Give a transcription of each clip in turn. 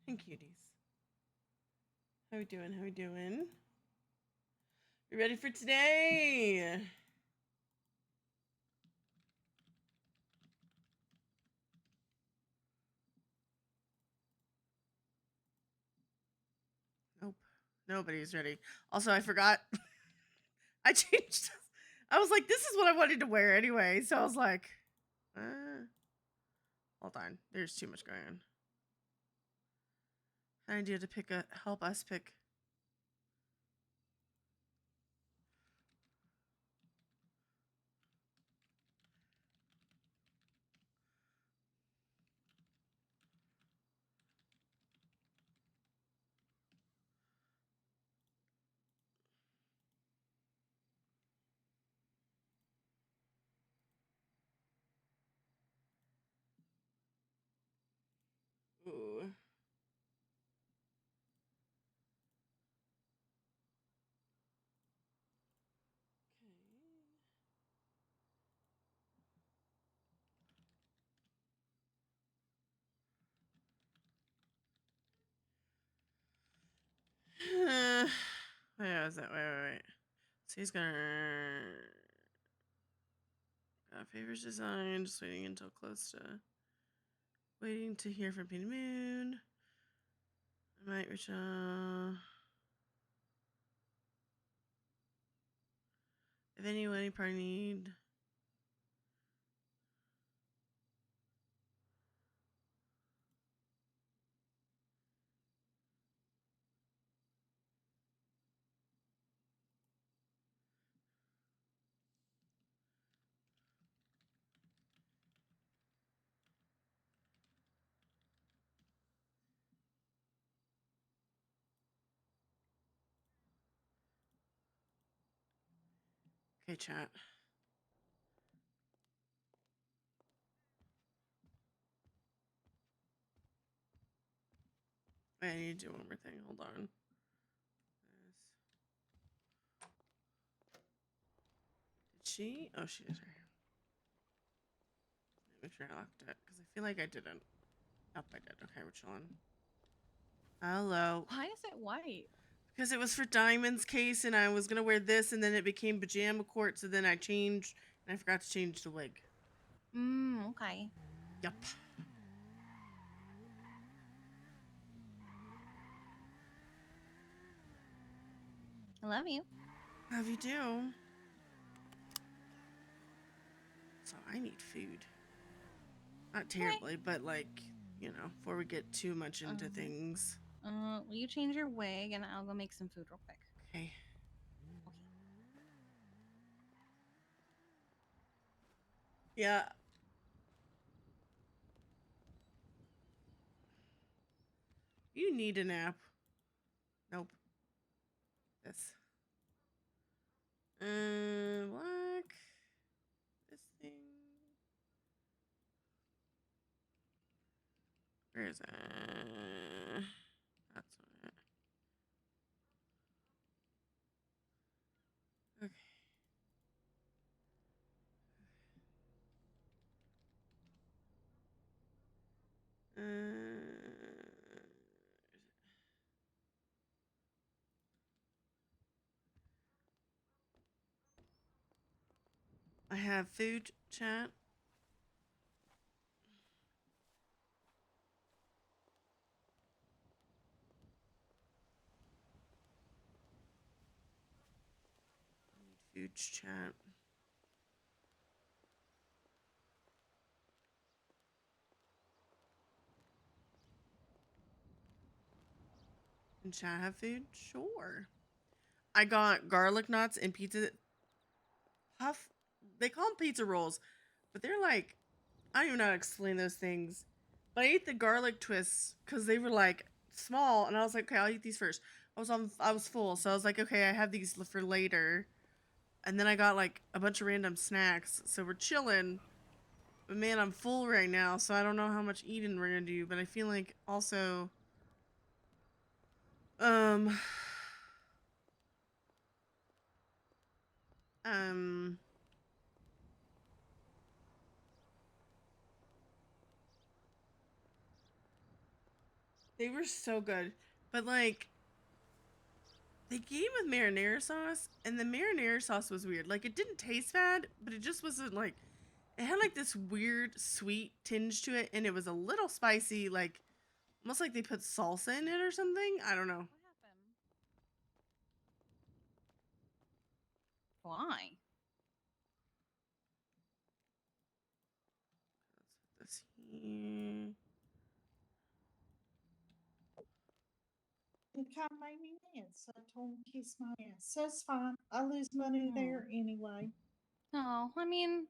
And cuties. How we doing? How we doing? You ready for today? Nope. Nobody's ready. Also, I forgot. I changed. I was like, this is what I wanted to wear anyway. So I was like, hold on. There's too much going on. An idea to help us pick. Ooh. Okay. Wait, was that? Wait. So he's gonna favors design. Just waiting until close to. Waiting to hear from Peter Moon. I might reach if anyone you probably need. Okay, chat. Wait, I need to do one more thing. Hold on. Did she? Oh, she is right here. Make sure I locked it because I feel like I didn't. Nope, I did. Okay, we're chilling. Hello. Why is it white? Because it was for Diamond's case, and I was gonna wear this, and then it became pajama court. So then I changed, and I forgot to change the wig. Okay. Yep. I love you. Love you do. So I need food. Not terribly, but like, before we get too much into things. Will you change your wig and I'll go make some food real quick. Okay. Okay. Yeah. You need a nap. Nope. This. Black. This thing. Where is it? That's what Okay. I have food chat. Food chat. And chat have food? Sure. I got garlic knots and pizza puff. They call them pizza rolls, but they're like, I don't even know how to explain those things. But I ate the garlic twists because they were like small, and I was like, okay, I'll eat these first. I was full, so I was like, okay, I have these for later. And then I got like a bunch of random snacks, so we're chilling. But man, I'm full right now, so I don't know how much eating we're gonna do. But I feel like also, um, um, They were so good. But like they came with marinara sauce, and the marinara sauce was weird. Like it didn't taste bad, but it just wasn't like it had like this weird sweet tinge to it, and it was a little spicy, like almost like they put salsa in it or something. I don't know. What happened? Why? Let's put this here. It kind of made me mad, so I told him to kiss my ass. So it's fine. I lose money Oh. there anyway. No, I mean,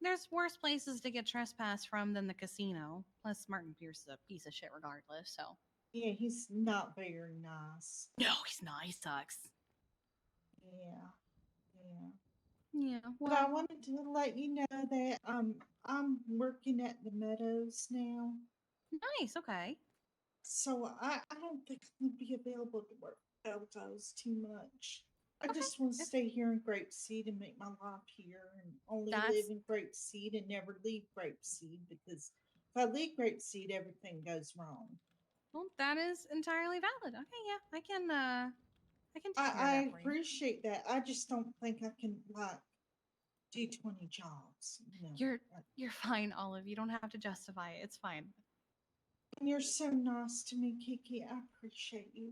there's worse places to get trespassed from than the casino. Plus, Martin Pierce is a piece of shit regardless, so. Yeah, he's not very nice. No, he's not. He sucks. Yeah, yeah. Yeah, But I well, wanted to let you know that I'm working at the Meadows now, nice, okay. so I don't think I'm gonna be available to work photos too much. I Okay. just want to If stay here in Grapeseed and make my life here, and only live that's, in Grapeseed and never leave Grapeseed, because if I leave Grapeseed, everything goes wrong. well, that is entirely valid. Okay, yeah, I can take care of I that for you. appreciate that. I just don't think I can like do 20 jobs. You're you're fine, Olive. You don't have to justify it. It's fine. And you're so nice to me, Kiki. I appreciate you.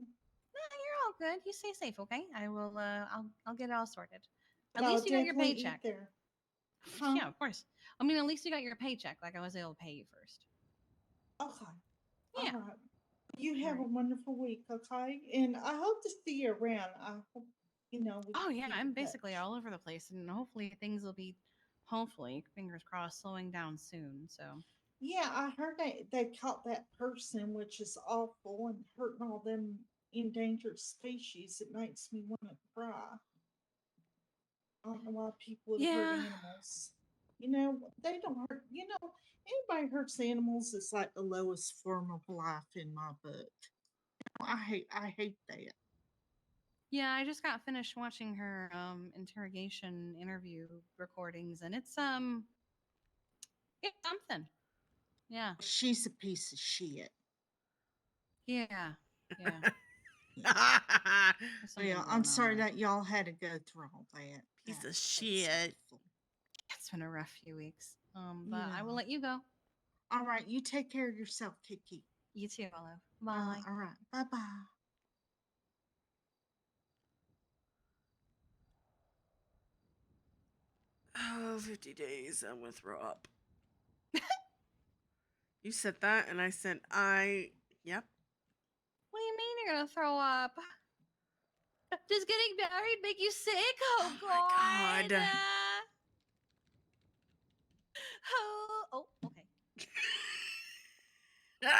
No, you're all good. You stay safe, okay? I will. I'll get it all sorted. But At I'll least you got your definitely eat paycheck. there. Huh? Yeah, of course. I mean, at least you got your paycheck. Like I was able to pay you first. Okay. All Yeah. right. You All have a right. wonderful week, okay? And I hope to see you around. I hope, we Oh can yeah, keep I'm in basically touch. all over the place, and hopefully things will be, hopefully, fingers crossed, slowing down soon. So. Yeah, I heard they caught that person, which is awful, and hurting all them endangered species. It makes me want to cry. I don't know why people would hurt Yeah. animals. They don't hurt. Anybody hurts animals is like the lowest form of life in my book. I hate that. Yeah, I just got finished watching her interrogation interview recordings, and it's something. Yeah. She's a piece of shit. Yeah. Yeah. Yeah. There's something Well, I'm going on sorry there. that y'all had to go through all that. Piece of That's shit. awful. It's been a rough few weeks. But I will Yeah. let you go. All right. You take care of yourself, Kiki. You too, Olive. Bye. All right. Bye bye. Oh, 50 days. I'm gonna throw up. You said that, and I said, yep. What do you mean you're gonna throw up? Does getting married make you sick? Oh Oh my God. god. Oh, okay. All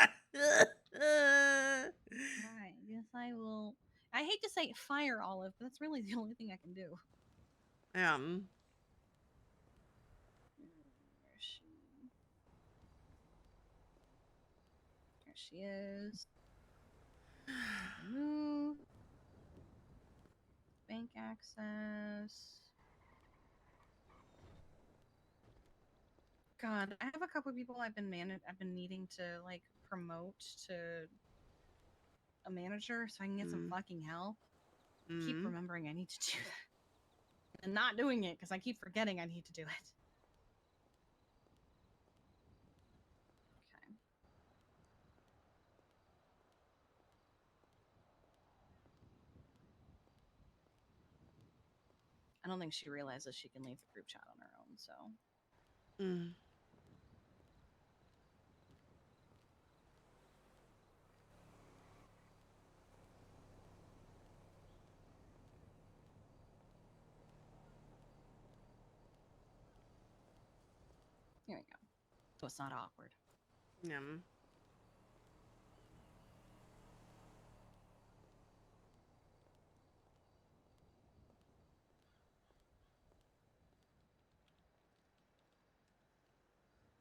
right. Guess I will. I hate to say fire Olive, but that's really the only thing I can do. um, Where is she? There she is. Move. Bank access. God, I have a couple of people I've been needing to like promote to a manager so I can get some mm, fucking help. I keep mm. remembering I need to do that and not doing it because I keep forgetting I need to do it. Okay. I don't think she realizes she can leave the group chat on her own, so. Mm. Here we go. So it's not awkward. Yum.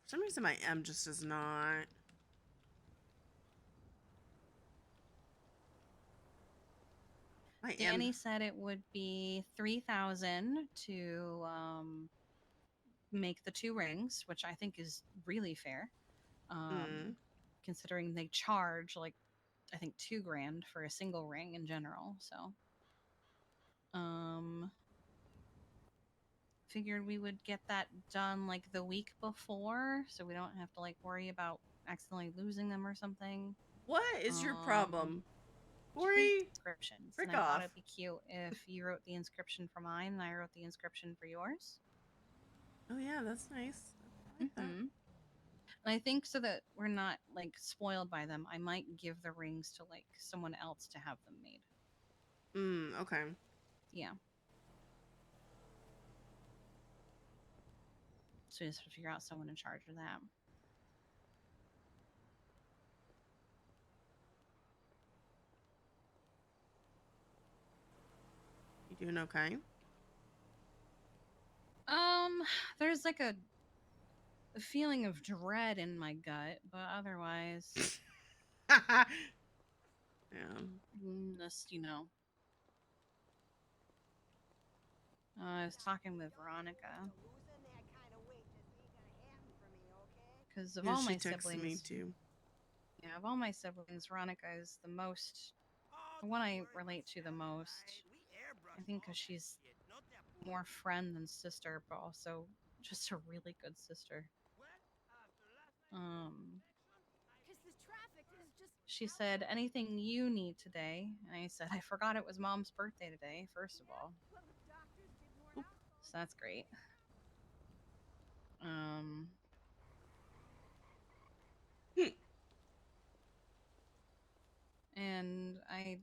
For some reason, my M just does not. My M. Danny said it would be 3,000 to make the two rings, which I think is really fair. Mm. Considering they charge like I think $2,000 for a single ring in general. So, um, figured we would get that done like the week before, so we don't have to like worry about accidentally losing them or something. What is your problem? She hates Corey, inscriptions, frick and I thought off. it'd be cute if you wrote the inscription for mine and I wrote the inscription for yours. Oh yeah, that's nice. I like that. And I think so that we're not like spoiled by them, I might give the rings to like someone else to have them made. Okay. Yeah. So we just have to figure out someone in charge of that. You doing okay? There's like a feeling of dread in my gut, but otherwise, Yeah. just I was talking with Veronica because of Yeah, all she my texted me siblings. too. Yeah, of all my siblings, Veronica is the most, the one I relate to the most. I think because she's more friend than sister, but also just a really good sister. Um, she said, anything you need today. And I said, I forgot it was mom's birthday today, first of all. Oop. So that's great. Um, and I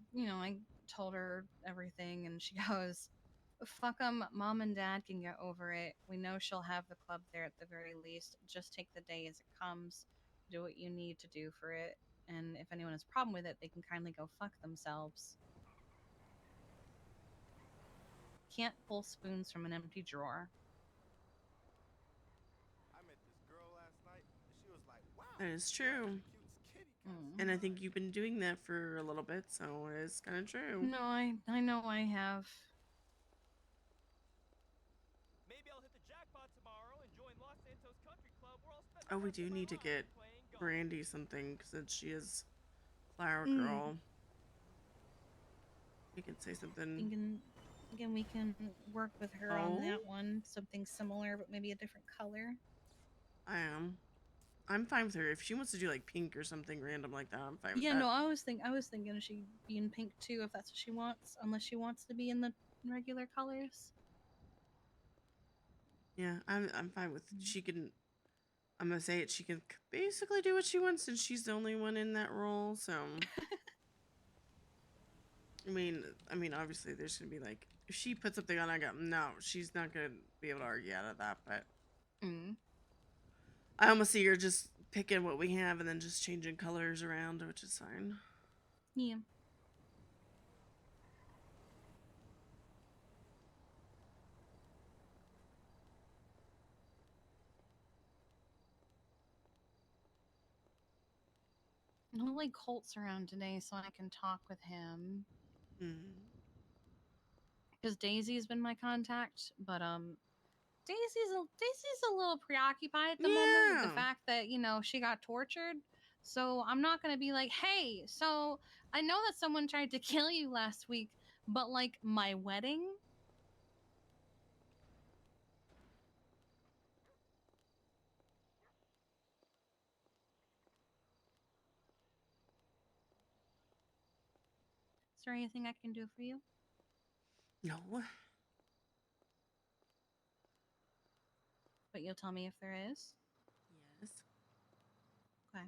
told her everything, and she goes, fuck 'em, mom and dad can get over it. We know she'll have the club there at the very least. Just take the day as it comes. Do what you need to do for it. And if anyone has a problem with it, they can kindly go fuck themselves. Can't pull spoons from an empty drawer. That is true. And I think you've been doing that for a little bit, so it's kind of true. No, I know I have. Oh, we do need to get Brandy something since she is Flower Mm. Girl. You can say something. Again, we can work with her on that one. Something similar, but maybe a different color. I am. I'm fine with her. If she wants to do like pink or something random like that, I'm fine with Yeah, that. no, I was thinking she'd be in pink too if that's what she wants, unless she wants to be in the regular colors. Yeah, I'm fine with. She can. I'm gonna say it. She can basically do what she wants, since she's the only one in that role. So, I mean, obviously, there's gonna be like, if she puts something on, I go, no, she's not gonna be able to argue out of that. But I almost see her just picking what we have and then just changing colors around, which is fine. Yeah. I'll like Colt's around today so I can talk with him. Because Daisy's been my contact, but Daisy's a little preoccupied at the moment with the fact that she got tortured. So I'm not gonna be like, hey, so I know that someone tried to kill you last week, but like my wedding. Is there anything I can do for you? No. But you'll tell me if there is? Yes. Okay.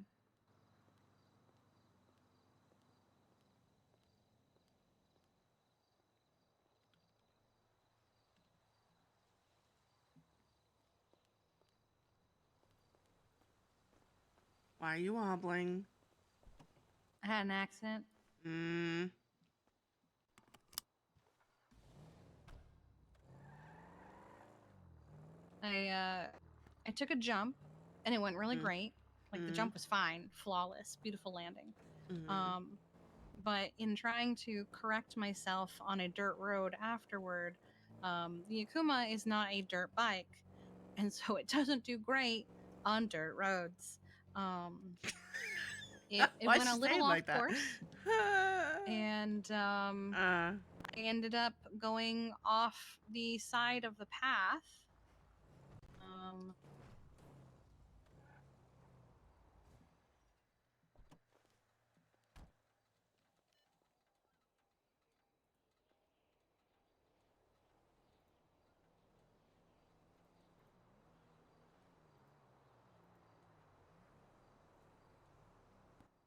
Why are you wobbling? I had an accident. I took a jump and it went really great. Like the jump was fine, flawless, beautiful landing. But in trying to correct myself on a dirt road afterward, the Akuma is not a dirt bike, and so it doesn't do great on dirt roads. It Why'd went a she say little it off like that? course, and uh, I ended up going off the side of the path. Um,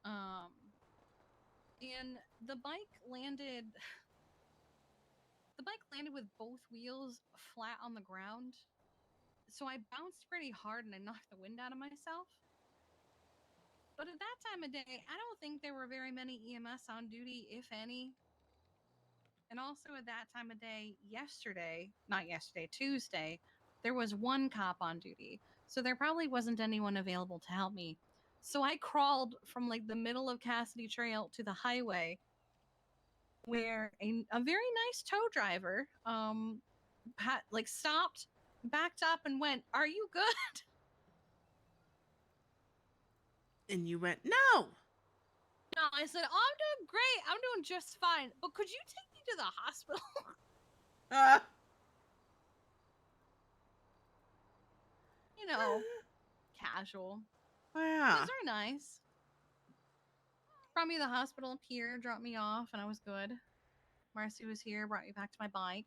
um, and the bike landed. The bike landed with both wheels flat on the ground, so I bounced pretty hard and I knocked the wind out of myself. But at that time of day, I don't think there were very many EMS on duty, if any. And also at that time of day, not yesterday, Tuesday, there was one cop on duty. So there probably wasn't anyone available to help me. So I crawled from like the middle of Cassidy Trail to the highway where a very nice tow driver like stopped, backed up and went, "Are you good?" and you went, no! No, I said, "Oh, I'm doing great. I'm doing just fine. But could you take me to the hospital?" Uh, You know, casual. It yeah. was very nice. Brought me to the hospital up here, dropped me off, and I was good. Marcy was here, brought me back to my bike.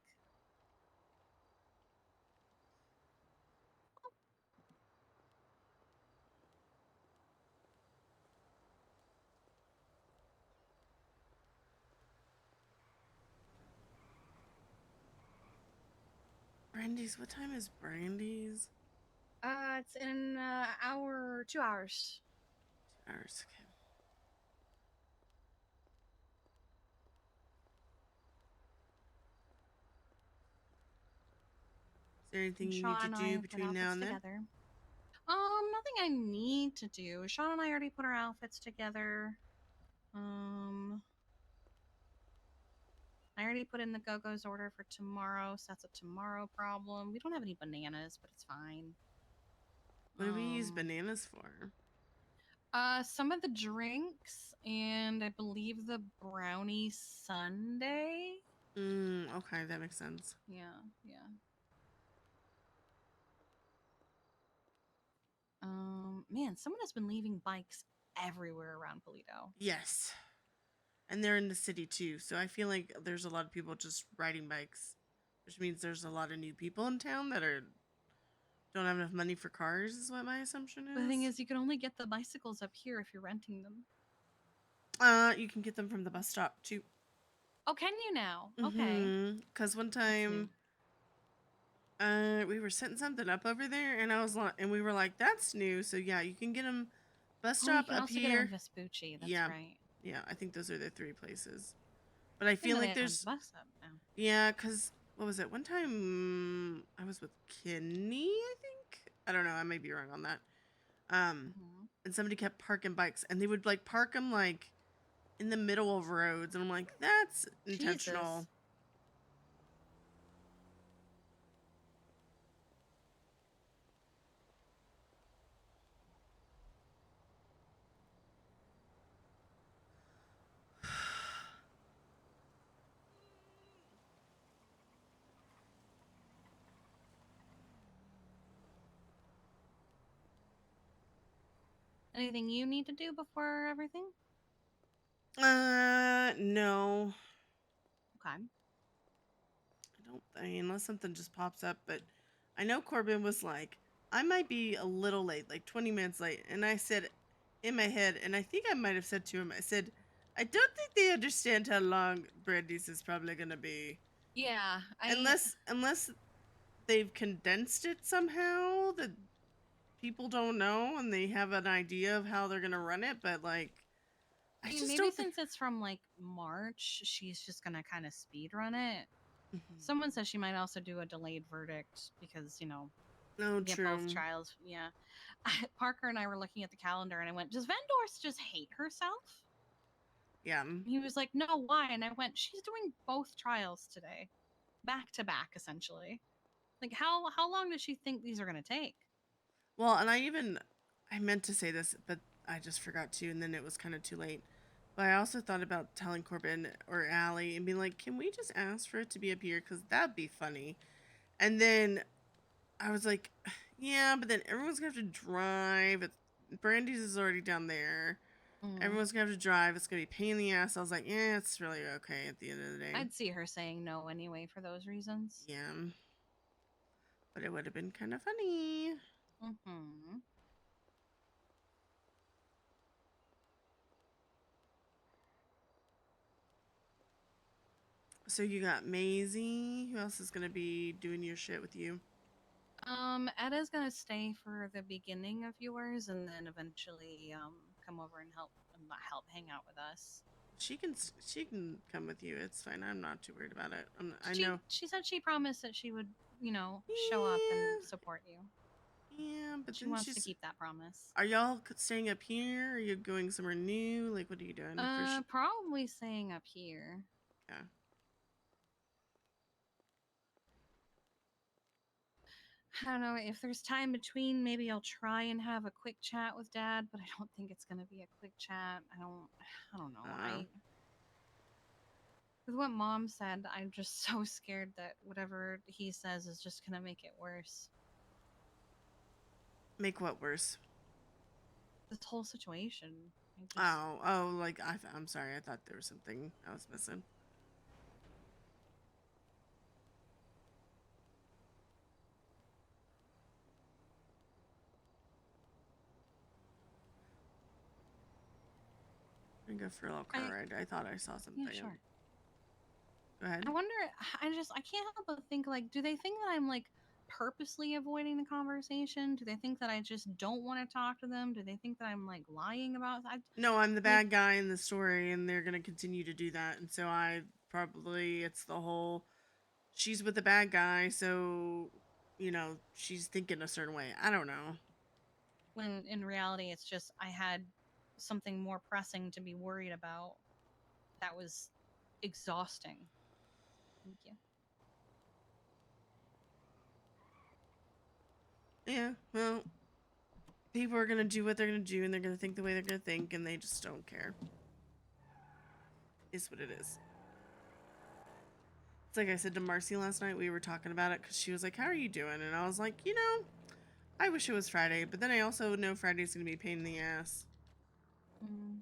Brandy's, what time is Brandy's? It's in hour, 2 hours. 2 hours, okay. Is there anything And you need Sean to and do I put between now outfits and then? together. Nothing I need to do. Sean and I already put our outfits together. Um, I already put in the Go-Go's order for tomorrow, so that's a tomorrow problem. We don't have any bananas, but it's fine. What do we use bananas for? Some of the drinks and I believe the brownie sundae. Okay, that makes sense. Yeah, yeah. Man, someone has been leaving bikes everywhere around Polito. Yes. And they're in the city too, so I feel like there's a lot of people just riding bikes, which means there's a lot of new people in town that don't have enough money for cars, is what my assumption But the thing is. is, you can only get the bicycles up here if you're renting them. You can get them from the bus stop too. Oh, can you now? Okay. Cause one That's new. time, we were setting something up over there, and I was like, and we were like, "That's new." So yeah, you can get them bus Oh, you stop can up also get them in here. Vespucci. That's Yeah, right. yeah. I think those are the three places. But I I didn't feel know they like had a there's bus up now. yeah, cause what was it? One time I was with Kenny, I think. I don't know. I may be wrong on that. Mm-hmm. And somebody kept parking bikes, and they would like park them like in the middle of roads, and I'm like, that's intentional. Jesus. Anything you need to do before everything? No. Okay. I mean, unless something just pops up, but I know Corbin was like, I might be a little late, like 20 minutes late. And I said in my head, and I think I might have said to him, I said, I don't think they understand how long Brandy's is probably going to be. Yeah, Unless they've condensed it somehow that people don't know and they have an idea of how they're going to run it. But like, I I mean, just maybe don't think. since it's from like March, she's just gonna kind of speed run it. Mhm. Someone says she might also do a delayed verdict because No, get both true. trials. Yeah, Parker and I were looking at the calendar, and I went, "Does Vendors just hate herself?" Yeah. He was like, "No, why?" And I went, "She's doing both trials today, back to back, essentially. Like, how long does she think these are gonna take?" Well, and I meant to say this, but I just forgot to, and then it was kind of too late. But I also thought about telling Corbin or Allie and being like, "Can we just ask for it to be up here? Because that'd be funny." And then I was like, "Yeah, but then everyone's gonna have to drive. Brandy's is already down there. Mm. Everyone's gonna have to drive. It's gonna be a pain in the ass." I was like, "Yeah, it's really okay at the end of the day." I'd see her saying no anyway for those reasons. Yeah, but it would have been kind of funny. Mm-hmm. So you got Maisie. Who else is gonna be doing your shit with you? Edda's gonna stay for the beginning of yours, and then eventually, come over and help, not help, hang out with us. She can come with you. It's fine. I'm not too worried about it. I She know. she said she promised that she would, show up and Yeah, support you. yeah. But She then wants to she's. keep that promise. Are y'all staying up here? Are you going somewhere new? Like, what are you doing? Probably staying up here. Yeah. I don't know if there's time between. Maybe I'll try and have a quick chat with Dad, but I don't think it's gonna be a quick chat. I don't know. Uh, With what Mom said, I'm just so scared that whatever he says is just gonna make it worse. make what worse? This whole situation. I just Oh. Like I'm sorry. I thought there was something I was missing. I'm gonna go for a little car I ride. I thought I saw something. yeah, sure. Go ahead. I wonder. I can't help but think, like, do they think that I'm like purposely avoiding the conversation? Do they think that I just don't want to talk to them? Do they think that I'm like lying about? No, I'm the Like, bad guy in the story, and they're gonna continue to do that. And so I probably it's the whole she's with the bad guy, so she's thinking a certain way. I don't know. when in reality it's just I had something more pressing to be worried about that was exhausting. Thank you. Yeah, well, people are gonna do what they're gonna do, and they're gonna think the way they're gonna think, and they just don't care. Is what it is. It's like I said to Marcy last night. We were talking about it because she was like, "How are you doing?" And I was like, I wish it was Friday, but then I also know Friday's gonna be a pain in the ass. Mm.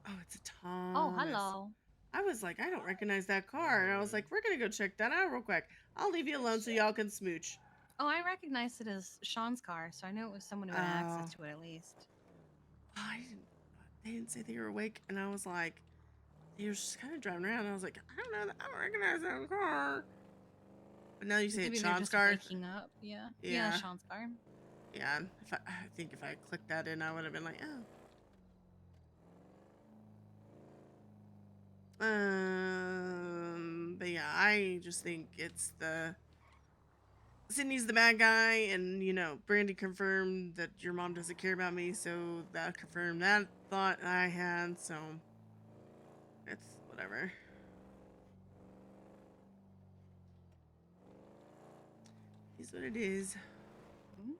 Oh, it's a Oh, Thomas. hello. I was like, I don't recognize that car. And I was like, we're going to go check that out real quick. I'll leave you alone so y'all can smooch. Oh, I recognized it as Sean's car, so I knew it was someone who had access Oh, to it at least. they didn't say they were awake. And I was like, they were just kind of driving around. And I was like, I don't know. I don't recognize that car. But now you say Maybe it's they're Sean's just car. waking up. Yeah. Yeah, Yeah. Sean's car. Yeah. I think if I clicked that in, I would have been like, oh. But yeah, I just think it's the Sydney's the bad guy, and Brandy confirmed that your mom doesn't care about me, so that confirmed that thought I had. So it's whatever. Is what it is. Mm.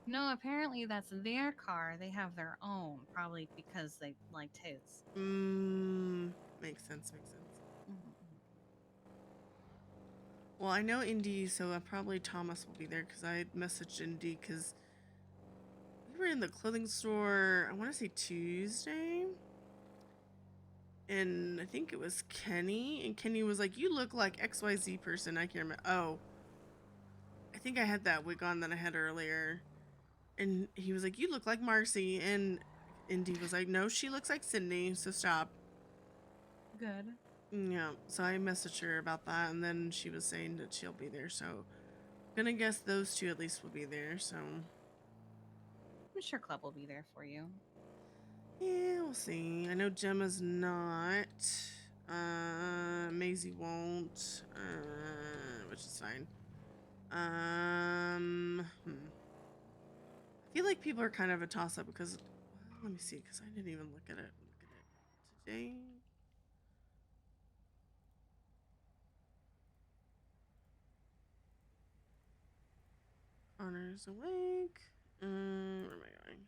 No, apparently that's their car. They have their own, probably because they liked his. Makes sense. Makes sense. Mm-hmm. Well, I know Indy, so probably Thomas will be there because I messaged Indy because we were in the clothing store. I want to say Tuesday. And I think it was Kenny, and Kenny was like, "You look like XYZ person." I can't remember. Oh, I think I had that wig on that I had earlier. And he was like, "You look like Marcy." And Indy was like, "No, she looks like Sydney, so stop." Good. Yeah, so I messaged her about that, and then she was saying that she'll be there. So, gonna guess those two at least will be there. So, I'm sure Club will be there for you. yeah, we'll see. I know Gemma's not. Maisie won't, which is fine. I feel like people are kind of a toss up because, well, let me see, because I didn't even look at it. Today. Connor's awake. Where am I going?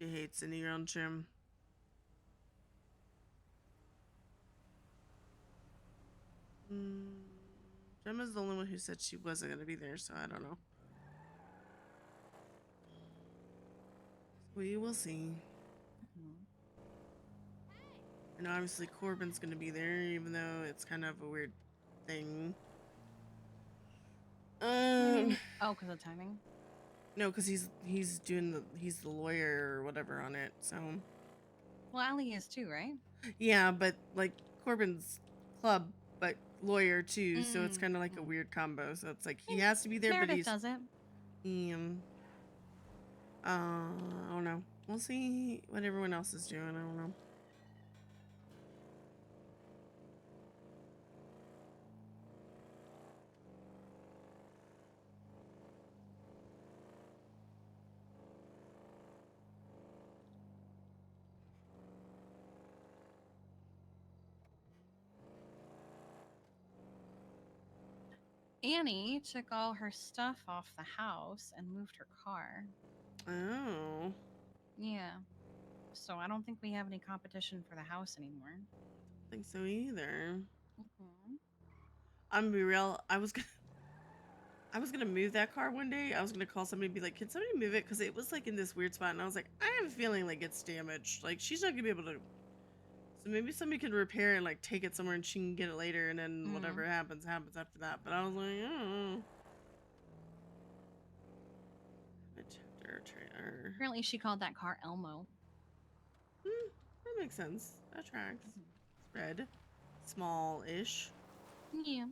She hates any ground gym. Gemma's the only one who said she wasn't going to be there, so I don't know. We will see. And obviously Corbin's going to be there, even though it's kind of a weird thing. Because of timing. No, because he's the lawyer or whatever on it. So. Well, Allie is too, right? Yeah, but like Corbin's club, but lawyer too. So it's kind of like a weird combo. So it's like he has to be there, Meredith but he's does it. I don't know. We'll see what everyone else is doing. I don't know. Annie took all her stuff off the house and moved her car. Oh. Yeah. So I don't think we have any competition for the house anymore. Don't think so either. Mm-hmm. I'm gonna be real. I was gonna move that car one day. I was gonna call somebody and be like, "Can somebody move it?" Because it was like in this weird spot, and I was like, I have a feeling like it's damaged. Like she's not gonna be able to. So maybe somebody can repair it and like take it somewhere and she can get it later, and then whatever happens after that. But I was like, oh. Apparently, she called that car Elmo. That makes sense. That tracks. It's red, small-ish. Yeah.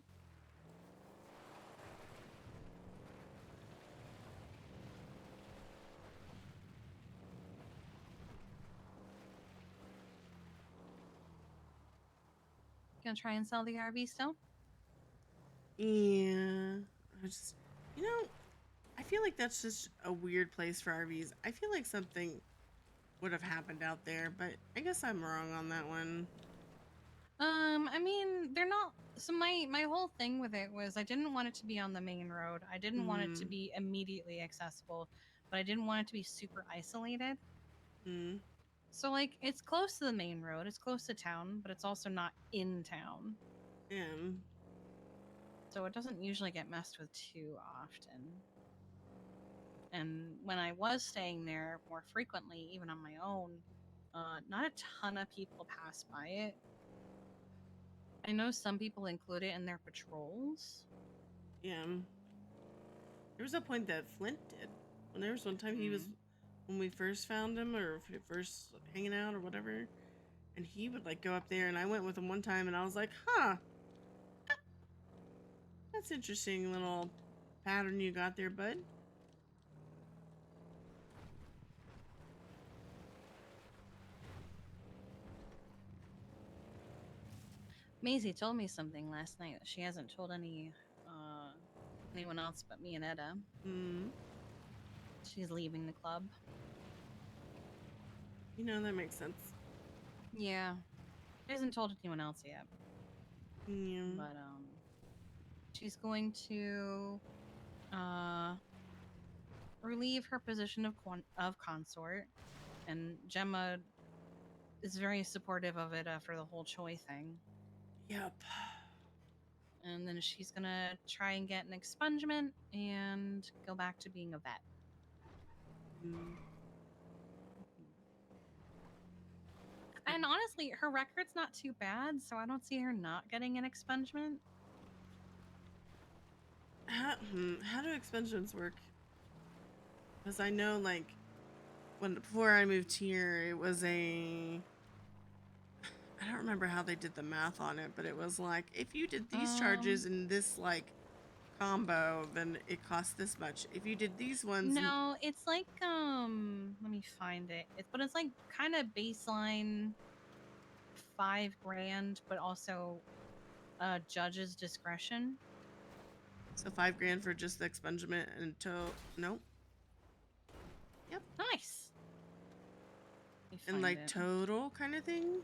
Gonna try and sell the RV still? Yeah. I feel like that's just a weird place for RVs. I feel like something would have happened out there, but I guess I'm wrong on that one. I mean, they're not. So my whole thing with it was I didn't want it to be on the main road. I didn't want it to be immediately accessible, but I didn't want it to be super isolated. So like it's close to the main road, it's close to town, but it's also not in town. Yeah. So it doesn't usually get messed with too often. And when I was staying there more frequently, even on my own, not a ton of people pass by it. I know some people include it in their patrols. Yeah. There was a point that Flint did. When there was one time he was, when we first found him or first hanging out or whatever, and he would like go up there, and I went with him one time, and I was like, huh, that's interesting little pattern you got there, bud. Maisie told me something last night that she hasn't told anyone else but me and Etta. She's leaving the club. You know, that makes sense. Yeah. She hasn't told anyone else yet. Yeah. But she's going to relieve her position of consort, and Gemma is very supportive of it after the whole Choi thing. Yep. And then she's gonna try and get an expungement and go back to being a vet. And honestly, her record's not too bad, so I don't see her not getting an expungement. How do expansions work? Because I know, like, before I moved here, it was I don't remember how they did the math on it, but it was like, if you did these charges in this, like, combo, then it costs this much. If you did these ones... No, it's like, let me find it. But it's like kind of baseline $5,000, but also judge's discretion. So $5,000 for just the expungement and nope. Yep. Nice. And like total kind of thing.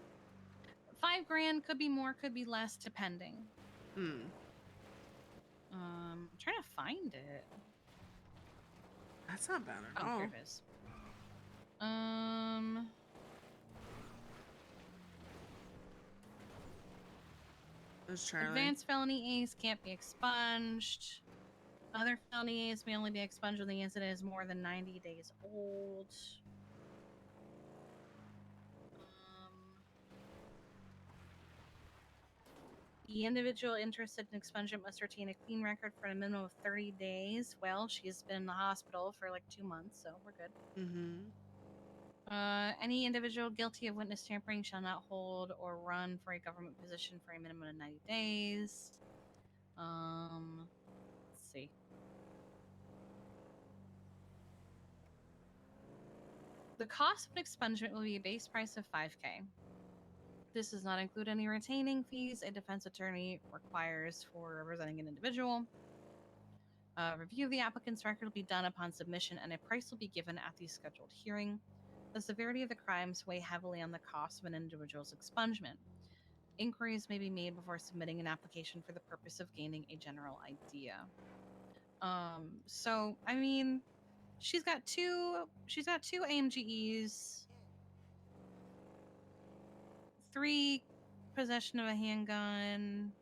$5,000 could be more, could be less, depending. I'm trying to find it. That's not bad at all. Oh, here it is. Advanced felony A's can't be expunged. Other felony A's may only be expunged when the incident is more than 90 days old. The individual interested in expungement must retain a clean record for a minimum of 30 days. Well, she's been in the hospital for like 2 months, so we're good. Any individual guilty of witness tampering shall not hold or run for a government position for a minimum of 90 days. Let's see. The cost of an expungement will be a base price of $5,000. This does not include any retaining fees a defense attorney requires for representing an individual. Review of the applicant's record will be done upon submission, and a price will be given at the scheduled hearing. The severity of the crimes weigh heavily on the cost of an individual's expungement. Inquiries may be made before submitting an application for the purpose of gaining a general idea. So I mean, she's got two AMGEs, 3 possession of a handgun,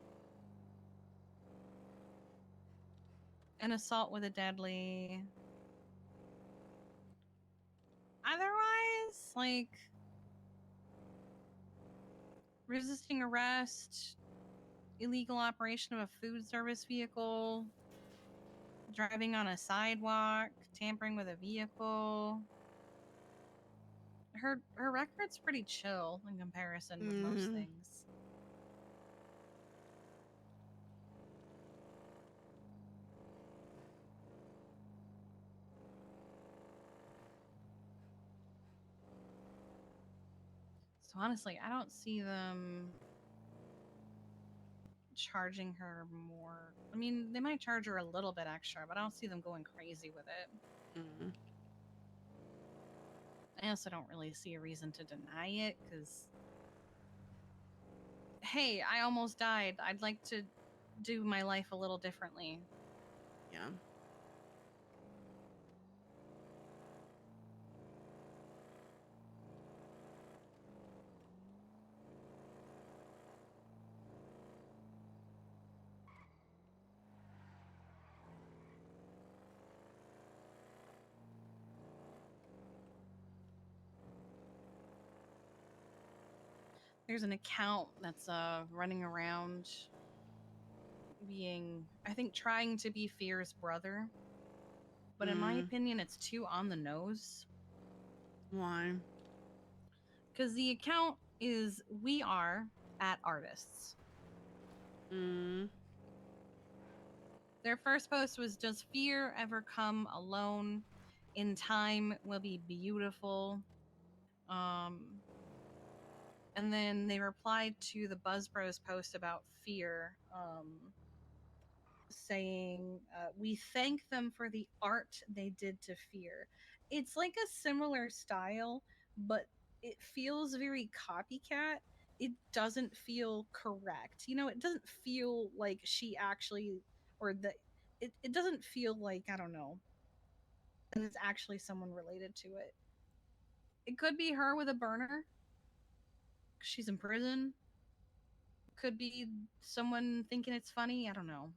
an assault with a deadly. Otherwise, like resisting arrest, illegal operation of a food service vehicle, driving on a sidewalk, tampering with a vehicle. Her record's pretty chill in comparison with most things. So honestly, I don't see them charging her more. I mean, they might charge her a little bit extra, but I don't see them going crazy with it. I also don't really see a reason to deny it, because hey, I almost died. I'd like to do my life a little differently. Yeah. There's an account that's running around being, I think, trying to be Fear's brother. But in my opinion, it's too on the nose. Why? Because the account is "We Are at Artists." Their first post was, "Does fear ever come alone? In time will be beautiful." And then they replied to the Buzz Bros post about fear, saying, "We thank them for the art they did to fear." It's like a similar style, but it feels very copycat. It doesn't feel correct. You know, it doesn't feel like she actually, or the, it doesn't feel like, I don't know, that it's actually someone related to it. It could be her with a burner. She's in prison. Could be someone thinking it's funny. I don't know.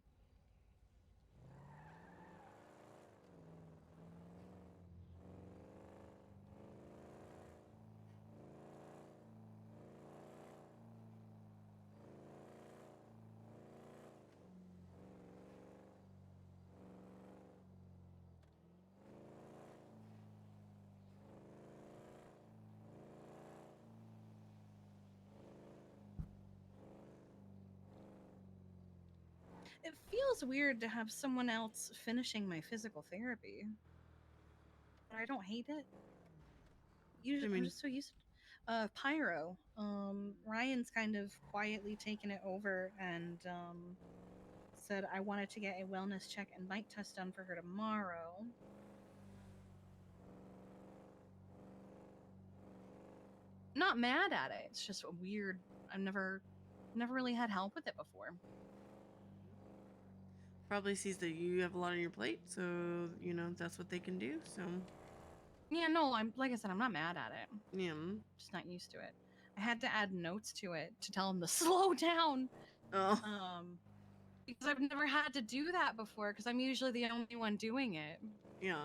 It feels weird to have someone else finishing my physical therapy. But I don't hate it. Usually, I'm just so used Pyro. Ryan's kind of quietly taken it over and said I wanted to get a wellness check and bite test done for her tomorrow. Not mad at it. It's just weird. I've never really had help with it before. Probably sees that you have a lot on your plate, so you know that's what they can do. So Yeah, no, I'm like I said, I'm not mad at it. yeah. Just not used to it. I had to add notes to it to tell him to slow down. Oh Because I've never had to do that before because I'm usually the only one doing it. yeah.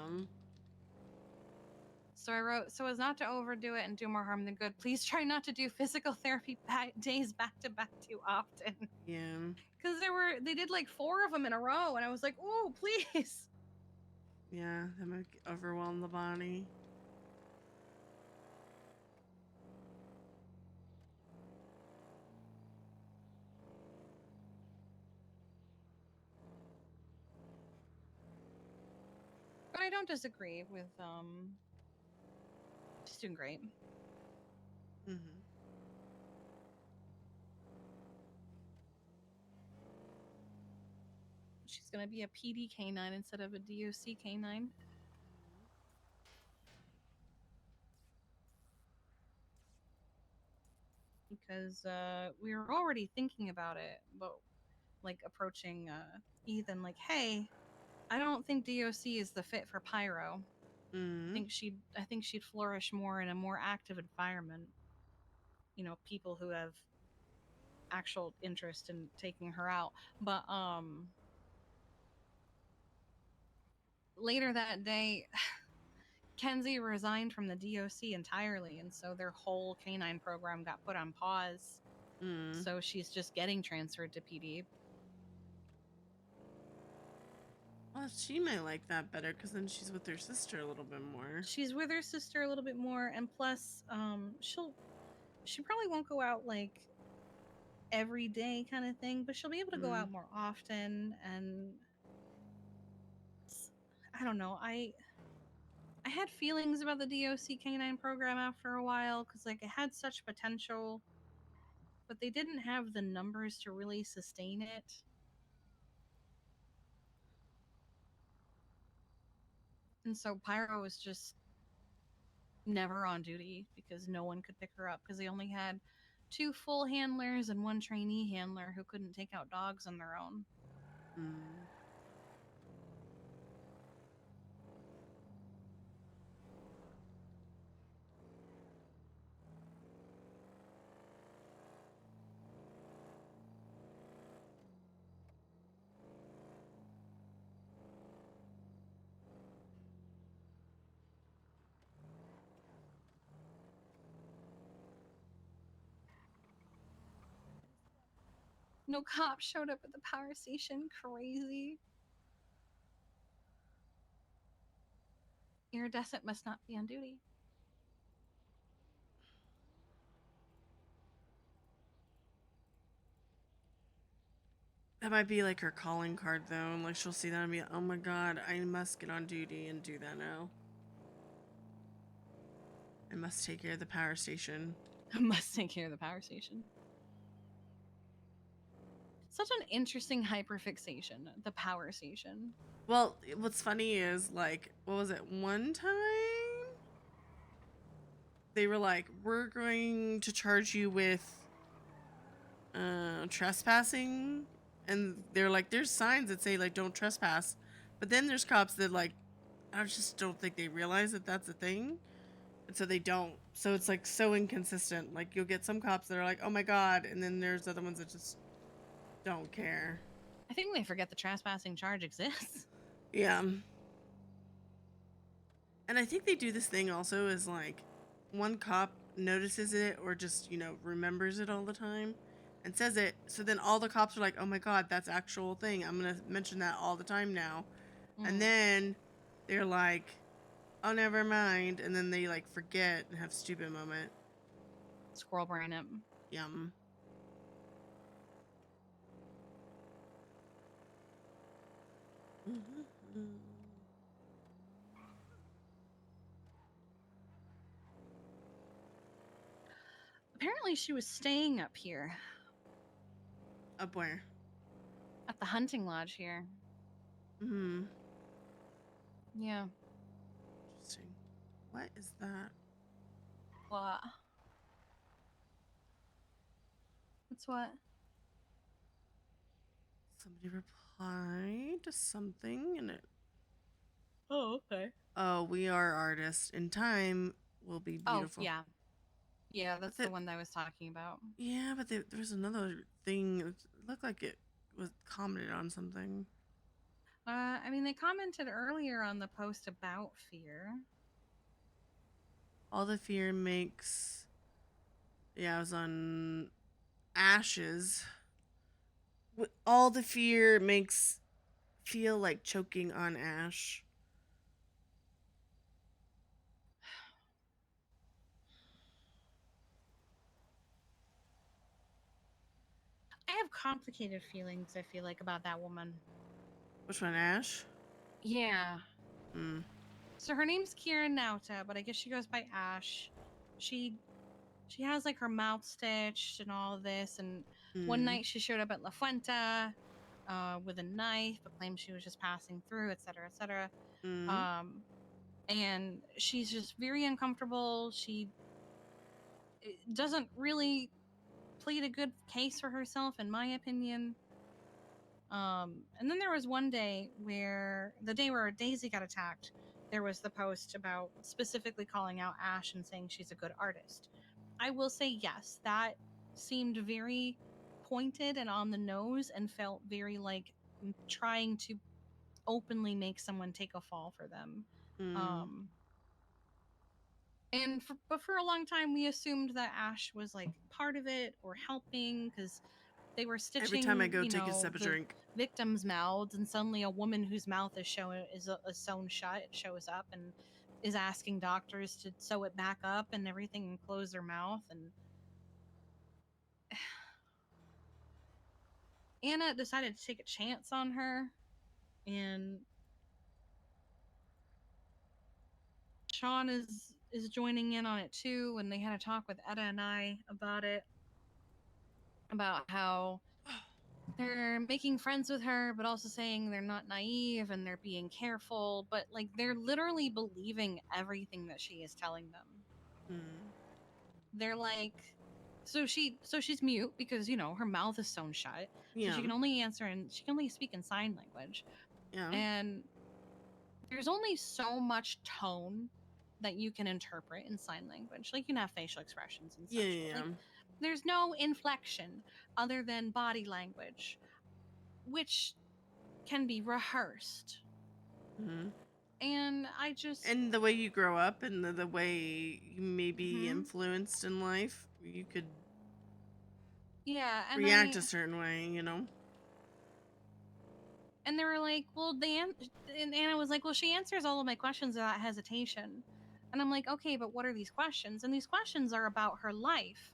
So I wrote, so as not to overdo it and do more harm than good, please try not to do physical therapy days back to back too often. Yeah. Because they did like 4 of them in a row, and I was like, oh, please. Yeah, that might overwhelm the body. But I don't disagree with she's doing great. Mm-hmm. She's gonna be a PD canine instead of a DOC canine. Because we were already thinking about it, but like approaching Ethan, like, hey, I don't think DOC is the fit for Pyro. Mm-hmm. I think she'd flourish more in a more active environment. You know, people who have actual interest in taking her out. But later that day, Kenzie resigned from the DOC entirely, and so their whole canine program got put on pause. Mm-hmm. So she's just getting transferred to PD. Well, she might like that better because then she's with her sister a little bit more. She's with her sister a little bit more, and plus, she probably won't go out like every day kind of thing, but she'll be able to go Mm-hmm. out more often. And I don't know, I had feelings about the DOC canine program after a while because like it had such potential, but they didn't have the numbers to really sustain it. And so Pyro was just never on duty because no one could pick her up because they only had 2 full handlers and 1 trainee handler who couldn't take out dogs on their own. Mm-hmm. No cops showed up at the power station. Crazy. Iridescent must not be on duty. That might be like her calling card though, and like she'll see that and be, oh my god, I must get on duty and do that now. I must take care of the power station. Must take care of the power station. Such an interesting hyperfixation, the power station. Well, what's funny is like, what was it? One time they were like, we're going to charge you with trespassing, and they're like, there's signs that say like don't trespass, but then there's cops that like, I just don't think they realize that that's a thing, and so they don't. So it's like so inconsistent. Like you'll get some cops that are like, oh my god, and then there's other ones that just don't care. I think they forget the trespassing charge exists. Yeah. And I think they do this thing also is like one cop notices it or just, you know, remembers it all the time and says it. So then all the cops are like, oh my God, that's actual thing. I'm going to mention that all the time now. And then they're like, oh, never mind. And then they like forget and have stupid moment. Squirrel brain it. Yum. Mm-hmm. Apparently, she was staying up here Up where? at the hunting lodge here. Hmm. Yeah. Interesting. What is that? What? That's what? Somebody replied to something and it. Oh, okay. Oh, we are artists. In time will be Oh, beautiful. yeah. Yeah, But that's the one that I was talking about. yeah, but there was another thing. It looked like it was commented on something. I mean, they commented earlier on the post about fear. All the fear makes. Yeah, I was on ashes. All the fear makes feel like choking on ash. I have complicated feelings, I feel like, about that woman. Which one, Ash? Yeah. Hmm. So her name's Kira Nauta, but I guess she goes by Ash. She has like her mouth stitched and all this, and one Hmm. night she showed up at La Fuenta with a knife, but claimed she was just passing through, etc., etc. Hmm. And she's just very uncomfortable. She doesn't really plead a good case for herself, in my opinion. And then there was one day where the day where Daisy got attacked, there was the post about specifically calling out Ash and saying she's a good artist. I will say yes, that seemed very pointed and on the nose and felt very like trying to openly make someone take a fall for them. Hmm. Um but for a long time we assumed that Ash was like part of it or helping because they were Every time I stitching, go take a sip of the drink. victims' mouths, and suddenly a woman whose mouth is sewn shut shows up and is asking doctors to sew it back up and everything and close their mouth. And Anna decided to take a chance on her, and Sean is joining in on it too. And they had a talk with Etta and I about it, about how they're making friends with her, but also saying they're not naive and they're being careful, but like they're literally believing everything that she is telling them. Hmm. They're like, she's mute because her mouth is sewn shut, so Yeah. she can only answer and she can only speak in sign language. Yeah. And there's only so much tone that you can interpret in sign language. Like you can have facial expressions and Yeah. such, but Yeah. like there's no inflection other than body language, which can be rehearsed. Hmm. And I just, And the way you grow up and the way you may be mhm. influenced in life, you could Yeah, react a certain way. and they were like, well, and Anna was like, well, she answers all of my questions without hesitation. And I'm like, okay, but what are these questions? And these questions are about her life.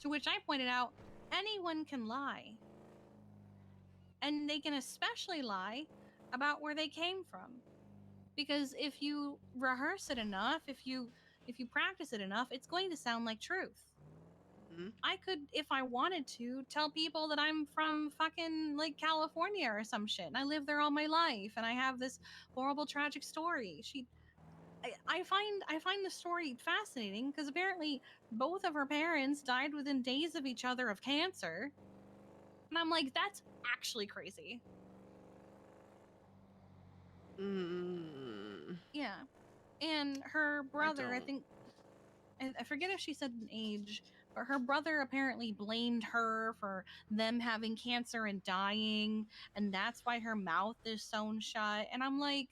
To which I pointed out, anyone can lie. And they can especially lie about where they came from. Because if you rehearse it enough, if you practice it enough, it's going to sound like truth. Hmm. I could, if I wanted to, tell people that I'm from fucking like California or some shit, and I lived there all my life, and I have this horrible, tragic story. I find the story fascinating because apparently both of her parents died within days of each other of cancer, and I'm like, that's actually crazy. Mm, Yeah, and her I brother, I don't. think, I forget if she said an age, but her brother apparently blamed her for them having cancer and dying, and that's why her mouth is sewn shut. And I'm like,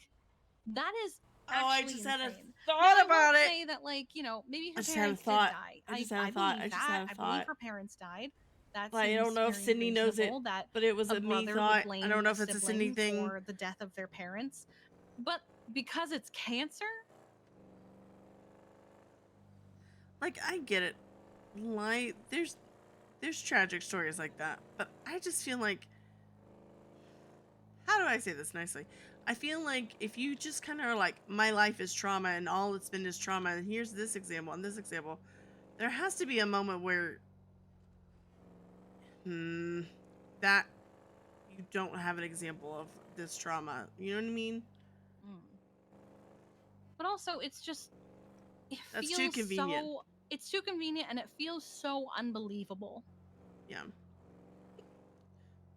that is Oh, I actually just had a insane. Now, thought I about won't it. say that, like, maybe I her just had a parents did thought. die. I just had a I thought. I believe just that. had a I believe thought. her parents died. That But I don't seems know if very Sydney knows it. reasonable that But it was a a me brother would thought. I blame don't know a if it's a Sydney sibling thing. for the death of their parents. But because it's cancer, Like I get it. Like there's tragic stories like that, but I just feel like, how do I say this nicely? I feel like if you just kind of are like, my life is trauma and all it's been is trauma, and here's this example and this example, there has to be a moment where hmm, that you don't have an example of this trauma. You know what I mean? Mm. But also, it's just it That's too feels convenient. so it's too convenient and it feels so unbelievable. Yeah.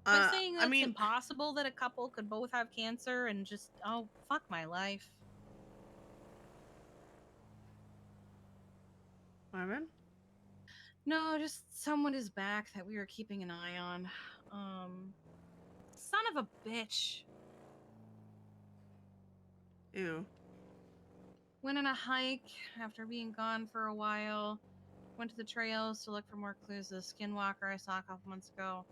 But saying I it's mean, impossible that a couple could both have cancer and just oh fuck my life. Marvin? No, just someone is back that we were keeping an eye on. Um Son of a bitch. Ew. Went on a hike after being gone for a while. Went to the trails to look for more clues to the skinwalker I saw a couple months ago.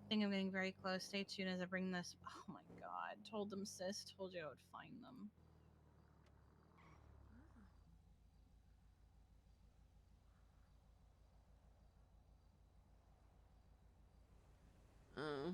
Think I'm getting very close. Stay tuned as I bring this. Oh my god. Told them, sis. Told you I would find them. Uh,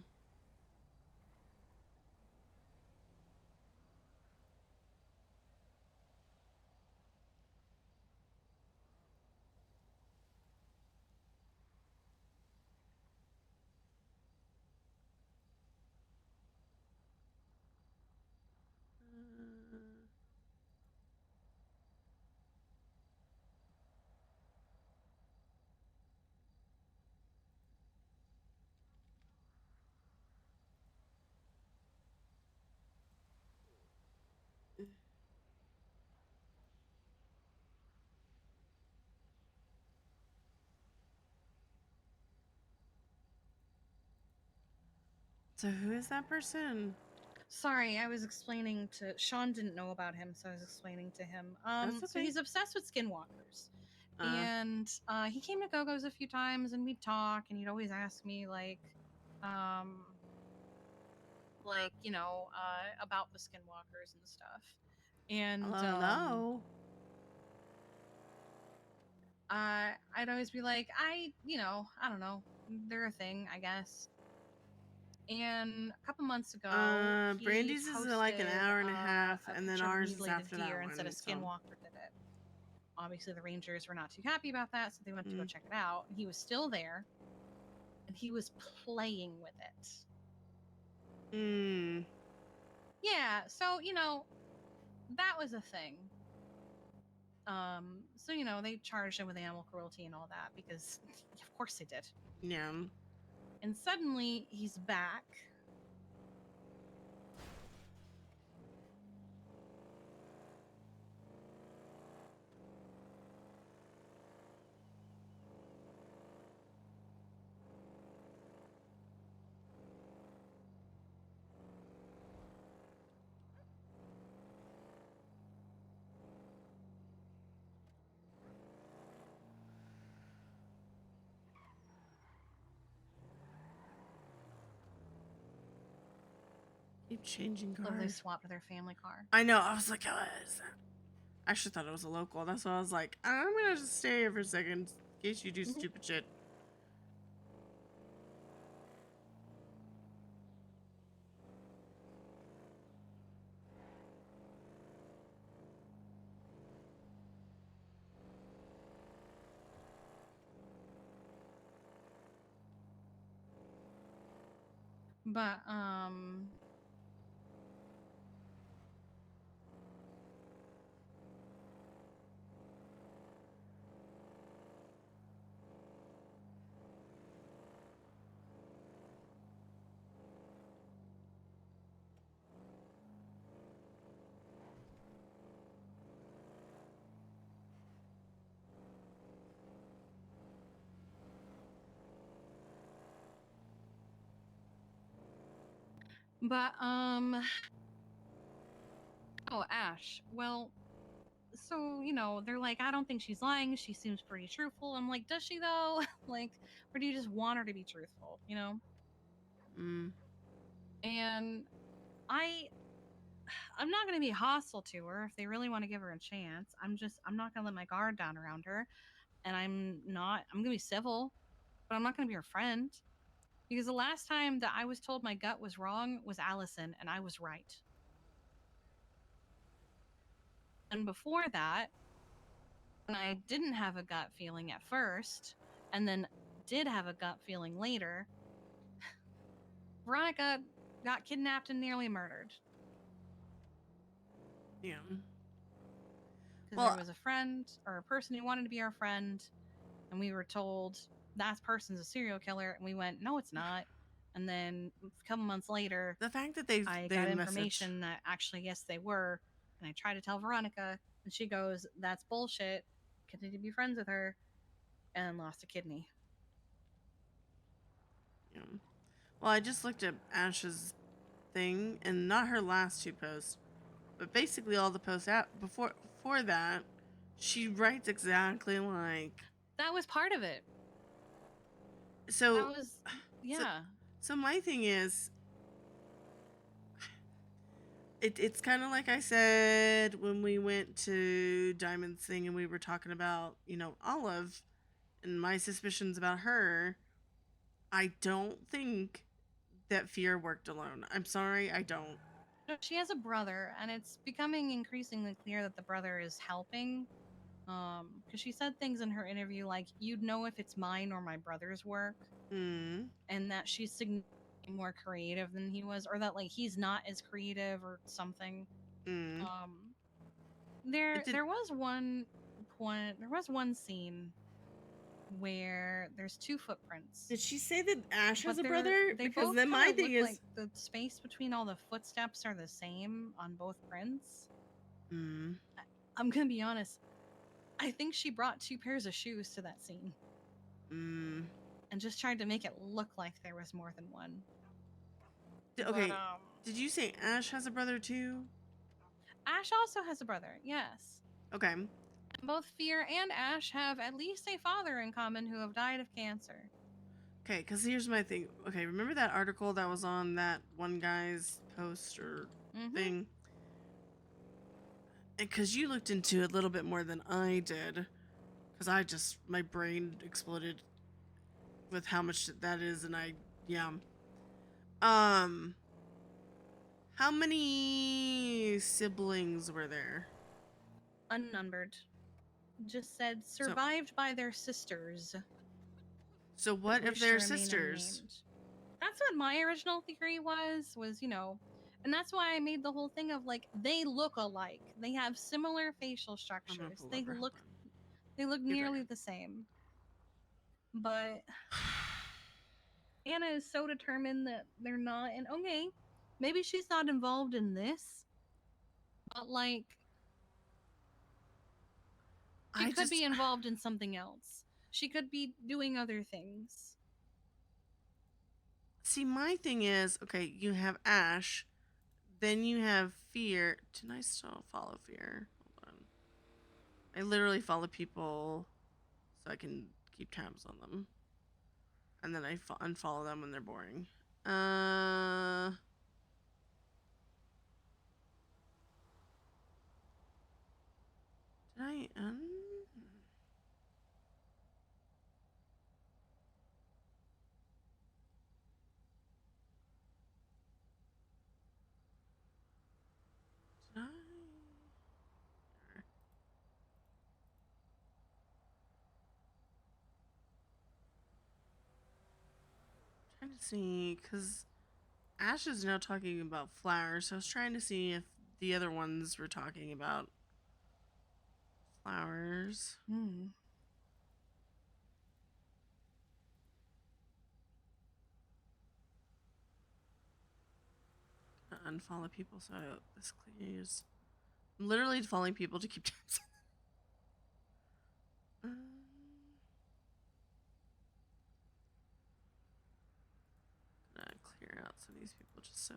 so who is that person? Sorry, I was explaining to Sean didn't know about him, so I was explaining to him. That's So okay. he's obsessed with skinwalkers. Uh, And he came to Go-Go's a few times and we'd talk and he'd always ask me um about the skinwalkers and stuff. And hello, hello. I'd always be like, I don't know, they're a thing, I guess. And a couple months ago, he Brandy's is like an posted hour and a half, a and then picture of a ours is mutilated after that deer and said a one. So, skinwalker did it. Obviously, the Rangers were not too happy about that, so they went to go mm, check it out. And he was still there, and he was playing with it. mm, Yeah, so that was a thing. So they charged him with animal cruelty and all that because, of course, they did. yeah. And suddenly he's back. Keep changing Love they cars. swapped to their family car. I know. I was like, oh, is that? I actually thought it was a local. That's why I was like, I'm gonna just stay here for a second in case you do stupid shit. But but oh, Ash. Well, so they're like, I don't think she's lying. She seems pretty truthful. I'm like, does she though? Like, or do you just want her to be truthful? Mm, And I I'm not going to be hostile to her if they really want to give her a chance. I'm not going to let my guard down around her, and I'm going to be civil, but I'm not going to be her friend because the last time that I was told my gut was wrong was Allison, and I was right. And before that, when I didn't have a gut feeling at first, and then did have a gut feeling later, Veronica got kidnapped and nearly murdered. Yeah. Because there Well, was a friend or a person who wanted to be our friend, and we were told that person's a serial killer, and we went, no, it's not. And then a couple months later, the fact that they I they got message. information that actually, yes, they were. And I tried to tell Veronica, and she goes, that's bullshit. Continued to be friends with her, and lost a kidney. Yeah. Well, I just looked at Ash's thing, and not her last two posts, but basically all the posts out before that, she writes exactly like That was part of it. so. That was, So, yeah. so my thing is, it's kind of like I said when we went to Diamond's thing and we were talking about Olive and my suspicions about her. I don't think that fear worked alone. I'm sorry, I don't. She has a brother, and it's becoming increasingly clear that the brother is helping. Because she said things in her interview like, "You'd know if it's mine or my brother's work," Hmm. and that she's significantly more creative than he was, or that like he's not as creative or something. Hmm. Um, It did. there was one point, there was one scene where there's two footprints, Did she say that Ash has but a brother? they Because both then kind my of thing look like is, the space between all the footsteps are the same on both prints. hmm. I'm gonna be honest. I think she brought two pairs of shoes to that scene Hmm. and just tried to make it look like there was more than one. But Okay. Did you say Ash has a brother too? Ash also has a brother. Yes. Okay. And both Fear and Ash have at least a father in common who have died of cancer. Okay, because here's my thing. Okay, remember that article that was on that one guy's post or Mm-hmm. thing? Because you looked into it a little bit more than I did. Because my brain exploded with how much that is, and yeah. Um, how many siblings were there? Unnumbered. Just said So, survived by their sisters, so what if wish to they're remain sisters? unnamed. That's what my original theory was, and that's why I made the whole thing of like they look alike. They have similar facial I'm gonna structures. pull over. Hold on. They look You're nearly talking. the same. But Anna is so determined that they're not, and okay, maybe she's not involved in this, but like she I could just be involved in something else. She could be doing other things. see. My thing is, okay, you have Ash, then you have Fear. Didn't I still follow Fear? Hold on. I literally follow people so I can keep tabs on them, and then I unfollow them when they're boring. Did I Did I? Trying to see, because Ash is now talking about flowers, so I was trying to see if the other ones were talking about flowers. Hmm. Unfollow people, so this clears. I'm literally following people to keep tabs. Gonna clear out some of these people just so.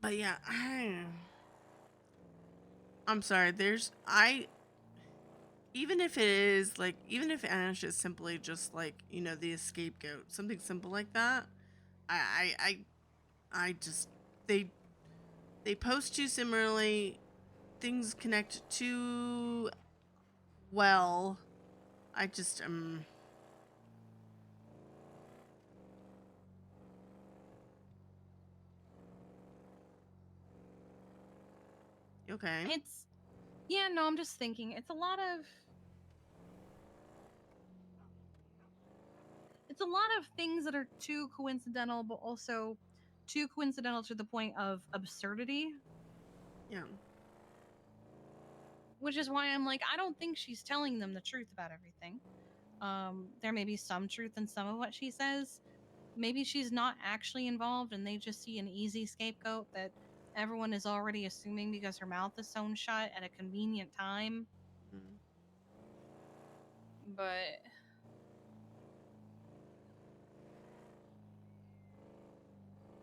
But yeah, I'm sorry. Even if it is like, even if Ash is simply just like, the scapegoat, something simple like that, I, I, I just, they post too similarly, things connect too well. I just, okay. It's yeah, no, I'm just thinking it's a lot of things that are too coincidental, but also too coincidental to the point of absurdity, Yeah. which is why I'm like, I don't think she's telling them the truth about everything. There may be some truth in some of what she says. Maybe she's not actually involved and they just see an easy scapegoat that everyone is already assuming because her mouth is sewn shut at a convenient time. Mm. But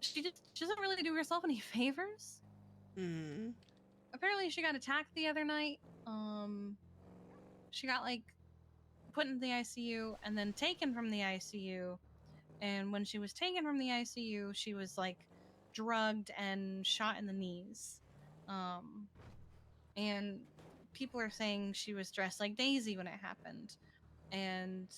she doesn't really do herself any favors. Mm. Apparently she got attacked the other night. She got like put into the ICU and then taken from the ICU. And when she was taken from the ICU, she was like drugged and shot in the knees. Um, and people are saying she was dressed like Daisy when it happened. And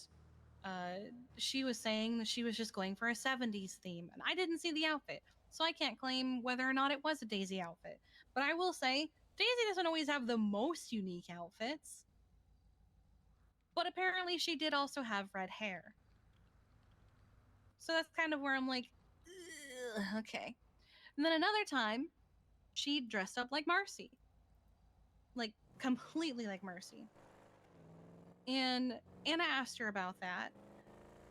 uh, she was saying that she was just going for a 70s theme. And I didn't see the outfit, so I can't claim whether or not it was a Daisy outfit. But I will say, Daisy doesn't always have the most unique outfits. But apparently, she did also have red hair. So that's kind of where I'm like, okay. And then another time, she dressed up like Marcy, like completely like Mercy. And Anna asked her about that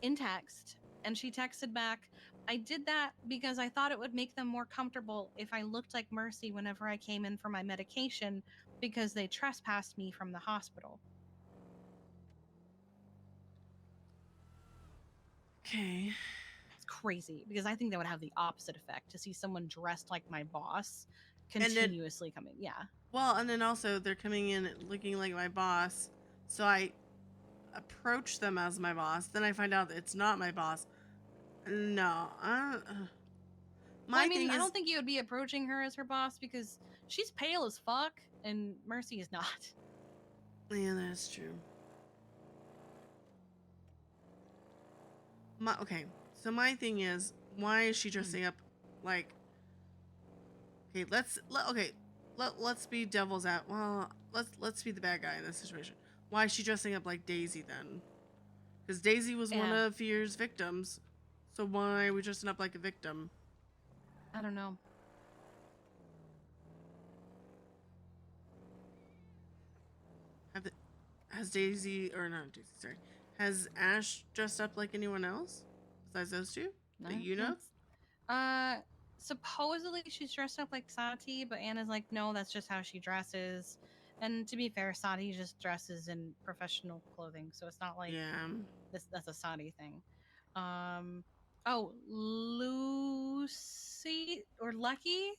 in text, and she texted back, I did that because I thought it would make them more comfortable if I looked like Mercy whenever I came in for my medication because they trespassed me from the hospital. Okay. It's crazy because I think that would have the opposite effect to see someone dressed like my boss And then, continuously coming. Yeah. well, and then also they're coming in looking like my boss, so I approach them as my boss. Then I find out that it's not my boss. No, Well, I my mean, thing I is, don't think you would be approaching her as her boss because she's pale as fuck and Mercy is not. yeah, that's true. Okay, so my thing is, why is she dressing up like? Okay, let's be devil's at. Well, let's be the bad guy in this situation. Why is she dressing up like Daisy then? Because Daisy was one Yeah, of Fear's victims, so why are we dressing up like a victim? I don't know. Have the, has Daisy or not Daisy? Sorry, has Ash dressed up like anyone else besides those two No, that you know? that's uh supposedly she's dressed up like Sati, but Anna's like, no, that's just how she dresses. And to be fair, Sati just dresses in professional clothing, so it's not like Yeah. that's a Sati thing. Um oh, Lucy or Lucky.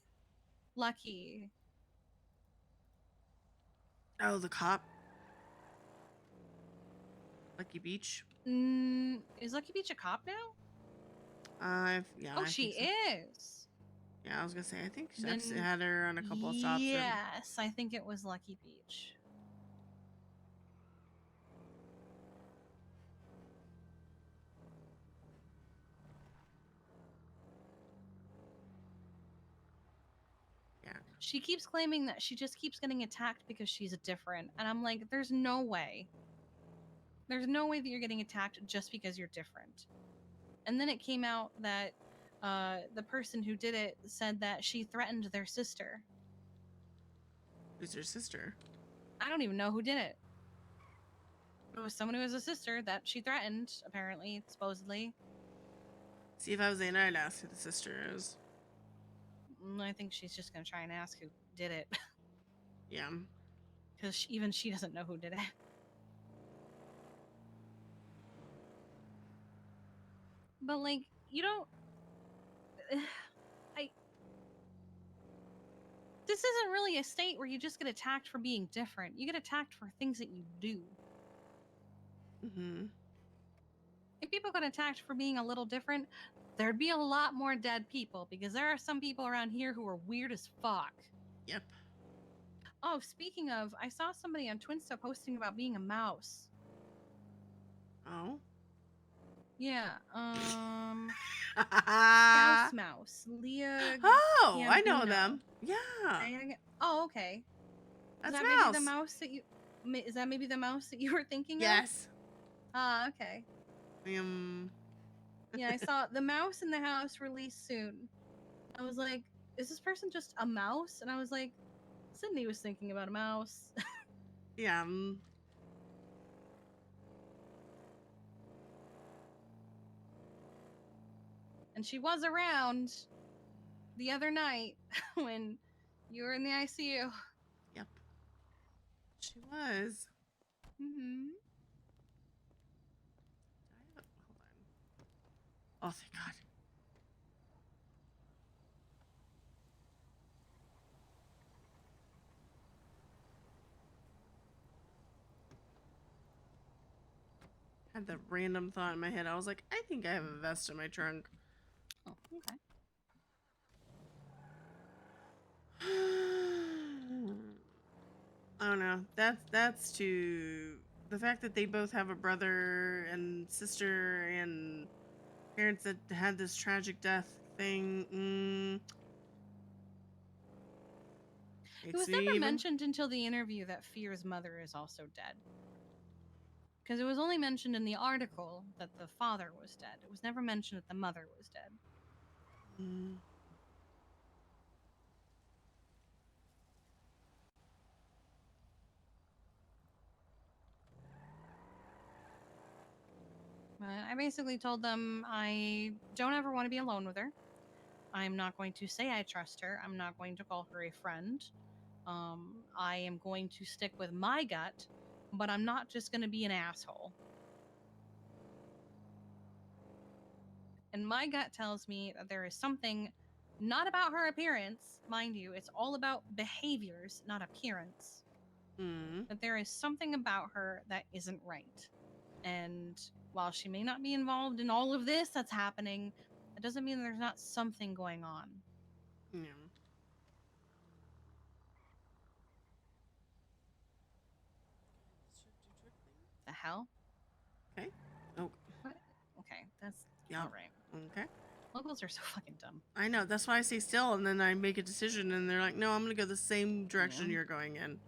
Oh, the cop, Lucky Beach. Is Lucky Beach a cop now? Yeah, Oh, I she think so. is. Yeah, I was gonna say I think I've Then had her on a couple of stops. And yes, I think it was Lucky Beach. yeah, She keeps claiming that she just keeps getting attacked because she's different. And I'm like, there's no way. There's no way that you're getting attacked just because you're different. And then it came out that the person who did it said that she threatened their sister. who's her sister? I don't even know who did it. It was someone who was a sister that she threatened, apparently, supposedly. See, if I was Anna, I'd ask who the sister is. I think she's just going to try and ask who did it Yeah. because even she doesn't know who did it. But, like, you don't. I This isn't really a state where you just get attacked for being different. You get attacked for things that you do. Mm-hmm. If people got attacked for being a little different, there'd be a lot more dead people because there are some people around here who are weird as fuck. Yep. Oh, speaking of, I saw somebody on Twinsta posting about being a mouse. Oh. Yeah, Oh, Scouse Mouse, Leah I know Gambino. them. Yeah. Oh, okay. Is That's that maybe the Mouse. mouse that you? Is that maybe the mouse that you were thinking of? Yes. Ah, okay. Yeah, I saw the mouse in the house released soon. I was like, is this person just a mouse? And I was like, Sydney was thinking about a mouse. Yeah. And she was around the other night when you were in the ICU. Yep. She was. Mm-hmm. Hold on. Oh, thank God. Had the random thought in my head. I was like, I think I have a vest in my trunk. Oh, okay. I don't know. That's to the fact that they both have a brother and sister and parents that had this tragic death thing. It Makes was me never even. mentioned until the interview that Fear's mother is also dead. Because it was only mentioned in the article that the father was dead. It was never mentioned that the mother was dead. Mm. I basically told them I don't ever want to be alone with her. I'm not going to say I trust her. I'm not going to call her a friend. I am going to stick with my gut, but I'm not just going to be an asshole. And my gut tells me that there is something not about her appearance, mind you, it's all about behaviors, not appearance. Mm. That there is something about her that isn't right. And while she may not be involved in all of this that's happening, that doesn't mean there's not something going on. Yeah. The hell? Okay. Oh. What? Okay, that's Yeah. all right. Okay. Locals are so fucking dumb. I know. That's why I stay still, and then I make a decision, and they're like, "No, I'm gonna go the same direction Yeah. you're going in."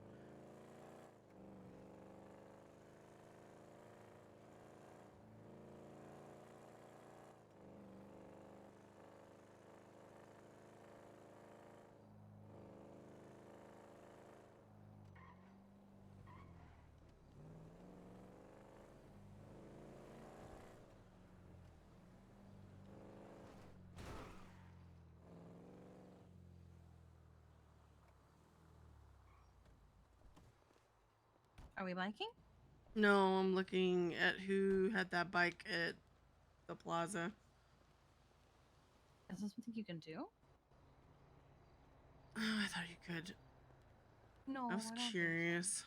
Are we biking? No, I'm looking at who had that bike at the plaza. Is this something you can do? Oh, I thought you could. No, I was I don't curious.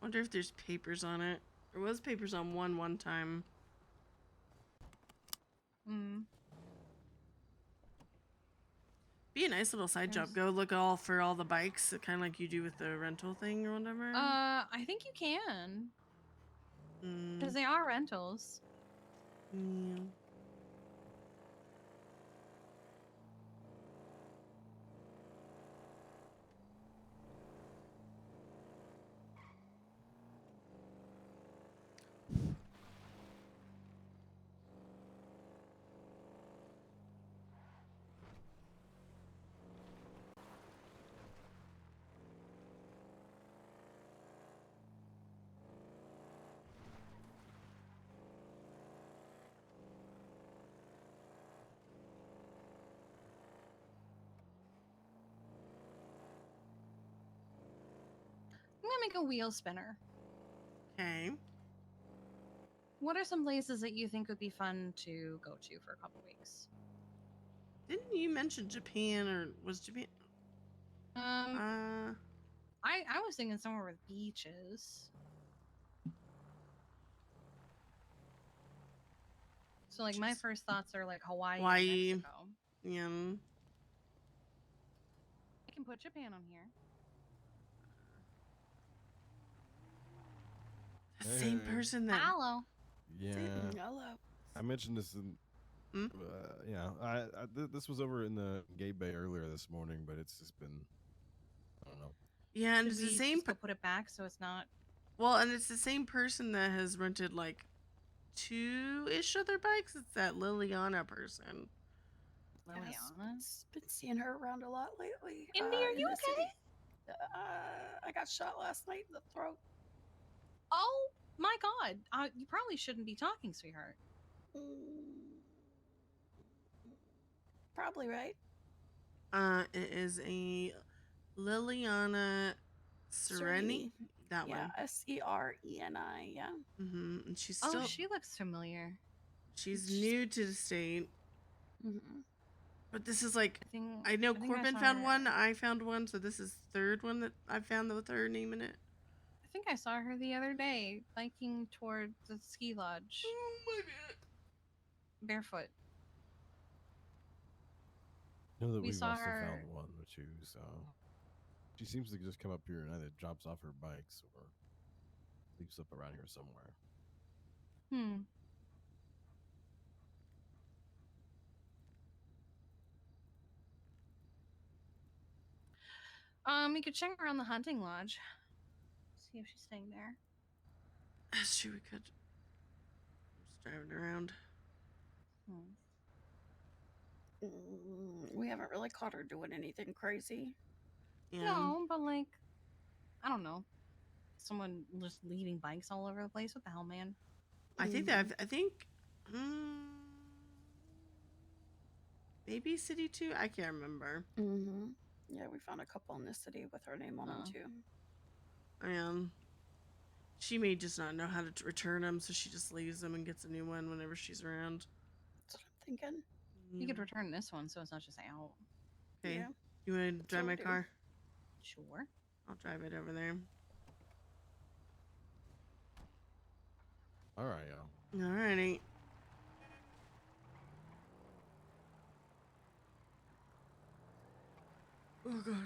Wonder if there's papers on it. There was papers on one time. think so. Be a nice little side job. Go look for all the bikes, kind of like you do with the rental thing or whatever. I think you can. Because they are rentals. Yeah. I'm gonna make a wheel spinner. Okay. What are some places that you think would be fun to go to for a couple weeks? Didn't you mention Japan or was Japan? Um, Uh, I was thinking somewhere with beaches. So like my beaches. first thoughts are like Hawaii or Hawaii. Mexico. Yeah. I can put Japan on here. The Hey, same hey. person that. Hello. Yeah, Hello. I mentioned this in. Hmm? Yeah, this was over in the Gay Bay earlier this morning, but it's just been, I don't know. Yeah, and Should it's the we same. just go put it back so it's not Well, and it's the same person that has rented like two-ish other bikes. It's that Liliana person. Yes, Liliana? been seeing her around a lot lately. Indy, are in you the okay? city. I got shot last night in the throat. Oh my god. You probably shouldn't be talking, sweetheart. Mm, probably right. It is a Liliana Sereni. That Yeah, one. Sereni. Yeah. And she's Oh, still she looks familiar. she's new to the state. Mm-hmm. But this is like think I know I think I Corbin saw found her. one, I found one, so this is third one that I found with her name in it. I think I saw her the other day biking toward the ski lodge Oh my god. barefoot. I know that We we've saw also her. found one too. So she seems to just come up here and either drops off her bikes or leaves up around here somewhere. Hmm. You could check around the hunting lodge. See if she's staying there. That's true, we could just driving around. Hmm. We haven't really caught her doing anything crazy. Yeah. No, but like, I don't know. Someone just leaving bikes all over the place. What the hell, man? I think mm, maybe City 2? I can't remember. Mm-hmm. Yeah, we found a couple in the city with her name on them Oh. too. She may just not know how to return them, so she just leaves them and gets a new one whenever she's around. That's what I'm thinking. You could return this one so it's not just out. Okay. Yeah. You want to That's drive what my we do. car? Sure. I'll drive it over there. All right, y'all. Alrighty. Oh god.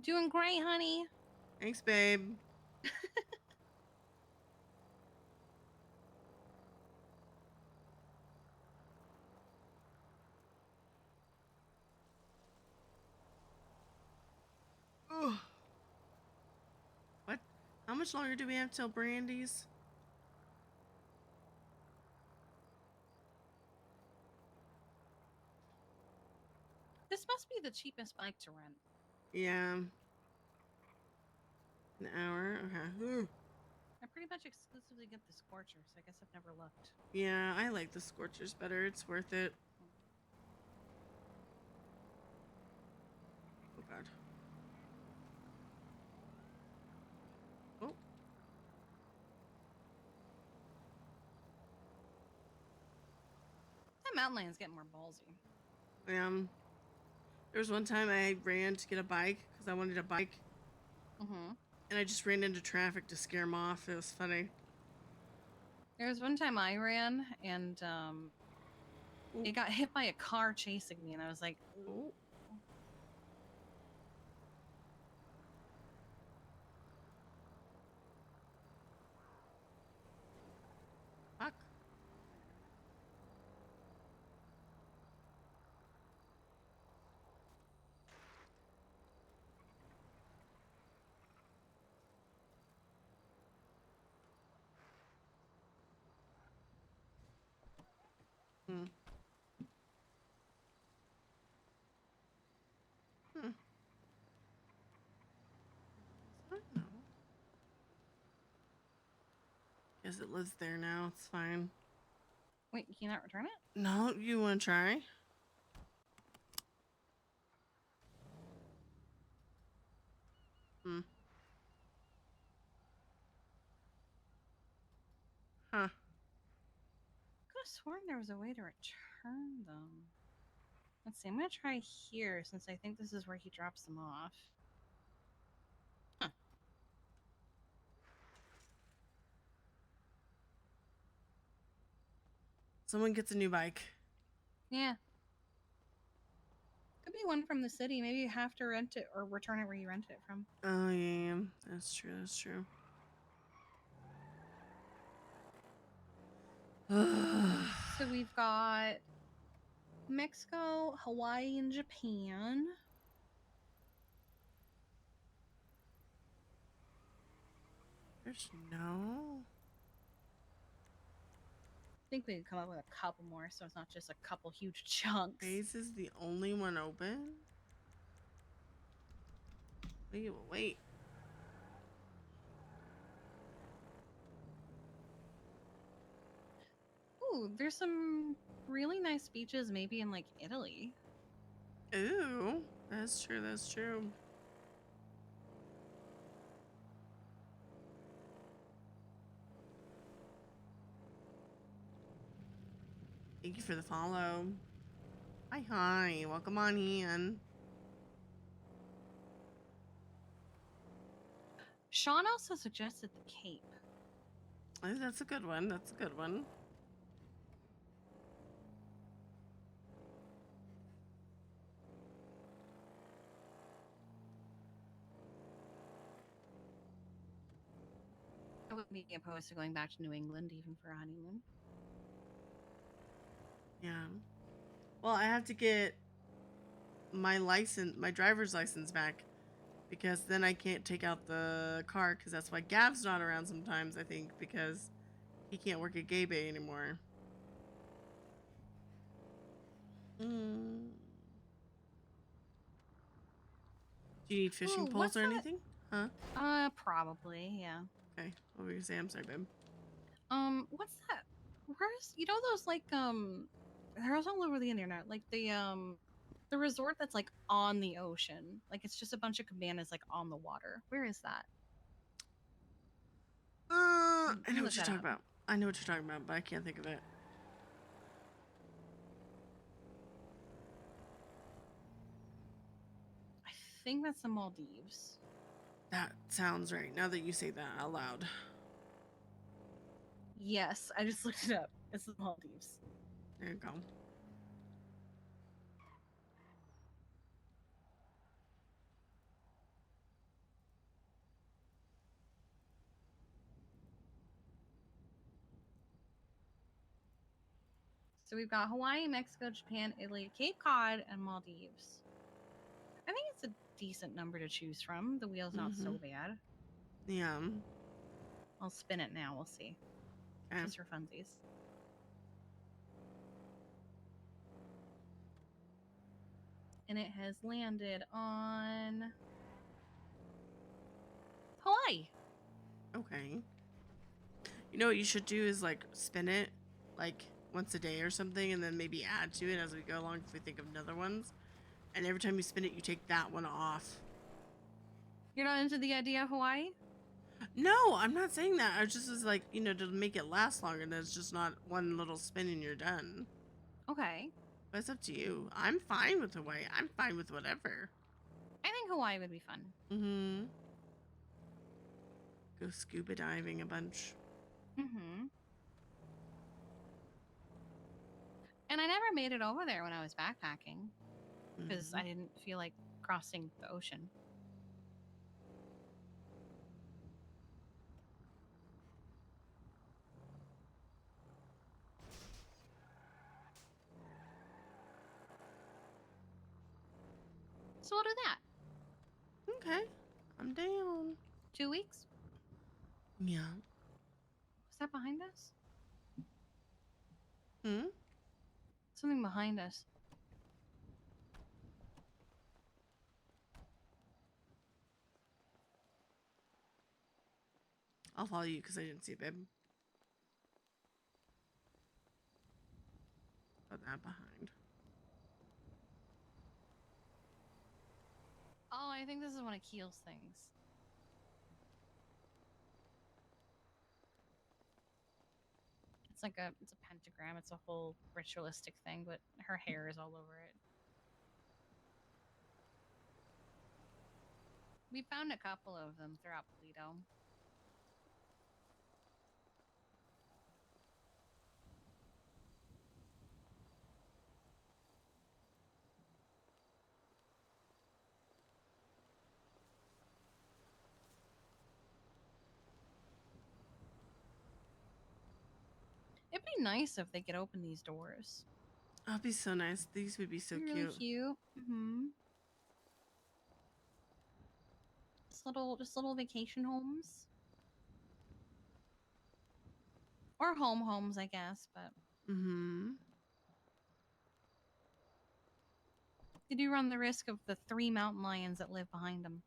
Doing great, honey. Thanks, babe. Ugh. What? How much longer do we have till Brandy's? This must be the cheapest bike to rent. Yeah. An hour? Okay. I pretty much exclusively get the Scorcher, so I guess I've never looked. Yeah, I like the Scorchers better. It's worth it. Oh god. Oh. That mountain lion's getting more ballsy. There was one time I ran to get a bike because I wanted a bike, Mm-hmm. and I just ran into traffic to scare him off. It was funny. There was one time I ran and Ooh. it got hit by a car chasing me, and I was like, Oh. Fuck. Hmm. Hmm. I don't know. because it lives there now. It's fine. Wait, can you not return it? No, you want to try? Hmm. Huh. Could have sworn there was a way to return them. Let's see. I'm gonna try here since I think this is where he drops them off. Huh. Someone gets a new bike. Yeah. Could be one from the city. Maybe you have to rent it or return it where you rented it from. Oh, yeah. That's true. That's true. So we've got Mexico, Hawaii, and Japan. There's no. I think we could come up with a couple more so it's not just a couple huge chunks. Hayes is the only one open? Wait. Ooh, there's some really nice beaches maybe in like Italy. Ooh. That's true. That's true. Thank you for the follow. Hi. Welcome on in. Sean also suggested the Cape. Oh, that's a good one. That's a good one. I wouldn't be opposed to going back to New England even for a honeymoon. Yeah. Well, I have to get my driver's license back, because then I can't take out the car, because that's why Gav's not around sometimes, I think, because he can't work at Gay Bay anymore. Mm. Do you need fishing Ooh, poles what's or that? anything? Huh? Probably, yeah. Okay. What were you saying? I'm sorry, babe. What's that? Where's those like they're all over the internet. Like the resort that's like on the ocean. Like it's just a bunch of cabanas like on the water. Where is that? I Let me know look what you're that talking up. about. I know what you're talking about, but I can't think of it. I think that's the Maldives. That sounds right, now that you say that out loud. Yes, I just looked it up. It's the Maldives. There you go. So we've got Hawaii, Mexico, Japan, Italy, Cape Cod, and Maldives. I think it's a decent number to choose from. The wheel's not so bad. Yeah. I'll spin it now. We'll see. Okay. Just for funsies. And it has landed on Hawaii. Okay. You know what you should do is like spin it like once a day or something, and then maybe add to it as we go along if we think of another ones. And every time you spin it, you take that one off. You're not into the idea of Hawaii? No, I'm not saying that. I just was like, to make it last longer, and it's just not one little spin and you're done. Okay. But it's up to you. I'm fine with Hawaii. I'm fine with whatever. I think Hawaii would be fun. Mm-hmm. Go scuba diving a bunch. Mm-hmm. And I never made it over there when I was backpacking because I didn't feel like crossing the ocean. So we'll do that. Okay. I'm down. 2 weeks? Yeah. Is that behind us? Hmm? Something behind us. I'll follow you because I didn't see it, babe. that behind. Oh, I think this is one of Keel's things. It's a pentagram. It's a whole ritualistic thing, but her hair is all over it. We found a couple of them throughout Polito. It'd be nice if they could open these doors. Oh, it'd be so nice. These would be so Really cute. cute. Mm-hmm. Just little vacation homes. Or homes, I guess, but Mm-hmm. they do run the risk of the 3 mountain lions that live behind them.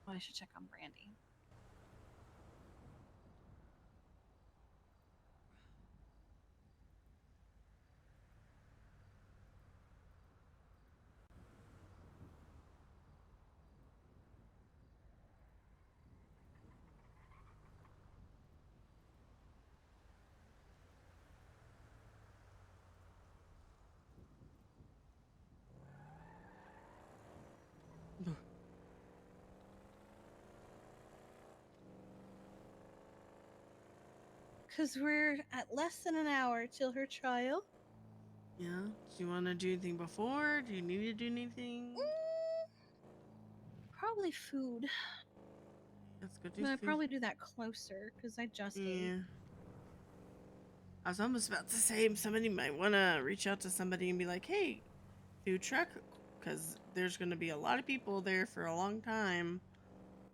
Oh, I should check on Brandy. Because we're at less than an hour till her trial. Yeah. Do you want to do anything before? Do you need to do anything? Probably food. Let's go do But I'd food. probably do that closer because I just ate. Yeah. I was almost about to say somebody might want to reach out to somebody and be like, hey, food truck, because there's going to be a lot of people there for a long time.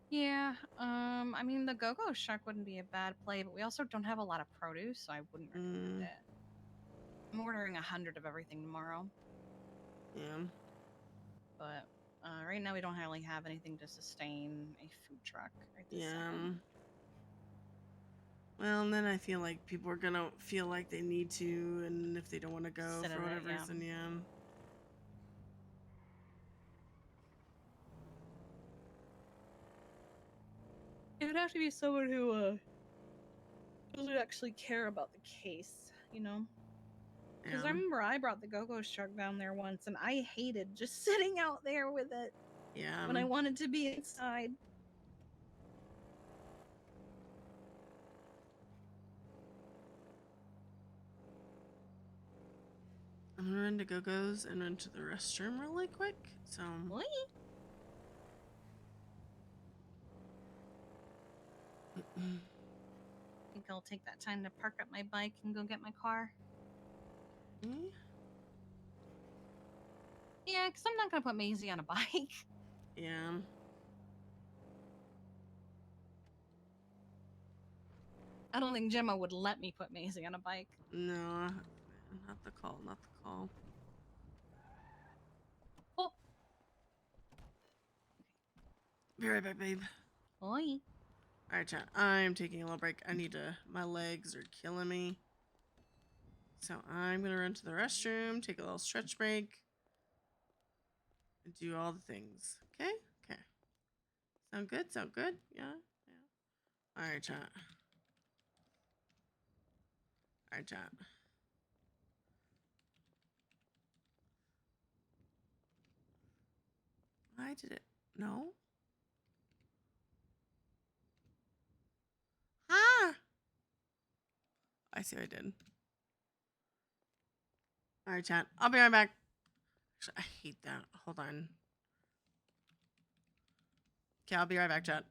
Yeah, I mean, the go-go shark wouldn't be a bad play, but we also don't have a lot of produce, so I wouldn't recommend it. I'm ordering 100 of everything tomorrow, Yeah. but right now we don't really have anything to sustain a food truck right this Yeah. second. Well, and then I feel like people are going to feel like they need to, and if they don't want to go Sit for at it, whatever yeah. reason, yeah. It would have to be someone who doesn't actually care about the case, you know? Because I Yeah. remember I brought the go-go shark down there once, and I hated just sitting out there with it Yeah. when I wanted to be inside. I'm gonna run to Go-Go's and run to the restroom really quick. So. What? I think I'll take that time to park up my bike and go get my car. Yeah, because I'm not going to put Maisie on a bike. Yeah. I don't think Gemma would let me put Maisie on a bike. No, not the call, not the call. Oh. Be right back, babe. Oi. Alright, chat. I'm taking a little break. I need to. My legs are killing me. So I'm gonna run to the restroom, take a little stretch break, and do all the things. Okay? Okay. Sound good? Sound good? Yeah? Yeah. Alright, chat. Alright, chat. I did it. No? Ah! I see what I did. Alright, chat. I'll be right back. Actually, I hate that. Hold on. Okay, I'll be right back, chat.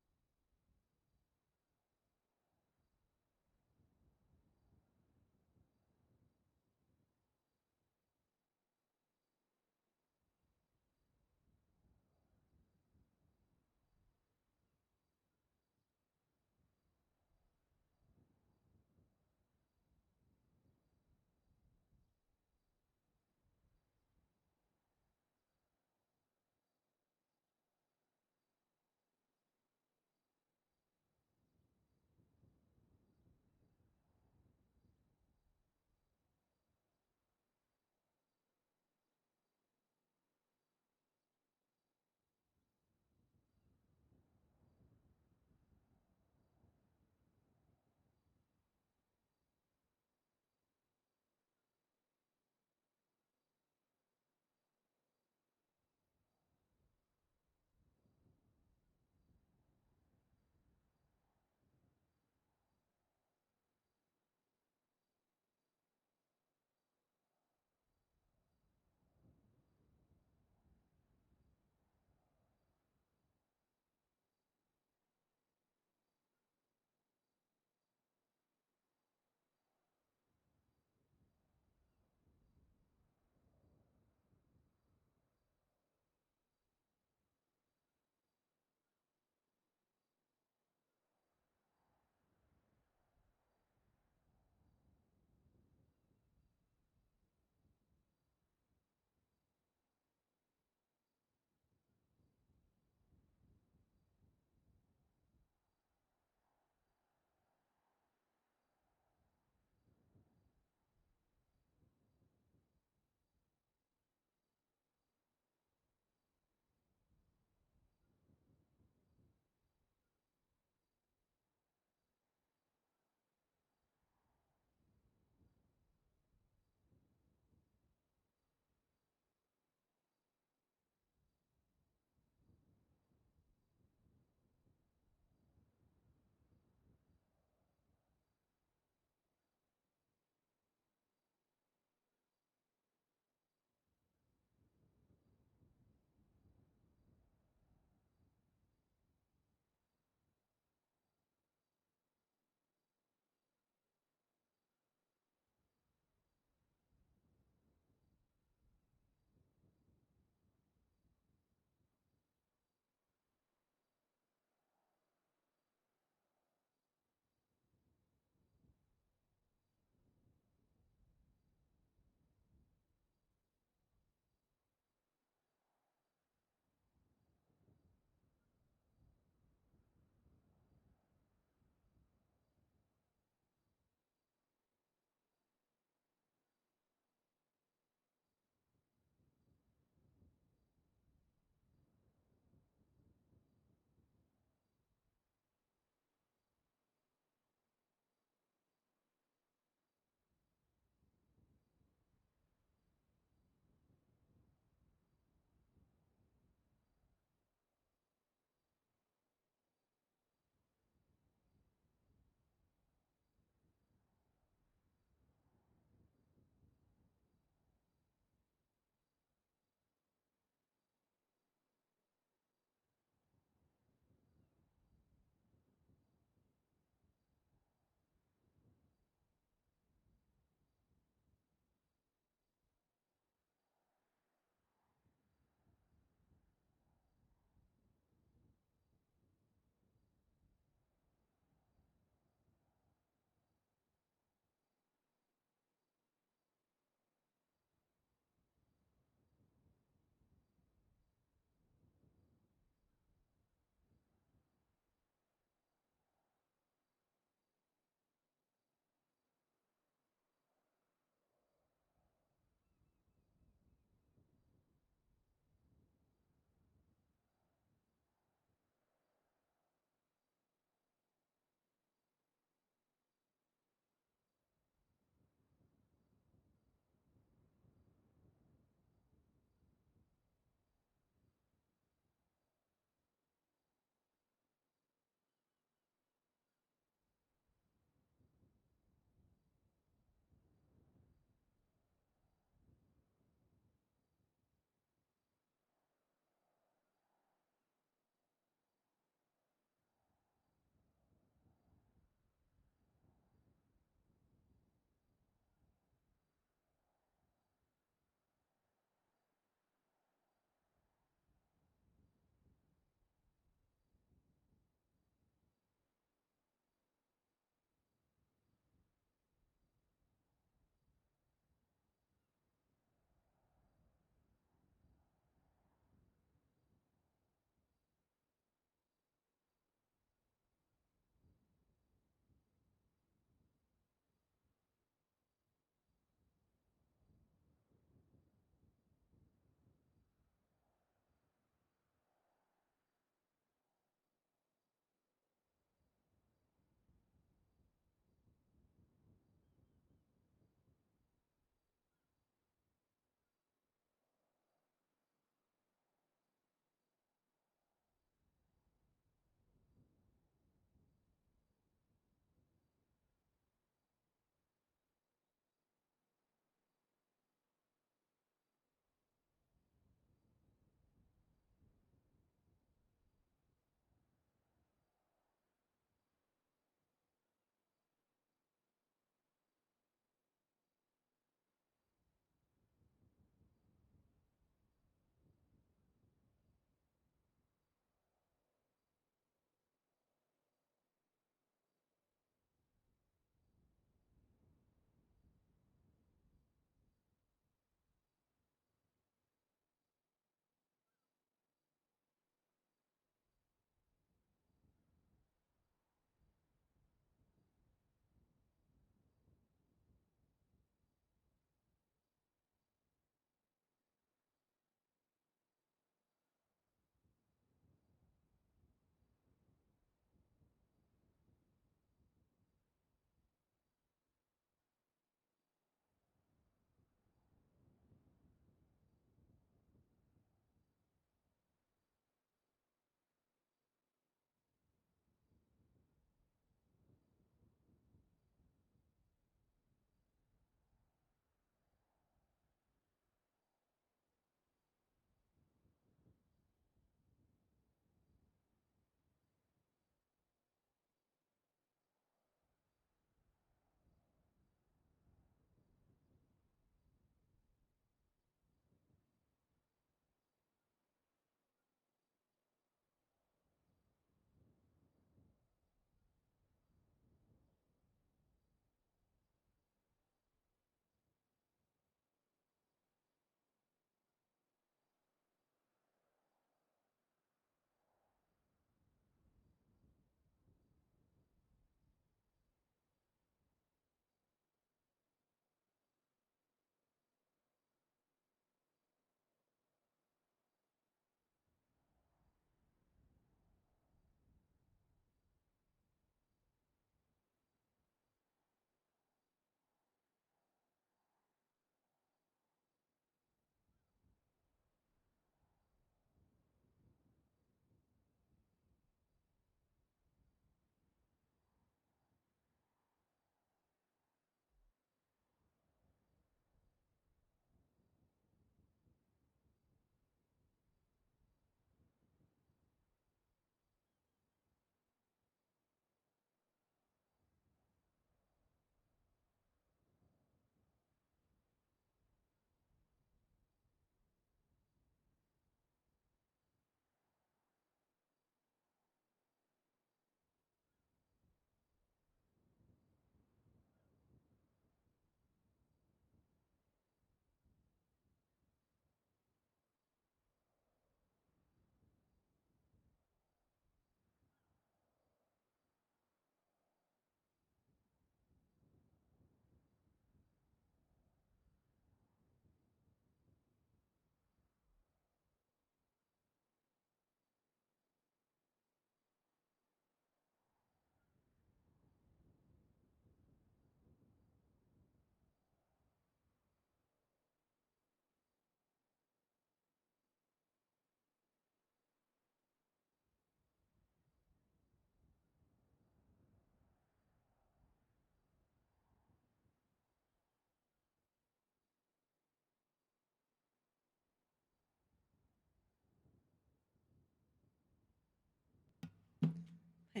I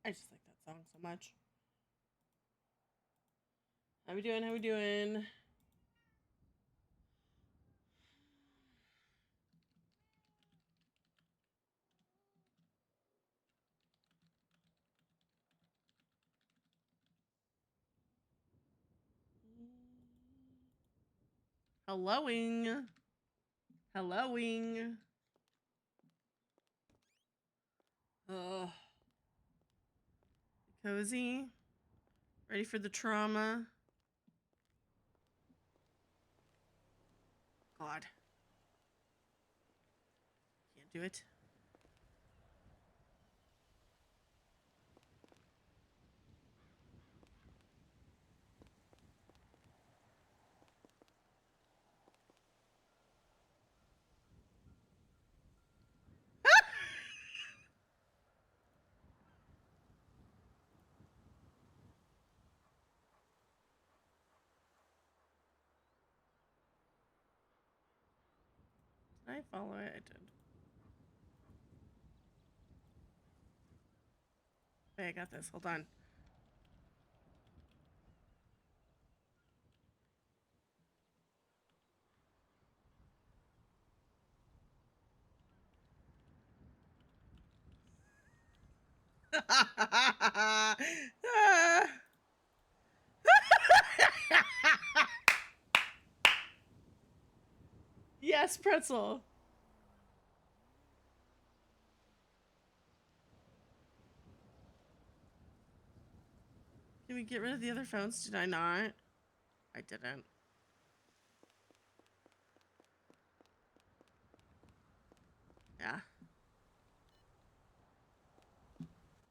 just like that song so much. How we doing? How we doing? Helloing. Helloing. Ugh. Cozy. Ready for the trauma? God. Can't do it. Did I follow it? I did. Okay, I got this. Hold on. Yes, pretzel. Can we get rid of the other phones? Did I not? I didn't. Yeah.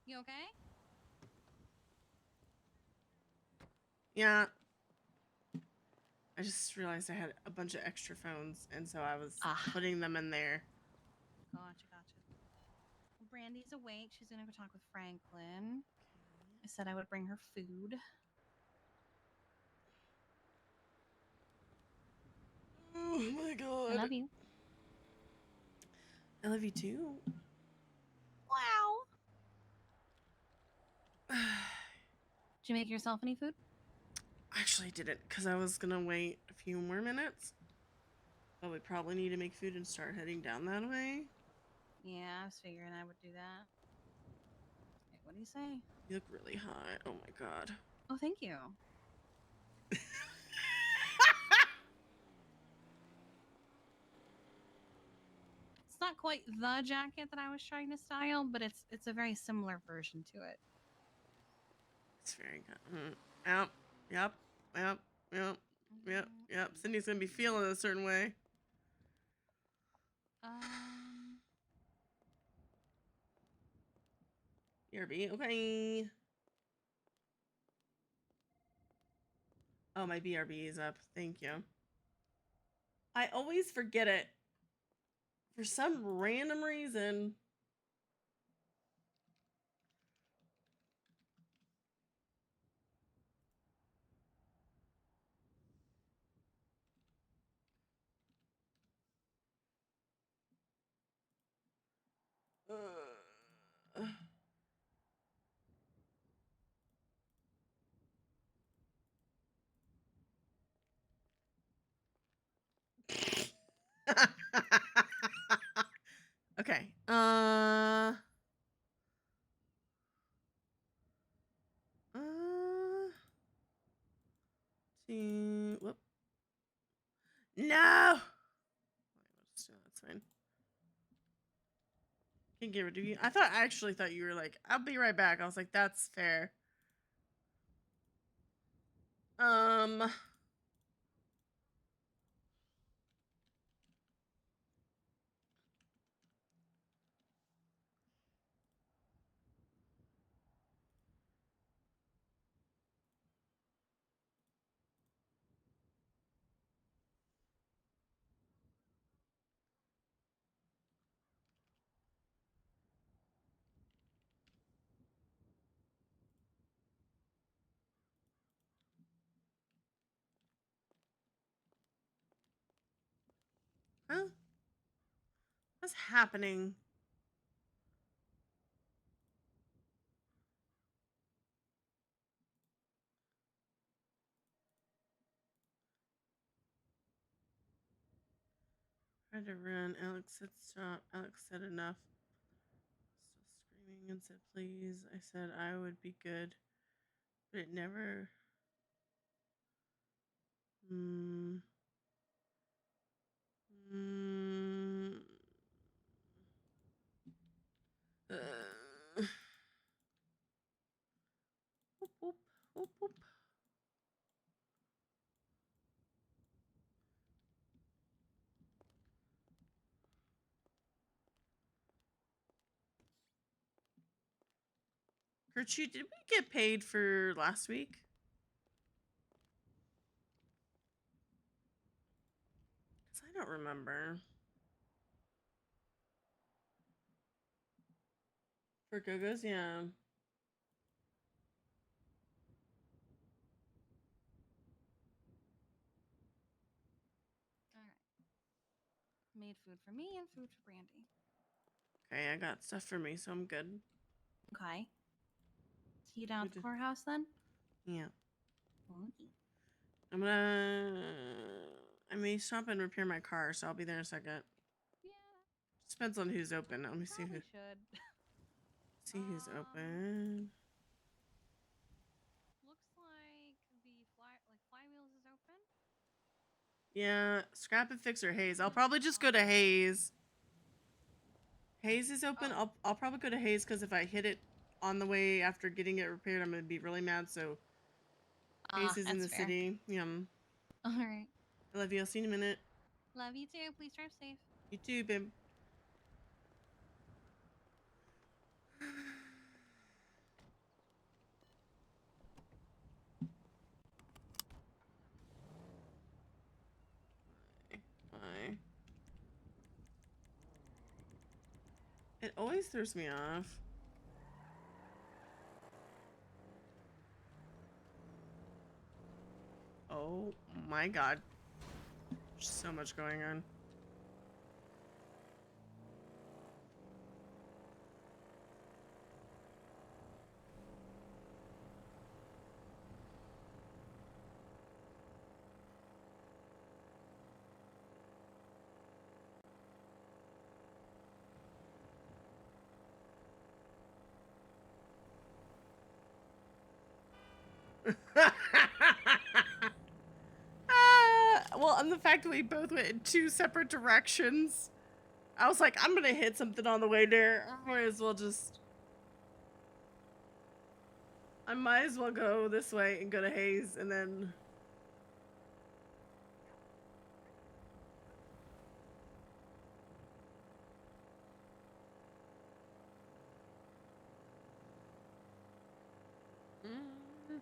You okay? Yeah. I just realized I had a bunch of extra phones, and so I was putting them in there. Gotcha. Brandy's awake. She's gonna go talk with Franklin. I said I would bring her food. Oh my god. I love you. I love you too. Wow. Did you make yourself any food? Actually, I didn't, because I was gonna wait a few more minutes. But we probably need to make food and start heading down that way. Yeah, I was figuring I would do that. Wait, what do you say? You look really hot. Oh my god. Oh, thank you. It's not quite the jacket that I was trying to style, but it's a very similar version to it. It's very good. Yep. Yep. Yep. Yep. Yep. Yep. Cindy's gonna be feeling a certain way. BRB. Okay. Oh, my BRB is up. Thank you. I always forget it. For some random reason. Okay. Whoop. No. That's fine. Can get rid of you. I actually thought you were like, I'll be right back. I was like, that's fair. Huh? What's happening? Tried to run. Alex said stop. Alex said enough. Still screaming and said please. I said I would be good, but it never. Mm, mm, whoop, whoop, whoop, whoop. Gertrude, did we get paid for last week? Because I don't remember. For Go-Go's, yeah. All right. Made food for me and food for Brandy. Okay, I got stuff for me, so I'm good. Okay. See you down at the Good. courthouse then? Yeah. Okay. I'm gonna. I may stop and repair my car, so I'll be there in a second. Yeah, Just depends on who's open. Let me see who. probably should. See who's open. Looks like the flywheels is open. Yeah, Scrap and Fix or Hayes. I'll probably just go to Hayes. Hayes is open. Oh. I'll probably go to Hayes because if I hit it on the way after getting it repaired, I'm gonna be really mad. So Hayes is in the That's fair. city. All right. I love you. I'll see you in a minute. Love you too. Please drive safe. You too, babe. Bye. It always throws me off. Oh my god. There's so much going on. Well, and the fact that we both went in two separate directions. I was like, I'm gonna hit something on the way there. I might as well just. I might as well go this way and go to Hayes and then. Mm.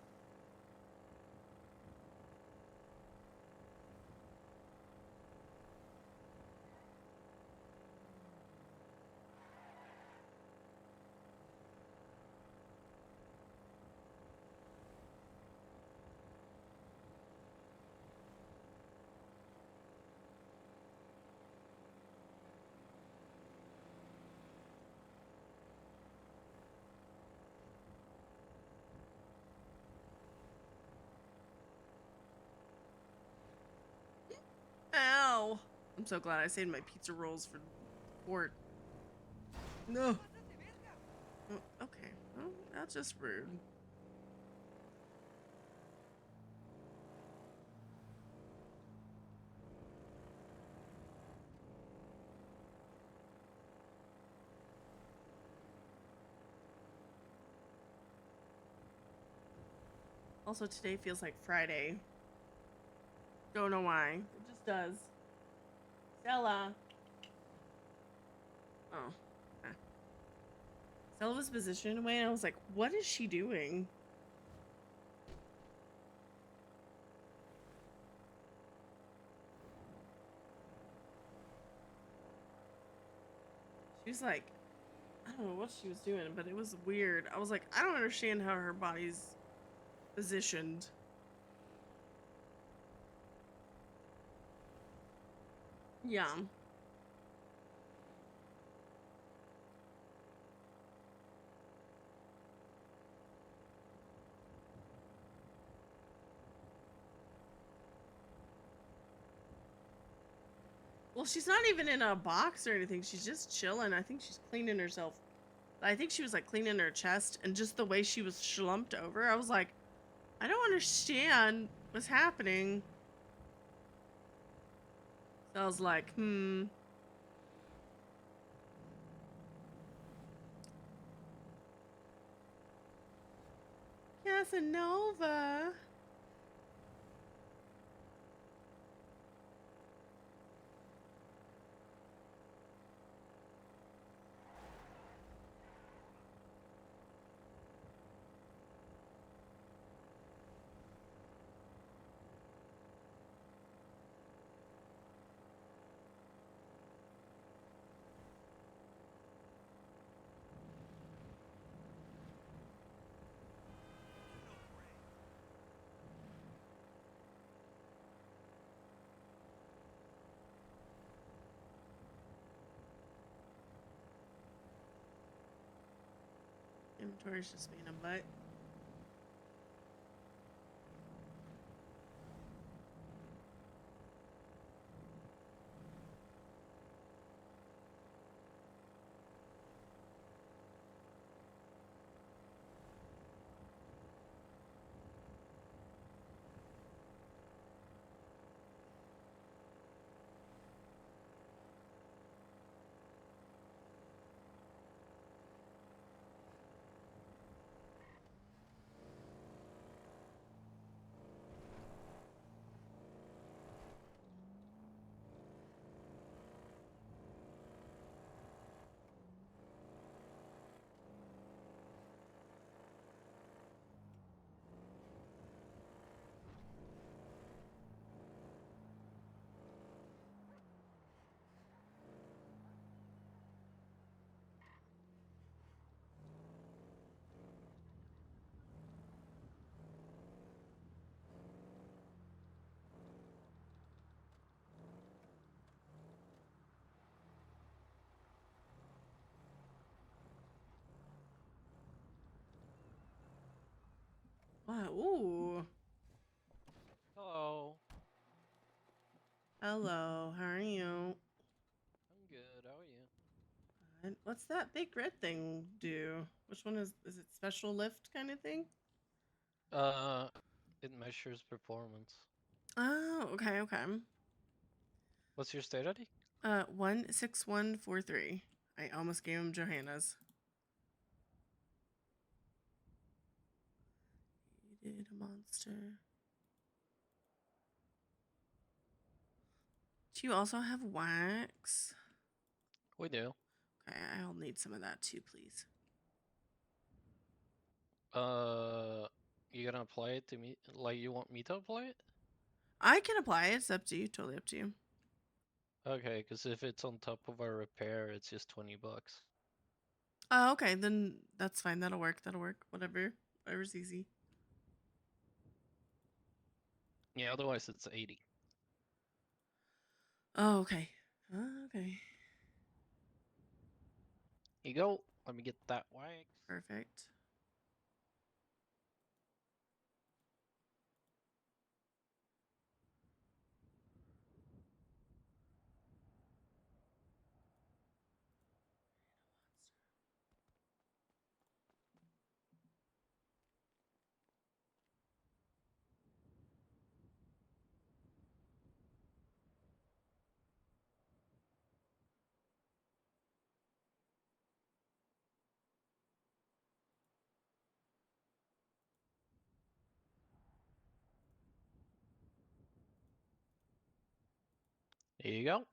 Ow! I'm so glad I saved my pizza rolls for court. No. Oh, okay. Well, that's just rude. Also, today feels like Friday. Don't know why. It just does. Stella. Oh. Okay. Stella was positioned away, and I was like, what is she doing? She was like, I don't know what she was doing, but it was weird. I was like, I don't understand how her body's positioned. Yeah. Well, she's not even in a box or anything. She's just chilling. I think she's cleaning herself. I think she was like cleaning her chest, and just the way she was slumped over, I was like, I don't understand what's happening. So I was like, Casanova. Inventory's just being a butt. What? Ooh. Hello. Hello. How are you? I'm good. How are you? Good. What's that big red thing do? Which one is it? Special lift kind of thing? Uh, it measures performance. Oh, okay, okay. What's your state ID? 16143. I almost gave him Johanna's. He did a monster. Do you also have wax? We do. Okay, I'll need some of that too, please. You gonna apply it to me? Like you want me to apply it? I can apply it. It's up to you. Totally up to you. Okay, because if it's on top of our repair, it's just $20. Oh, okay. Then that's fine. That'll work. That'll work. Whatever's easy. Yeah, otherwise it's 80. Oh, okay. Okay. Here you go. Let me get that wax. Perfect. Here you go.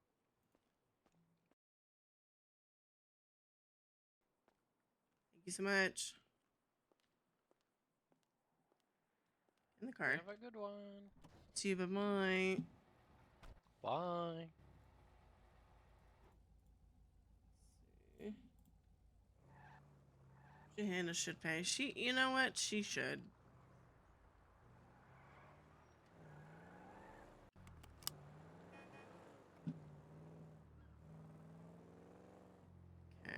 Thank you so much. In the car. Have a good one. To bye bye. Bye. Johanna should pay. You know what? She should. Okay.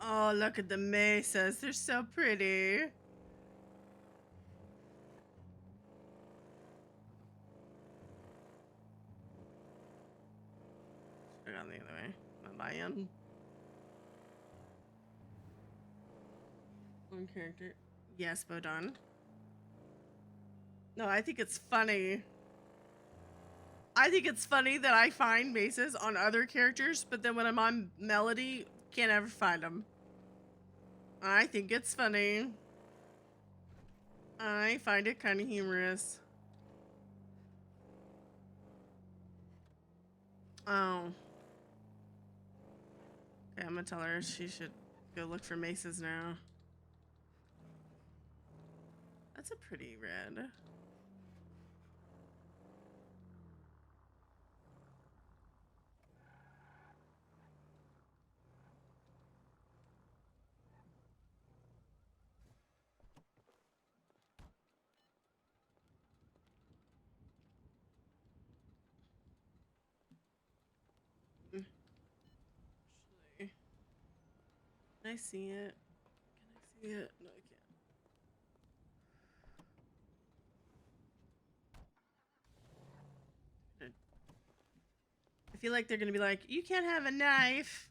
Oh, look at the mesas. They're so pretty. Should have gone the other way. Am I in? One character. Yes, Bodon. No, I think it's funny. I think it's funny that I find bases on other characters, but then when I'm on Melody, can't ever find them. I think it's funny. I find it kind of humorous. Oh. Okay, I'm gonna tell her she should go look for maces now. That's a pretty red. Actually, can I see it? Can I see it? No, I can't. I feel like they're gonna be like, you can't have a knife.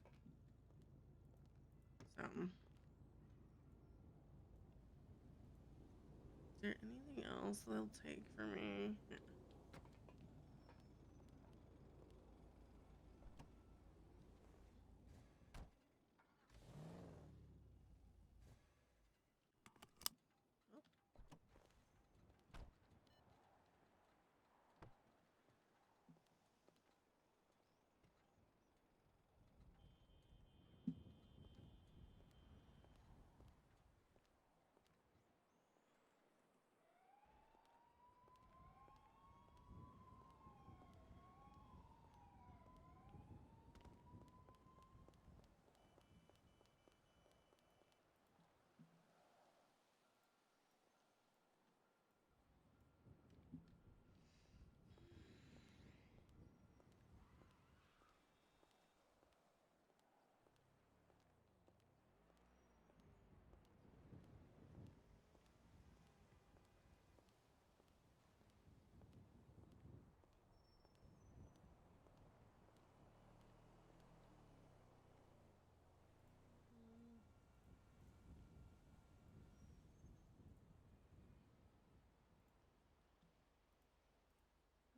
So, is there anything else they'll take for me? Yeah.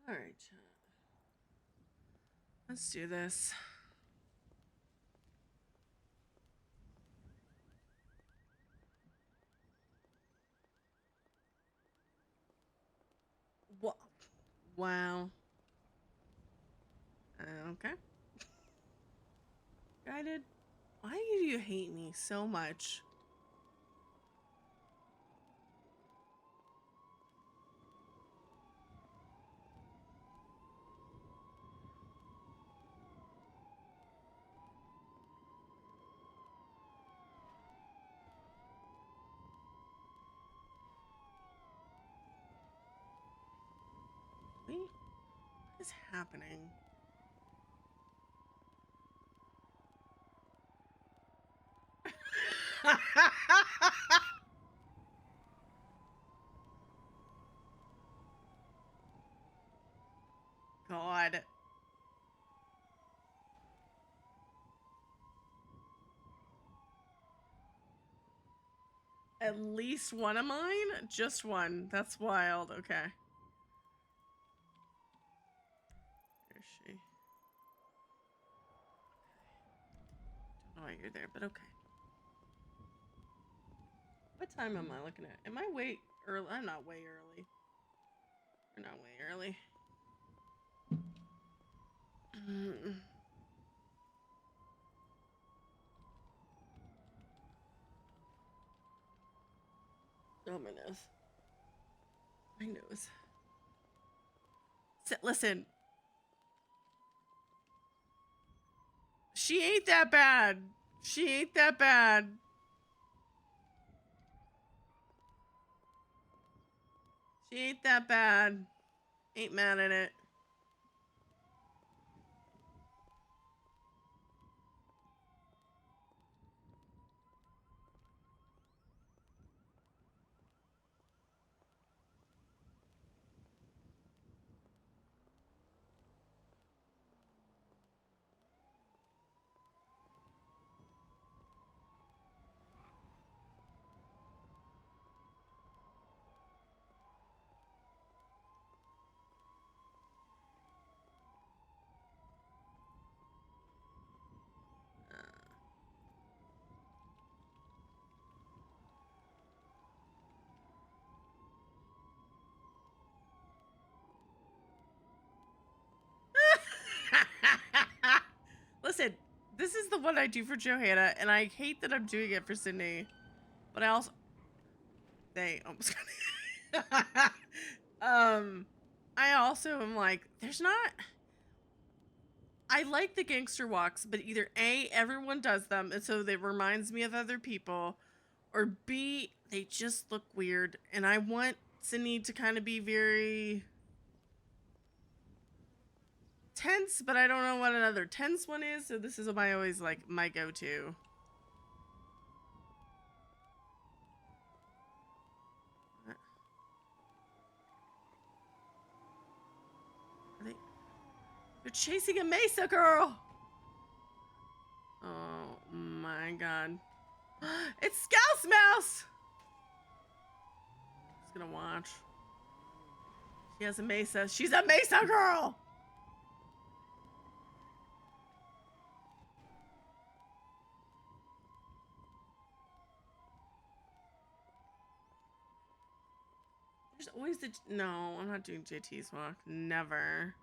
All right, chat. Let's do this. What? Wow. Okay. Guided. Why do you hate me so much? Wait, what is happening? God. At least one of mine? Just one. That's wild. Okay. Where is she? Don't know why you're there, but okay. What time am I looking at? Am I way early? I'm not way early. We're not way early. Oh, my nose. My nose. Listen. She ain't that bad. She ain't that bad. She ain't that bad. Ain't mad at it. This is the one I do for Johanna, and I hate that I'm doing it for Sydney. But I also they almost got it. I also am like, there's not. I like the gangster walks, but either A, everyone does them, and so it reminds me of other people, or B, they just look weird, and I want Sydney to kind of be very tense, but I don't know what another tense one is, so this is my always like my go-to. They're chasing a Mesa girl. Oh my god. It's Scouse Mouse. Just gonna watch. She has a Mesa. She's a Mesa girl. There's always the no. I'm not doing JT's walk. Never.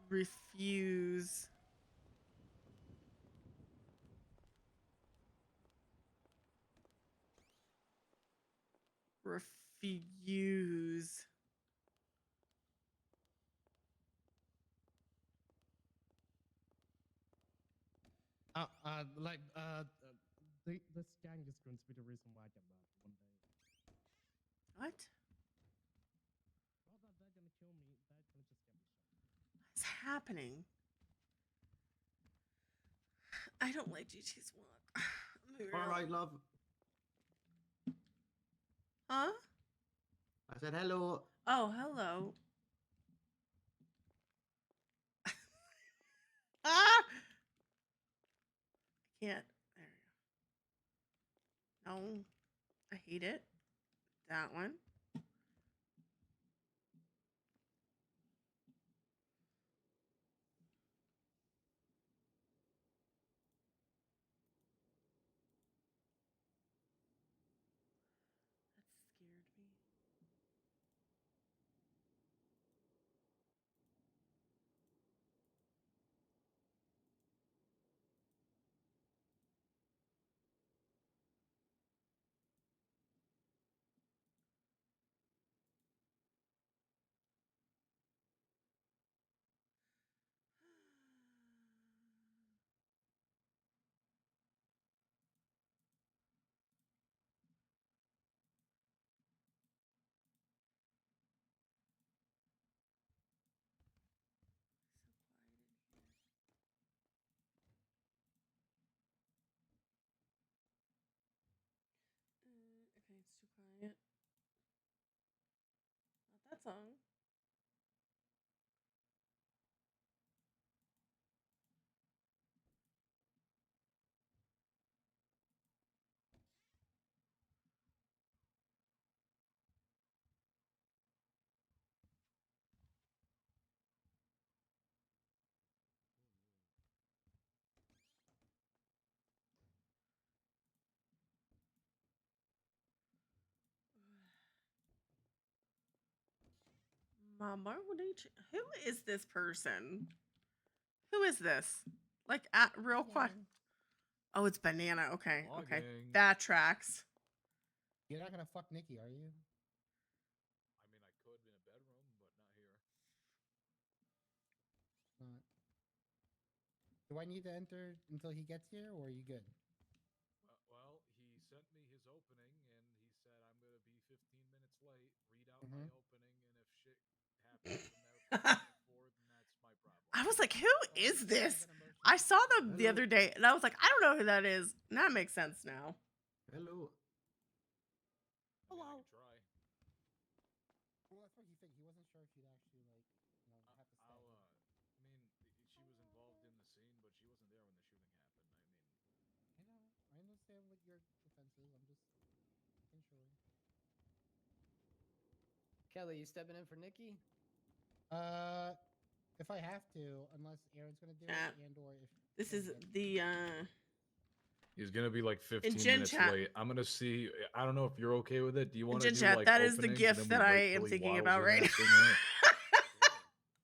Refuse. Refuse. This gang is going to be the reason why I get murdered one day. What? Well, they're gonna kill me. They're gonna just get me shot. What's happening? I don't like JT's walk. All right, love. Huh? I said hello. Oh, hello. Ah! I can't. There we go. No. I hate it. That one. That scared me. Okay, it's too quiet. Not that song. Mama, who is this person? Who is this? Like, at real quick. Oh, it's Banana. Okay, okay. Logging. That tracks. You're not gonna fuck Nikki, are you? I mean, I could in a bedroom, but not here. Not. Do I need to enter until he gets here, or are you good? Well, he sent me his opening, and he said I'm gonna be 15 minutes late. Read out my opening, and if shit happens from there forward, then that's my problem. I was like, who is this? I saw them the other day, and I was like, I don't know who that is. And that makes sense now. Hello. I mean, I can try. Well, that's what he said. He wasn't sure if you'd actually have to stay. I mean, she was involved in the scene, but she wasn't there when the shooting happened. I mean, I understand what your defense is. I'm just making sure. Kelly, you stepping in for Nikki? If I have to, unless Aaron's gonna do Chat. it, and or if This is the he's gonna be like 15 Gen minutes chat. late. I'm gonna see. I don't know if you're okay with it. Do you want to Gen do chat, like that is the openings, gift and then that we I wait am till he thinking waddles about in right after now. me?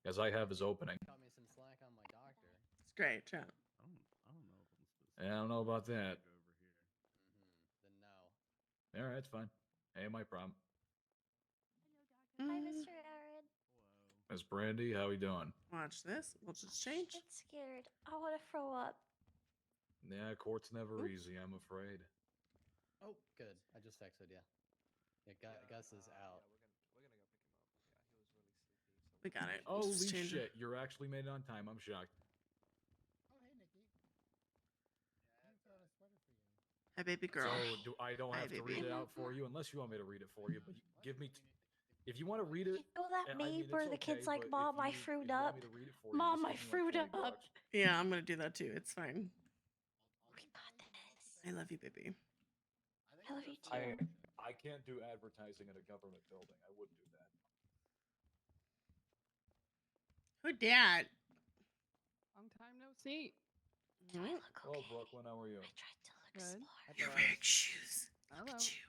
As I have his opening. Got me some slack on my doctor. It's great, chat. I don't I don't know about that. Then no. All right, it's fine. Hey, my problem. Hi, Mr. Aaron. Miss Brandy, how we doing? Watch this. We'll just change. I'm scared. I want to throw up. Yeah, court's never easy, I'm afraid. Oh, good. I just texted you. Yeah, Gus is out. We got it. We'll Holy just change it. shit, you're actually made it on time. I'm shocked. Oh, hey, Nikki. I just got a sweater for you. Hi, baby girl. So I don't Hi, have to baby. read it out for you unless you want me to read it for you. But give me, if you want to read it. You know that I meme mean, where it's the kid's okay, like, but "Mom, I if frued you want up. me to read it for you, Mom, just I give me, like, frued 20 up." bucks. Yeah, I'm gonna do that too. It's fine. We got this. I love you, baby. I love you too. I can't do advertising at a government building. I wouldn't do that. Who dat? Long time no see. Do I look okay? Hello, Brooklyn. How are you? I tried to look Good. smart. You're wearing shoes. Look Hello. at you.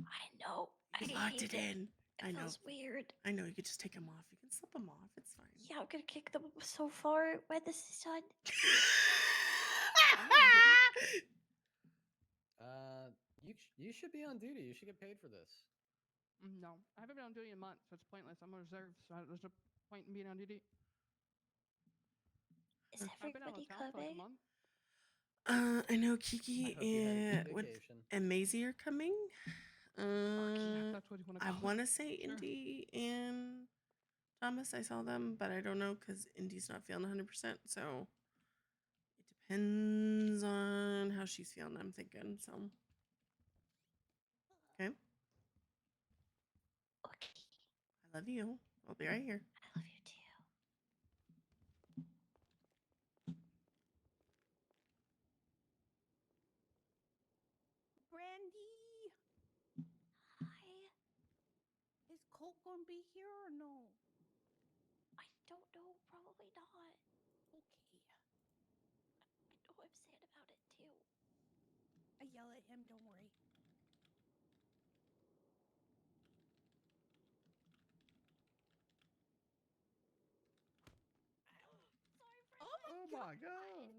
I know. You I locked hate it in. It I know. feels weird. I know. You could just take them off. You can slip them off. It's fine. Yeah, I'm gonna kick them so far when this is done. You should be on duty. You should get paid for this. No, I haven't been on duty in months, so it's pointless. I'm on reserve, so there's no point in being on duty. Is I've been out everybody of town for like a coming? month. I know I Kiki hope you had a good with vacation. and Maisie are coming. That's what you want to I call want it. to say Sure. Indy and Thomas. I saw them, but I don't know because Indy's not feeling 100%. So it depends on how she's feeling. I'm thinking. So okay. Okay. I love you. I'll be right here. I love you too. Brandy, Hi. is Colt gonna be here or no? I don't know. Probably not. Okay. I know I'm sad about it too. I yell at him, don't worry. Oh my god.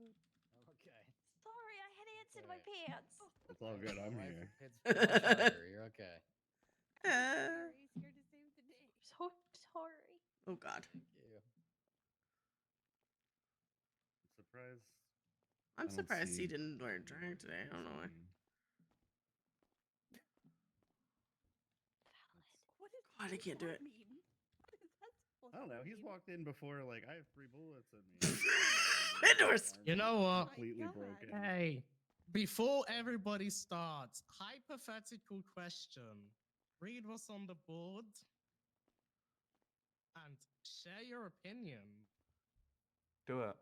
Okay. Sorry, I had ants in my pants. It's all good. I'm Life here. hits much harder. You're okay. Very scared to save the day. So sorry. Oh God. Thank you. Surprise. I'm surprised he didn't wear a drag today. I don't know why. What is God, I can't do it. mean? What is that supposed I don't know. to He's mean? walked in before. Like I have 3 bullets in me. Endorsed. You know what? Completely God. broken. Hey, before everybody starts, hypothetical question. Read what's on the board and share your opinion. Do it.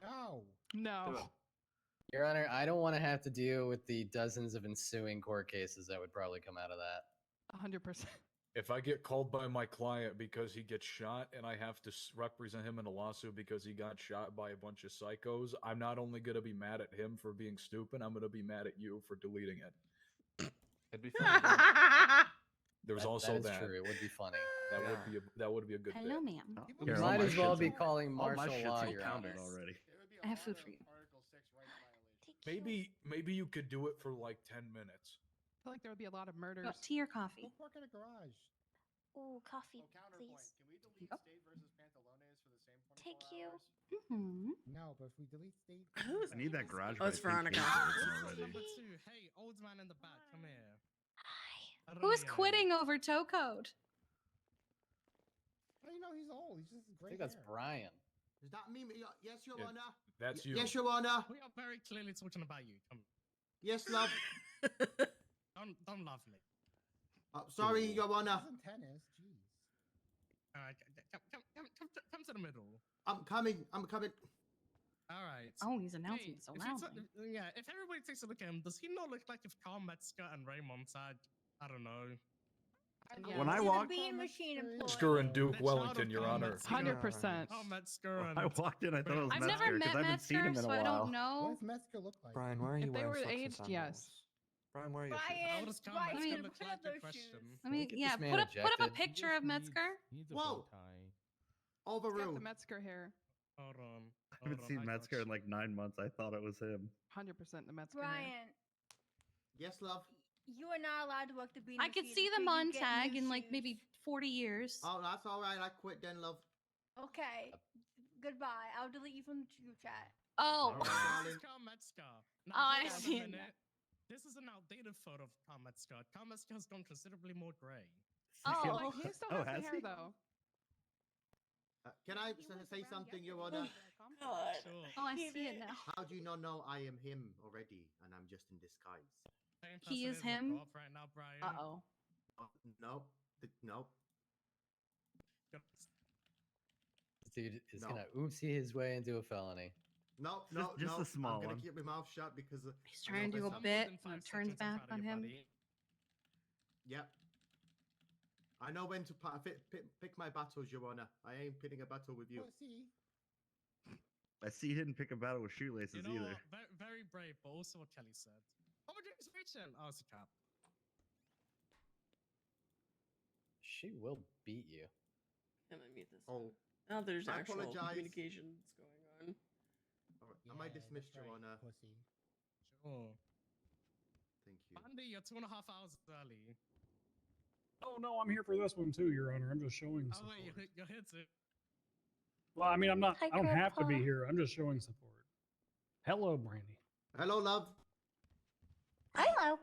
No. No. Your Honor, I don't want to have to deal with the dozens of ensuing court cases that would probably come out of that. 100%. If I get called by my client because he gets shot and I have to represent him in a lawsuit because he got shot by a bunch of psychos, I'm not only going to be mad at him for being stupid, I'm going to be mad at you for deleting it. It'd be funny. There's also that is that. true. It would be funny. That would be a good Hello, bit. ma'am. You might as well be calling martial law, Your Honor. Honor. Already. I have food for you. Maybe you could do it for like 10 minutes. I feel like there would be a lot of murders. Oh, tea or coffee? Go park in a garage. Ooh, coffee, please. Can we delete state versus pantalones for the same 24 Thank you. Mm-hmm. No, but if we delete state, Who's- I need that garage. Oh, it's Veronica. Number 2. Hey, old man in the back, come here. Hi. Who's Ryan. quitting over toe code? Well, you know he's old. He's just I great. think that's Brian. Is that me? Yes, Your Yeah, Honor. That's you. Yes, Your Honor. We are very clearly talking about you. Come, Yes, love. don't love me. Sorry, Your Honor. He's in tennis. Jeez. Come to the middle. I'm coming. I'm coming. All right. Oh, he's announcing it so if you loudly. yeah, if everybody takes a look at him, does he not look like if Carl Metzger and Raymond had, I don't know. When I walked, bean machine employee. Metzger and Duke The Wellington, child of Your Carl Honor. Metzger. 100%. Carl Metzger and I walked in. I thought it was I've Metzger never met because I haven't seen Metzger, him in a so I while. don't What know. does Metzger look like? Brian, why are you If they wearing were socks and aged, sandals? yes. Brian, where are your shoes? How Brian, does Carl Brian, Metzger you look have like? those Good question. shoes. I mean, Get yeah, this man put up a ejected. picture of Metzger. Needs Whoa. Got the Overruled. Metzger hair. Hold on. I haven't seen Metzger in like 9 months. I thought it was him. 100% the Metzger. Brian, Yes, love. you are not allowed to work the bean. I could see them on tag in like maybe 40 years. Oh, that's all right. I quit then, love. Okay. Goodbye. I'll delete you from the group chat. Oh. Metzger. Oh, I hold on a see. minute. This is an outdated photo of Carl Metzger. Carl Metzger has gone considerably more gray. Oh, like, he still has the hair though. Can I say something, Your Honor? Sure. Oh, I see it now. How do you not know I am him already and I'm just in disguise? He is him. Right now, Brian. Uh-oh. No. No. Dude is No. gonna oopsie his way into a felony. No, Just no. a small I'm gonna one. keep my mouth shut because He's trying to do a bit and it turns back on him. Yep. I know when to pick my battles, Your Honor. I ain't picking a battle with you. Pussy. I see he didn't pick a battle with shoelaces You know either. what? Very brave, but also what Kelly said. Oh my goodness, Rachel! Oh, it's a cap. She will beat you. I'm gonna mute this. Oh. Now there's I actual apologize. communications going on. Am I dismissed, Your Honor? Pussy. Sure. Thank you. Andy, you're 2.5 hours early. Oh no, I'm here for this one too, Your Honor. I'm just showing Oh support. wait, you're here too. Well, I mean, I'm not. Hi, I don't have to be Grandpa. here. I'm just showing support. Hello, Brandy. Hello, love. Hello.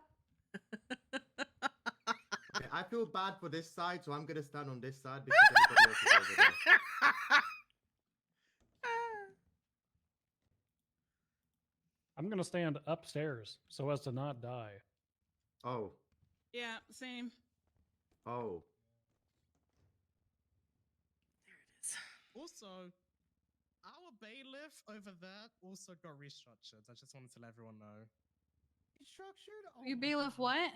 Okay, I feel bad for this side, so I'm gonna stand on this side because everybody else is over there. I'm gonna stand upstairs so as to not die. Oh. Yeah, same. Oh. Also, our bailiff over there also got restructured. I just wanted to let everyone know. Restructured? Oh You my bailiff God. what?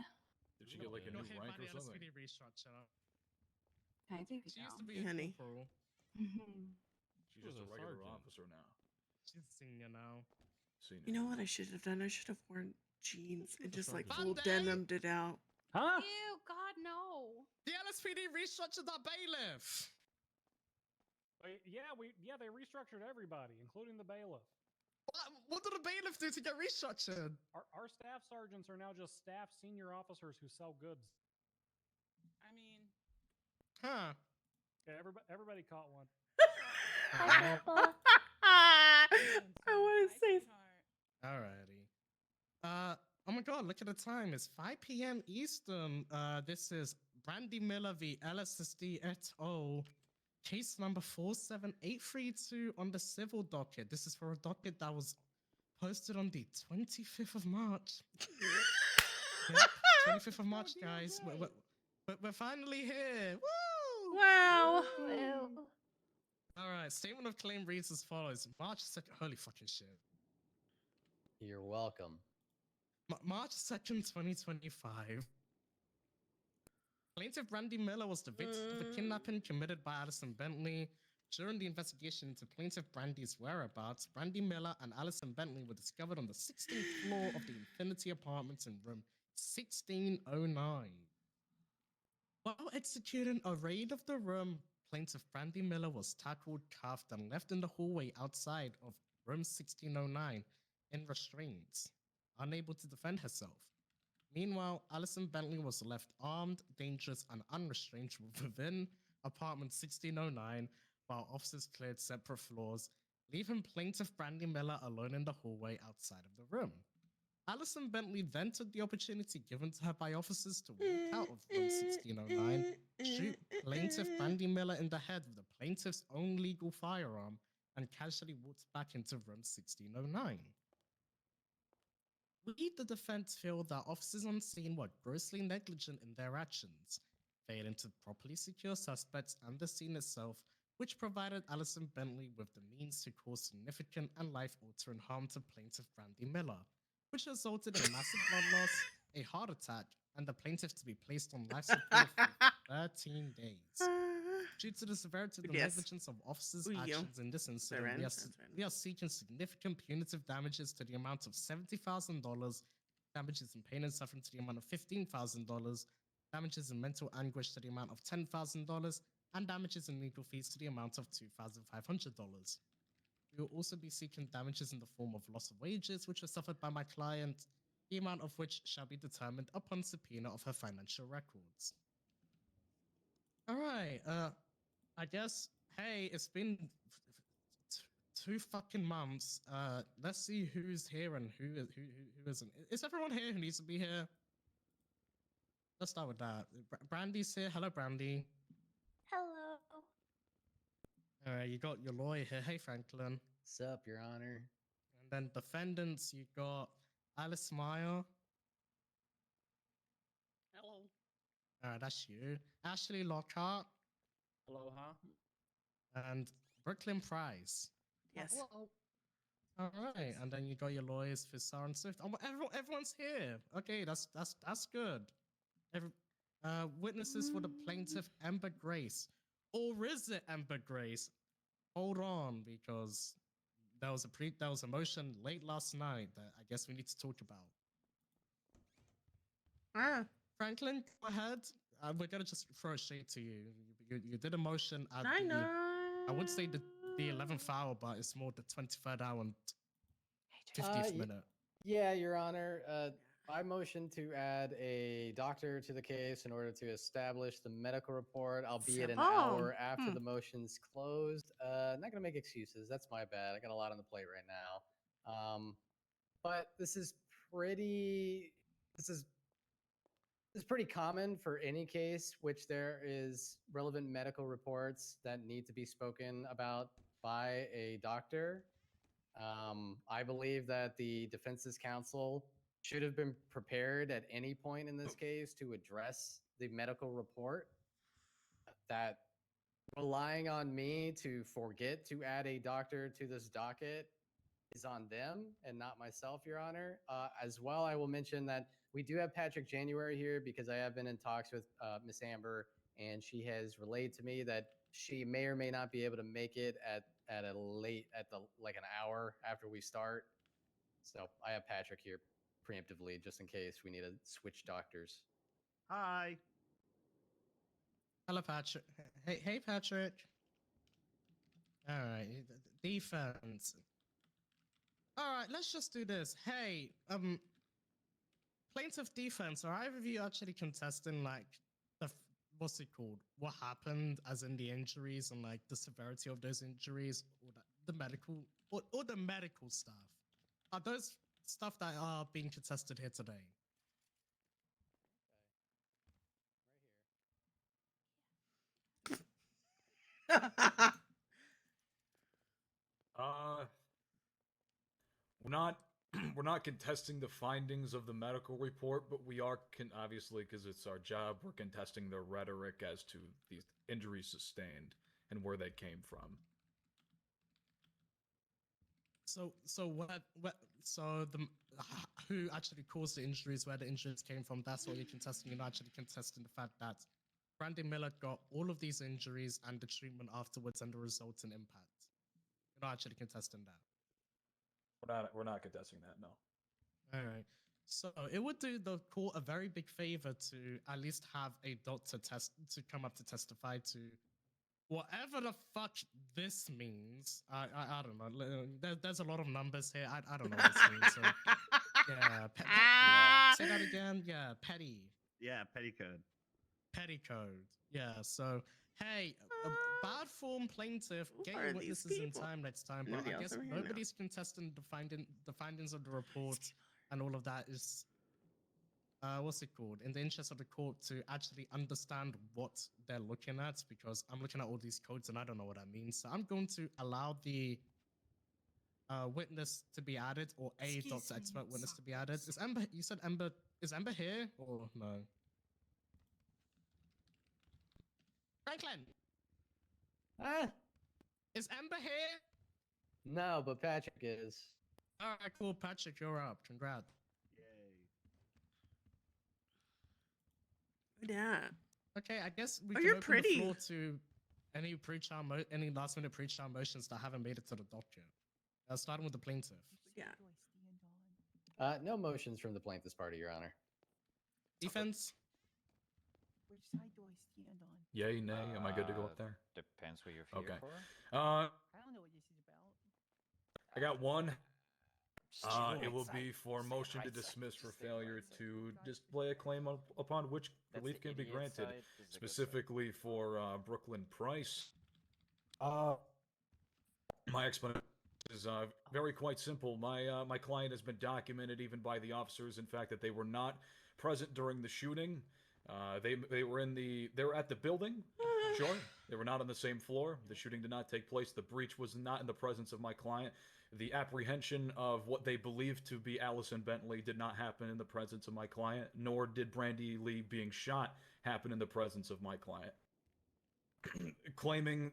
Did she get like a new Your rank or Alice something? really restructure. Okay, there we She go. used to be a Honey. corporal. She's just Who's a a regular sergeant? officer now. She's a senior now. Senior. You know what I should have done? I should have worn jeans and just like sergeant. full Monday? denimed it out. Huh? Ew, God, no. The LSPD restructured our bailiff. Yeah, they restructured everybody, including the bailiff. What did the bailiff do to get restructured? Our staff sergeants are now just staff senior officers who sell goods. I mean, Huh. Okay, everybody caught one. Hi, Grandpa. I want to say. Alrighty. Oh my god, look at the time. It's 5 p.m. Eastern. This is Brandy Miller v. LSSD et al. Case number 47832 on the civil docket. This is for a docket that was posted on the 25th of March. Yep, 25th of March, guys. We're finally here. Woo! Wow. Woo. Alright, statement of claim reads as follows. March 2nd. Holy fucking shit. You're welcome. March 2nd, 2025. Plaintiff Brandy Miller was the victim of a kidnapping committed by Alison Bentley. During the investigation into plaintiff Brandy's whereabouts, Brandy Miller and Alison Bentley were discovered on the 16th floor of the Infinity Apartments in room 1609. While executing a raid of the room, plaintiff Brandy Miller was tackled, cuffed, and left in the hallway outside of room 1609 in restraints, unable to defend herself. Meanwhile, Alison Bentley was left armed, dangerous, and unrestrained within apartment 1609 while officers cleared separate floors, leaving plaintiff Brandy Miller alone in the hallway outside of the room. Alison Bentley then took the opportunity given to her by officers to walk out of room 1609, shoot plaintiff Brandy Miller in the head with the plaintiff's own legal firearm, and casually walked back into room 1609. We, the defense, feel that officers on scene were grossly negligent in their actions, failing to properly secure suspects and the scene itself, which provided Alison Bentley with the means to cause significant and life-altering harm to plaintiff Brandy Miller, which resulted in massive blood loss, a heart attack, and the plaintiff to be placed on life support for 13 days. Due to the severity of the negligence of officers' actions in this incident, we are seeking significant punitive damages to the amount of $70,000, damages in pain and suffering to the amount of $15,000, damages in mental anguish to the amount of $10,000, and damages in legal fees to the amount of $2,500. We will also be seeking damages in the form of loss of wages, which were suffered by my client, the amount of which shall be determined upon subpoena of her financial records. All right, I guess, hey, it's been 2 fucking months. Let's see who's here and who isn't. Is everyone here who needs to be here? Let's start with that. Brandy's here. Hello, Brandy. Hello. All right, you got your lawyer here. Hey, Franklin. What's up, Your Honor? And then defendants, you got Alice Meyer. Hello. That's you. Ashley Lockhart. Aloha. And Brooklyn Price. Yes. Hello. All right, and then you got your lawyers for Sarah Swift. Oh, everyone's here. Okay, that's good. Witnesses for the plaintiff Amber Grace, or is it Amber Grace? Hold on, because there was a motion late last night that I guess we need to talk about. Franklin, go ahead. We're gonna just throw it straight to you. You did a motion at I would say the 11th hour, but it's more the 23rd hour and 50th minute. Yeah, Your Honor. I motion to add a doctor to the case in order to establish the medical report, albeit an hour after the motion's closed. Not gonna make excuses. That's my bad. I got a lot on the plate right now. But this is pretty common for any case which there is relevant medical reports that need to be spoken about by a doctor. I believe that the defense's counsel should have been prepared at any point in this case to address the medical report. That relying on me to forget to add a doctor to this docket is on them and not myself, Your Honor. As well, I will mention that we do have Patrick January here because I have been in talks with Miss Amber, and she has relayed to me that she may or may not be able to make it at like an hour after we start. So I have Patrick here preemptively just in case we need to switch doctors. Hi. Hello, Patrick. Hey, Patrick. All right, defense. All right, let's just do this. Hey, plaintiff defense, are either of you actually contesting, like, what's it called? What happened, as in the injuries and, like, the severity of those injuries, or the medical, or the medical stuff? Are those stuff that are being contested here today? We're not contesting the findings of the medical report, but we are obviously, because it's our job, we're contesting the rhetoric as to the injuries sustained and where they came from. So who actually caused the injuries, where the injuries came from, that's what you're contesting. You're not actually contesting the fact that Brandy Miller got all of these injuries and the treatment afterwards and the resultant impact. You're not actually contesting that. We're not contesting that, no. All right. So it would do the court a very big favor to at least have a doctor to come up to testify to whatever the fuck this means. I don't know. There's a lot of numbers here. I don't know what this means. So, yeah. Say that again. Yeah, petty. Yeah, petticoat. Petticoat. Yeah. So hey, bad form plaintiff, get your witnesses in time next time. But I guess nobody's contesting the findings of the report and all of that is what's it called? In the interest of the court to actually understand what they're looking at, because I'm looking at all these codes and I don't know what that means. So I'm going to allow the witness to be added, or a doctor expert witness to be added. Is Amber? You said Amber. Is Amber here or no? Franklin. Is Amber here? No, but Patrick is. All right, cool. Patrick, you're up. Congrats. Yeah. Okay, I guess we can open the floor to any any last minute pre-trial motions that haven't made it to the docket. Starting with the plaintiff. Yeah. No motions from the plaintiff's party, Your Honor. Defense. Which side do I stand on? Yay, nay. Am I good to go up there? Depends what you're here Okay. for. I don't know what this is about. I got one. It will Steroid be for side. motion to Right side. dismiss for Just say failure right side. to display a claim upon which That's relief the can be idiot granted, side. This is the good side. specifically for Brooklyn Price. My explanation is very quite simple. My client has been documented even by the officers, in fact, that they were not present during the shooting. They were at the building. Sure, they were not on the same floor. The shooting did not take place. The breach was not in the presence of my client. The apprehension of what they believed to be Allison Bentley did not happen in the presence of my client, nor did Brandy Lee being shot happen in the presence of my client. Claiming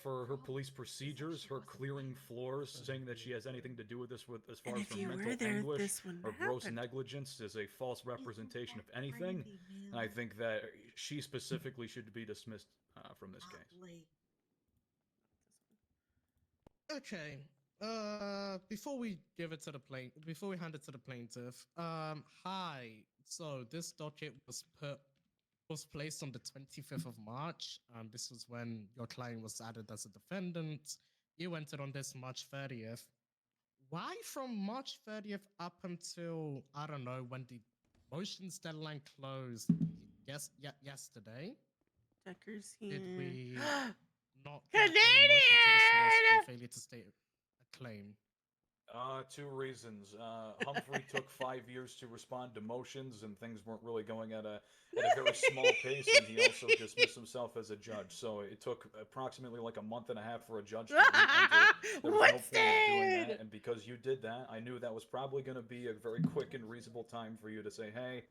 for her police procedures, her clearing floors, saying that she has anything to do with this, as far And as if her you were mental there, anguish this wouldn't or have gross happened. negligence, is a false representation of anything. And I think that she specifically should be dismissed from this case. Okay. Before we hand it to the plaintiff, hi. So this docket was placed on the 25th of March. This was when your client was added as a defendant. You entered on this March 30th. Why from March 30th up until, I don't know, when the motions deadline closed yesterday? Decker's here. Did we not get a motion to dismiss for failure to state a claim? Two reasons. Humphrey took 5 years to respond to motions, and things weren't really going at a very small pace, and he also dismissed himself as a judge. So it took approximately like a month and a half for a judge to re-enter. There was no point in doing that, and because you did that, I knew that was probably going to be a very quick and reasonable time for you to say, hey,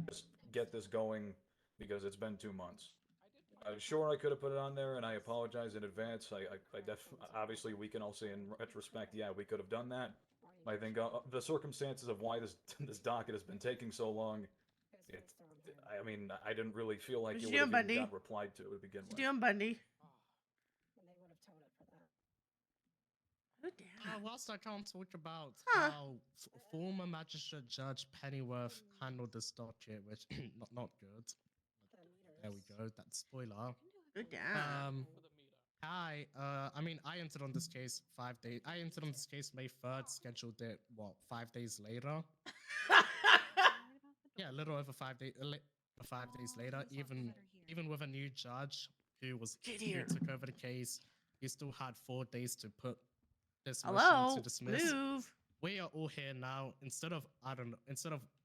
just get this going, because it's been 2 months. Sure, I could have put it on there, and I apologize in advance. Obviously, we can all say in retrospect, yeah, we could have done that. I think the circumstances of why this docket has been taking so long, I mean, I didn't really feel like it would have even got replied to begin with. What you doing, Bundy? Whilst I can't talk about how former Magistrate Judge Pennyworth handled this docket, which not good. There we go. That's spoiler. Good damn. I mean, I entered on this case 5 days. I entered on this case May 3rd, scheduled it, 5 days later? Yeah, a little over 5 days. 5 days later, even with a new judge who took over the case, he still had 4 days to put this motion to dismiss. Move. We are all here now. Instead of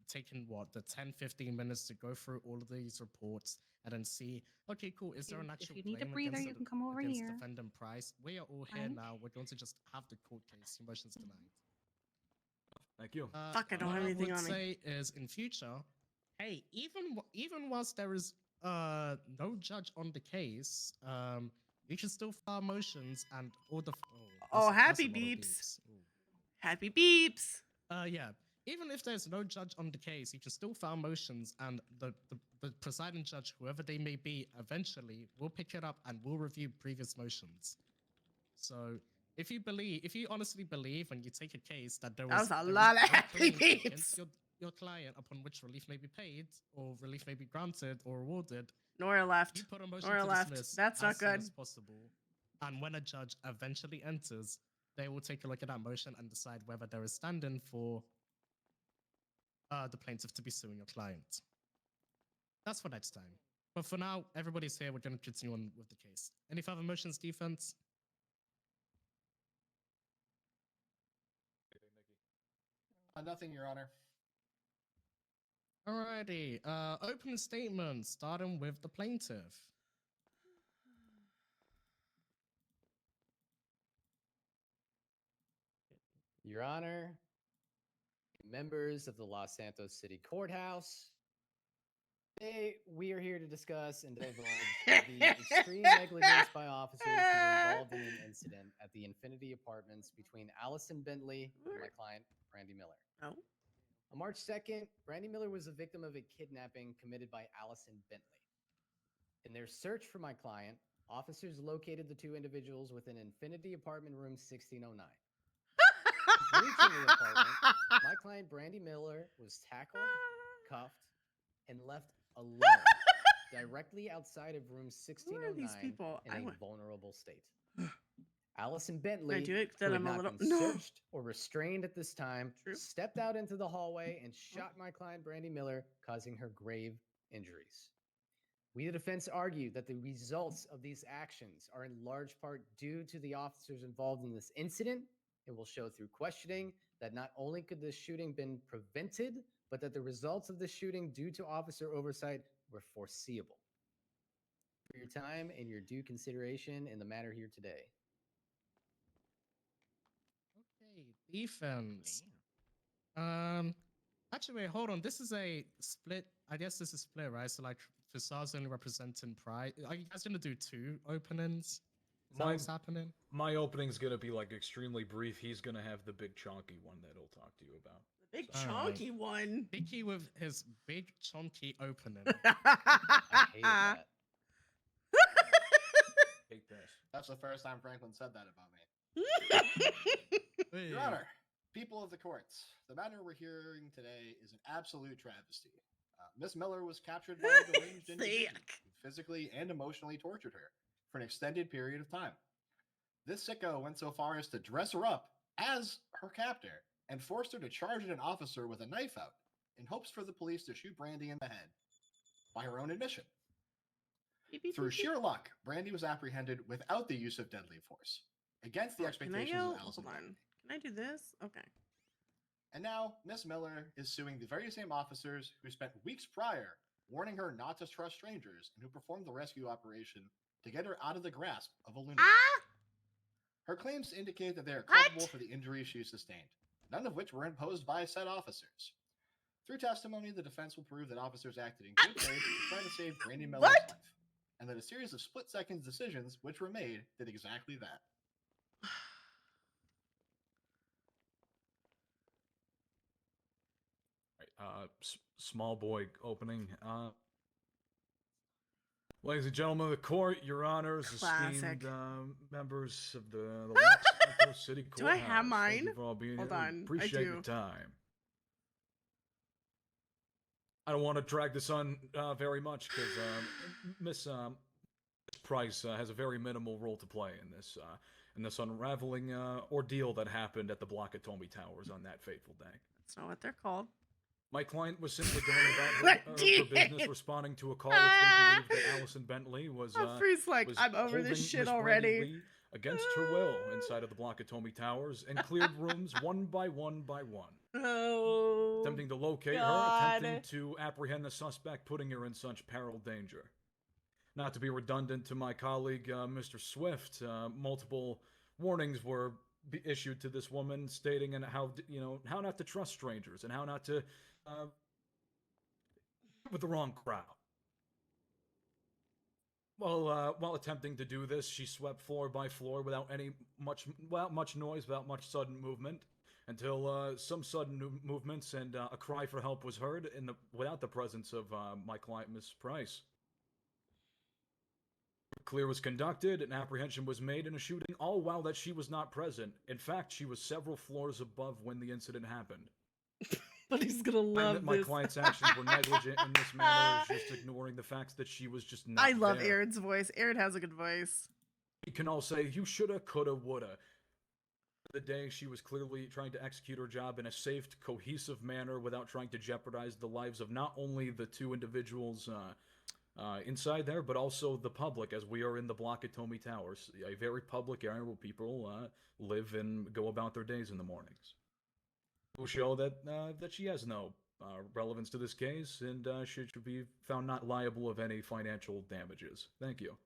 taking the 10-15 minutes to go through all of these reports and then see, okay, cool, is there an actual if you need a claim breather, against you can come over here. defendant Price? We are all here now. We're going to just have the court case. Your motion's denied. Thank you. Fuck, I don't have anything on me. What I would say is, in future, hey, even whilst there is no judge on the case, you can still file motions and all the. Happy beeps. Happy beeps. Yeah. Even if there's no judge on the case, you can still file motions, and the presiding judge, whoever they may be, eventually will pick it up and will review previous motions. So if you honestly believe when you take a case that there was a lot of happy beeps against your client upon which relief may be paid or relief may be granted or awarded, Nora left. you put a motion Nora to left. dismiss That's not as soon good. as possible. And when a judge eventually enters, they will take a look at that motion and decide whether there is standing for the plaintiff to be suing your client. That's for next time. But for now, everybody's here. We're going to continue on with the case. Any further motions, defense? Nothing, Your Honor. Alrighty. Opening statement, starting with the plaintiff. Your Honor, members of the Los Santos City Courthouse, today we are here to discuss and divulge the extreme negligence by officers who were involved in an incident at the Infinity Apartments between Allison Bentley and my client, Brandy Miller. Oh. On March 2nd, Brandy Miller was a victim of a kidnapping committed by Allison Bentley. In their search for my client, officers located the two individuals within Infinity Apartment Room 1609. Reaching the apartment, my client Brandy Miller was tackled, cuffed, and left alone directly outside of room 1609 in a vulnerable state. Allison Can I Bentley, do it? who Then had I'm a not little been no. searched or restrained at this time, True. stepped out into the hallway and shot my client Brandy Miller, causing her grave injuries. We, the defense, argue that the results of these actions are in large part due to the officers involved in this incident. It will show through questioning that not only could this shooting been prevented, but that the results of the shooting due to officer oversight were foreseeable. For your time and your due consideration in the matter here today. Okay, defense. Actually, wait, hold on. This is a split. I guess this is split, right? So like, Fasar's only representing Pride. Are you guys gonna do 2 openings? Is that what's happening? My opening's gonna be like extremely brief. He's gonna have the big chunky one that he'll talk to you about. The big chunky one. Vicky with his big chunky opening. I hated that. Take this. That's the first time Franklin said that about me. Your Honor, people of the courts, the matter we're hearing today is an absolute travesty. Miss Miller was captured by a deranged individual who physically and emotionally tortured her for an extended period of time. This sicko went so far as to dress her up as her captor and forced her to charge at an officer with a knife out in hopes for the police to shoot Brandy in the head, by her own admission. Through sheer luck, Brandy was apprehended without the use of deadly force, against the expectations of Allison. Hold on. Can I do this? Okay. And now, Miss Miller is suing the very same officers who spent weeks prior warning her not to trust strangers and who performed the rescue operation to get her out of the grasp of a lunatic. Her claims indicate that they are culpable for the injuries she sustained, none of which were imposed by said officers. Through testimony, the defense will prove that officers acted in good faith to try to save Brandy Miller's life, and that a series of split-second decisions which were made did exactly that. Small boy opening. Ladies and gentlemen of the court, your honors, esteemed members of the Los Santos City Courthouse. Do I have mine? Thank you for all being Hold here. on, Appreciate your time. I don't want to drag this on very much because Miss Price has a very minimal role to play in this unraveling ordeal that happened at the Blockatomi Towers on that fateful day. That's not what they're called. My client was simply going about her business, responding to a call which they believed that Allison Bentley was. Freeze like, was I'm over this holding shit Miss already. Brandy Lee against her will inside of the Blockatomi Towers and cleared rooms one by one by one. Oh, attempting to locate God. her, attempting to apprehend the suspect, putting her in such peril danger. Not to be redundant to my colleague, Mr. Swift, multiple warnings were issued to this woman stating and how not to trust strangers and how not to with the wrong crowd. While attempting to do this, she swept floor by floor without much noise, without much sudden movement, until some sudden movements and a cry for help was heard without the presence of my client, Miss Price. A clear was conducted, an apprehension was made, and a shooting, all while that she was not present. In fact, she was several floors above when the incident happened. But he's gonna love that my this. client's actions were negligent in this manner is just ignoring the facts that she was just not I love there. Aaron's voice. Aaron has a good voice. You can all say, you shoulda, coulda, woulda. The day she was clearly trying to execute her job in a safe, cohesive manner without trying to jeopardize the lives of not only the two individuals inside there, but also the public, as we are in the Blockatomi Towers, a very public area where people live and go about their days in the mornings. Will show that she has no relevance to this case and should be found not liable of any financial damages. Thank you.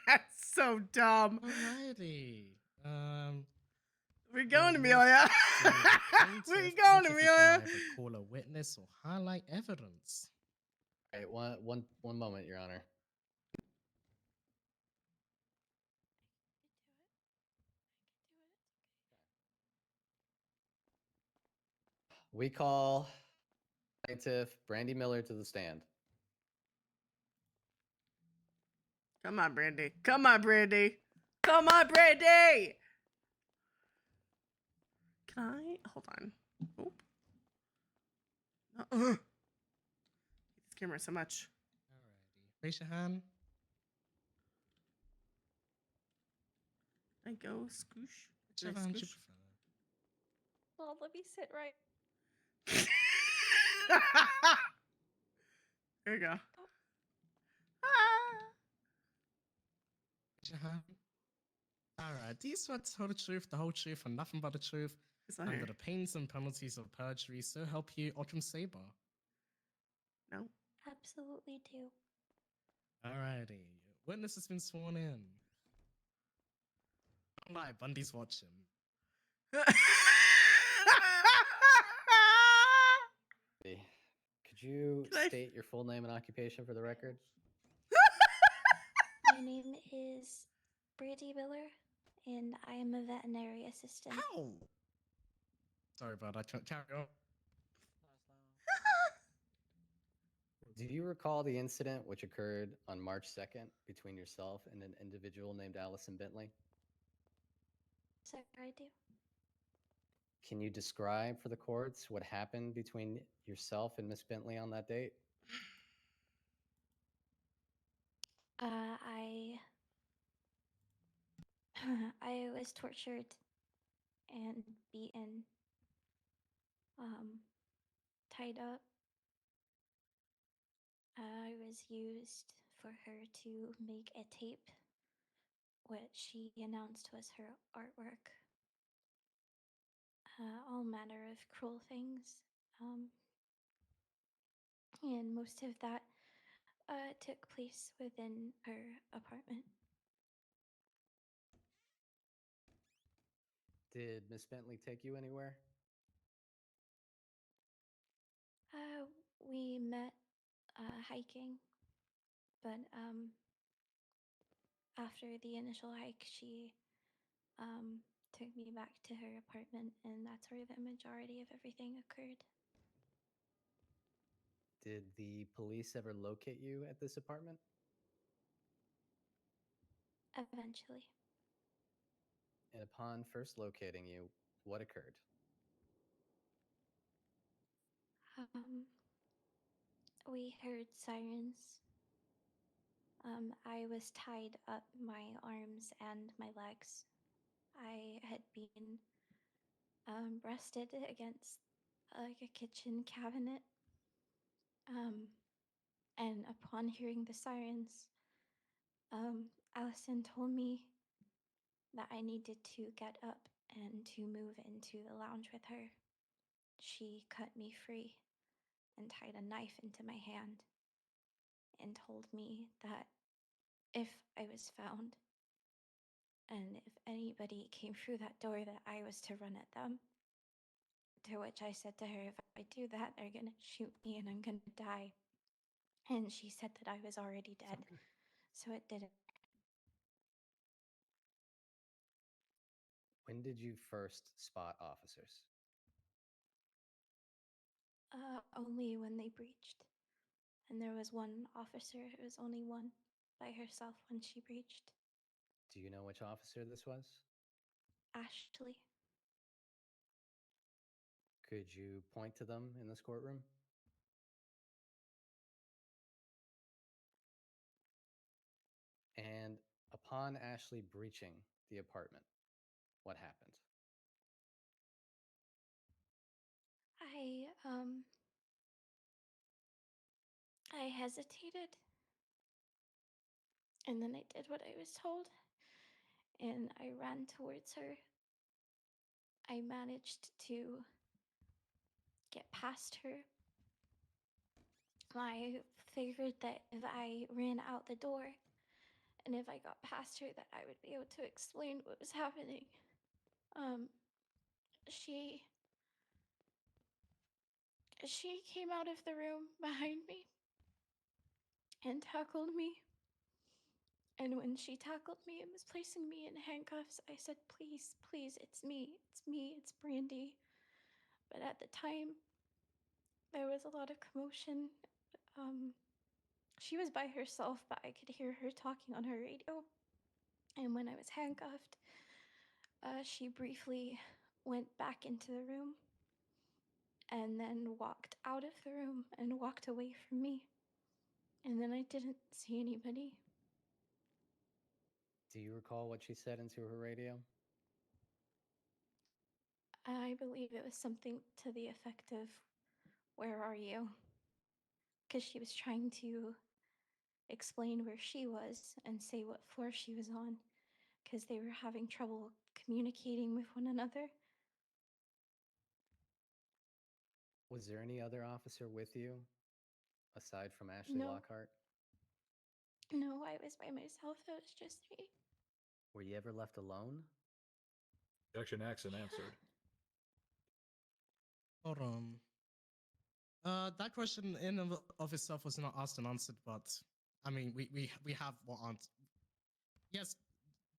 That's so dumb. Alrighty. We're going, Amelia. We're going, Amelia. Either call a witness or highlight evidence. All right, one moment, Your Honor. We call plaintiff Brandy Miller to the stand. Come on, Brandy. Come on, Brandy. Come on, Brandy. Can I? Hold on. Oop. This camera so much. Alrighty. Raise your hand. I go scoosh. Did I Whichever hand you scoosh? prefer. Well, let me sit right. There you go. Raise your hand. Alright, do you swear to tell the truth, the whole truth, and nothing but the truth, It's not under here. the pains and penalties of perjury, so help you, Outram Saber? No. Absolutely do. Alrighty. Witness has been sworn in. Don't lie, Bundy's watching. Could you Can I- state your full name and occupation for the record? My name is Brady Miller, and I am a veterinary assistant. Ow! Sorry about that. Carry on. Do you recall the incident which occurred on March 2nd between yourself and an individual named Allison Bentley? So I do. Can you describe for the courts what happened between yourself and Miss Bentley on that date? I I was tortured and beaten, tied up. I was used for her to make a tape, which she announced was her artwork. All manner of cruel things. And most of that took place within her apartment. Did Miss Bentley take you anywhere? We met hiking, but after the initial hike, she took me back to her apartment, and that's where the majority of everything occurred. Did the police ever locate you at this apartment? Eventually. And upon first locating you, what occurred? We heard sirens. I was tied up my arms and my legs. I had been rested against like a kitchen cabinet. And upon hearing the sirens, Allison told me that I needed to get up and to move into the lounge with her. She cut me free and tied a knife into my hand and told me that if I was found and if anybody came through that door that I was to run at them. To which I said to her, if I do that, they're gonna shoot me and I'm gonna die. And she said that I was already dead. So it didn't. When did you first spot officers? Only when they breached. And there was one officer, it was only one by herself when she breached. Do you know which officer this was? Ashley. Could you point to them in this courtroom? And upon Ashley breaching the apartment, what happened? I hesitated. And then I did what I was told. And I ran towards her. I managed to get past her. I figured that if I ran out the door and if I got past her that I would be able to explain what was happening. She came out of the room behind me and tackled me. And when she tackled me and was placing me in handcuffs, I said, please, please, it's me, it's Brandy. But at the time, there was a lot of commotion. She was by herself, but I could hear her talking on her radio. And when I was handcuffed, she briefly went back into the room and then walked out of the room and walked away from me. And then I didn't see anybody. Do you recall what she said into her radio? I believe it was something to the effect of, "Where are you?" Because she was trying to explain where she was and say what floor she was on, because they were having trouble communicating with one another. Was there any other officer with you aside from Ashley No, Lockhart? no, I was by myself. It was just me. Were you ever left alone? Objection accent answered. Hold on. That question in and of itself was not asked and answered, but I mean, we have what answer. Yes,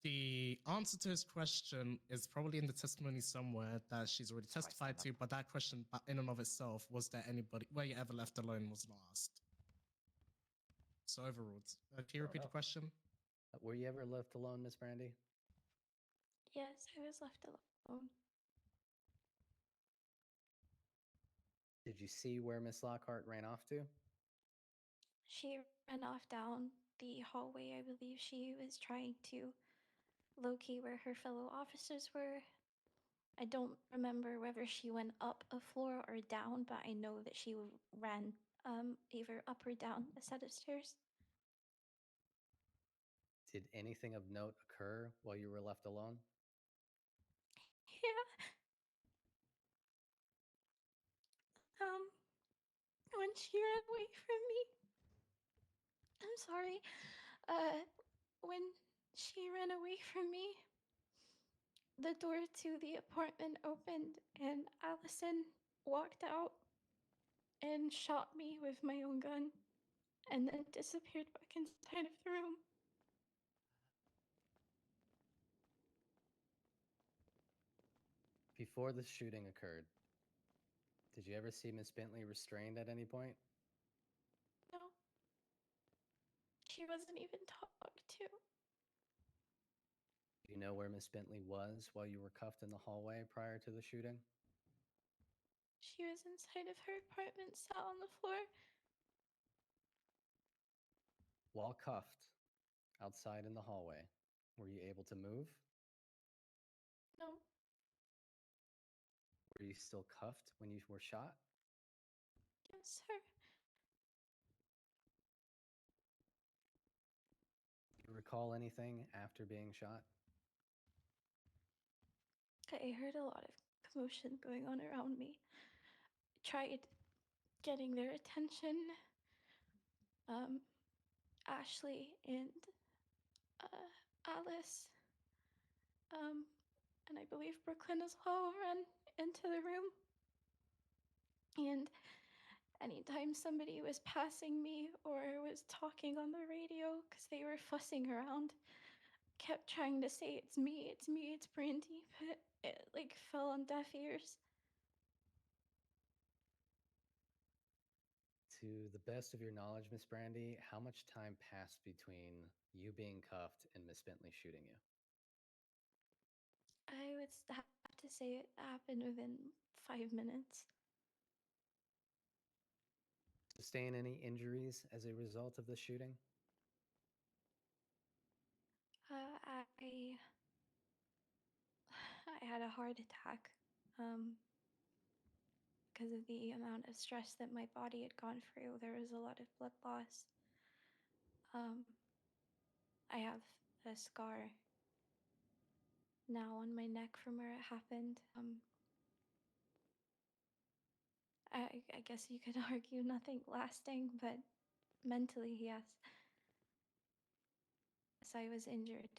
the answer to his question is probably in the testimony somewhere that she's already testified to, but that question in and of itself, was there anybody, were you ever left alone, was not asked. So overruled. Can you repeat the question? Were you ever left alone, Miss Brandy? Yes, I was left alone. Did you see where Miss Lockhart ran off to? She ran off down the hallway. I believe she was trying to locate where her fellow officers were. I don't remember whether she went up a floor or down, but I know that she ran either up or down a set of stairs. Did anything of note occur while you were left alone? Yeah. When she ran away from me. I'm sorry. When she ran away from me, the door to the apartment opened and Allison walked out and shot me with my own gun and then disappeared back inside of the room. Before the shooting occurred, did you ever see Miss Bentley restrained at any point? No. She wasn't even talked to. Do you know where Miss Bentley was while you were cuffed in the hallway prior to the shooting? She was inside of her apartment, sat on the floor. While cuffed outside in the hallway, were you able to move? No. Were you still cuffed when you were shot? Yes, sir. Do you recall anything after being shot? I heard a lot of commotion going on around me. Tried getting their attention. Ashley and Alice, and I believe Brooklyn as well, ran into the room. And anytime somebody was passing me or was talking on the radio, because they were fussing around, kept trying to say, it's me, it's Brandy, but it like fell on deaf ears. To the best of your knowledge, Miss Brandy, how much time passed between you being cuffed and Miss Bentley shooting you? I would have to say it happened within 5 minutes. Sustain any injuries as a result of the shooting? I had a heart attack because of the amount of stress that my body had gone through. There was a lot of blood loss. I have a scar now on my neck from where it happened. I guess you could argue nothing lasting, but mentally, yes. As I was injured,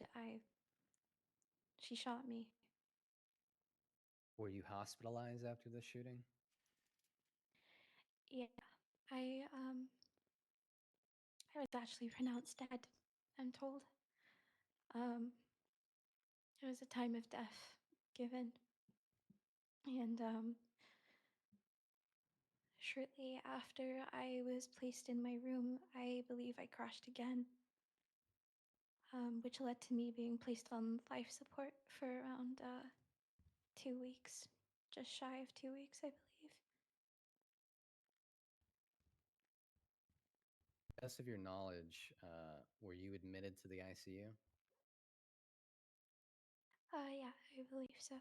she shot me. Were you hospitalized after the shooting? Yeah, I was actually pronounced dead, I'm told. It was a time of death given. And shortly after I was placed in my room, I believe I crashed again, which led to me being placed on life support for around 2 weeks, just shy of 2 weeks, I believe. Best of your knowledge, were you admitted to the ICU? Yeah, I believe so.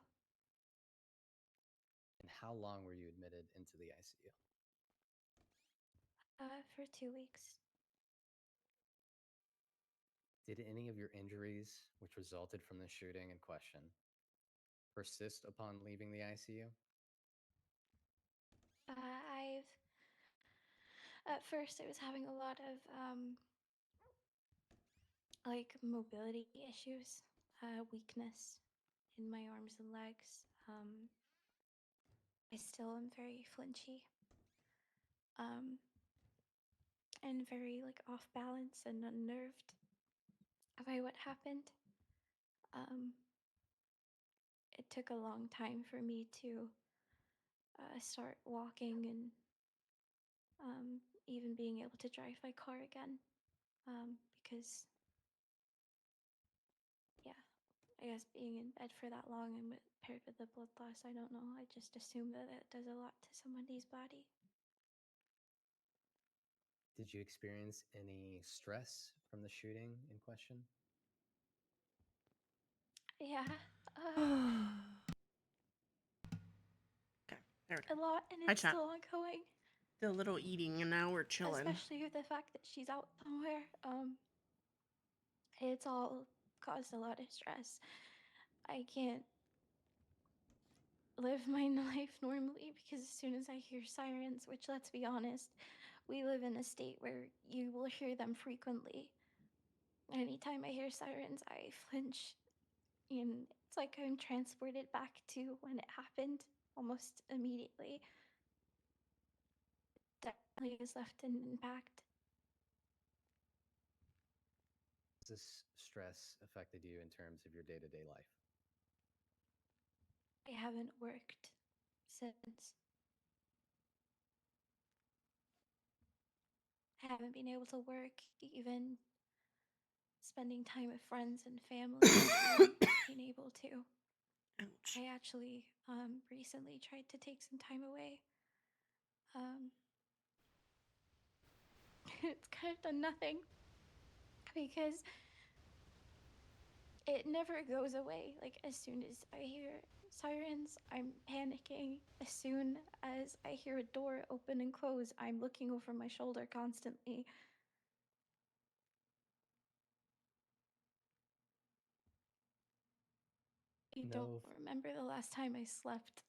And how long were you admitted into the ICU? For 2 weeks. Did any of your injuries, which resulted from the shooting in question, persist upon leaving the ICU? At first, I was having a lot of, like, mobility issues, weakness in my arms and legs. I still am very flinchy. And very, like, off balance and unnerved by what happened. It took a long time for me to start walking and even being able to drive my car again. Because, yeah, I guess being in bed for that long and paired with the blood loss, I don't know. I just assume that it does a lot to somebody's body. Did you experience any stress from the shooting in question? Yeah. Okay, there we A go. lot, and Hi, it's chat. still ongoing. Did a little eating, and now we're chilling. Especially with the fact that she's out somewhere. It's all caused a lot of stress. I can't live my life normally because as soon as I hear sirens, which let's be honest, we live in a state where you will hear them frequently. Anytime I hear sirens, I flinch, and it's like I'm transported back to when it happened almost immediately. Definitely has left an impact. Has this stress affected you in terms of your day-to-day life? I haven't worked since. I haven't been able to work, even spending time with friends and family. I haven't been able to. Ouch. I actually recently tried to take some time away. It's kind of done nothing because it never goes away. Like, as soon as I hear sirens, I'm panicking. As soon as I hear a door open and close, I'm looking over my shoulder constantly. I don't remember the last time I slept.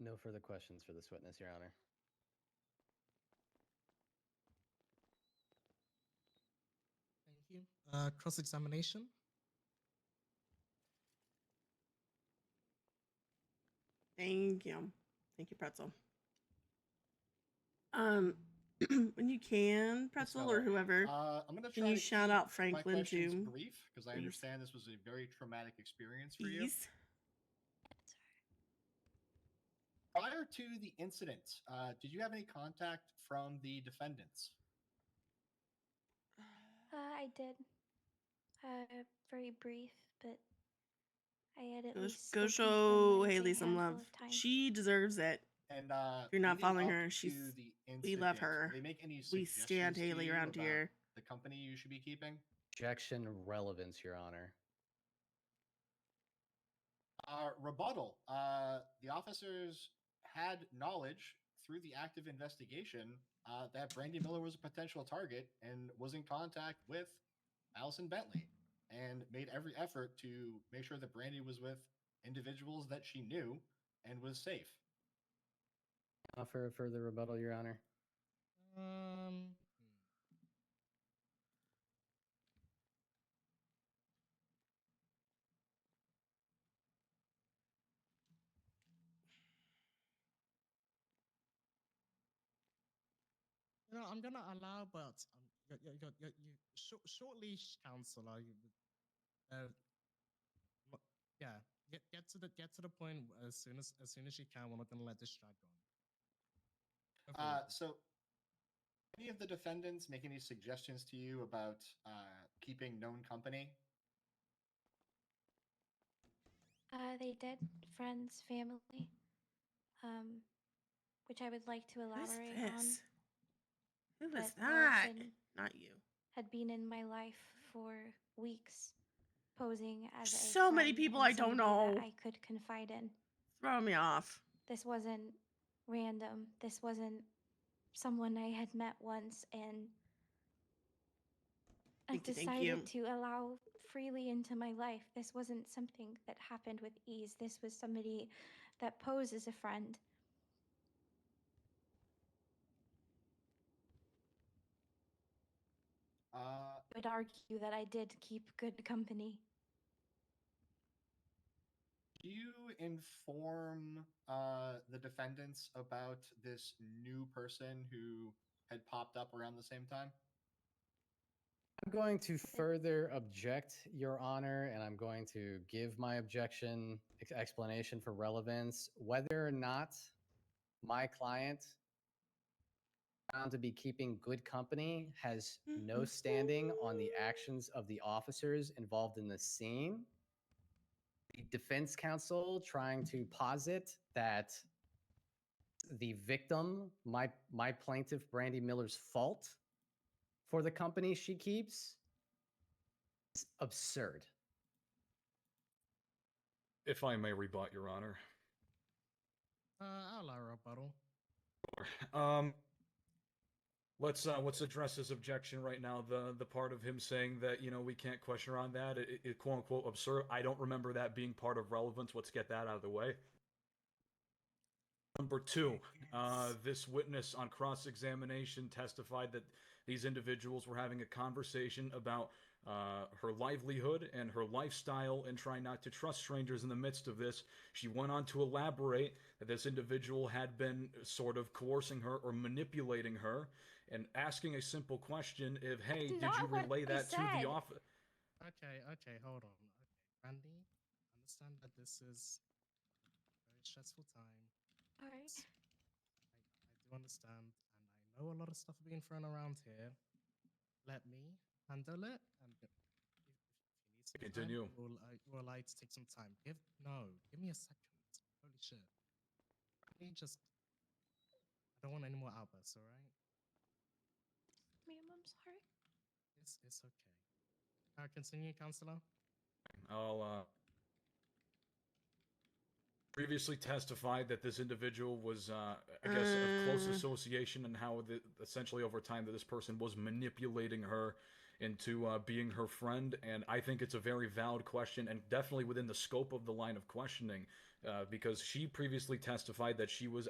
No further questions for this witness, Your Honor. Thank you. Cross-examination. Thank you. Thank you, Pretzel. When you can, Pretzel or whoever, I'm gonna can try you to shout keep out my Franklin questions too? brief because I please? understand this was a very traumatic experience for you. Please. Prior to the incident, did you have any contact from the defendants? I did. Very brief, but I had at Go, least go spoken to show them, I'd say, Haley a some love. handful of times. She deserves it. And If you're not leading following up her, to she's the we love incident, her. did they make any We suggestions stand to Haley you around about here. the company you should be keeping? Objection relevance, Your Honor. Rebuttal. The officers had knowledge through the active investigation that Brandy Miller was a potential target and was in contact with Allison Bentley and made every effort to make sure that Brandy was with individuals that she knew and was safe. Offer a further rebuttal, Your Honor. You know, I'm gonna allow, but shortly, Counselor. Yeah, get to the point as soon as you can. We're not gonna let this drag on. So, any of the defendants make any suggestions to you about keeping known company? They did. Friends, family. Which I would like to elaborate on. Who But is that? Allison Not you. had been in my life for weeks. posing as a So many friend people and I don't somebody know. that I could confide in. Throwing me off. This wasn't random. This wasn't someone I had met once and I Thank you, thank decided you. to allow freely into my life. This wasn't something that happened with ease. This was somebody that posed as a friend. I would argue that I did keep good company. Do you inform the defendants about this new person who had popped up around the same time? I'm going to further object, Your Honor, and I'm going to give my objection explanation for relevance. Whether or not my client found to be keeping good company has no standing on the actions of the officers involved in the scene. The defense counsel trying to posit that the victim, my plaintiff, Brandy Miller's fault for the company she keeps is absurd. If I may rebut, Your Honor. I'll allow a rebuttal. Let's address his objection right now. The part of him saying that we can't question around that, it quote unquote absurd. I don't remember that being part of relevance. Let's get that out of the way. Number two, this witness on cross-examination testified that these individuals were having a conversation about her livelihood and her lifestyle and trying not to trust strangers in the midst of this. She went on to elaborate that this individual had been sort of coercing her or manipulating her and asking a simple question of, hey, did you relay that to the office? Okay, hold on. Okay, Brandy, understand that this is a very stressful time. All right. I do understand, and I know a lot of stuff being thrown around here. Let me handle it, and if you need some Continue. time, we'll like to take some time. Give me a second. Holy shit. Brandy, I don't want any more outbursts, all right? Ma'am, I'm sorry. It's okay. Continue, Counselor. I'll previously testified that this individual was, I guess, of close association and how essentially over time that this person was manipulating her into being her friend. And I think it's a very valid question and definitely within the scope of the line of questioning because she previously testified that she was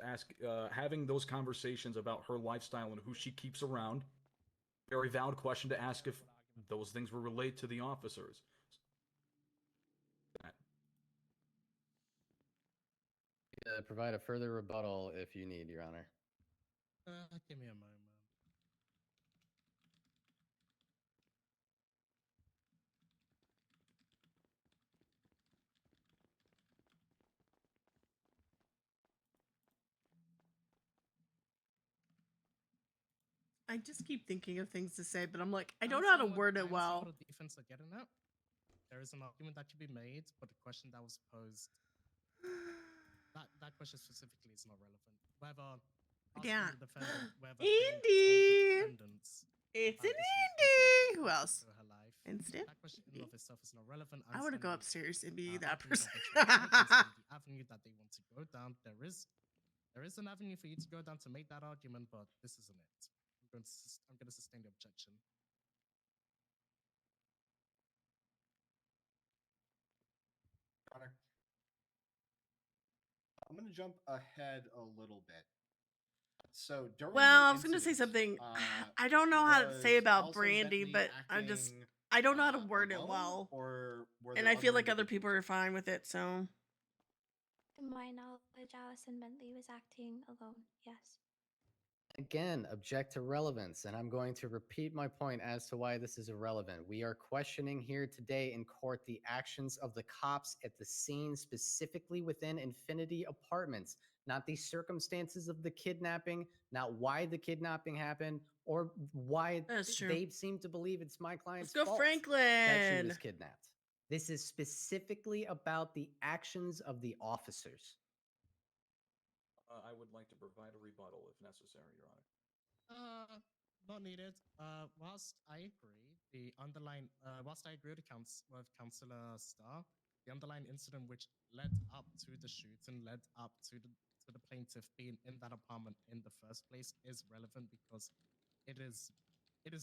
having those conversations about her lifestyle and who she keeps around. Very valid question to ask if those things were relayed to the officers. Provide a further rebuttal if you need, Your Honor. Give me a moment. I just keep thinking of things to say, but I'm like, I don't know how to word it well. What the defense are getting at. There is an argument that can be made, but the question that was posed, that question specifically is not relevant. Whether Yeah. the defendant, whether Andy! told the defendants It's an about Andy! Who else? her life. Instant? That question in and of itself is not relevant. I want to go upstairs and be that argument person. that they're trying to make and the avenue that they want to go down. There is an avenue for you to go down to make that argument, but this isn't it. I'm going to sustain the objection. Connor, I'm going to jump ahead a little bit. So during Well, I was going to say something. I don't know how to say about Brandy, but I don't know how to word it well. And I feel like other people are fine with it, so. To my knowledge, Allison Bentley was acting alone, yes. Again, object to relevance, and I'm going to repeat my point as to why this is irrelevant. We are questioning here today in court the actions of the cops at the scene, specifically within Infinity Apartments, not the circumstances of the kidnapping, not why the kidnapping happened, or why they seem to believe it's my client's fault that she was kidnapped. This is specifically about the actions of the officers. I would like to provide a rebuttal if necessary, Your Honor. Not needed. Whilst I agree, whilst I agree with, with Councillor Starr, the underlying incident which led up to the shooting, led up to the plaintiff being in that apartment in the first place is relevant because it is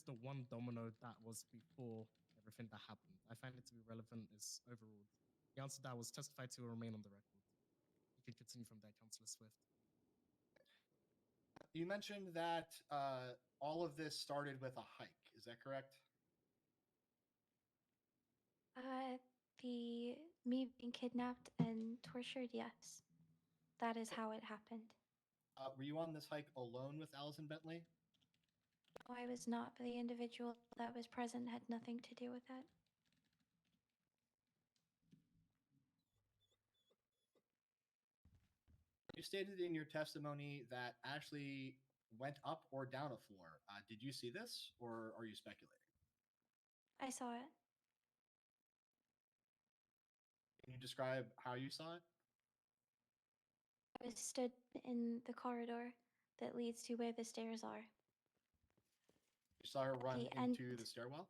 the one domino that was before everything that happened. I find it to be relevant is overruled. The answer that was testified to will remain on the record. You can continue from there, Councillor Swift. You mentioned that all of this started with a hike. Is that correct? The me being kidnapped and tortured, yes. That is how it happened. Were you on this hike alone with Allison Bentley? No, I was not, but the individual that was present had nothing to do with that. You stated in your testimony that Ashley went up or down a floor. Did you see this, or are you speculating? I saw it. Can you describe how you saw it? I was stood in the corridor that leads to where the stairs are. You saw her run the end- into the stairwell?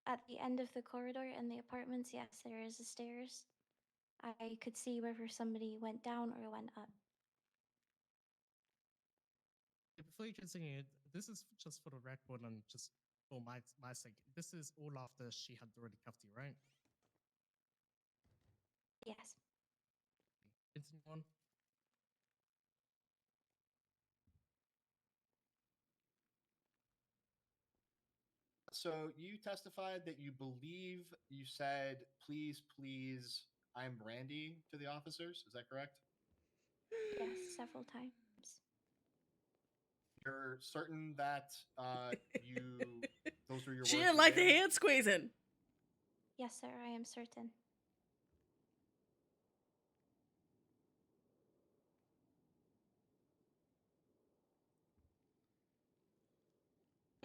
At the end of the corridor in the apartments, yes, there is a stairs. I could see whether somebody went down or went up. Before you continue, this is just for the record and just for my sake. This is all after she had already cuffed you, right? Yes. Continue on. So you testified that you believe you said, "Please, please, I'm Brandy" to the officers. Is that correct? Yes, several times. You're certain that those were your She words didn't like the verbatim? hand squeezing. Yes, sir, I am certain.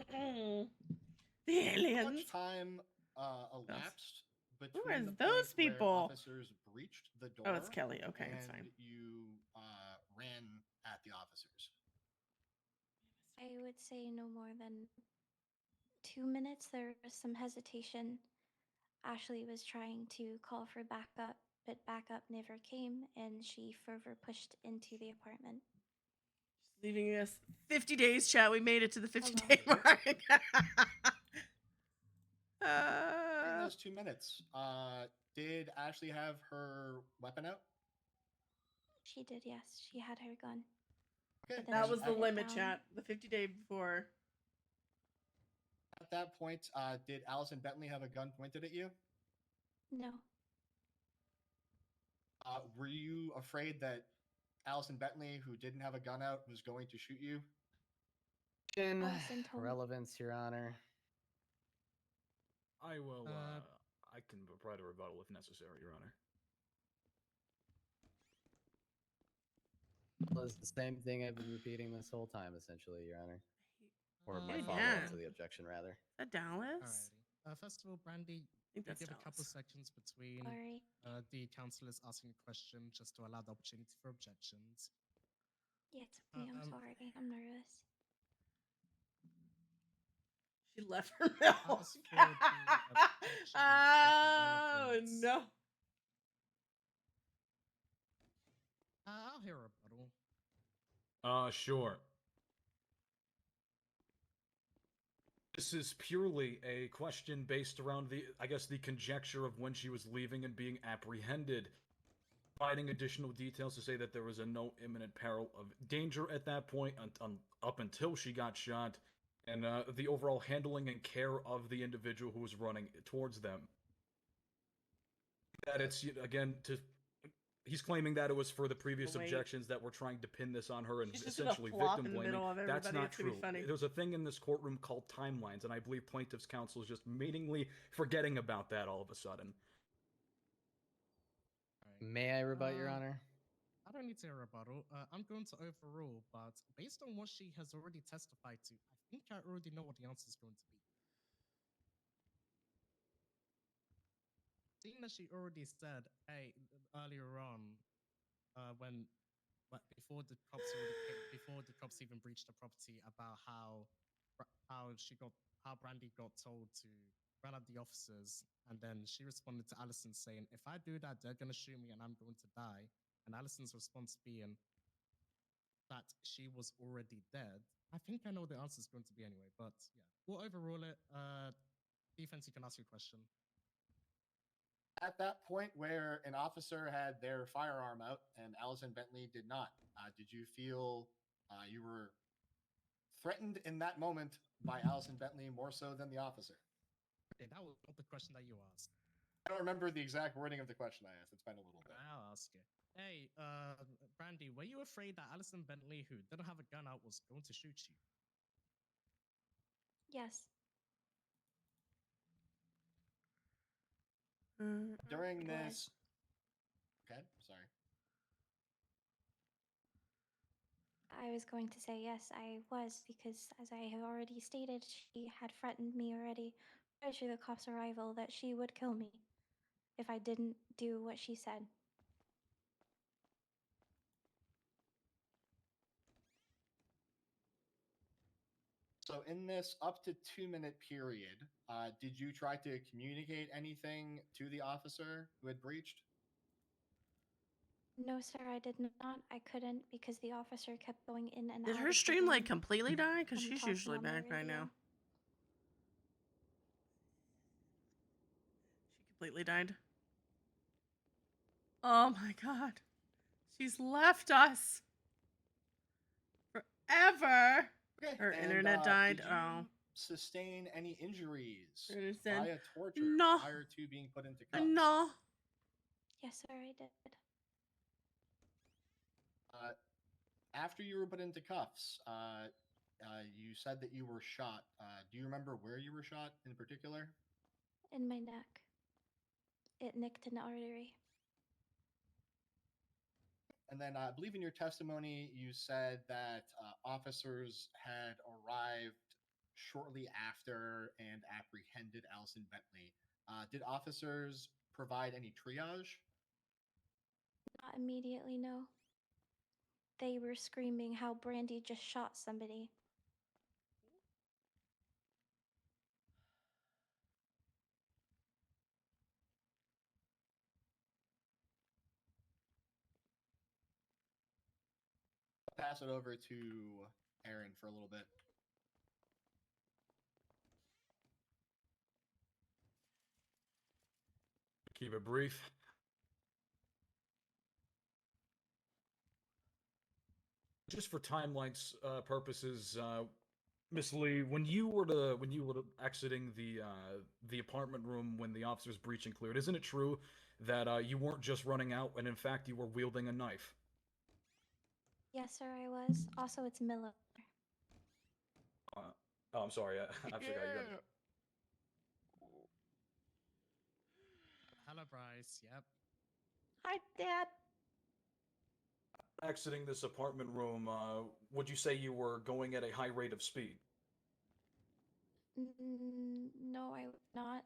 The How aliens. much time elapsed Who between are the point those where people? officers breached the door Oh, it's Kelly. Okay, and it's fine. you ran at the officers? I would say no more than 2 minutes. There was some hesitation. Ashley was trying to call for backup, but backup never came, and she further pushed into the apartment. Leaving us 50 days, chat. We made it to the 50-day Hello. mark. During those 2 minutes, did Ashley have her weapon out? She did, yes. She had her gun. Okay, But then That she was the put it limit, down. chat. The 50-day before. At that point, did Allison Bentley have a gun pointed at you? No. Were you afraid that Allison Bentley, who didn't have a gun out, was going to shoot you? In Allison told me. relevance, Your Honor. I will. I can provide a rebuttal if necessary, Your Honor. Well, it's the same thing I've been repeating this whole time, essentially, Your Honor. Or my Yeah. follow-up to the objection, rather. A Dallas? Alrighty. First of all, Brandy, you that's give a couple Dallas. seconds between Alright. the councillors asking a question just to allow the opportunity for objections. Yeah, it's me. I'm sorry. I'm nervous. She left her milk. As for the objection Oh, relevance, no. I'll hear a rebuttal. Sure. This is purely a question based around the conjecture of when she was leaving and being apprehended. Providing additional details to say that there was no imminent peril of danger at that point up until she got shot, and the overall handling and care of the individual who was running towards them. That it's, again, he's claiming that it was for the previous objections that we're trying to pin this on her and essentially victim blaming. That's not true. There's a thing in this courtroom called timelines, and I believe plaintiff's counsel is just meaningly forgetting about that all of a sudden. May I rebut, Your Honor? I don't need to hear a rebuttal. I'm going to overrule, but based on what she has already testified to, I think I already know what the answer is going to be. Seeing that she already said, hey, earlier on, before the cops even breached the property, about how how Brandy got told to run at the officers, and then she responded to Allison saying, "If I do that, they're gonna shoot me and I'm going to die." And Allison's response being that she was already dead. I think I know what the answer is going to be anyway, but yeah, we'll overrule it. Defense, you can ask your question. At that point where an officer had their firearm out and Allison Bentley did not, did you feel you were threatened in that moment by Allison Bentley more so than the officer? Okay, that was not the question that you asked. I don't remember the exact wording of the question I asked. It's been a little bit. I'll ask it. Hey, Brandy, were you afraid that Allison Bentley, who didn't have a gun out, was going to shoot you? Yes. During I was. this. Okay, sorry. I was going to say yes, I was, because as I have already stated, she had threatened me already prior to the cops' arrival that she would kill me if I didn't do what she said. So in this up to 2-minute period, did you try to communicate anything to the officer who had breached? No, sir, I did not. I couldn't because the officer kept going in and Did out her of the stream like room completely die? Because and she's talking usually on my back right now. radio. She completely died. Oh my god. She's left us. Forever. Okay. Her and, internet died. Did you Oh. sustain any injuries Understand. via torture No. prior to being put into cuffs? No. Yes, sir, I did. After you were put into cuffs, you said that you were shot. Do you remember where you were shot in particular? In my neck. It nicked an artery. And then I believe in your testimony, you said that officers had arrived shortly after and apprehended Allison Bentley. Did officers provide any triage? Not immediately, no. They were screaming how Brandy just shot somebody. I'll pass it over to Aaron for a little bit. Keep it brief. Just for timelines purposes, Miss Lee, when you were exiting the apartment room when the officers breached and cleared, isn't it true that you weren't just running out, and in fact you were wielding a knife? Yes, sir, I was. Also, it's Miller. Oh, I'm sorry. I forgot you got. Hello, Bryce. Yep. Hi, Dad. Exiting this apartment room, would you say you were going at a high rate of speed? No, I would not.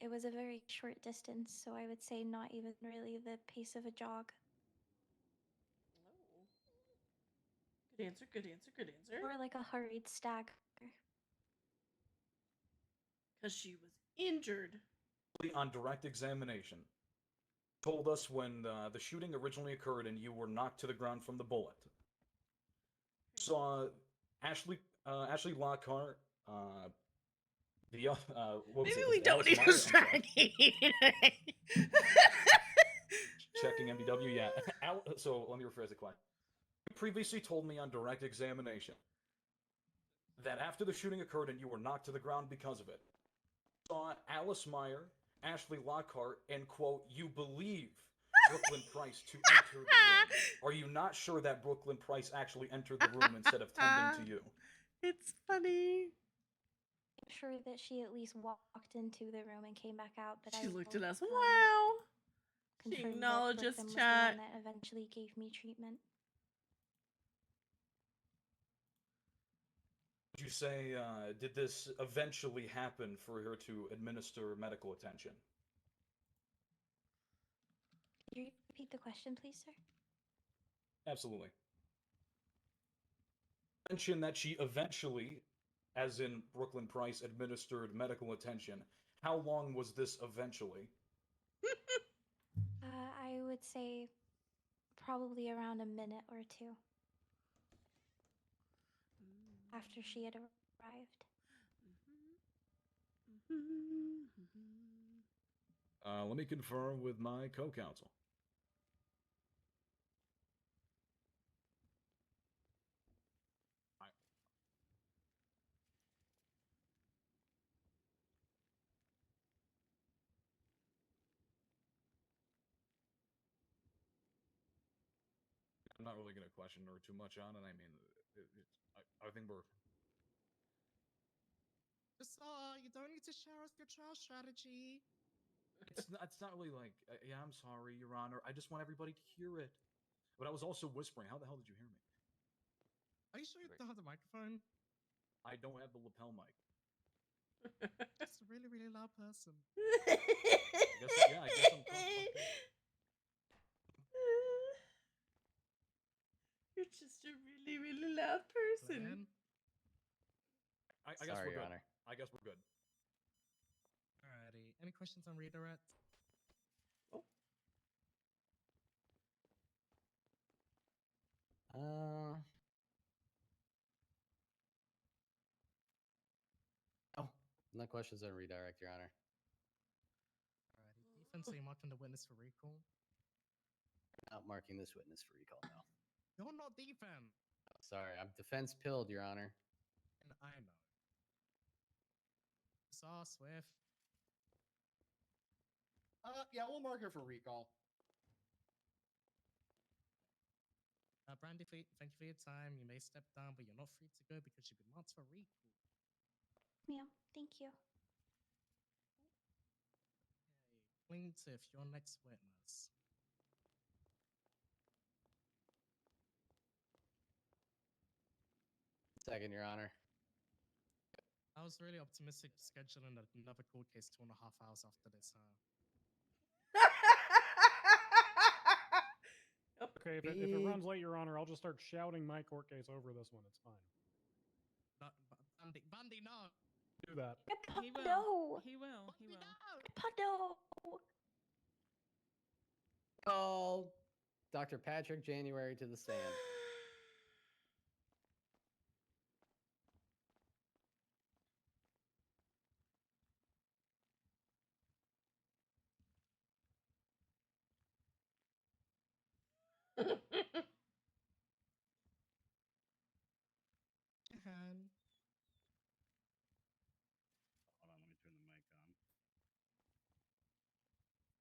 It was a very short distance, so I would say not even really the pace of a jog. Good answer, good answer, good answer. Or like a hurried stagger. Because she was injured. On direct examination, told us when the shooting originally occurred and you were knocked to the ground from the bullet. Saw Ashley Lockhart, what was Maybe it? we don't need Alice to Meyer? I'm sorry. Checking MDW, yeah. So let me rephrase the question. You previously told me on direct examination that after the shooting occurred and you were knocked to the ground because of it, saw Alice Meyer, Ashley Lockhart, and quote, you believe Brooklyn Price to enter the room. Are you not sure that Brooklyn Price actually entered the room instead of tending to you? It's funny. I'm sure that she at least walked into the room and came back out, but She I looked will, at us. Wow. She confirm that acknowledges Brooklyn was the chat. one that eventually gave me treatment. Would you say, did this eventually happen for her to administer medical attention? Could you repeat the question, please, sir? Absolutely. Mentioned that she eventually as in Brooklyn Price administered medical attention. How long was this eventually? I would say probably around a minute or two after she had arrived. Let me confirm with my co-counsel. I'm not really going to question her too much on it. I mean, I think we're. You don't need to share us your trial strategy. It's not really like, yeah, I'm sorry, Your Honor. I just want everybody to hear it. But I was also whispering. How the hell did you hear me? Are you sure you don't have the microphone? I don't have the lapel mic. Just a really, really loud person. I guess I'm You're just a really, really loud person. I guess Sorry, we're Your good. Honor. I guess we're good. Alrighty. Any questions on redirect? Oh, no questions on redirect, Your Honor. Alrighty. Defense, are you marking the witness for recall? Not marking this witness for recall, no. You're not defense. Sorry, I'm defense pilled, Your Honor. And I know. Saw Swift. Yeah, we'll mark her for recall. Brandy, thank you for your time. You may step down, but you're not free to go because you've been marked for recall. Ma'am, thank you. Plaintiff, your next witness. Second, Your Honor. I was really optimistic scheduling another court case 2.5 hours after this. Okay, if it runs late, Your Honor, I'll just start shouting my court case over this one. It's fine. Bundy, no. Do that. He will. No. He will. He will. No. Call Dr. Patrick January to the stand. Hold on, let me turn the mic on.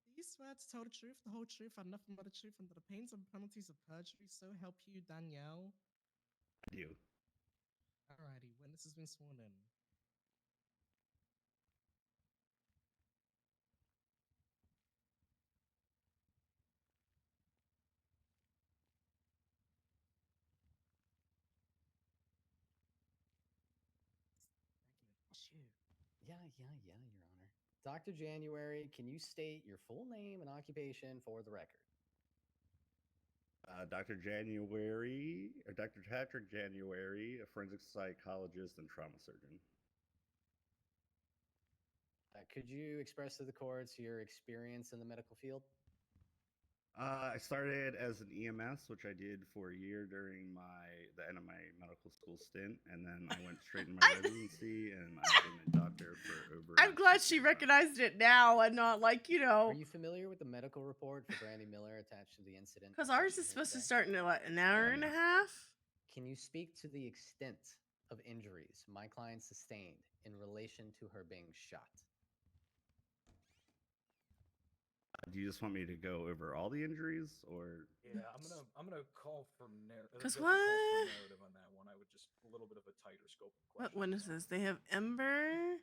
Do you swear to tell the truth, the whole truth, and nothing but the truth under the pains and penalties of perjury? So help you, Danielle. I do. Alrighty, witness has been sworn in. Yeah, Your Honor. Dr. January, can you state your full name and occupation for the record? Dr. January, or Dr. Patrick January, a forensic psychologist and trauma surgeon. Could you express to the courts your experience in the medical field? I started as an EMS, which I did for a year during the end of my medical school stint, and then I went straight into my residency, and I've been a doctor for over. I'm glad she recognized it now and not like, Are you familiar with the medical report for Brandy Miller attached to the incident? because ours is supposed to start in what, an hour and a half? Can you speak to the extent of injuries my client sustained in relation to her being shot? Do you just want me to go over all the injuries, or? Yeah, I'm gonna call for narrative. Because Call what? for narrative on that one. I would just a little bit of a tighter scope of What questions. witnesses? They have Ember.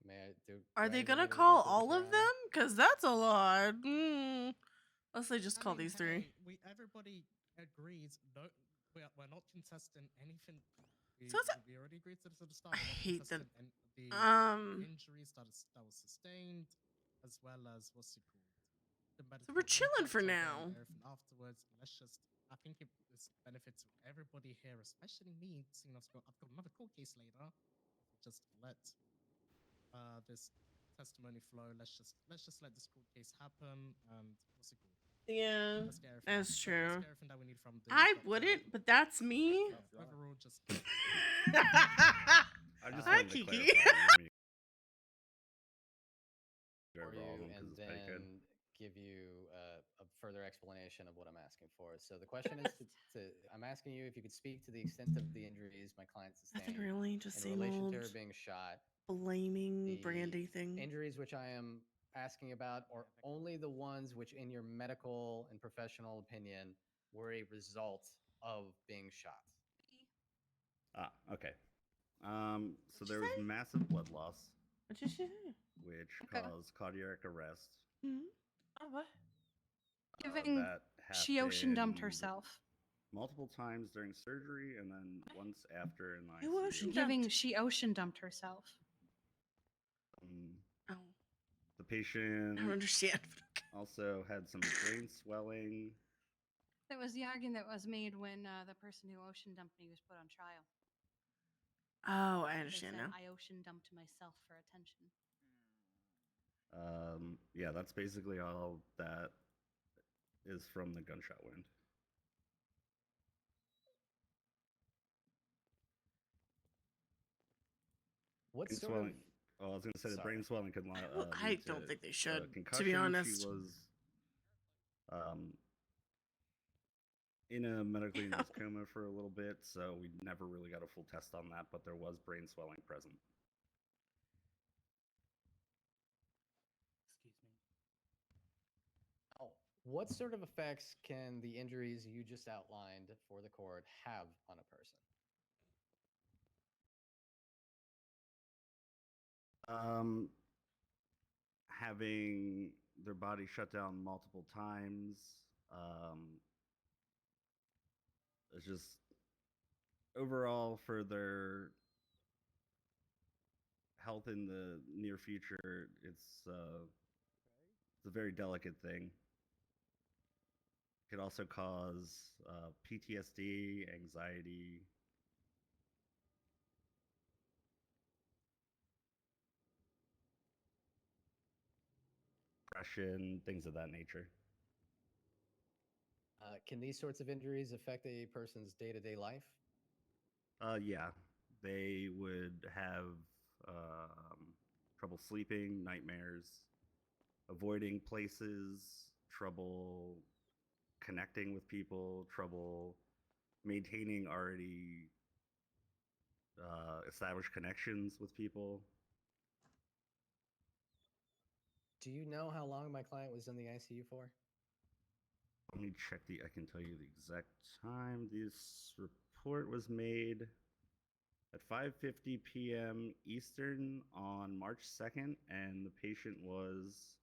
May I do? Are do I they need to gonna read call both of all Your of Honor? them? Because that's a lot. Let's say just call these three. Everybody agrees. No, we're not contesting anything. So We already agreed to this at the start. I hate them. The injuries that was sustained, as well as what's it called? The So we're medical chilling impact for of it now. and everything afterwards. Let's just I think it is benefit to everybody here, especially me, seeing I've got another court case later. Just let this testimony flow. Let's just let this court case happen. And what's it called? Yeah, Let's get everything. that's Let's true. get everything that we need from the. I doctor. wouldn't, but that's me. Yeah, overall, just. I just Hi, wanted to Kiki. clarify. For over all of you, them 'cause and it's pretty good. then give you a further explanation of what I'm asking for. So the question is I'm asking you if you could speak to the extent of the injuries my client Nothing sustained really, just in same relation old to her being shot. blaming The Brandy thing. injuries which I am asking about are only the ones which, in your medical and professional opinion, were a result of being shot. Ah, okay. So What'd there you was say? massive blood loss, What did you say? which Okay. caused cardiac arrest. Hmm? Oh, what? Giving That she ocean dumped happened herself. multiple times during surgery and then once after in the Who ICU. ocean Giving dumped? she ocean dumped herself. Oh. The patient I don't understand. also had some brain swelling. That was the argument that was made when the person who ocean dumped me was put on trial. Oh, I They understand said now. I ocean dumped myself for attention. Yeah, that's basically all that is from the gunshot wound. What Brain sort swelling. of? Oh, I was going to say the Sorry. brain swelling could I lead don't to think they should, concussion. to be honest. She was in a medically induced coma for a little bit, so we never really got a full test on that, but there was brain swelling present. Excuse me. Oh, what sort of effects can the injuries you just outlined for the court have on a person? Having their body shut down multiple times. It's just overall for their health in the near future. It's a very delicate thing. It could also cause PTSD, anxiety. Depression, things of that nature. Can these sorts of injuries affect a person's day-to-day life? Yeah, they would have trouble sleeping, nightmares, avoiding places, trouble connecting with people, trouble maintaining already established connections with people. Do you know how long my client was in the ICU for? Let me check I can tell you the exact time. This report was made at 5:50 p.m. Eastern on March 2nd, and the patient was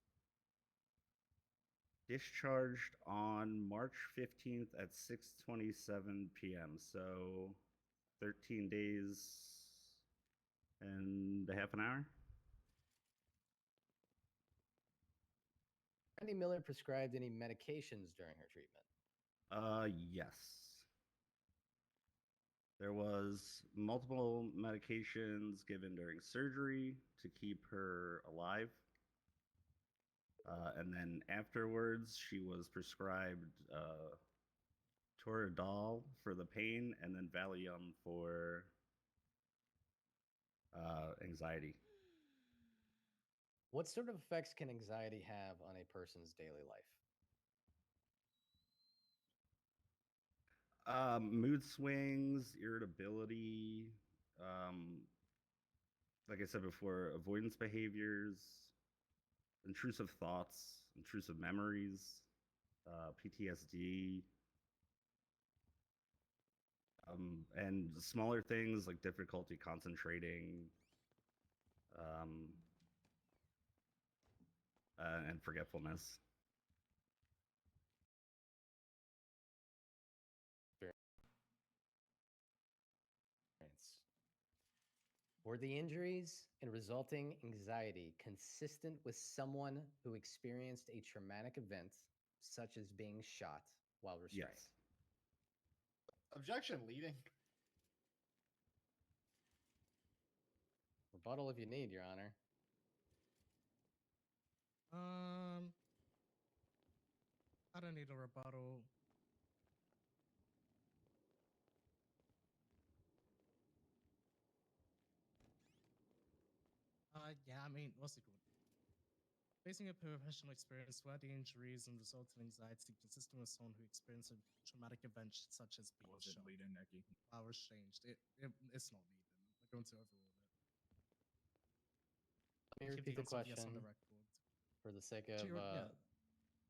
discharged on March 15th at 6:27 p.m. So 13 days and a half an hour. Brandy Miller prescribed any medications during her treatment? Yes. There was multiple medications given during surgery to keep her alive. And then afterwards, she was prescribed Toradol for the pain and then Valium for anxiety. What sort of effects can anxiety have on a person's daily life? Mood swings, irritability, like I said before, avoidance behaviors, intrusive thoughts, intrusive memories, PTSD, and smaller things like difficulty concentrating, and forgetfulness. Were the injuries and resulting anxiety consistent with someone who experienced a traumatic event, such as being shot while restrained? Yes. Objection leading. Rebuttal if you need, Your Honor. I don't need a rebuttal. Yeah, I mean, what's it called? Facing a professional experience where the injuries and resultant anxiety consistent with someone who experienced a traumatic event such as being Was it shot. leading, Neki? Flowers changed. It's not needed. We're going to overrule it. Let me Keep repeat the answer of yes on the question record. for the sake Actually, of yeah.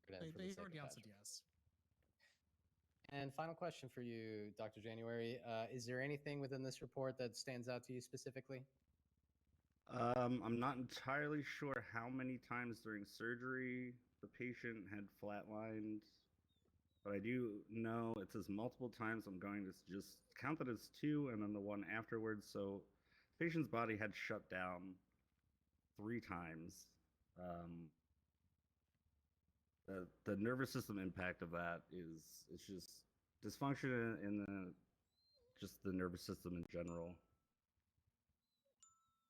for the They sake already of answered Patrick. yes. And final question for you, Dr. January. Is there anything within this report that stands out to you specifically? I'm not entirely sure how many times during surgery the patient had flatlined, but I do know it says multiple times. I'm going to just count it as 2 and then the one afterwards. So patient's body had shut down 3 times. The nervous system impact of that is it's just dysfunction in the just the nervous system in general.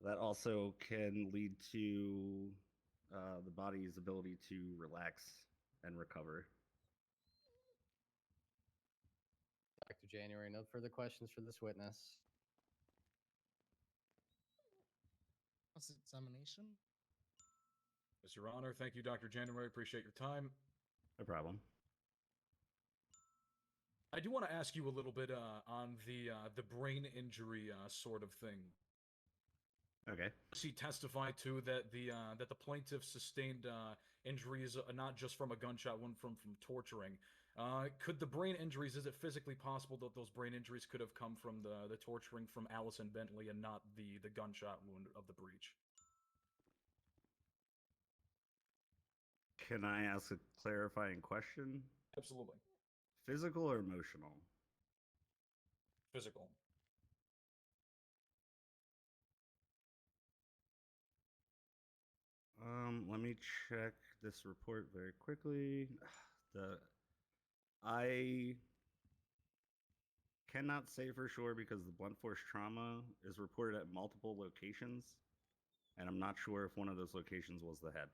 That also can lead to the body's ability to relax and recover. Dr. January, no further questions for this witness. Cross-examination? Yes, Your Honor. Thank you, Dr. January. Appreciate your time. No problem. I do want to ask you a little bit on the brain injury sort of thing. Okay. She testified to that the plaintiff sustained injuries not just from a gunshot wound from torturing. Could the brain injuries? Is it physically possible that those brain injuries could have come from the torturing from Allison Bentley and not the gunshot wound of the breach? Can I ask a clarifying question? Absolutely. Physical or emotional? Physical. Let me check this report very quickly. I cannot say for sure because the blunt force trauma is reported at multiple locations, and I'm not sure if one of those locations was the head.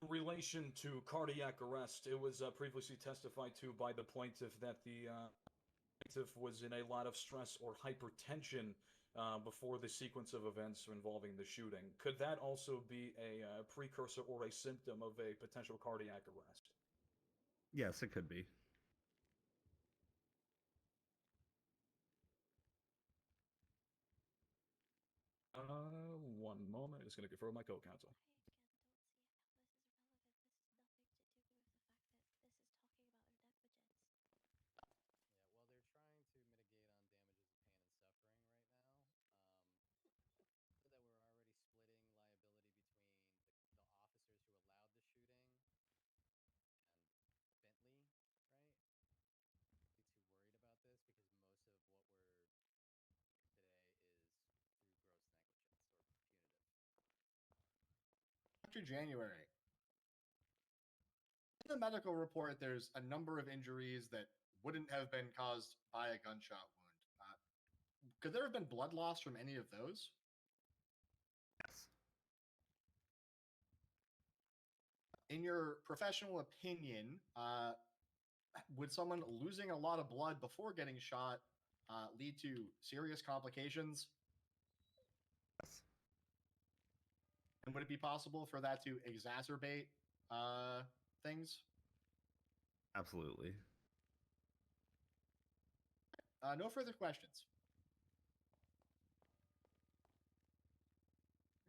In relation to cardiac arrest, it was previously testified to by the plaintiff that the plaintiff was in a lot of stress or hypertension before the sequence of events involving the shooting. Could that also be a precursor or a symptom of a potential cardiac arrest? Yes, it could be. One moment. Just going to confer with my co-counsel. Dr. January. In the medical report, there's a number of injuries that wouldn't have been caused by a gunshot wound. Could there have been blood loss from any of those? Yes. In your professional opinion, would someone losing a lot of blood before getting shot lead to serious complications? Yes. And would it be possible for that to exacerbate things? Absolutely. No further questions.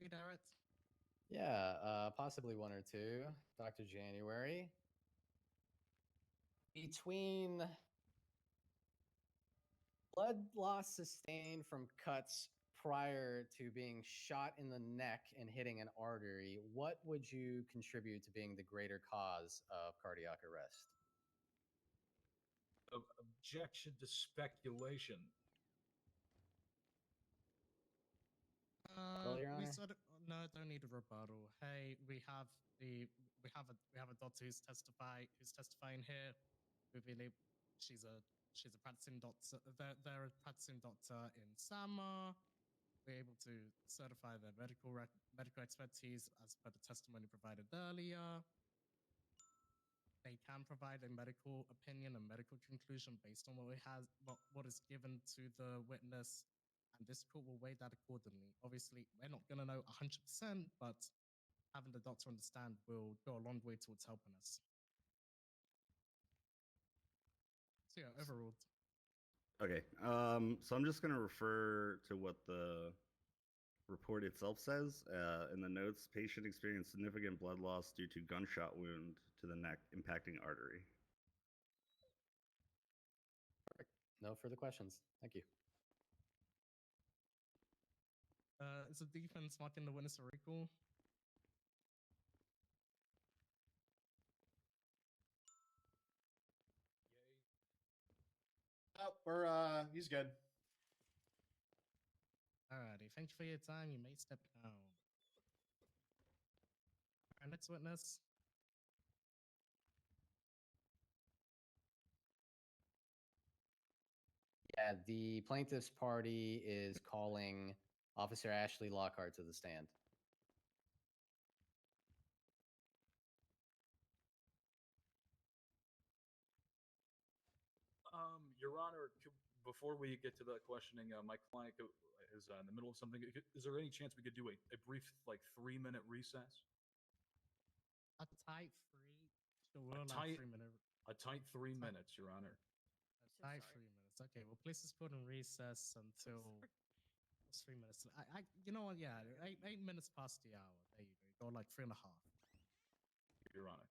Redirect. Yeah, possibly one or two, Dr. January. Between blood loss sustained from cuts prior to being shot in the neck and hitting an artery, what would you contribute to being the greater cause of cardiac arrest? Objection to speculation. Well, Your We Honor? said No, don't need a rebuttal. Hey, we have a doctor who's testifying here. We've been able, she's a practicing doctor. They're a practicing doctor in Sama. We're able to certify their medical expertise as per the testimony provided earlier. They can provide a medical opinion and medical conclusion based on what is given to the witness, and this court will weigh that accordingly. Obviously, we're not going to know 100%, but having the doctor understand will go a long way towards helping us. So yeah, overruled. Okay. So I'm just gonna refer to what the report itself says. In the notes, patient experienced significant blood loss due to gunshot wound to the neck impacting artery. Perfect. No further questions. Thank you. Is the defense marking the witness a recall? Oh, he's good. Alrighty, thank you for your time. You may step down. Our next witness. Yeah, the plaintiff's party is calling Officer Ashley Lockhart to the stand. Your Honor, before we get to the questioning, my client is in the middle of something. Is there any chance we could do a brief, like, 3-minute recess? A tight three. So we're like 3 minutes. A tight 3 minutes, Your Honor. A tight 3 minutes. Okay, we'll place this court in recess until it's 3 minutes. You know what? Yeah, 8 minutes past the hour. There you go. Go like 3.5. Your Honor.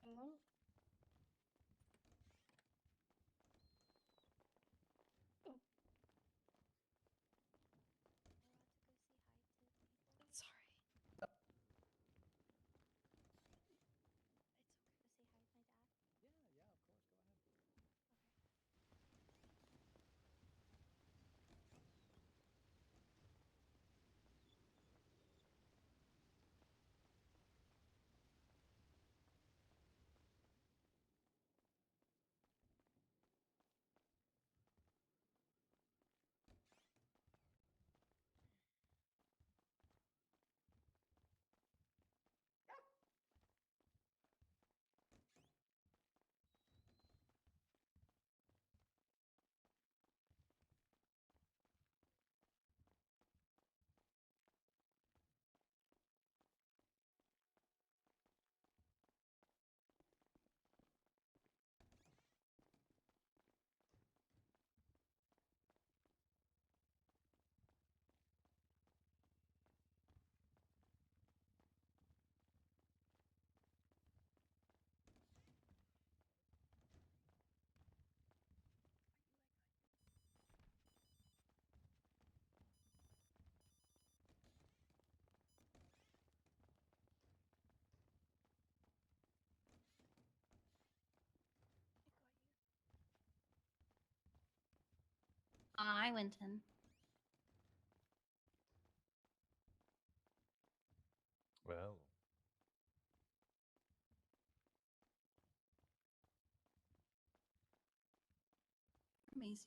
Hello? Oh. Sorry. Yeah, of course. Go ahead. I went in. Well. Amazing.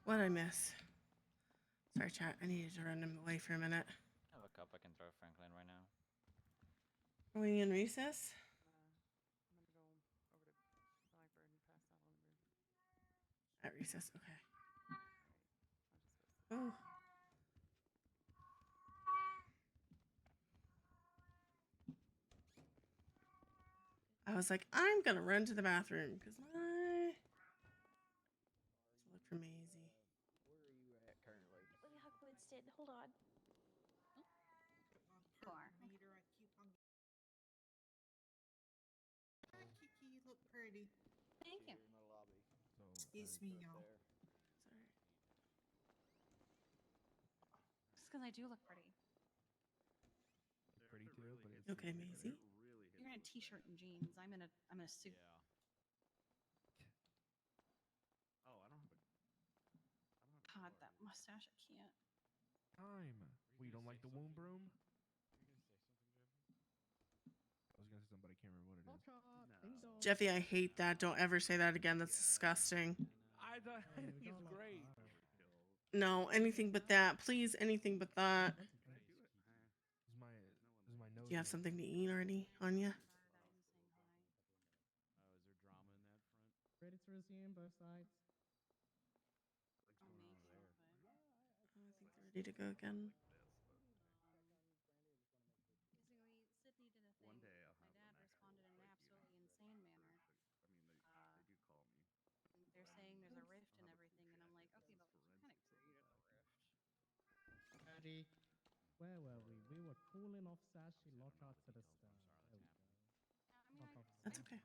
What'd I miss? Sorry, chat. I needed to run him away for a minute. I have a cup I can throw Franklin right now. Are we in recess? I'm gonna go over to Blackbird and pass out on the roof. At recess, okay. I'll just go. Oh. I was like, I'm gonna run to the bathroom because my look for Maisie. Where are you at currently? Huck Winston, hold on. Meter, I keep on. Hi, Kiki, you look pretty. Thank you. In the lobby. So, Excuse me, y'all. Just because I do look pretty. really hits Okay, me. Maisie. It really hits You're in a me. t-shirt and jeans. I'm in a suit. Oh, I don't have a. God, that mustache, I can't. Time. Well, you don't like the womb broom? I was gonna say something, but I can't remember what it is. Jeffy, I hate that. Don't ever say that again. That's disgusting. I thought I think it's great. No, anything but that. Please, anything but that. Is my nose. Do you have something to eat already on you? Ready to resume both sides? I think they're ready to go again. Basically, Sydney did a thing. One day I'll My have dad an actual responded in an like absolutely universal insane manner. I mean, they do call me. They're saying there's a rift and I'll have a everything, and I'm like, okay, but what kind of created the rift? Ready? Where were we? We were calling off Sashi Lockhart to the star. There we go. I mean, That's okay. I That's don't. okay.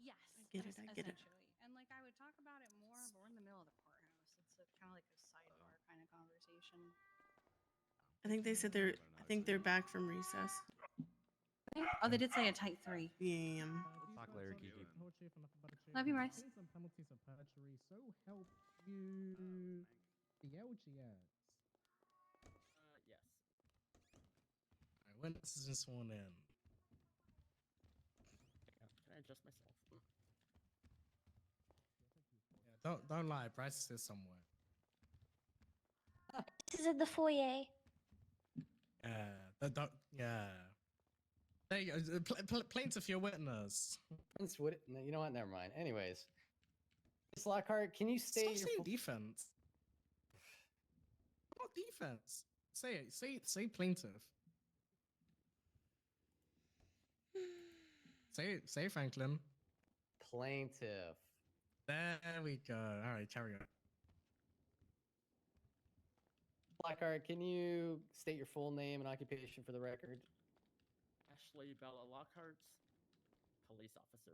Yes, I get it. I get it. essentially. And like, I would talk about it more, but we're in the middle of the courthouse. It's kind of like a sidebar kind of conversation. I think they said they're. I think they're back from recess. Oh, they did say a type 3. Yeah. We'll talk later, Kiki. Love you, Bryce. Claims and penalties of perjury. So help you. The LGS. Yes. Alright, witnesses been sworn in. Can I adjust myself? Yeah, don't lie. Bryce is somewhere. This is in the foyer. Yeah. There you go. Plaintiff, your witness. Prince Wood. No, you know what? Never mind. Anyways, Miss Lockhart, can you Stop state your saying defense. Not defense. Say it. Say plaintiff. Say Franklin. plaintiff? There we go. All right, carry on. Lockhart, can you state your full name and occupation for the record? Ashley Bella Lockhart, police officer.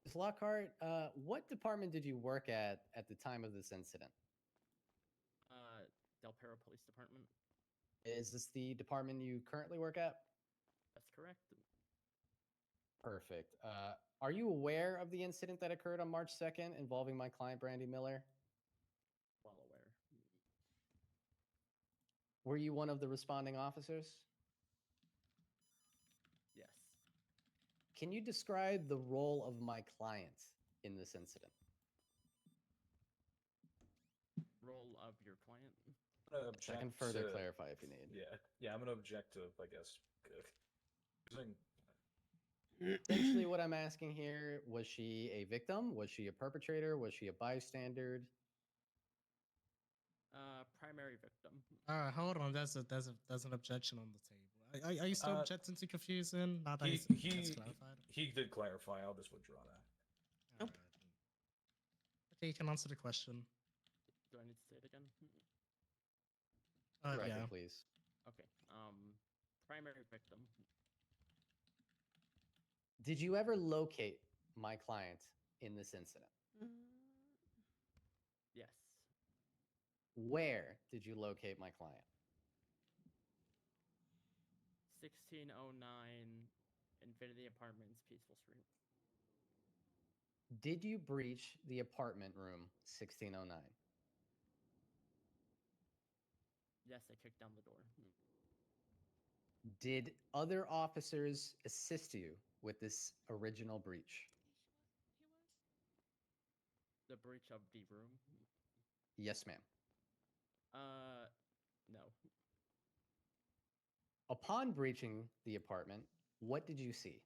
Ms. Lockhart, what department did you work at the time of this incident? Del Perro Police Department. Is this the department you currently work at? That's correct. Perfect. Are you aware of the incident that occurred on March 2nd involving my client, Brandy Miller? Well aware. Were you one of the responding officers? Yes. Can you describe the role of my client in this incident? Role of your client. I can further clarify if you need. Yeah, I'm gonna object to, I guess, using. Essentially, what I'm asking here, was she a victim? Was she a perpetrator? Was she a bystander? Primary victim. All right, hold on. There's an objection on the table. Are you still objecting to confusing? Now that it's clarified. He did clarify. I'll just withdraw that. Nope. Okay, you can answer the question. Do I need to say it again? Record, Yeah. please. Okay. Primary victim. Did you ever locate my client in this incident? Yes. Where did you locate my client? 1609 Infinity Apartments, Peaceful Street. Did you breach the apartment room 1609? Yes, I kicked down the door. Did other officers assist you with this original breach? The breach of the room. Yes, ma'am. No. Upon breaching the apartment, what did you see?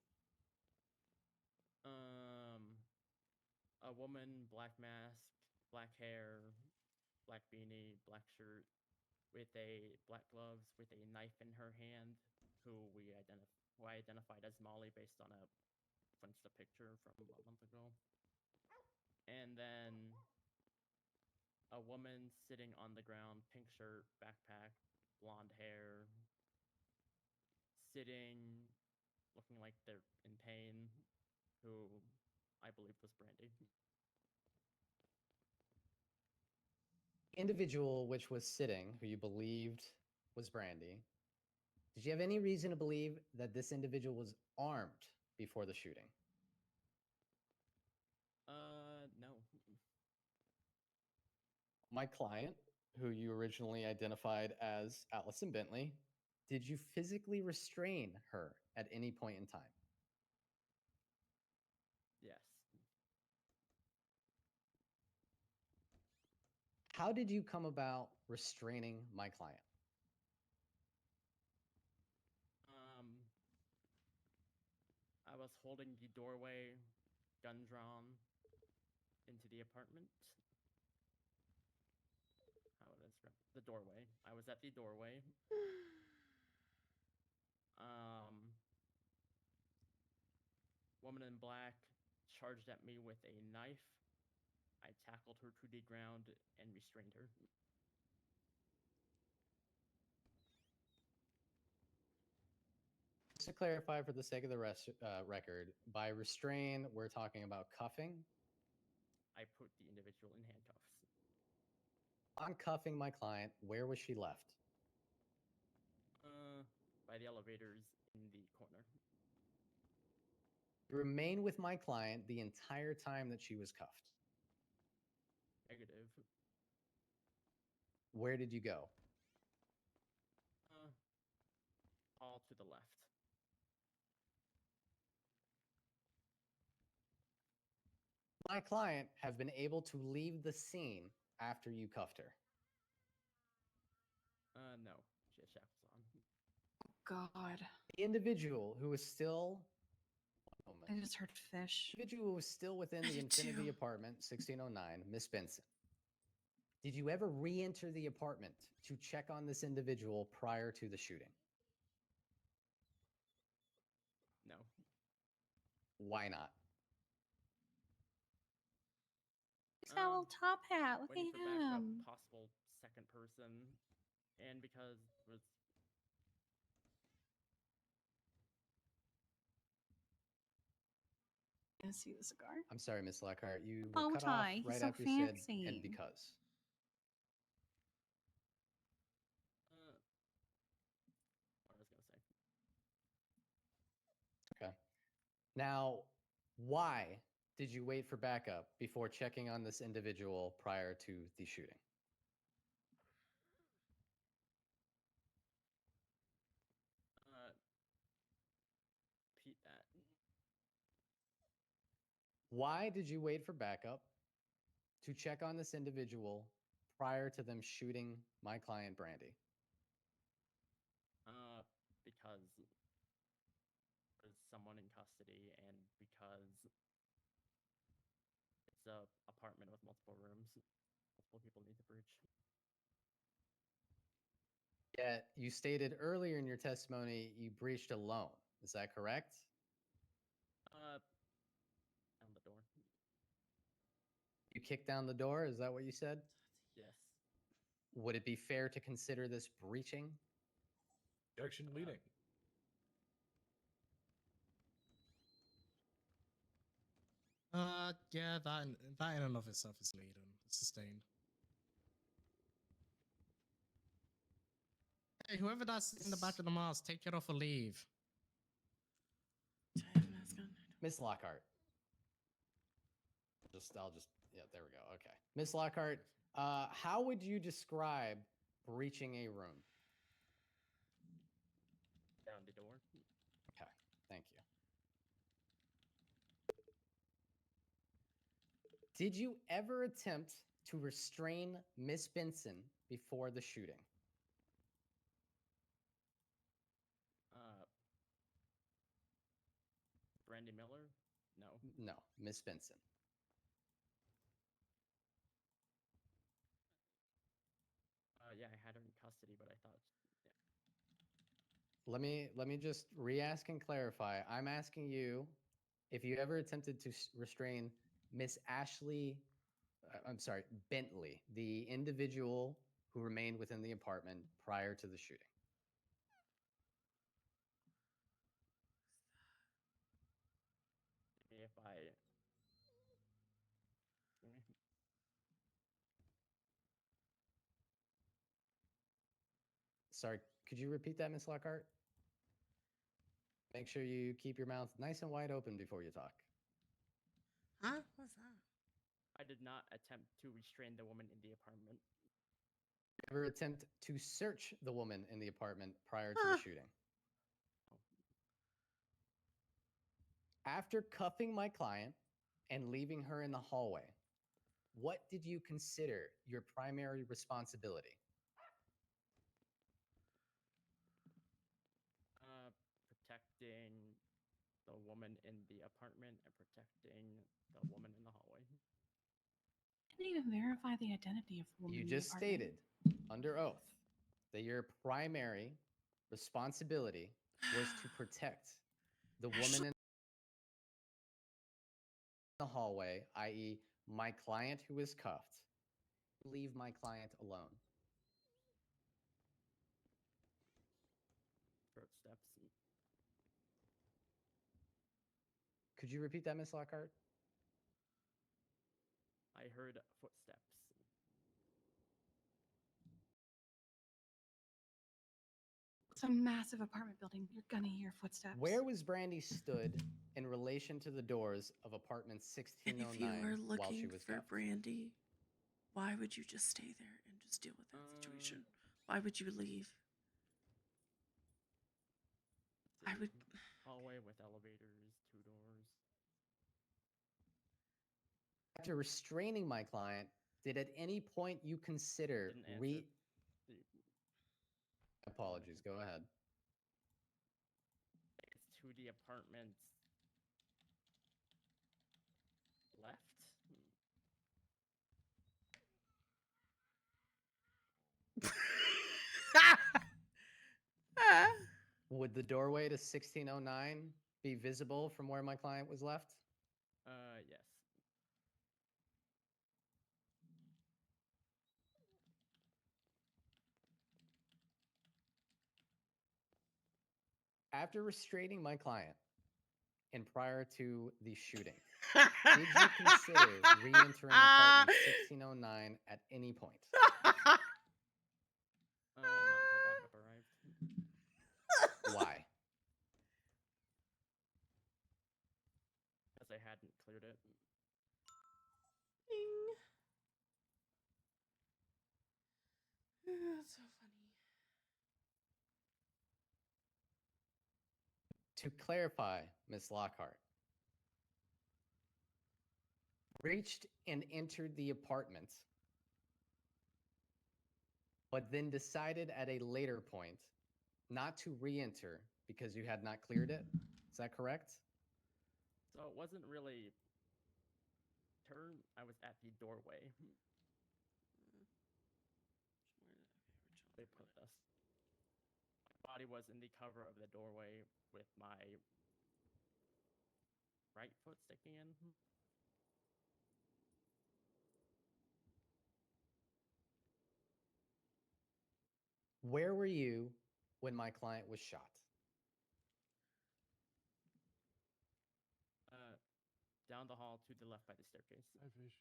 A woman, black mask, black hair, black beanie, black shirt, with black gloves, with a knife in her hand, who I identified as Molly based on a picture from a month ago. And then a woman sitting on the ground, pink shirt, backpack, blonde hair, sitting, looking like they're in pain, who I believe was Brandy. Individual which was sitting, who you believed was Brandy, did you have any reason to believe that this individual was armed before the shooting? No. My client, who you originally identified as Allison Bentley, did you physically restrain her at any point in time? Yes. How did you come about restraining my client? I was holding the doorway, gun drawn, into the apartment. How would I describe the doorway? I was at the doorway. Woman in black charged at me with a knife. I tackled her to the ground and restrained her. Just to clarify for the sake of the record, by restrain, we're talking about cuffing. I put the individual in handcuffs. On cuffing my client, where was she left? By the elevators in the corner. You remained with my client the entire time that she was cuffed. Negative. Where did you go? All to the left. My client have been able to leave the scene after you cuffed her. No. She has shackles on. God. The individual who is still... I just heard fish. The individual who was still within the Infinity apartment, 1609, Miss Benson. Did you ever re-enter the apartment to check on this individual prior to the shooting? No. Why not? He's got a little top hat. Look Waiting at for backup, him. possible second person, and because was Gonna see the cigar. I'm sorry, Miss Lockhart. You Bow were cut tie. off He's right so after you said, fancy. and because. what I was gonna say. Okay. Now, why did you wait for backup before checking on this individual prior to the shooting? Repeat that. Why did you wait for backup to check on this individual prior to them shooting my client, Brandy? Because there's someone in custody, and because it's a apartment with multiple rooms, multiple people need to breach. Yet you stated earlier in your testimony you breached alone. Is that correct? On the door. You kicked down the door? Is that what you said? Yes. Would it be fair to consider this breaching? Objection leading. Yeah, that in and of itself is leading. Sustained. Hey, whoever that's in the back of the mask, take it off or leave. Miss Lockhart. Yeah, there we go. Okay. Miss Lockhart, how would you describe breaching a room? Down the door. Okay, thank you. Did you ever attempt to restrain Miss Benson before the shooting? Brandy Miller? No. No, Miss Benson. Yeah, I had her in custody, but I thought. Let me just re-ask and clarify. I'm asking you if you ever attempted to restrain Miss Ashley, I'm sorry, Bentley, the individual who remained within the apartment prior to the shooting. If I. Sorry, could you repeat that, Miss Lockhart? Make sure you keep your mouth nice and wide open before you talk. Huh? What's that? I did not attempt to restrain the woman in the apartment. Ever attempt to search the woman in the apartment prior to the shooting? After cuffing my client and leaving her in the hallway, what did you consider your primary responsibility? Protecting the woman in the apartment and protecting the woman in the hallway. Didn't even verify the identity of the woman You in the just apartment. stated under oath that your primary responsibility was to protect the woman in the hallway, i.e., my client who is cuffed. Leave my client alone. Footsteps. Could you repeat that, Miss Lockhart? I heard footsteps. It's a massive apartment building. You're gonna hear footsteps. Where was Brandy stood in relation to the doors of apartment And if you 1609 were while she looking was for cuffed? Brandy, why would you just stay there and just deal with that situation? Why would you leave? I would. Hallway with elevators, 2 doors. After restraining my client, did at any point you consider Didn't answer Apologies, go ahead. It's to the apartments left. Would the doorway to 1609 be visible from where my client was left? Yes. After restraining my client and prior to the shooting, did you consider re-entering apartment 1609 at any point? Not until backup arrived. Why? Because I hadn't cleared it. That's so funny. To clarify, Miss Lockhart, reached and entered the apartment, but then decided at a later point not to re-enter because you had not cleared it. Is that correct? So it wasn't really turn. I was at the doorway. They put us. My body was in the cover of the doorway with my right foot sticking in. Where were you when my client was shot? Down the hall to the left by the staircase. Hi, fish.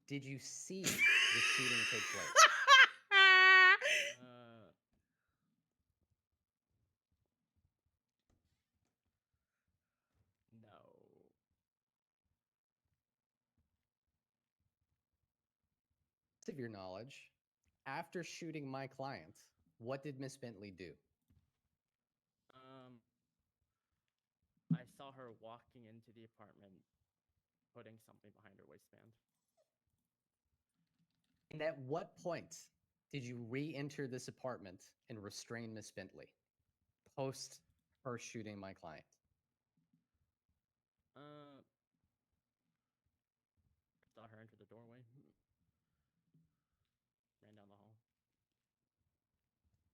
Did you see the shooting take place? No. Best of your knowledge, after shooting my client, what did Miss Bentley do? I saw her walking into the apartment, putting something behind her waistband. And at what point did you re-enter this apartment and restrain Miss Bentley post her shooting my client? Saw her enter the doorway. Ran down the hall.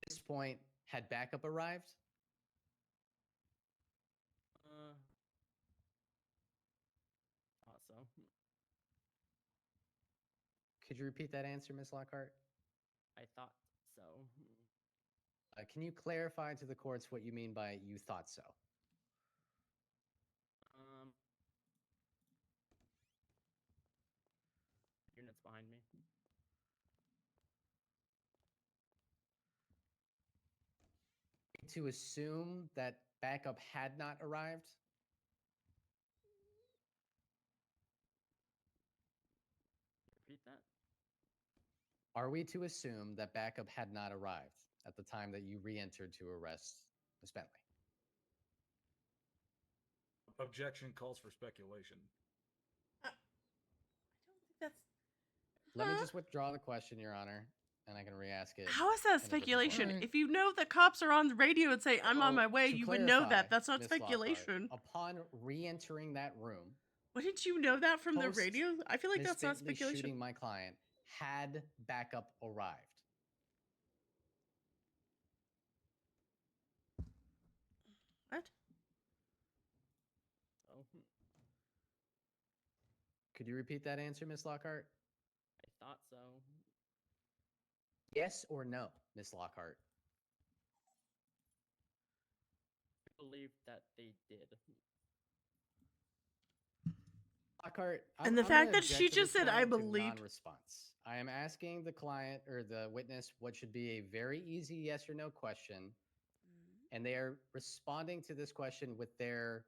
At this point, had backup arrived? Thought so. Could you repeat that answer, Miss Lockhart? I thought so. Can you clarify to the courts what you mean by you thought so? Units behind me. to assume that backup had not arrived? Repeat that. Are we to assume that backup had not arrived at the time that you re-entered to arrest Miss Bentley? Objection calls for speculation. That's. Let me just withdraw the question, Your Honor, and I can re-ask it. How is that in a different speculation? form. If you know the cops are on the radio and say, I'm on my way, To you would know clarify, that. That's not Miss Lockhart, speculation. upon re-entering that room, Wouldn't you know that from the post radio? I feel like Miss that's not Bentley speculation. shooting my client, had backup arrived? What? Oh, Could you repeat that answer, Miss Lockhart? I thought so. Yes or no, Miss Lockhart? I believe that they did. Lockhart, And the I'm fact gonna that she object to just this said, I client to believe. non-response. I am asking the client or the witness what should be a very easy yes or no question, and they are responding to this question with their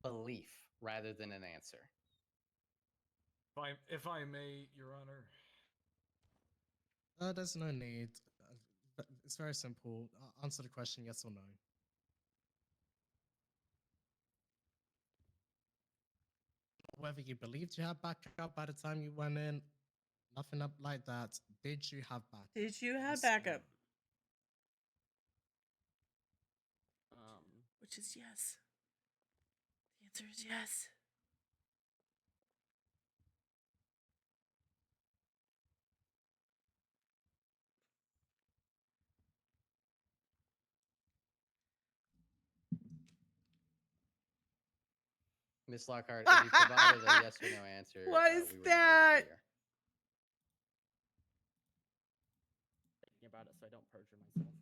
belief rather than an answer. If I may, Your Honor. There's no need. It's very simple. Answer the question yes or no. Whether you believed you had backup by the time you went in, nothing up like that. Did you have backup? Did you have Yes. backup? Which is yes. The answer is yes. Miss Lockhart, if you provided a yes or no answer, What is we were not that? able to hear. Thinking about it so I don't perjure myself.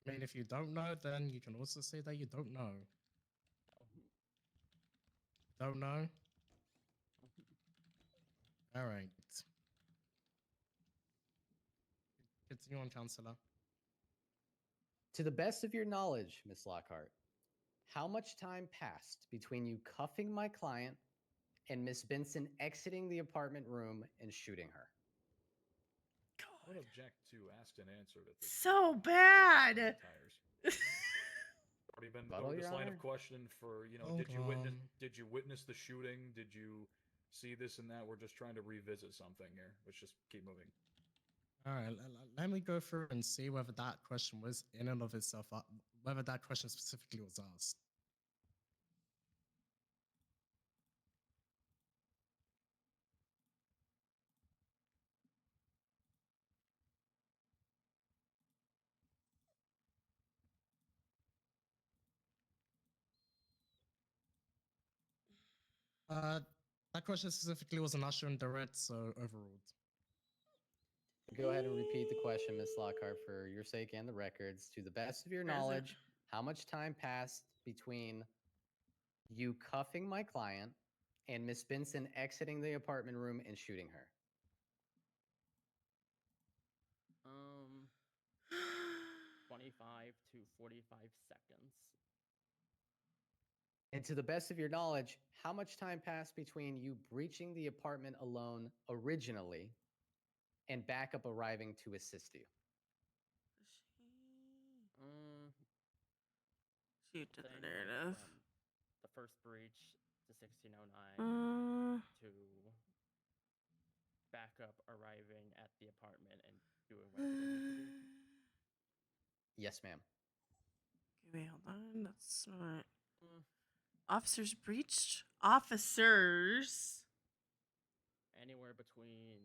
I mean, if you don't know, then you can also say that you don't know. Don't know? All right. Continue on, Counselor. To the best of your knowledge, Miss Lockhart, how much time passed between you cuffing my client and Miss Benson exiting the apartment room and shooting her? I would object to asked and answered at this So point. bad. Already been Rebuttal, this Your line Honor? of question for Hold did you witness the shooting? Did you see this and that? We're just trying to revisit something here. Let's just keep moving. All right, let me go through and see whether that question was in and of itself, whether that question specifically was asked. That question specifically was an usher and direct, so overruled. Go ahead and repeat the question, Miss Lockhart, for your sake and the records. To the best of your Where is it? knowledge, how much time passed between you cuffing my client and Miss Benson exiting the apartment room and shooting her? 25 to 45 seconds. And to the best of your knowledge, how much time passed between you breaching the apartment alone originally and backup arriving to assist you? Shoot to the Saying, like, narrative. from the first breach to 1609 to backup arriving at the apartment and doing whatever they need to do. Yes, ma'am. Okay, wait, hold on. That's not. Officers breached. Officers. Anywhere between.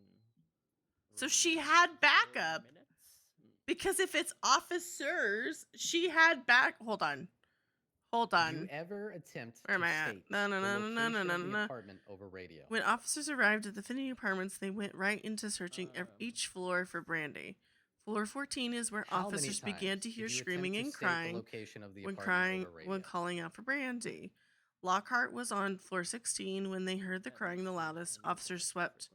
So she had backup. Because if it's officers, she had back. Hold on. Hold Did on. you ever attempt Where am to I at? state No, no, the no, no, no, location no, of the no. apartment over radio? When officers arrived at the Finity Apartments, they went right into searching each floor for Brandy. Floor 14 is where How many officers began times to did hear you screaming attempt to and state the crying location of the apartment over radio? when calling out for Brandy. Lockhart was on floor 16 when they heard the crying the loudest. Officers swept.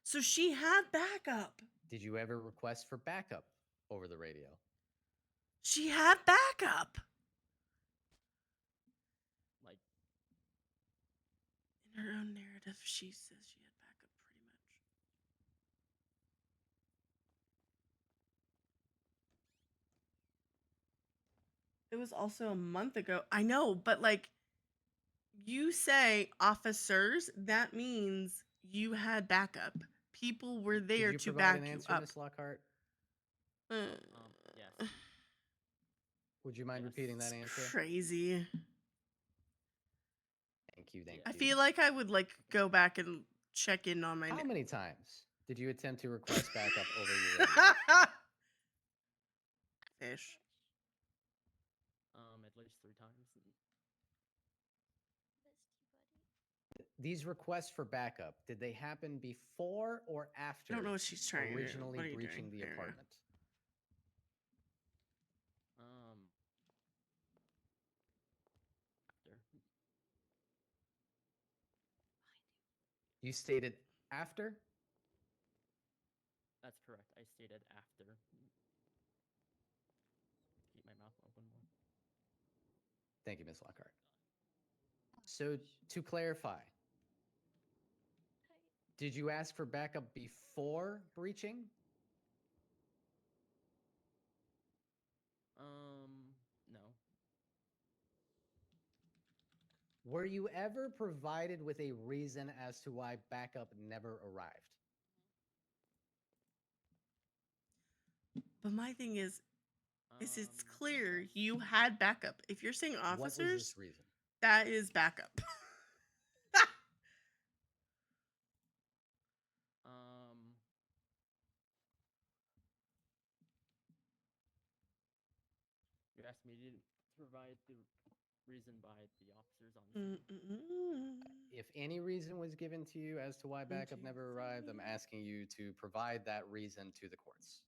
So she had backup. Did you ever request for backup over the radio? She had backup. Like, in her own narrative, she says she had backup pretty much. It was also a month ago. I know, but like, you say officers, that means you had backup. People were there Did you to provide back an you answer, up. Miss Lockhart? yes. Would you mind repeating that answer? Crazy. Thank you. Thank I you. feel like I would like go back and check in on my. How many times did you attempt to request backup over your radio? Fish. At least 3 times. These requests for backup, did they happen before or after I don't know what she's trying to do. originally What are you breaching doing? the There you go. apartment? After. You stated after? That's correct. I stated after. Keep my mouth open more. Thank you, Miss Lockhart. So to clarify, did you ask for backup before breaching? No. Were you ever provided with a reason as to why backup never arrived? But my thing is it's clear you had backup. If you're saying What was officers, this reason? that is backup. You asked me to provide the reason by the officers on scene. If any reason was given to you as to why backup never arrived, I'm asking you to provide that reason to the courts.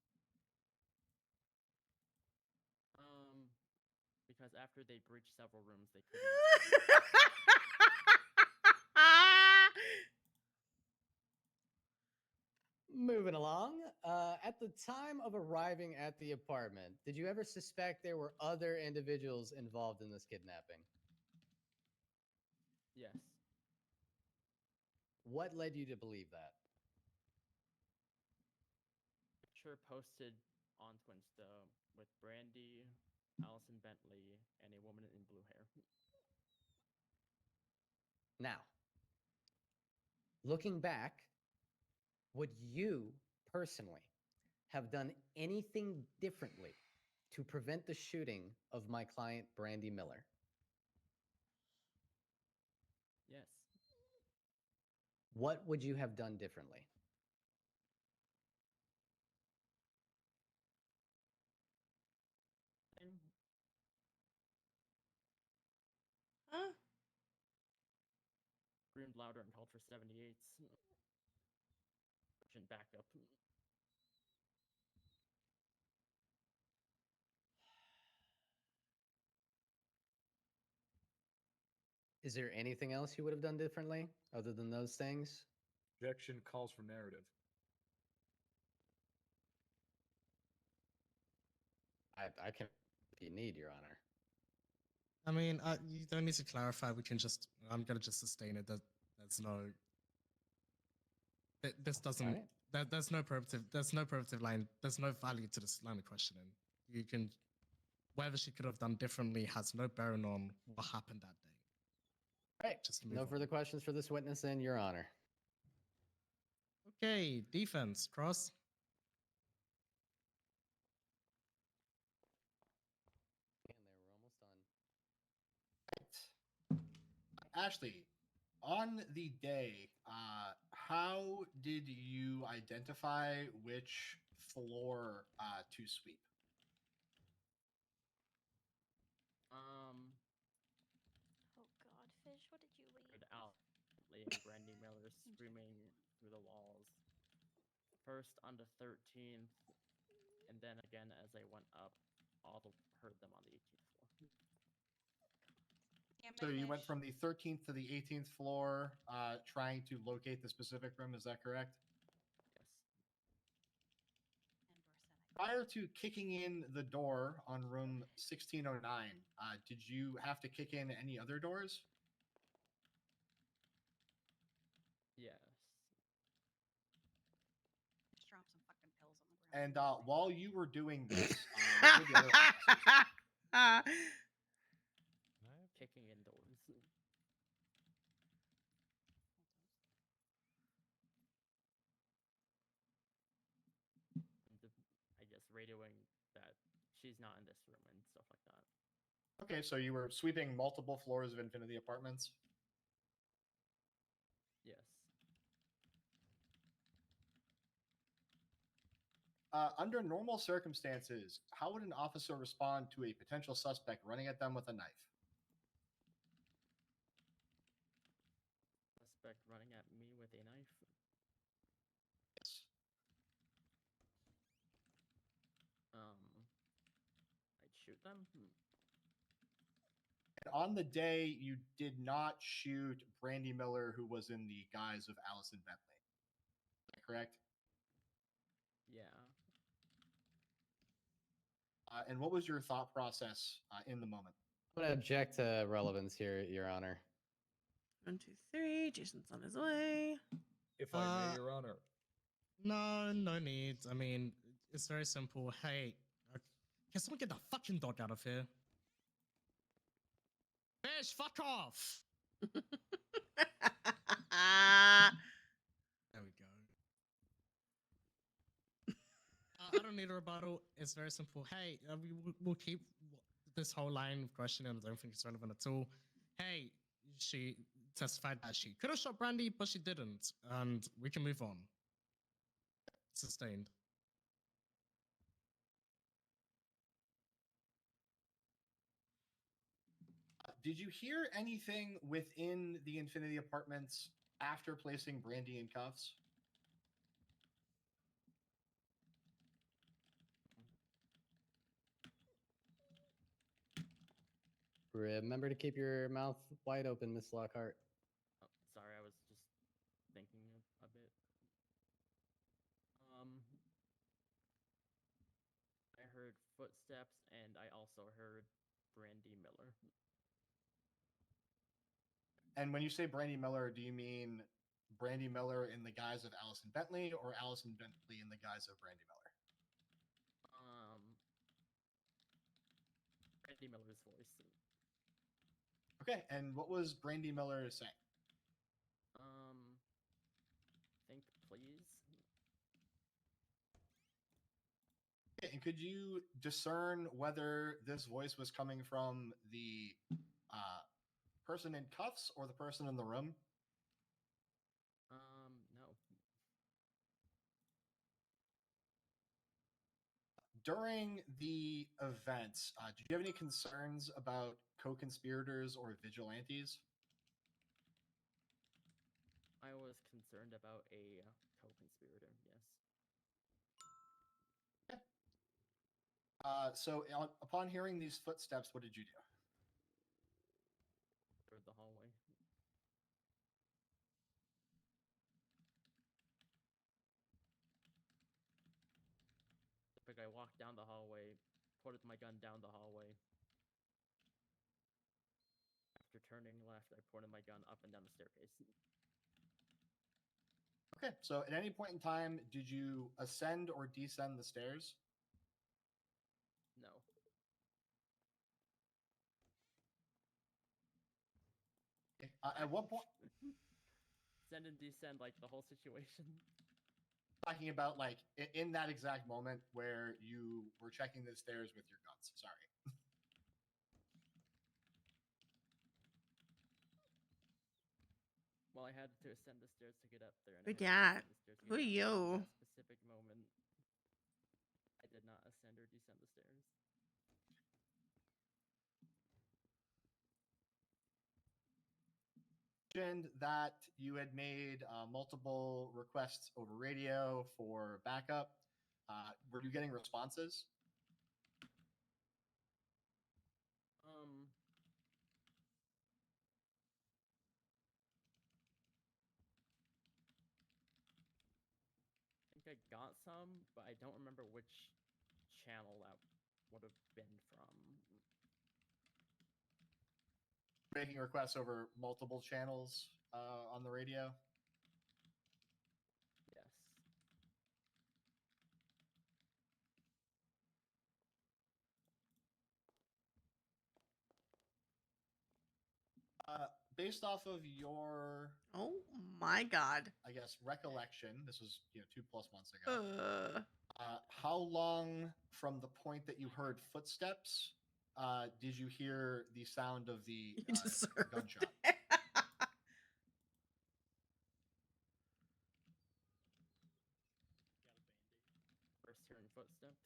Because after they breached several rooms, they couldn't. Moving along, at the time of arriving at the apartment, did you ever suspect there were other individuals involved in this kidnapping? Yes. What led you to believe that? Picture posted on Twinsta with Brandy, Allison Bentley, and a woman in blue hair. Now, looking back, would you personally have done anything differently to prevent the shooting of my client, Brandy Miller? Yes. What would you have done differently? Huh? Screamed louder and called for 78s. Urgent backup. Is there anything else you would have done differently other than those things? Objection calls for narrative. I can, if you need, Your Honor. I mean, you don't need to clarify. We can just. I'm gonna just sustain it. There's no. This doesn't. Right. There's no probative. There's no probative line. There's no value to this line of questioning. You can. Whatever she could have done differently has no bearing on what happened that day. Right. Just to move No on. further questions for this witness, then, Your Honor. Okay, defense, Cross. Ashley, on the day, how did you identify which floor to sweep? Oh God, Fish, what did you leave? Out and Brandy Miller screaming through the walls. First on the 13th, and then again as I went up, heard them on the 18th floor. So you went from the 13th to the 18th floor, trying to locate the specific room. Is that correct? Prior to kicking in the door on room 1609, did you have to kick in any other doors? Yes. Just drop some fucking pills on the ground. And while you were doing this, what were the other officers? Kicking indoors. I guess radioing that she's not in this room and stuff like that. Okay, so you were sweeping multiple floors of Infinity Apartments. Yes. Under normal circumstances, how would an officer respond to a potential suspect running at them with a knife? Suspect running at me with a knife. Yes. I'd shoot them. And on the day, you did not shoot Brandy Miller, who was in the guise of Allison Bentley. Is that correct? Yeah. And what was your thought process in the moment? I'm going to object to relevance here, Your Honor. 1, 2, 3. Jason's on his way. If I may, Your Honor. No need. I mean, it's very simple. Hey, can someone get the fucking dog out of here? Fish, fuck off! There we go. I don't need a rebuttal. It's very simple. Hey, we'll keep this whole line of questioning. I don't think it's relevant at all. Hey, she testified that she could have shot Brandy, but she didn't. And we can move on. Sustained. Did you hear anything within the Infinity Apartments after placing Brandy in cuffs? Remember to keep your mouth wide open, Miss Lockhart. Oh, sorry, I was just thinking a bit. I heard footsteps, and I also heard Brandy Miller. And when you say Brandy Miller, do you mean Brandy Miller in the guise of Allison Bentley or Allison Bentley in the guise of Brandy Miller? Brandy Miller's voice. Okay, and what was Brandy Miller saying? Think, please. Okay, and could you discern whether this voice was coming from the person in cuffs or the person in the room? No. During the events, did you have any concerns about co-conspirators or vigilantes? I was concerned about a co-conspirator, yes. So upon hearing these footsteps, what did you do? Through the hallway. I walked down the hallway, pointed my gun down the hallway. After turning left, I pointed my gun up and down the staircase. Okay, so at any point in time, did you ascend or descend the stairs? No. At what point? Send and descend, like the whole situation. Talking about like in that exact moment where you were checking the stairs with your guns. Sorry. Well, I had to ascend the stairs to get up there. And Who I had to dat? descend the stairs to Who get down there. you? At that specific moment, I did not ascend or descend the stairs. Mentioned that you had made multiple requests over radio for backup. Were you getting responses? I got some, but I don't remember which channel that would have been from. Making requests over multiple channels on the radio. Yes. Based off of your, oh my god, I guess, recollection, this was 2+ months ago. How long from the point that you heard footsteps did you hear the sound of the gunshot? First hearing footsteps.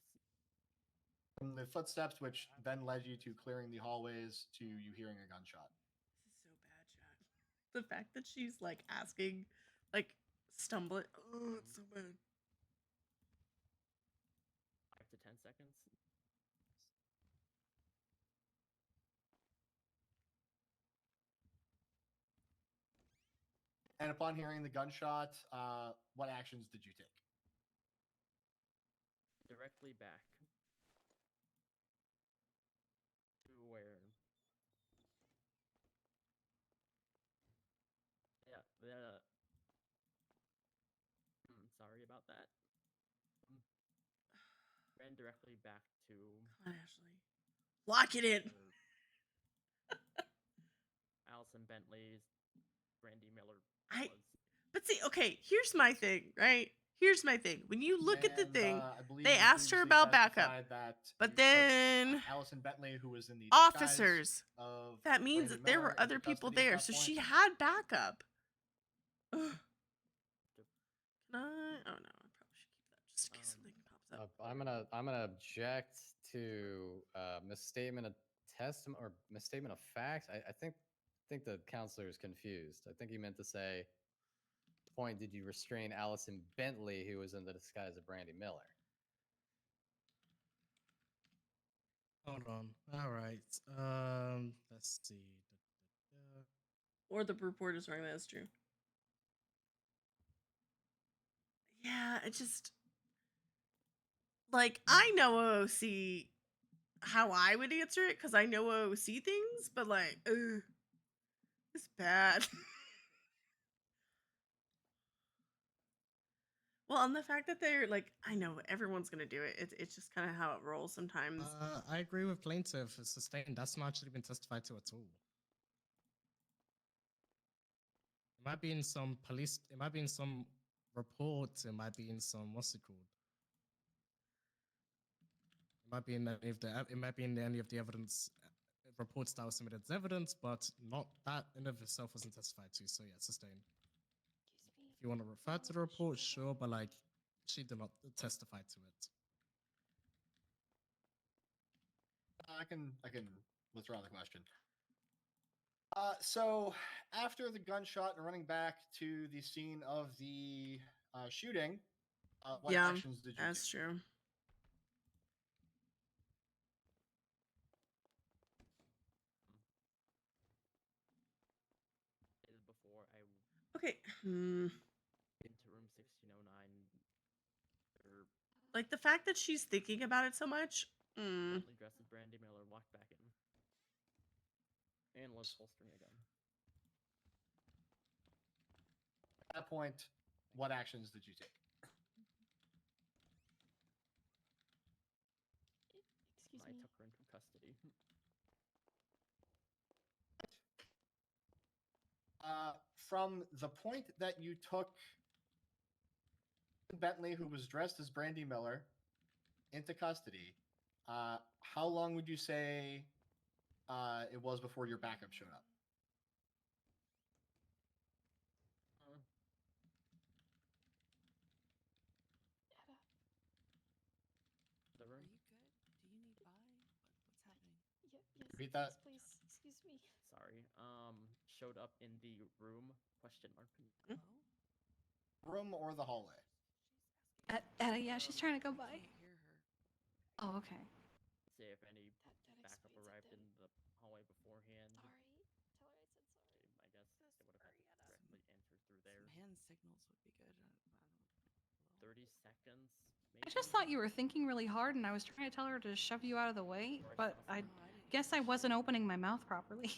From the footsteps, which then led you to clearing the hallways to you hearing a gunshot. This is so bad, chat. The fact that she's like asking, like stumbling. Oh, it's so bad. 5 to 10 seconds. And upon hearing the gunshot, what actions did you take? Directly back to where. Yeah, sorry about that. Ran directly back to. Come on, Ashley. Lock it in. Allison Bentley's Brandy Miller But see, okay, here's my thing, right? Here's my thing. When you look at the thing, I believe they you asked her previously about backup, testified that but you took, then Allison Bentley, who was in the officers. disguise of That means Brandy that there Miller, were other into people custody at there, that so point. she had backup. Ugh. Can I? Oh no, I probably should keep that just in case something pops up. I'm gonna object to misstatement of testimony or misstatement of facts. I think the counselor is confused. I think he meant to say, point, did you restrain Allison Bentley, who was in the disguise of Brandy Miller? Hold on. All right. Let's see. Or the report is wrong. That's true. Yeah, it just like I know OOC how I would answer it because I know OOC things, but like, ugh, it's bad. Well, and the fact that they're like, I know everyone's gonna do it. It's just kind of how it rolls sometimes. I agree with plaintiff. It's sustained. That's not actually been testified to at all. It might be in some police. It might be in some reports. It might be in some what's it called? It might be in any of the. It might be in any of the evidence reports that was submitted as evidence, but not that in of itself wasn't testified to. So yeah, sustained. If you want to refer to the report, sure, but like she did not testify to it. I can withdraw the question. So after the gunshot and running back to the scene of the shooting, what Yeah, actions did you that's take? true. Before I Okay. into room 1609. Like the fact that she's thinking about it so much. Bentley dressed as Brandy Miller walked back in. And was holstering a gun. At that point, what actions did you take? Excuse I me. took her into custody. From the point that you took Bentley, who was dressed as Brandy Miller, into custody, how long would you say it was before your backup showed up? The room. Are you good? Do you need what's happening? Yes, Repeat that. please. Excuse me. Sorry. Showed up in the room? Question mark. Room or the hallway? Yeah, she's trying to go by. Can't hear her. Oh, okay. See if any That backup explains it arrived then. in the hallway beforehand. Sorry. Tell her I said sorry. I guess they would have directly entered through there. Some hand signals would be good. 30 seconds. I just thought you were thinking really hard and I was trying to tell her to shove you out of the way, but I guess I wasn't opening my mouth properly.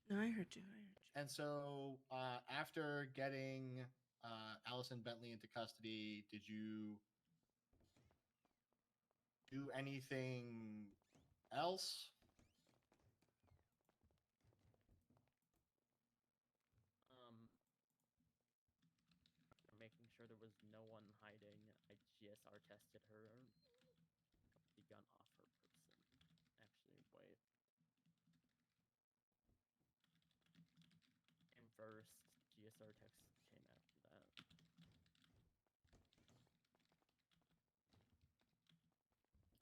No, I heard you. And so, after getting Allison Bentley into custody, did you do anything else? After making sure there was no one hiding, I GSR tested her. Got the gun off her person. Actually, wait. And first, GSR text came after that.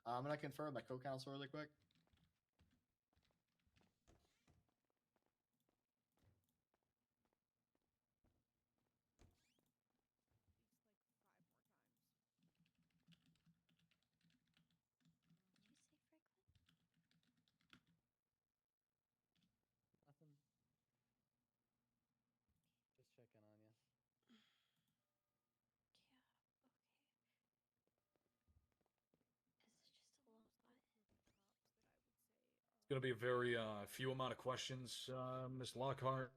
I'm gonna confirm my co-counsel really quick. Nothing. Just checking on you. It's going to be a very few amount of questions, Miss Lockhart.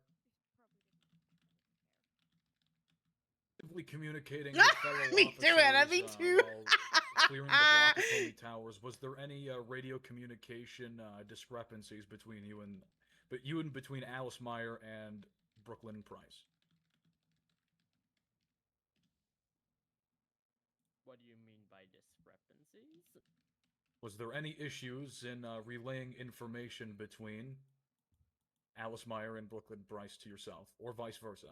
Simply communicating with fellow Me too, Anna. officers Me too. while clearing the block of Homey Towers. Was there any radio communication discrepancies between you and between Alice Meyer and Brooklyn Price? What do you mean by discrepancies? Was there any issues in relaying information between Alice Meyer and Brooklyn Price to yourself, or vice versa?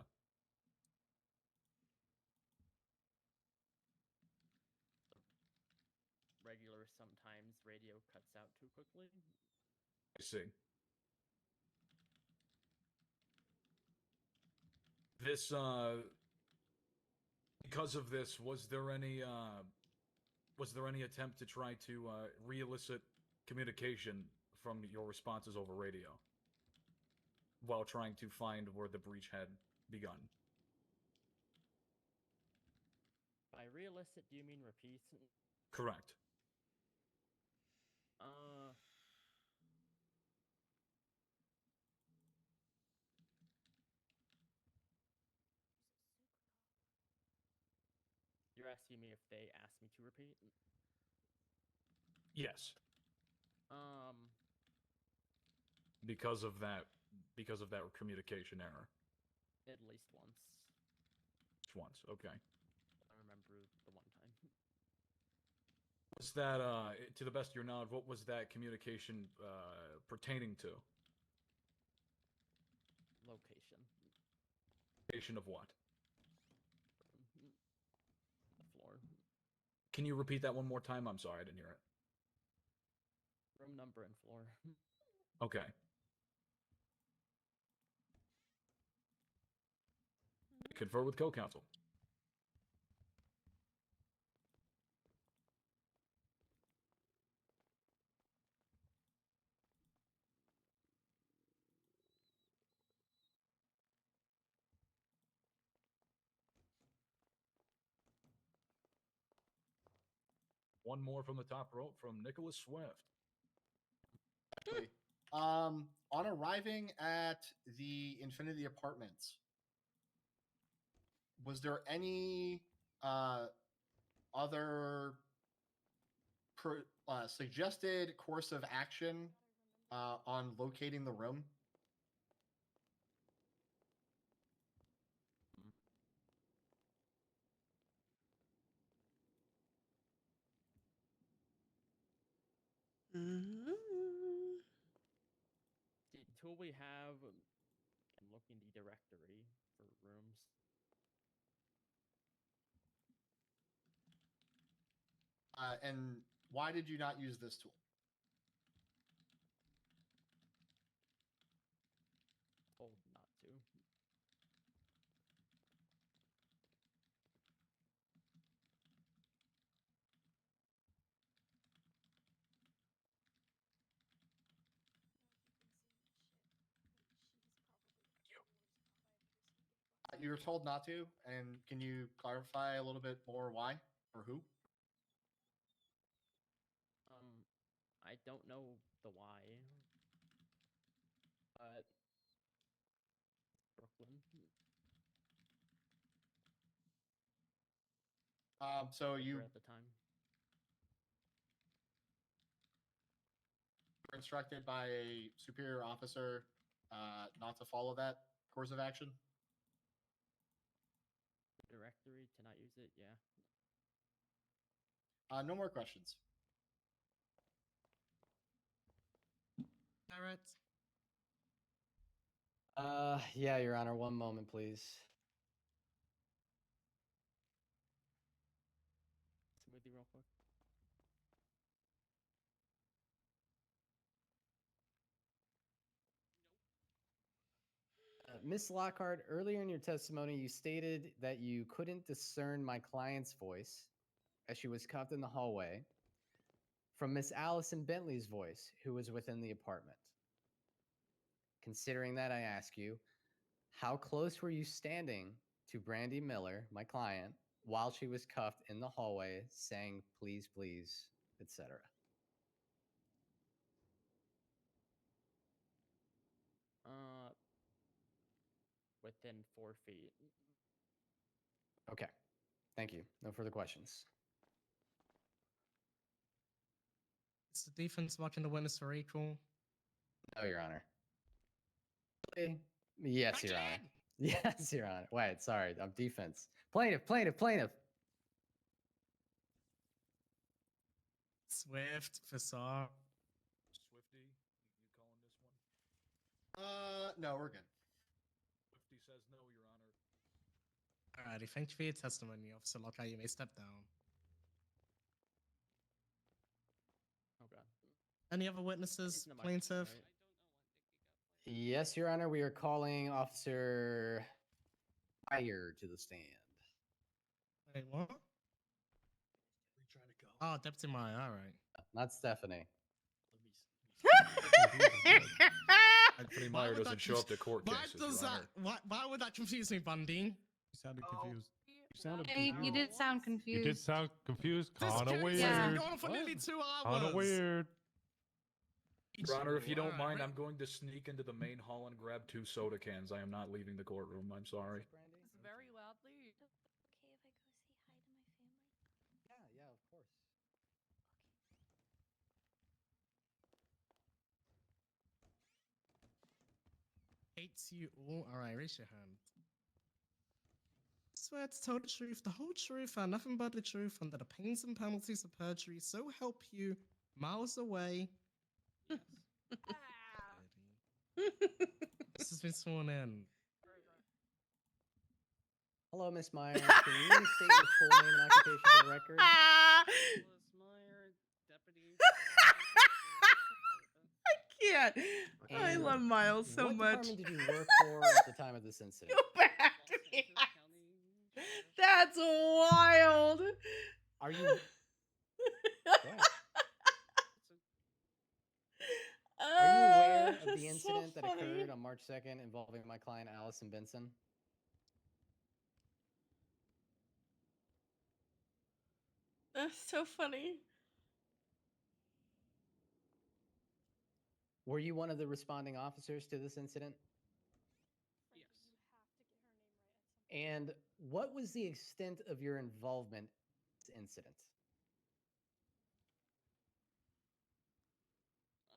Regular, sometimes radio cuts out too quickly. I see. This, because of this, was there any attempt to try to re-elicit communication from your responses over radio while trying to find where the breach had begun? By re-elicit, do you mean repeat? Correct. You're asking me if they asked me to repeat? Yes. Because of that communication error. At least once. Just once, okay. I remember the one time. Was that, to the best of your knowledge, what was that communication pertaining to? Location. Location of what? The floor. Can you repeat that one more time? I'm sorry, I didn't hear it. Room number and floor. Okay. Confer with co-counsel. One more from the top rope from Nicholas Swift. On arriving at the Infinity Apartments, was there any other suggested course of action on locating the room? Mm-hmm. The tool we have, I'm looking the directory for rooms. And why did you not use this tool? Told not to. You were told not to, and can you clarify a little bit more why or who? I don't know the why, but Brooklyn. So you At the time. were instructed by a superior officer not to follow that course of action. The directory to not use it. Yeah. No more questions. Barrett. Yeah, Your Honor. One moment, please. Smoothie, real quick. Miss Lockhart, earlier in your testimony, you stated that you couldn't discern my client's voice as she was cuffed in the hallway from Miss Allison Bentley's voice, who was within the apartment. Considering that, I ask you, how close were you standing to Brandy Miller, my client, while she was cuffed in the hallway saying, please, please, etc.? Within 4 feet. Okay. Thank you. No further questions. Is the defense marking the witness for equal? No, Your Honor. Yes, Your Honor. Yes, Your Honor. Wait, sorry. I'm defense. Plaintiff. Swift, Fasar. Swifty, you calling this one? No, we're good. Swifty says no, Your Honor. Alrighty, thank you for your testimony, Officer Lockhart. You may step down. Oh god. Any other witnesses, Using the microphone, plaintiff? right? Yes, Your Honor. We are calling Officer Meyer to the stand. Wait, what? Oh, Deputy Meyer, alright. Not Stephanie. Anthony Meyer doesn't show up to court cases, Your Honor. Why would that confuse me, Bundy? You sounded confused. You sounded Yeah, confused. you did sound confused. You did sound confused. This Kind of case weird. has been going on for nearly 2 hours. Kind of weird. Your Honor, if you don't Alright, mind, I'm going to sneak into the main hall and grab 2 soda cans. I am not leaving the courtroom. I'm sorry. It's very loudly. Okay if I go say hi to my family? Yeah, of course. Hates you all. Alright, raise your hand. Swear to tell the truth, the whole truth, and nothing but the truth, under the pains and penalties of perjury, so help you, miles away. This has been sworn in. Hello, Miss Meyer. Can you state your full name and occupation for the record? Willis Meyer, deputy. I can't. I And love Miles so what much. department did you work for at the time of this incident? Go back to me. That's wild. Are you? Are you aware of that's the so incident that funny. occurred on March 2nd involving my client Allison Benson? That's so funny. Were you one of the responding officers to this incident? Yes. And what was the extent of your involvement in this incident?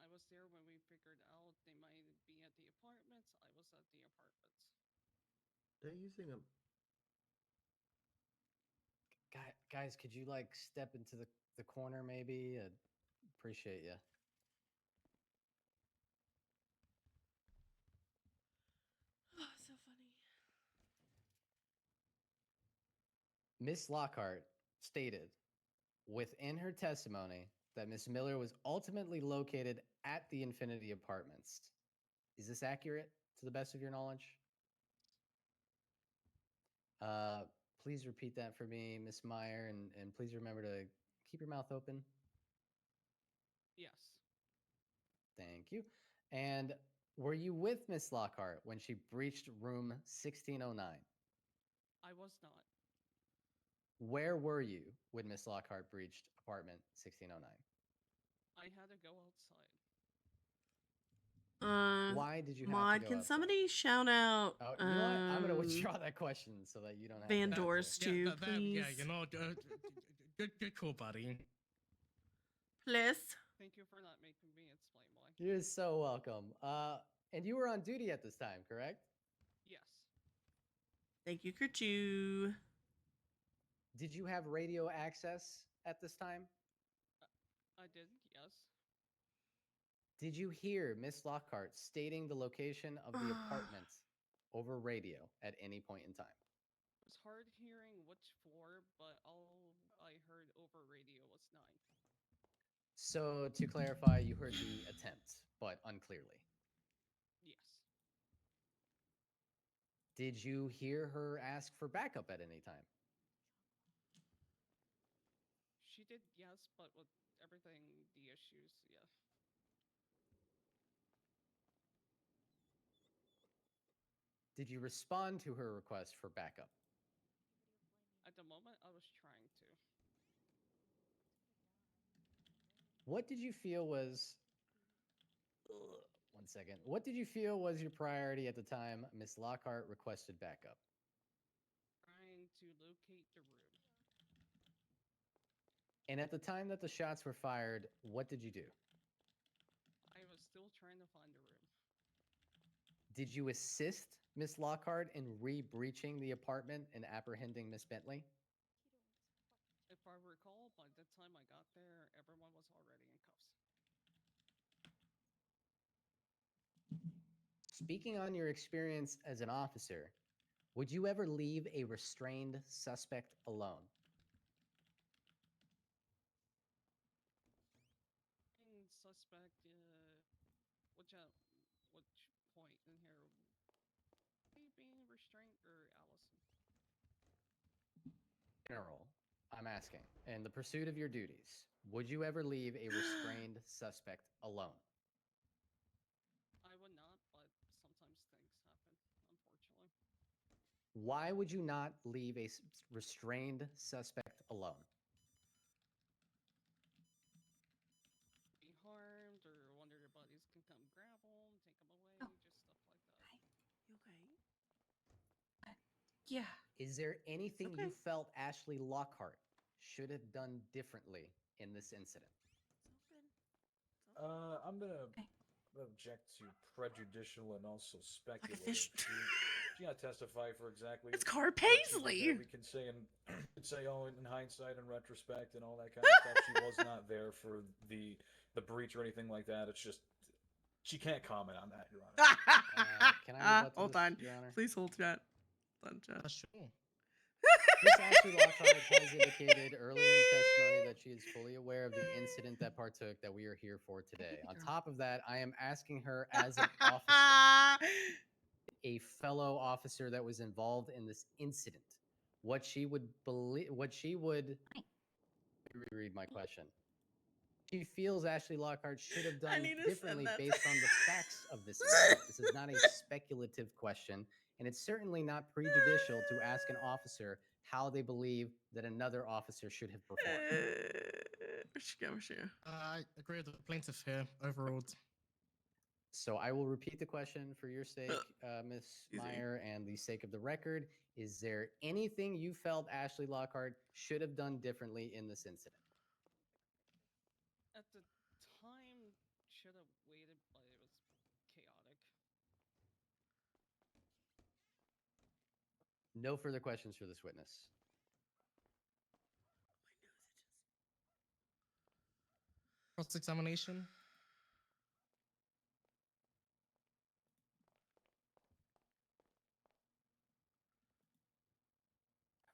I was there when we figured out they might be at the apartments. I was at the apartments. They're using a. Guys, could you like step into the corner maybe? I'd appreciate you. Oh, so funny. Miss Lockhart stated within her testimony that Miss Miller was ultimately located at the Infinity Apartments. Is this accurate to the best of your knowledge? Please repeat that for me, Miss Meyer, and please remember to keep your mouth open. Yes. Thank you. And were you with Miss Lockhart when she breached room 1609? I was not. Where were you when Miss Lockhart breached apartment 1609? I had to go outside. Why did you have to Mod, go can outside? somebody shout out? Oh, you know what? I'm gonna withdraw that question so that you don't have Van to Doors answer. too, please. Yeah, you know, good call, buddy. Please. Thank you for not making me explain why. You're so welcome. And you were on duty at this time, correct? Yes. Thank you, Kerchoo. Did you have radio access at this time? I did, yes. Did you hear Miss Lockhart stating the location of the apartment over radio at any point in time? It was hard hearing which floor, but all I heard over radio was 9. So to clarify, you heard the attempt, but unclearly. Yes. Did you hear her ask for backup at any time? She did, yes, but with everything, the issues, yeah. Did you respond to her request for backup? At the moment, I was trying to. What did you feel was... One second. What did you feel was your priority at the time Miss Lockhart requested backup? Trying to locate the room. And at the time that the shots were fired, what did you do? I was still trying to find a room. Did you assist Miss Lockhart in re-breaching the apartment and apprehending Miss Bentley? If I recall, by the time I got there, everyone was already in cuffs. Speaking on your experience as an officer, would you ever leave a restrained suspect alone? Suspect, which point in here? He being restrained or Allison? General, I'm asking, in the pursuit of your duties, would you ever leave a restrained suspect alone? I would not, but sometimes things happen, unfortunately. Why would you not leave a restrained suspect alone? Be harmed or wonder their buddies can come grab them, take them away, just stuff like that. You okay? Yeah. Is there anything Okay. you felt Ashley Lockhart should have done differently in this incident? I'm gonna object to prejudicial and also speculative. fish. She not testify for exactly. It's Car what she did Paisley. there. We can say in hindsight and retrospect and all that kind of stuff. She was not there for the breach or anything like that. It's just she can't comment on that, Your Honor. Can I rebut to hold this, on. Your Honor? Please hold chat. Hold on, chat. Sure. Miss Ashley Lockhart has indicated earlier in testimony that she is fully aware of the incident that partook that we are here for today. On top of that, I am asking her as an officer, a fellow officer that was involved in this incident, what she would believe, what she would reread my question. She feels Ashley Lockhart should have done need to send differently that to- based on the facts of this incident. This is not a speculative question, and it's certainly not prejudicial to ask an officer how they believe that another officer should have performed. I agree with the plaintiff here, overruled. So I will repeat the question for your sake, Ms. Meyer, and the sake of the record. Is there anything you felt Ashley Lockhart should have done differently in this incident? At the time, should have waited, but it was chaotic. No further questions for this witness. Cross-examination.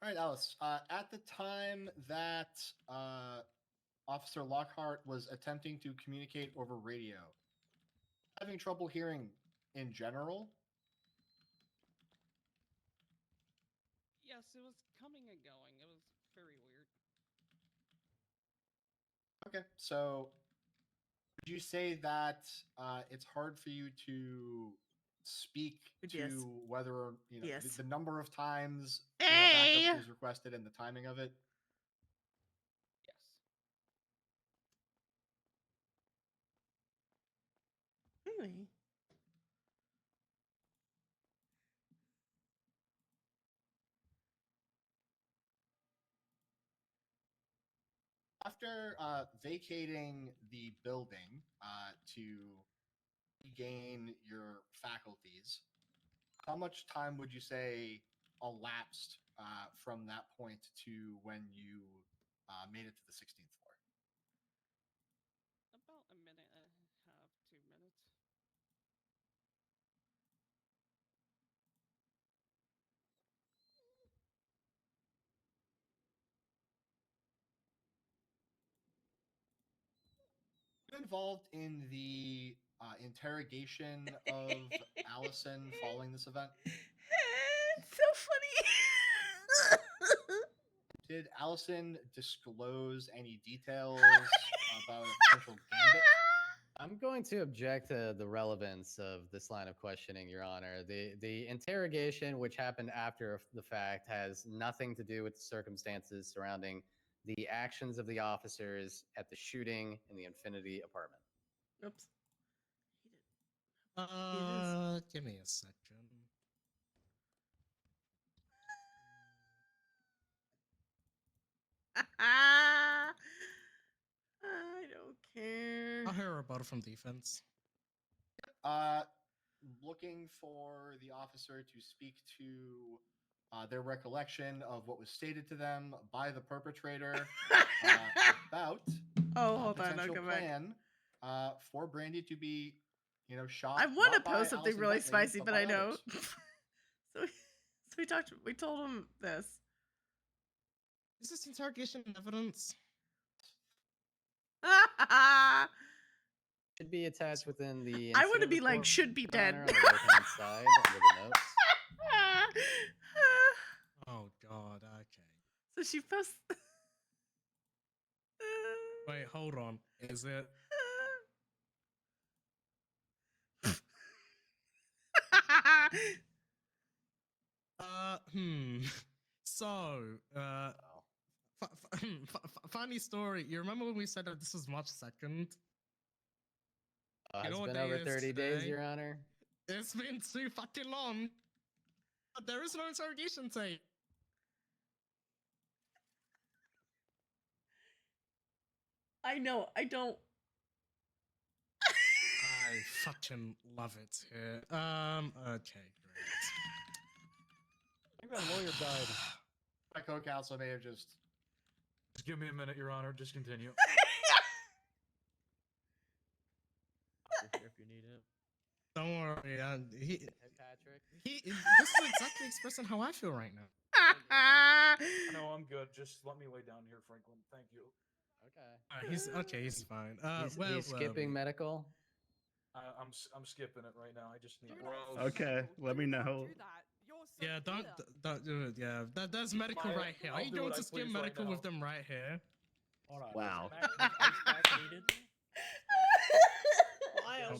All right, Alice. At the time that Officer Lockhart was attempting to communicate over radio, having trouble hearing in general. Yes, it was coming and going. It was very weird. Okay, so would you say that it's hard for you to speak to Yes. whether Yes. the number of times Okay. backup was requested and the timing of it? Yes. Really? After vacating the building to regain your faculties, how much time would you say elapsed from that point to when you made it to the 16th floor? About a minute and a half, 2 minutes. Involved in the interrogation of Allison following this event? It's so funny. Did Allison disclose any details about a potential gambit? I'm going to object to the relevance of this line of questioning, Your Honor. The interrogation, which happened after the fact, has nothing to do with the circumstances surrounding the actions of the officers at the shooting in the Infinity apartment. Oops. Give me a second. I don't care. I'll hear a rebuttal from defense. Looking for the officer to speak to their recollection of what was stated to them by the perpetrator about hold on, I'll potential come back. plan for Brandy to be, shot. I want to not by post something Allison really Bentley, spicy, but by I know. others. so we told him this. Is this interrogation evidence? Should be attached within the. I want to incident be like, report, should be Your dead. Honor, on the right-hand side under the notes. Oh God. Okay. So she posts. Wait, hold on. Is it? So, funny story. You remember when we said that this was March 2nd? It's been over 30 days, Your Honor. It's been too fucking long. But there is no interrogation tape. I know. I don't. I fucking love it here. Okay, great. I think that lawyer died. My co-counsel may have just. Just give me a minute, Your Honor. Just continue. We're here if you need it. Don't worry. Patrick. This is exactly expressing how I feel right now. No, I'm good. Just let me lay down here, Franklin. Thank you. Okay. He's fine. He's skipping medical. I'm skipping it right now. I just need. Okay, let me know. Yeah, don't do it. Yeah, there's medical right here. Are you going to skip medical with them right here? Hold on. Wow. Ice pack needed?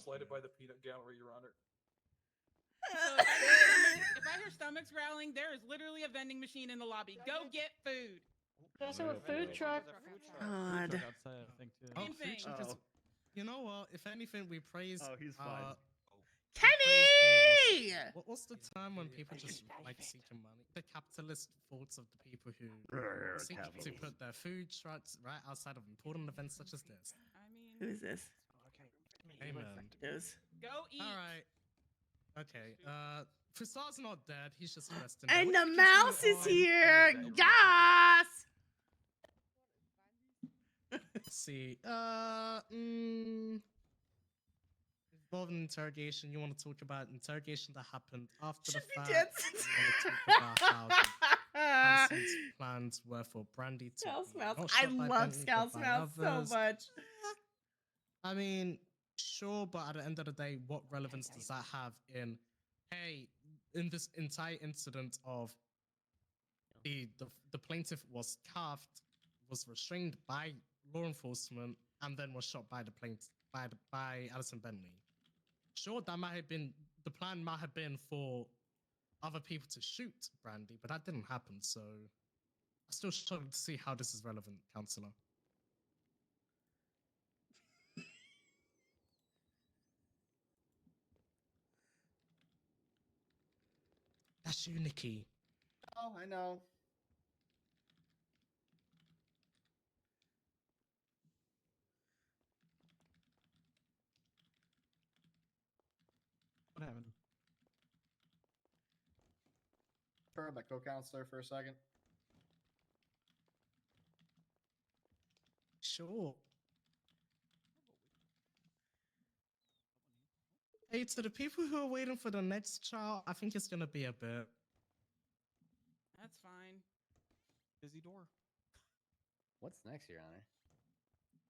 Slighted by the peanut gallery, Your Honor. So if I hear stomachs growling, there is literally a vending machine in the lobby. Go get food. There's a food truck. God. Outside, I think, too. Same thing. You know what? If anything, we praise. Oh, he's fine. Kenny! What's the time when people just like seeking money? The capitalist thoughts of the people who seek to put their food trucks right outside of important events such as this. I mean, Who is this? Amen. Go eat. All right. Okay. Frisar's not dead. He's just resting. And Now, the let's mouse continue is on. here. Yes! Let's see. Involving interrogation. You want to talk about interrogation that happened after the fact. You want to talk about how Allison's plans were for Brandy to Scout's be Mouse. not I shot by love Bentley, Scout's but by Mouse so others. much. I mean, sure, but at the end of the day, what relevance does that have in, hey, in this entire incident of the plaintiff was cuffed, was restrained by law enforcement, and then was shot by the plaintiff by Allison Bentley. Sure, that might have been the plan. Might have been for other people to shoot Brandy, but that didn't happen. So I still struggle to see how this is relevant, Counselor. That's you, Nikki. Oh, I know. What happened? Turn my co-counselor for a second. Sure. Hey, to the people who are waiting for the next trial, I think it's gonna be a bit. That's fine. Busy door. What's next, Your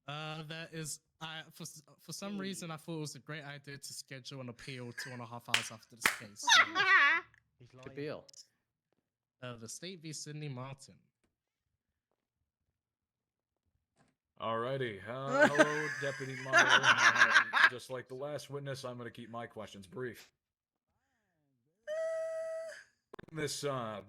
Honor? There is. For some reason, I thought it was a great idea to schedule an appeal 2.5 hours after this case. So, He's Which lying. appeal? the state v. Sidney Martin. Alrighty. Hello, Deputy Meyer. Just like the last witness, I'm going to keep my questions brief. This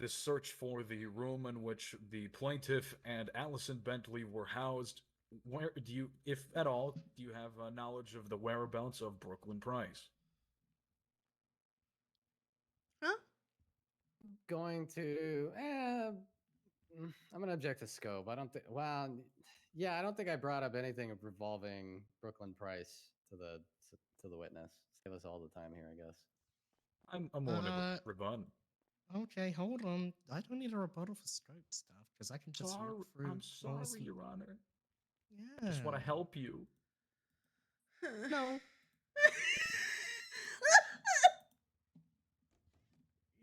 search for the room in which the plaintiff and Allison Bentley were housed, where do you, if at all, do you have knowledge of the whereabouts of Brooklyn Price? Going to. I'm gonna object to scope. I don't think. Well, yeah, I don't think I brought up anything revolving Brooklyn Price to the witness. Save us all the time here, I guess. I'm willing to rebut. Okay, hold on. I don't need a rebuttal for scope stuff because I can just look through. I'm sorry, Your Honor. Yeah. Just want to help you. No.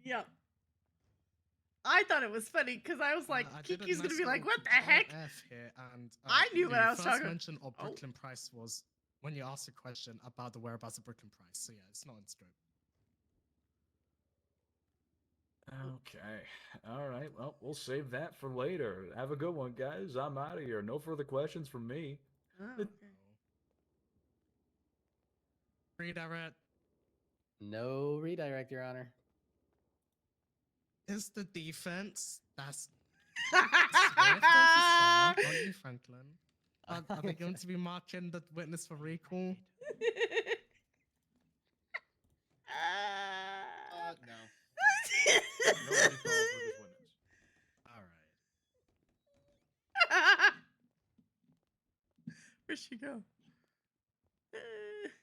Yep. I thought it was funny because I was like, Kiki's gonna be like, "What the heck?" Here, and, I knew what I was first talking. mention of Brooklyn Price was when you asked a question about the whereabouts of Brooklyn Price. So yeah, it's not in scope. Okay. All right. Well, we'll save that for later. Have a good one, guys. I'm out of here. No further questions from me. Oh, okay. Redirect. No redirect, Your Honor. Is the defense that's Swift officer, aren't you, Franklin? Are they going to be marking the witness for recall? No. Nobody called for this witness. All right. Where'd she go?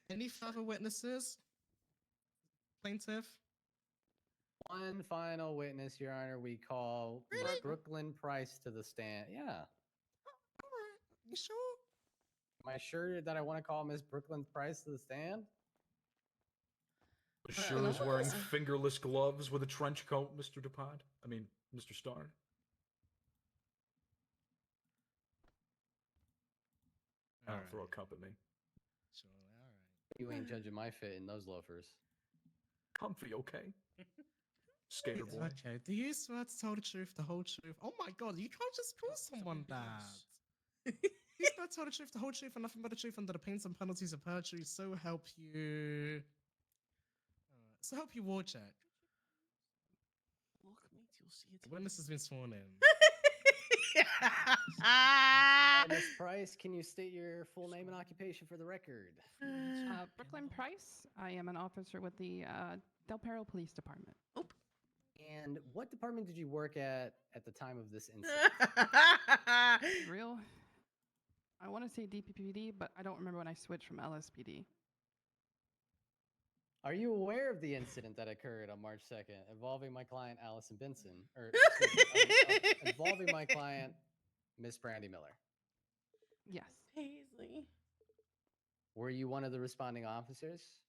Any further witnesses? Plaintiff? One final witness, Your Honor. We call Miss Brooklyn Price to the stand. Yeah. All right. You sure? Am I sure that I want to call Miss Brooklyn Price to the stand? Sure is wearing fingerless gloves with a trench coat, Mr. DuPont. I mean, Mr. Starr. Throw a cup at me. Sure, all right. You ain't judging my fit in those loafers. Comfy, okay? Skater boy. Okay, do you swear to tell the truth, the whole truth? Oh my god, you can't just call someone that. You swear to tell the truth, the whole truth, and nothing but the truth under the pains and penalties of perjury, so help you... so help you war check. Look, mate, you'll see it. The witness has been sworn in. Miss Price, can you state your full name and occupation for the record? Brooklyn Price. I am an officer with the Del Perro Police Department. And what department did you work at the time of this incident? Real? I want to say DPPD, but I don't remember when I switched from LSPD. Are you aware of the incident that occurred on March 2nd involving my client, Allison Benson? Or, involving my client, Miss Brandy Miller? Yes. Paisley. Were you one of the responding officers?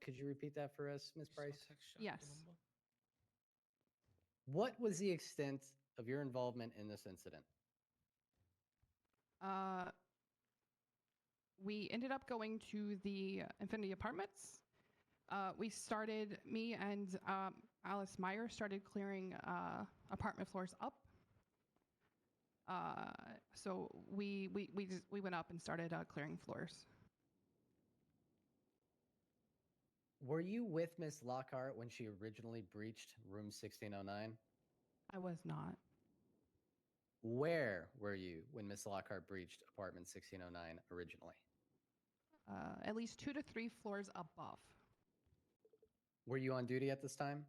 Could you repeat that for us, Miss Price? Yes. What was the extent of your involvement in this incident? We ended up going to the Infinity Apartments. Me and Alice Meyer started clearing apartment floors up. So we went up and started clearing floors. Were you with Miss Lockhart when she originally breached room 1609? I was not. Where were you when Miss Lockhart breached apartment 1609 originally? At least 2 to 3 floors above. Were you on duty at this time?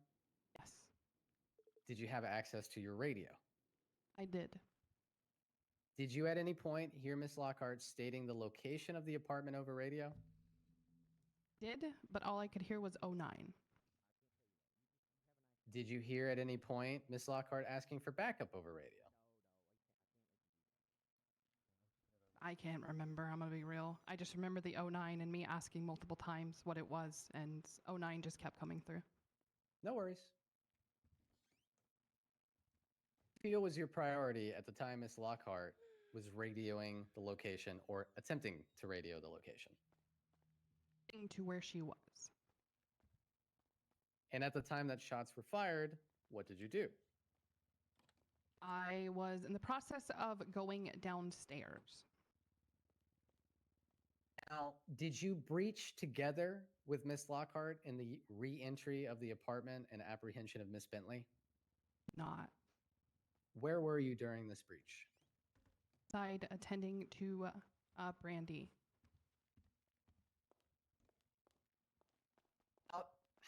Yes, Did you have access to your radio? I did. Did you at any point hear Miss Lockhart stating the location of the apartment over radio? Did, but all I could hear was 09. Did you hear at any point Miss Lockhart asking for backup over radio? I can't remember, I'm gonna be real. I just remember the 09 and me asking multiple times what it was, and 09 just kept coming through. No worries. Feel was your priority at the time Miss Lockhart was radioing the location or attempting to radio the location? To where she was. And at the time that shots were fired, what did you do? I was in the process of going downstairs. Now, did you breach together with Miss Lockhart in the re-entry of the apartment and apprehension of Miss Bentley? Not. Where were you during this breach? Side attending to Brandy.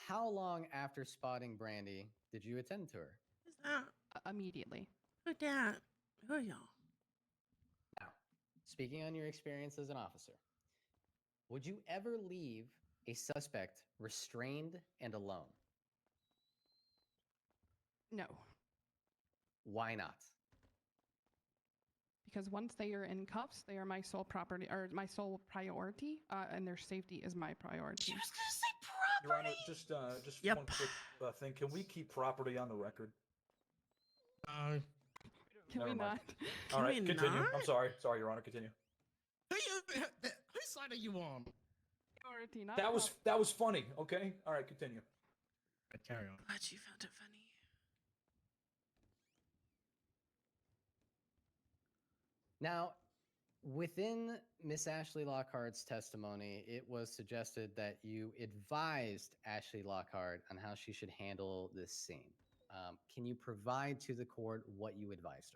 How long after spotting Brandy did you attend to her? Who's that? Immediately. Who that? Who are y'all? Now, speaking on your experience as an officer, would you ever leave a suspect restrained and alone? No. Why not? Because once they are in cuffs, they are my sole property or my sole priority, and their safety is my priority. She was gonna say Your property. Honor, just Yep. one quick thing. Can we keep property on the record? Can Never we mind. not? All right, we continue. not? I'm sorry. Sorry, Your Honor. Continue. Whose side are you on? Priority, not That was funny. Okay. All right. Continue. Carry on. Glad you found it funny. Now, within Miss Ashley Lockhart's testimony, it was suggested that you advised Ashley Lockhart on how she should handle this scene. Can you provide to the court what you advised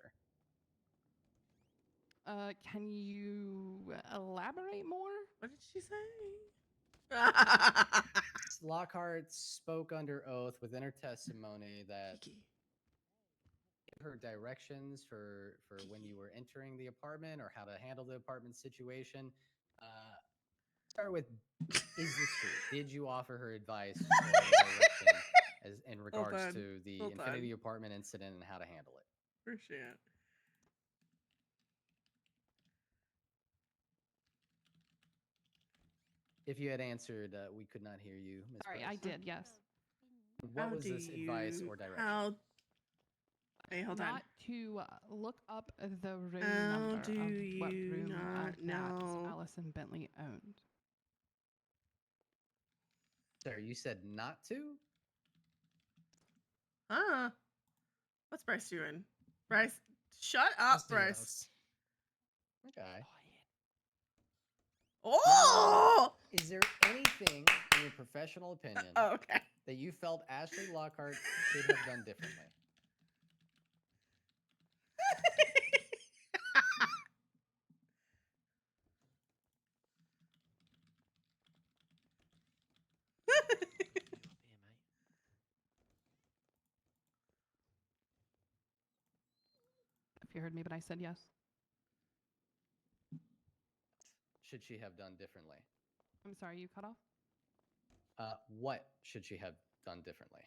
her? Can you elaborate more? What did she say? Miss Lockhart spoke under oath within her testimony that Kiki. give her directions for when you were entering the apartment or how to handle the apartment situation. Start with, is this true? Did you offer her advice or direction as in regards on, to the hold Infinity on. apartment incident and how to handle it? Appreciate it. If you had answered, we could not hear you, Ms. Sorry, Price. I did, yes. What How was this do advice you- or direction? How? Hey, hold on. Not to look up the room How number do of what you room not that know? Allison Bentley owned. Sir, you said not to? Huh? What's Bryce doing? Bryce, shut up, Bryce. Okay. Oh! Is there anything, in your professional opinion, Oh, okay. that you felt Ashley Lockhart should have done differently? If you heard me, but I said yes. Should she have done differently? I'm sorry, you cut off? What should she have done differently?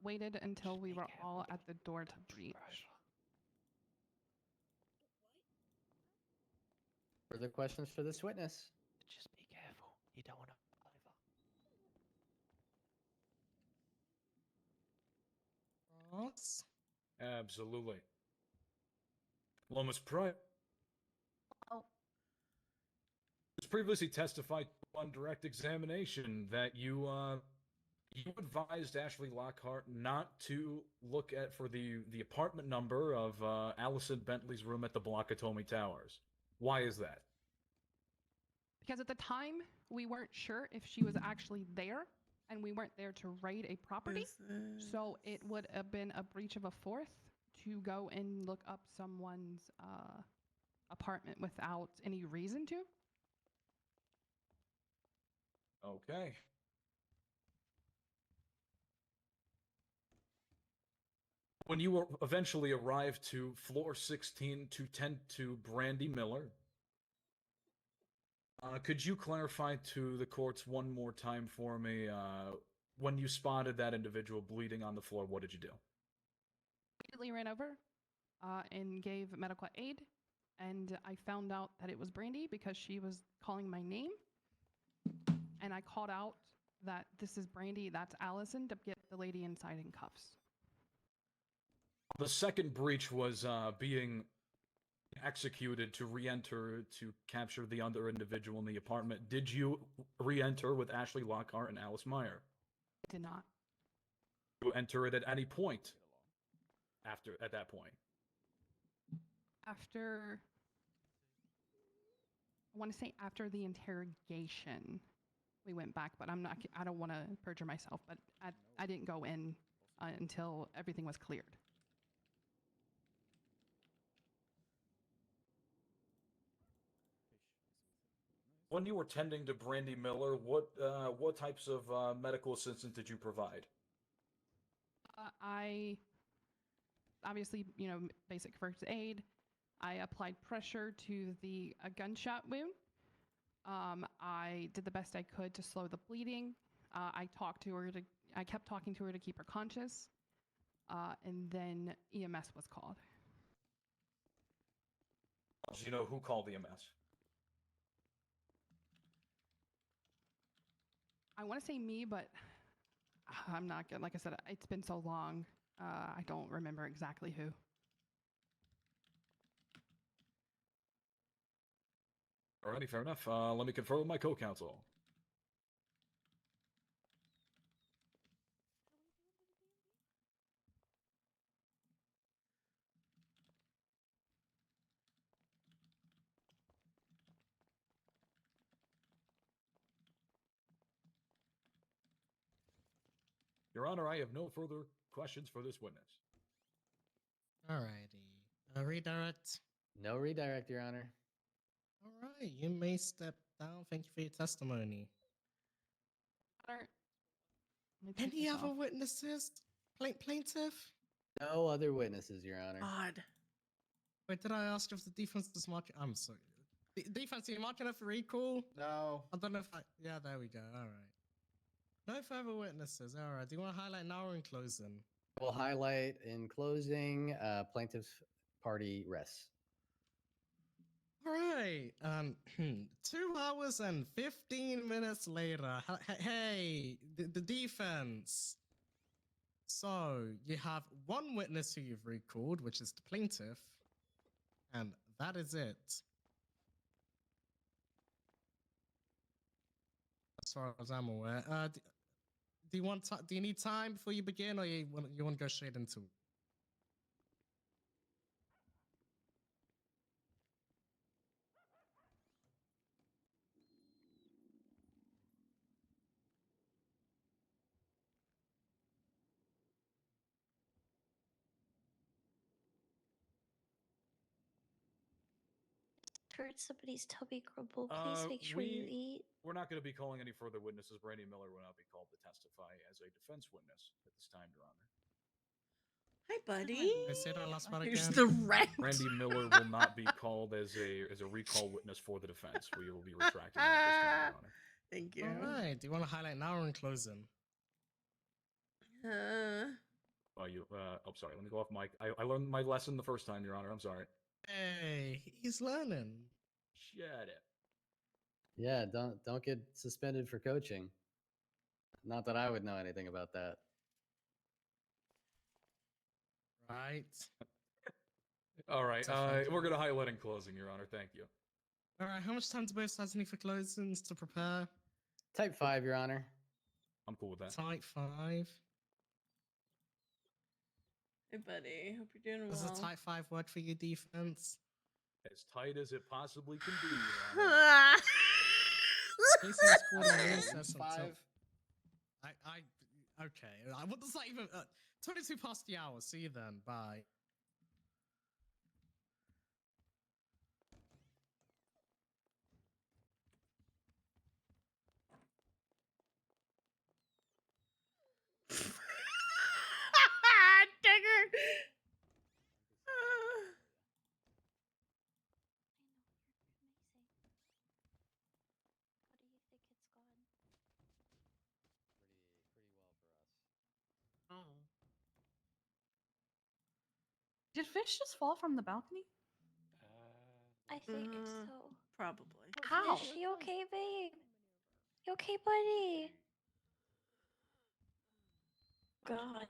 Waited until we were all at the door to breach. Further questions for this witness? Just be careful. You don't want to either. Thoughts? Absolutely. Lomas Price was previously testified on direct examination that you advised Ashley Lockhart not to look at for the apartment number of Allison Bentley's room at the Blockatomi Towers. Why is that? Because at the time, we weren't sure if she was actually there, and we weren't there to raid a property. So it would have been a breach of a fourth to go and look up someone's apartment without any reason to. Okay. When you eventually arrive to floor 16 to tend to Brandy Miller, could you clarify to the courts one more time for me? When you spotted that individual bleeding on the floor, what did you do? Immediately ran over and gave medical aid, and I found out that it was Brandy because she was calling my name, and I called out that this is Brandy, that's Allison, to get the lady inside in cuffs. The second breach was being executed to re-enter to capture the other individual in the apartment. Did you re-enter with Ashley Lockhart and Alice Meyer? I did not. Did you enter it at any point at that point? After, I want to say after the interrogation, we went back, but I don't want to perjure myself, but I didn't go in until everything was cleared. When you were tending to Brandy Miller, what types of medical assistance did you provide? I obviously, basic first aid. I applied pressure to the gunshot wound. I did the best I could to slow the bleeding. I kept talking to her to keep her conscious. And then EMS was called. Do you know who called EMS? I want to say me, but I'm not good. Like I said, it's been so long. I don't remember exactly who. Alrighty, fair enough. Let me confer with my co-counsel. Your Honor, I have no further questions for this witness. Alrighty. Redirect. No redirect, Your Honor. All right, you may step down. Thank you for your testimony. Any other witnesses? Plaintiff? No other witnesses, Your Honor. God. Wait, did I ask if the defense is marking? I'm sorry. Defense, are you marking up for recall? No. I don't know if I. Yeah, there we go. All right. No further witnesses. All right. Do you want to highlight now or in closing? We'll highlight in closing plaintiff's party rests. All right. 2 hours and 15 minutes later. Hey, the defense. So you have one witness who you've recalled, which is the plaintiff, and that is it. As far as I'm aware. Do you need time before you begin, or you want to go straight into it? Hurt somebody's tummy grumble. Please make sure you eat. We're not going to be calling any further witnesses. Brandy Miller will not be called to testify as a defense witness at this time, Your Honor. Hi, buddy. Can I say that last part Here's again? the rent. Brandy Miller will not be called as a recall witness for the defense. We will be retracting that at this time, Your Honor. Thank you. All right. Do you want to highlight now or in closing? Oh, sorry. Let me go off mic. I learned my lesson the first time, Your Honor. I'm sorry. Hey, he's learning. Shut it. Yeah, don't get suspended for coaching. Not that I would know anything about that. Right. All right. We're going to highlight in closing, Your Honor. Thank you. All right. How much time do both sides need for closings to prepare? Type 5, Your Honor. I'm cool with that. Type 5. Hey, buddy. Hope you're doing Does well. a type 5 work for your defense? As tight as it possibly can be, Your Honor. Placing this quarter Alright, recess Rooms on top. 5. Okay. What does that even? 22 past the hour. See you then. Bye. Digger. Oh. Did fish just fall from the balcony? I think Uh, so. Probably. How? Fish, you okay, babe? You okay, buddy? God.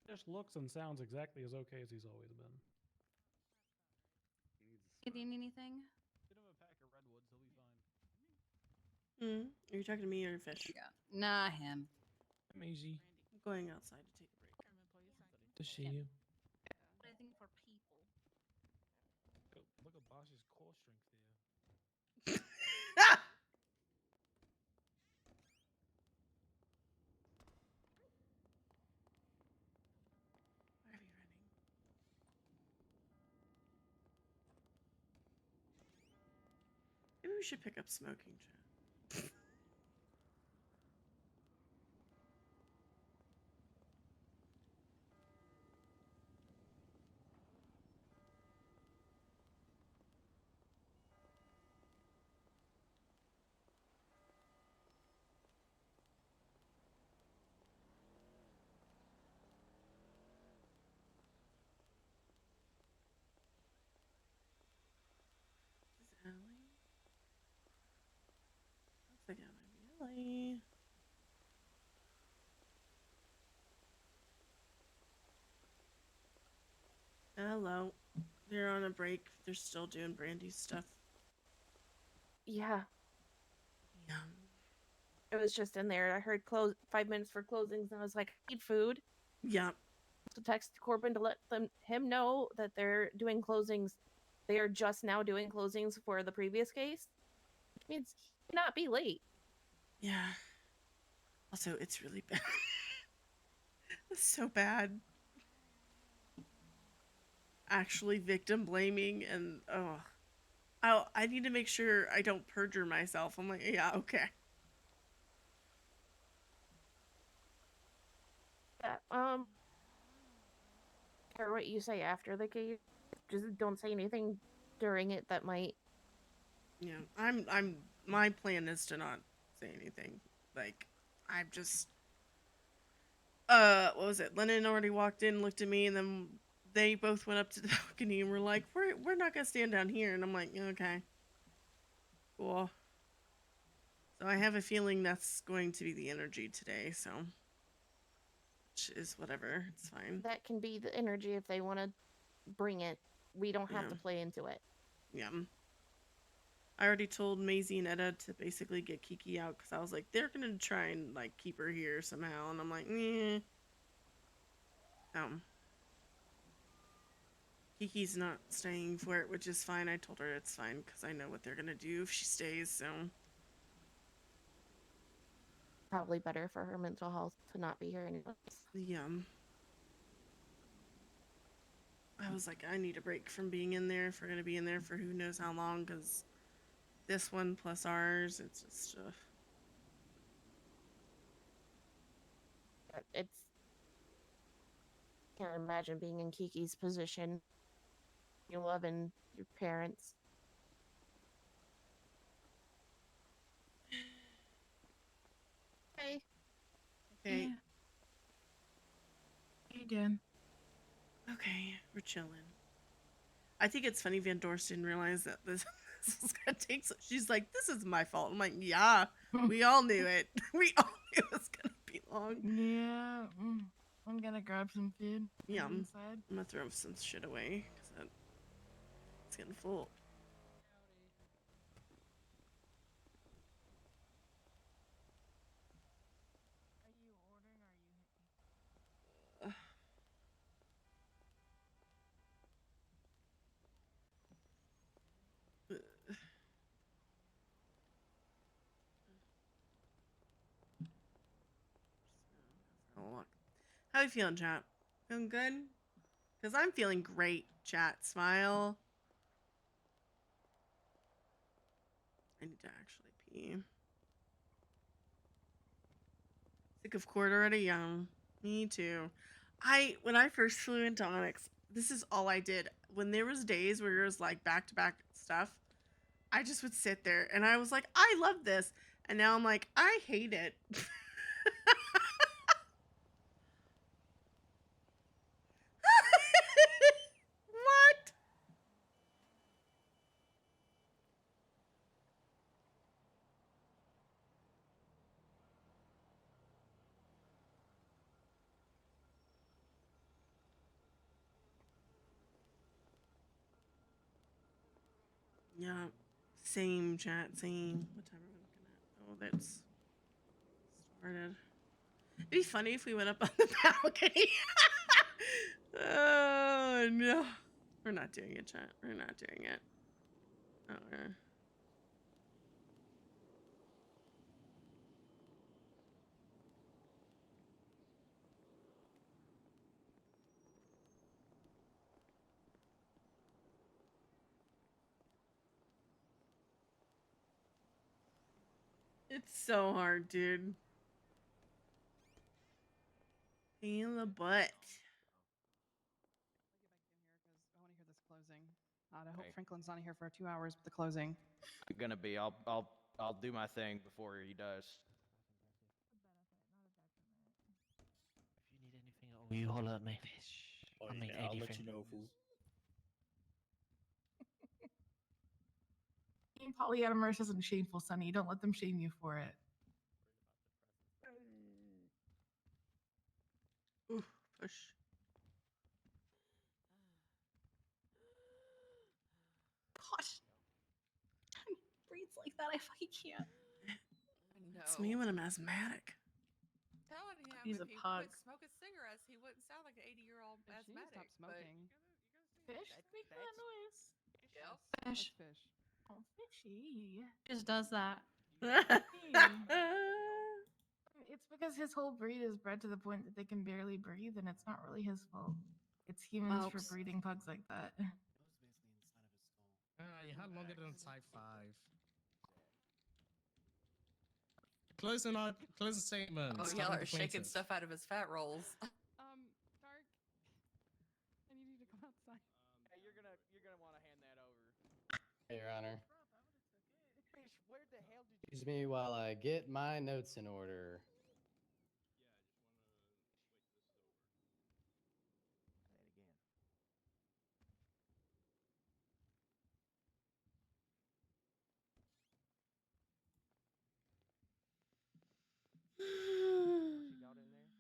Fish looks and sounds exactly as okay as he's always been. You need anything? Bit of a pack of redwoods, he'll be fine. Are you talking to me or fish? Yeah. Nah, him. I'm easy. I'm going outside to take a break. To see you. But I think for people. Look at Boss's core strength there. Why are we running? Maybe we should pick up smoking, chat. This is Allie. Looks like that might be Allie. Hello. They're on a break. They're still doing Brandy's stuff. Yeah, Yeah. it was just in there. I heard 5 minutes for closings, and I was like, I need food. Yeah. To text Corbin to let him know that they're doing closings. They are just now doing closings for the previous case, which means he cannot be late. Yeah. Also, it's really bad. It's so bad. Actually victim blaming and I need to make sure I don't perjure myself. I'm like, yeah, okay. Yeah, care what you say after the case. Just don't say anything during it that might. Yeah, my plan is to not say anything. Like, I'm just what was it? Lennon already walked in, looked at me, and then they both went up to the balcony and were like, we're not gonna stand down here. And I'm like, okay, cool. So I have a feeling that's going to be the energy today. So, which is whatever. It's fine. That can be the energy if they want to bring it. We don't have Yeah. to play into it. Yeah. I already told Maisie and Etta to basically get Kiki out because I was like, they're gonna try and like keep her here somehow, and I'm like, eh. Kiki's not staying for it, which is fine. I told her it's fine because I know what they're gonna do if she stays. So Probably better for her mental health to not be here anyways. yeah. I was like, I need a break from being in there if we're gonna be in there for who knows how long. Because this one plus ours, it's just. It's. Can't imagine being in Kiki's position. You loving your parents. Hey. Okay. Yeah. Hey again. Okay, we're chilling. I think it's funny Van Dorst didn't realize that this was gonna take so she's like, this is my fault. I'm like, yeah, we all knew it. We all knew it was gonna be long. Yeah. I'm gonna grab some food. Yeah, I'm inside. gonna throw some shit away because it's getting full. Are you ordering or are you How you feeling, chat? Feeling good? Because I'm feeling great, chat. Smile. I need to actually pee. Sick of court already? Yeah. Me too. When I first flew into Onyx, this is all I did. When there was days where it was like back to back stuff, I just would sit there and I was like, I love this. And now I'm like, I hate it. What? Yeah. Same, chat. Same. What time are we looking at? Oh, that's started. It'd be funny if we went up on the balcony. Oh, no. We're not doing it, chat. We're not doing it. Oh, we're... It's so hard, dude. Pain in the butt. I want to hear this closing. I hope Franklin's not here for 2 hours with the closing. I'm gonna be. I'll do my thing before he does. If you need anything, oh, you holler at me. Oh, I mean, yeah, I'll let anything. you know, fool. Being polyamorous isn't shameful, Sonny. Don't let them shame you for it. Ooh, push. Gosh. He breathes like that. I fucking can't. It's me when I'm asthmatic. Telling him He's if a he pug. quit smoking cigarettes, he wouldn't sound like an 80-year-old She needs to asthmatic. stop smoking. Fish make that noise. Yep. Fish. Fish. Oh, fishy. Just does that. It's because his whole breed is bred to the point that they can barely breathe, and it's not really his fault. It's humans for Folks. breeding pugs like that. You had longer than type 5. Closing statements. Oh, y'all are shaking stuff out of his fat rolls. Dark. I need you to come outside. Hey, you're gonna want to hand that over. Your Honor. Fish, where the hell did you? Excuse me while I get my notes in order. She got in there.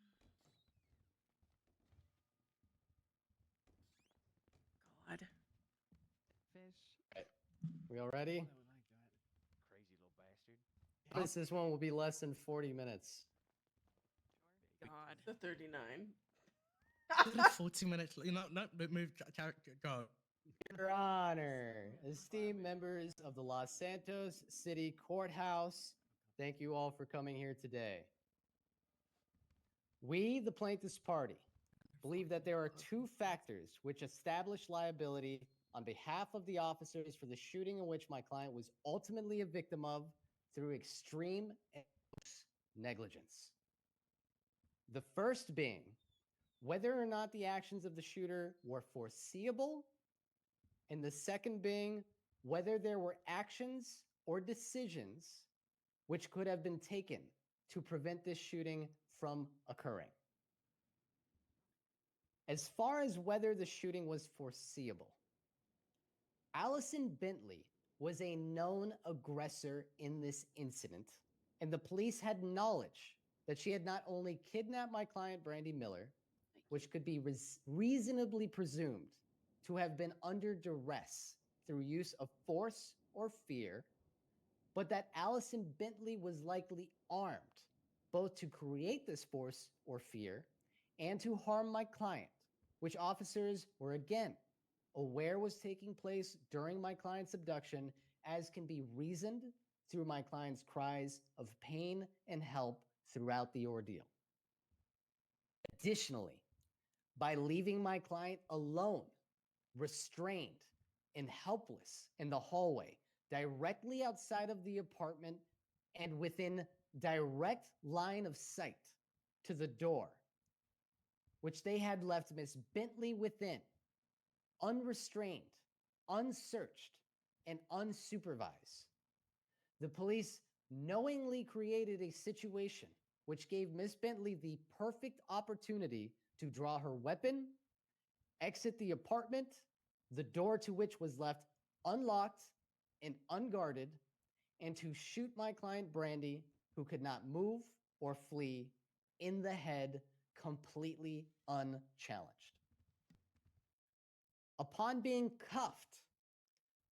God. Fish. Right. We all ready? Crazy little bastard. This one will be less than 40 minutes. God. The 39. 40 minutes. Move. Go. Your Honor, esteemed members of the Los Santos City Courthouse, thank you all for coming here today. We, the plaintiff's party, believe that there are two factors which establish liability on behalf of the officers for the shooting in which my client was ultimately a victim of through extreme and gross negligence. The first being whether or not the actions of the shooter were foreseeable, and the second being whether there were actions or decisions which could have been taken to prevent this shooting from occurring. As far as whether the shooting was foreseeable, Allison Bentley was a known aggressor in this incident, and the police had knowledge that she had not only kidnapped my client, Brandy Miller, which could be reasonably presumed to have been under duress through use of force or fear, but that Allison Bentley was likely armed, both to create this force or fear and to harm my client, which officers were again aware was taking place during my client's abduction, as can be reasoned through my client's cries of pain and help throughout the ordeal. Additionally, by leaving my client alone, restrained, and helpless in the hallway, directly outside of the apartment and within direct line of sight to the door, which they had left Miss Bentley within, unrestrained, unsearched, and unsupervised. The police knowingly created a situation which gave Miss Bentley the perfect opportunity to draw her weapon, exit the apartment, the door to which was left unlocked and unguarded, and to shoot my client Brandy, who could not move or flee, in the head completely unchallenged. Upon being cuffed,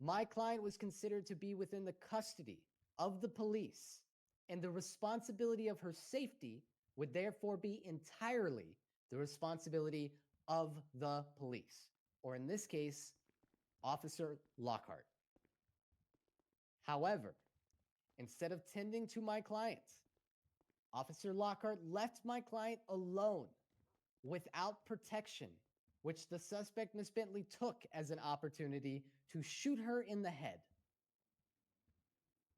my client was considered to be within the custody of the police, and the responsibility of her safety would therefore be entirely the responsibility of the police, or in this case, Officer Lockhart. However, instead of tending to my client, Officer Lockhart left my client alone without protection, which the suspect, Miss Bentley, took as an opportunity to shoot her in the head.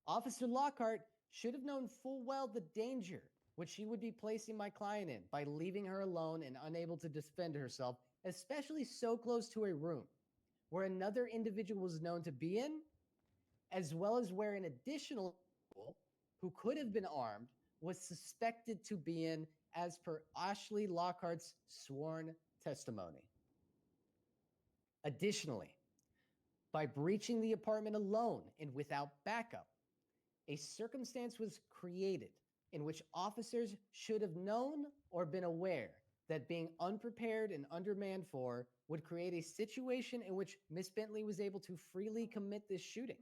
Officer Lockhart should have known full well the danger which she would be placing my client in by leaving her alone and unable to defend herself, especially so close to a room where another individual was known to be in, as well as where an additional individual who could have been armed was suspected to be in, as per Ashley Lockhart's sworn testimony. Additionally, by breaching the apartment alone and without backup, a circumstance was created in which officers should have known or been aware that being unprepared and undermanned for would create a situation in which Miss Bentley was able to freely commit this shooting.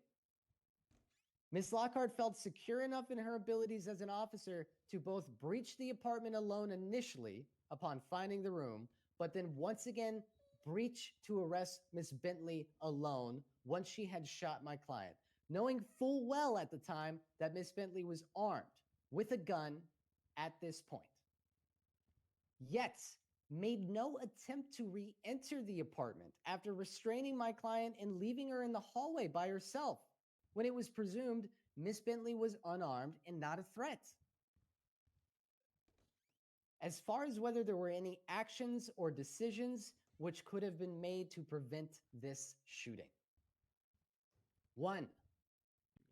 Miss Lockhart felt secure enough in her abilities as an officer to both breach the apartment alone initially upon finding the room, but then once again breach to arrest Miss Bentley alone once she had shot my client, knowing full well at the time that Miss Bentley was armed with a gun at this point. Yet, made no attempt to re-enter the apartment after restraining my client and leaving her in the hallway by herself, when it was presumed Miss Bentley was unarmed and not a threat. As far as whether there were any actions or decisions which could have been made to prevent this shooting. 1.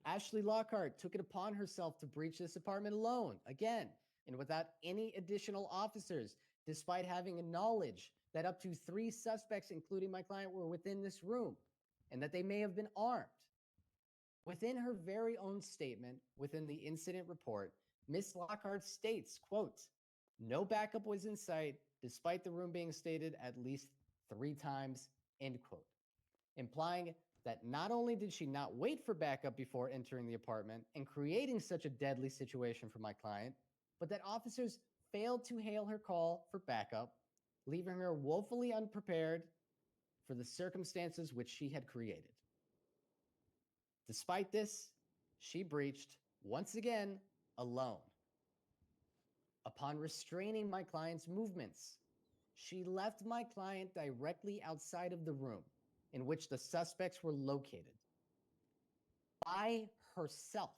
Ashley Lockhart took it upon herself to breach this apartment alone, again, and without any additional officers, despite having a knowledge that up to 3 suspects, including my client, were within this room, and that they may have been armed. Within her very own statement, within the incident report, Miss Lockhart states, quote, "No backup was in sight, despite the room being stated at least 3 times," end quote, implying that not only did she not wait for backup before entering the apartment and creating such a deadly situation for my client, but that officers failed to hail her call for backup, leaving her woefully unprepared for the circumstances which she had created. Despite this, she breached, once again, alone. Upon restraining my client's movements, she left my client directly outside of the room in which the suspects were located by herself,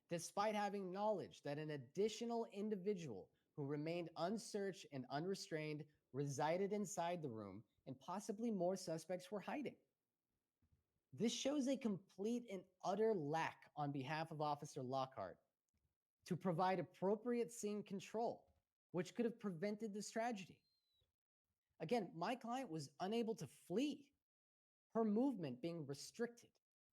despite having knowledge that an additional individual who remained unsearched and unrestrained resided inside the room, and possibly more suspects were hiding. This shows a complete and utter lack on behalf of Officer Lockhart to provide appropriate scene control, which could have prevented this tragedy. Again, my client was unable to flee, her movement being restricted,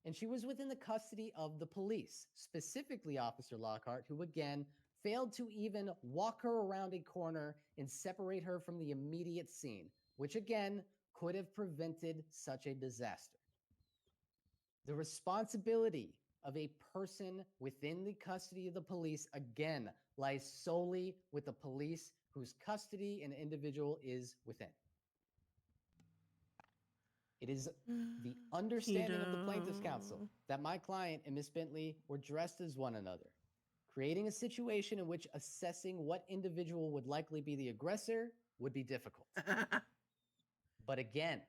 and she was within the custody of the police, specifically Officer Lockhart, who again failed to even walk her around a corner and separate her from the immediate scene, which again could have prevented such a disaster. The responsibility of a person within the custody of the police, again, lies solely with the police whose custody an individual is within. It is the understanding of the plaintiff's counsel that my client and Miss Bentley were dressed as one another, creating a situation in which assessing what individual would likely be the aggressor would be difficult. But again,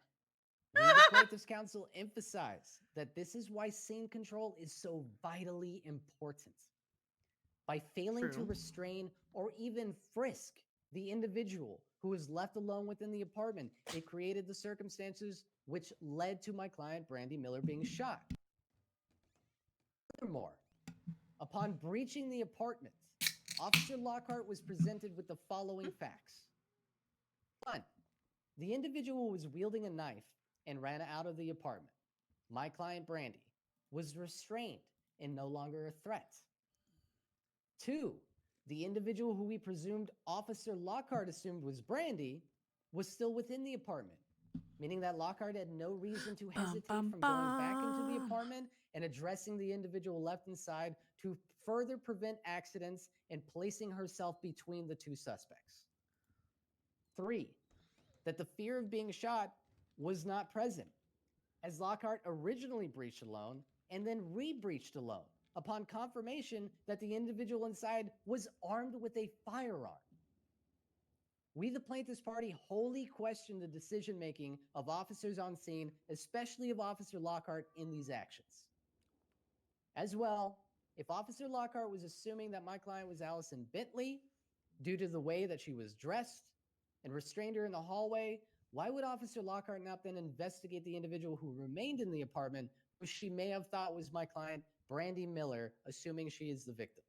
we, the Plaintiffs' Counsel, emphasize that this is why scene control is so vitally important. By failing to restrain or even frisk the individual who was left alone within the apartment, it created the circumstances which led to my client, Brandy Miller, being shot. Furthermore, upon breaching the apartment, Officer Lockhart was presented with the following facts. 1. The individual was wielding a knife and ran out of the apartment. My client, Brandy, was restrained and no longer a threat. 2. The individual who we presumed Officer Lockhart assumed was Brandy was still within the apartment, meaning that Lockhart had no reason to hesitate from going back into the apartment and addressing the individual left inside to further prevent accidents and placing herself between the two suspects. 3. That the fear of being shot was not present, as Lockhart originally breached alone and then re-breached alone upon confirmation that the individual inside was armed with a firearm. We, the plaintiff's party, wholly question the decision-making of officers on scene, especially of Officer Lockhart in these actions. As well, if Officer Lockhart was assuming that my client was Allison Bentley due to the way that she was dressed and restrained her in the hallway, why would Officer Lockhart not then investigate the individual who remained in the apartment, who she may have thought was my client, Brandy Miller, assuming she is the victim?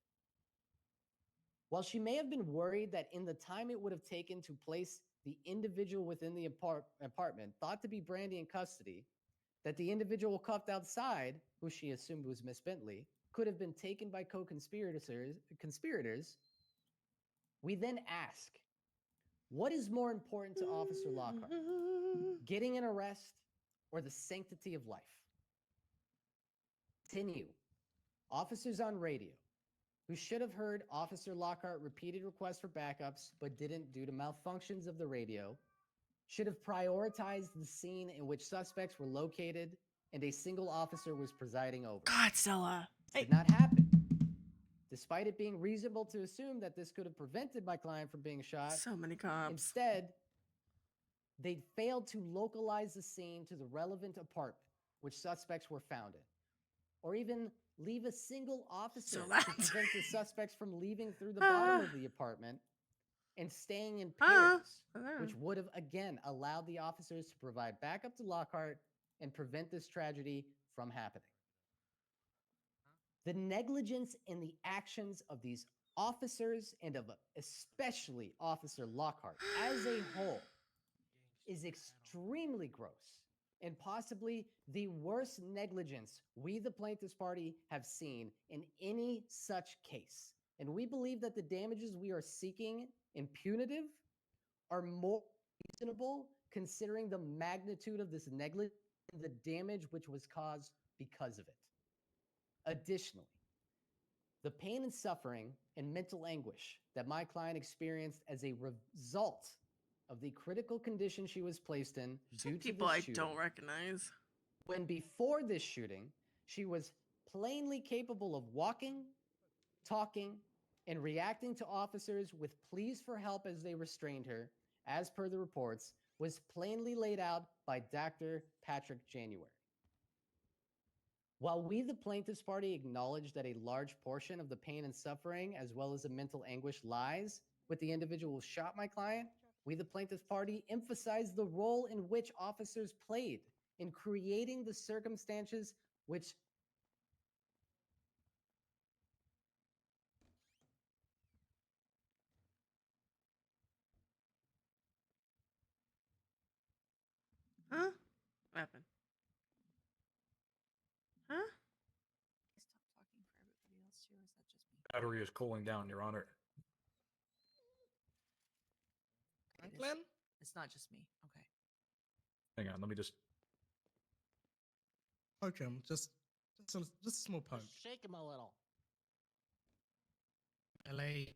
While she may have been worried that in the time it would have taken to place the individual within the apartment, thought to be Brandy in custody, that the individual cuffed outside, who she assumed was Miss Bentley, could have been taken by conspirators, we then ask, what is more important to Officer Lockhart, getting an arrest or the sanctity of life? Continue. Officers on radio, who should have heard Officer Lockhart repeated requests for backups but didn't due to malfunctions of the radio, should have prioritized the scene in which suspects were located and a single officer was presiding over. God, Stella. This did not happen. Despite it being reasonable to assume that this could have prevented my client from being shot, So many cops. Instead, they failed to localize the scene to the relevant apartment which suspects were found in, or even leave a single officer to prevent the suspects from leaving through the bottom of the apartment and staying in pairs, which would have, again, allowed the officers to provide backup to Lockhart and prevent this tragedy from happening. The negligence in the actions of these officers and of especially Officer Lockhart as a whole is extremely gross and possibly the worst negligence we, the plaintiff's party, have seen in any such case. And we believe that the damages we are seeking in punitive are more reasonable considering the magnitude of this negligence and the damage which was caused because of it. Additionally, the pain and suffering and mental anguish that my client experienced as a result of the critical condition she was placed in due to People this I shooting, don't recognize. when before this shooting, she was plainly capable of walking, talking, and reacting to officers with pleas for help as they restrained her, as per the reports, was plainly laid out by Dr. Patrick January. While we, the plaintiff's party, acknowledge that a large portion of the pain and suffering, as well as the mental anguish, lies with the individual who shot my client, we, the plaintiff's party, emphasize the role in which officers played in creating the circumstances which Huh? What happened? Huh? Battery is cooling down, Your Honor. Franklin? It's not just me. Okay. Hang on, let me just. Poke him. Just a small poke. Shake him a little. LA.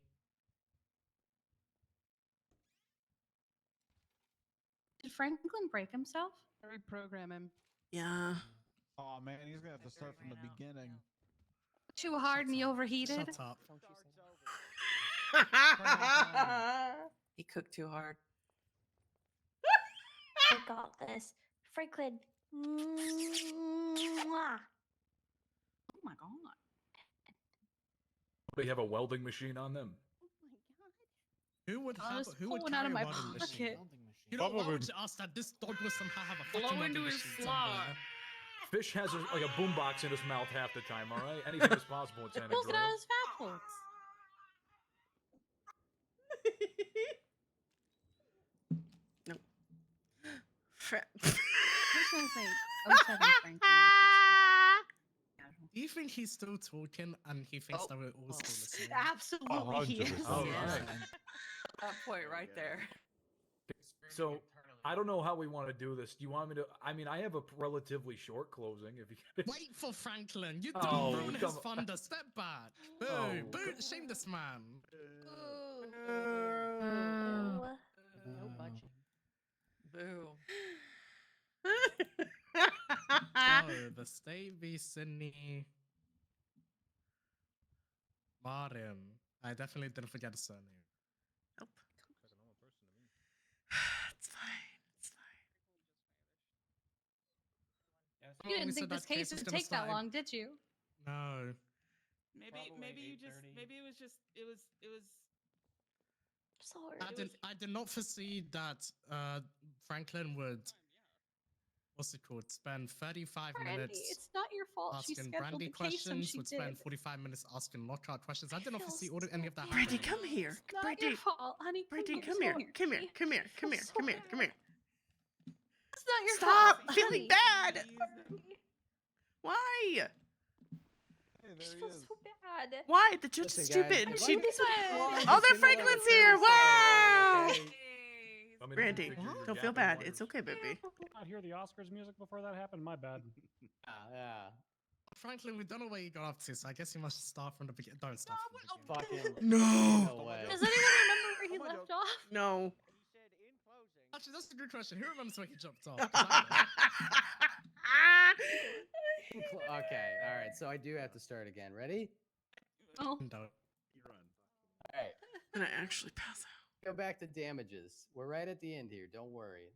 Did Franklin break himself? Reprogram him. Yeah. Oh man, he's gonna have to start from the beginning. Too hard and he overheated. Shut up. He cooked too hard. I got this. Franklin. Mwah. Oh my god. They have a welding machine on them. Who would I'll have? just Who pull would one out carry of a my welding machine? pocket. You know, why Probably- would you ask that? This dog will somehow have a Blow fucking into welding his machine slot. somewhere. Fish has like a boombox in his mouth half the time. All right, anything is possible in San Pulls it out Andreas. of his fat folds. No. I was gonna say 07 Franklin. Do you think he's still talking and he thinks that we're all still listening? Absolutely, he is. 100%. All right. That point right there. So I don't know how we want to do this. Do you want me to? I mean, I have a relatively short closing. If you Wait for Franklin. You Oh, don't ruin his come- thunder. Step back. Boo. Oh, Boo. Shame this man. No budging. Boo. So, the state v. Sydney Martin. I definitely didn't forget the surname. Nope. It's fine. It's fine. You didn't think this case would take that long, did you? No. Maybe you just maybe it was Sorry. I did not foresee that Franklin would, what's it called, spend 35 Brandy, minutes it's not your fault. She asking scheduled Brandy the case and questions, she would did. spend 45 minutes asking lockout questions. I did not foresee any of that Brandy, happening. come here. It's not Brandy, your fault, honey. Brandy, here, come here. Come here. Please. Come here. Come here. Come here. Come here. It's not your Stop fault. feeling honey. bad. Why? I feel so bad. Why? The judge is Listen, guys, stupid. if She. I was Oh, just there in the Franklin's level here. 37, Wow. okay? Brandy, don't feel bad. It's okay, baby. Not hear the Oscars music before that happened. My bad. Yeah. Franklin, we don't know where you got up to, so I guess you must start from the beginning. Don't start from the beginning. Fucking No. No way. Does anyone remember where he left off? No. Actually, that's a good question. Who remembers where he jumped off? 'Cause I Okay, all right. So I do have to start again. Ready? Oh. don't. All right. And I actually pass out. Go back to damages. We're right at the end here. Don't worry.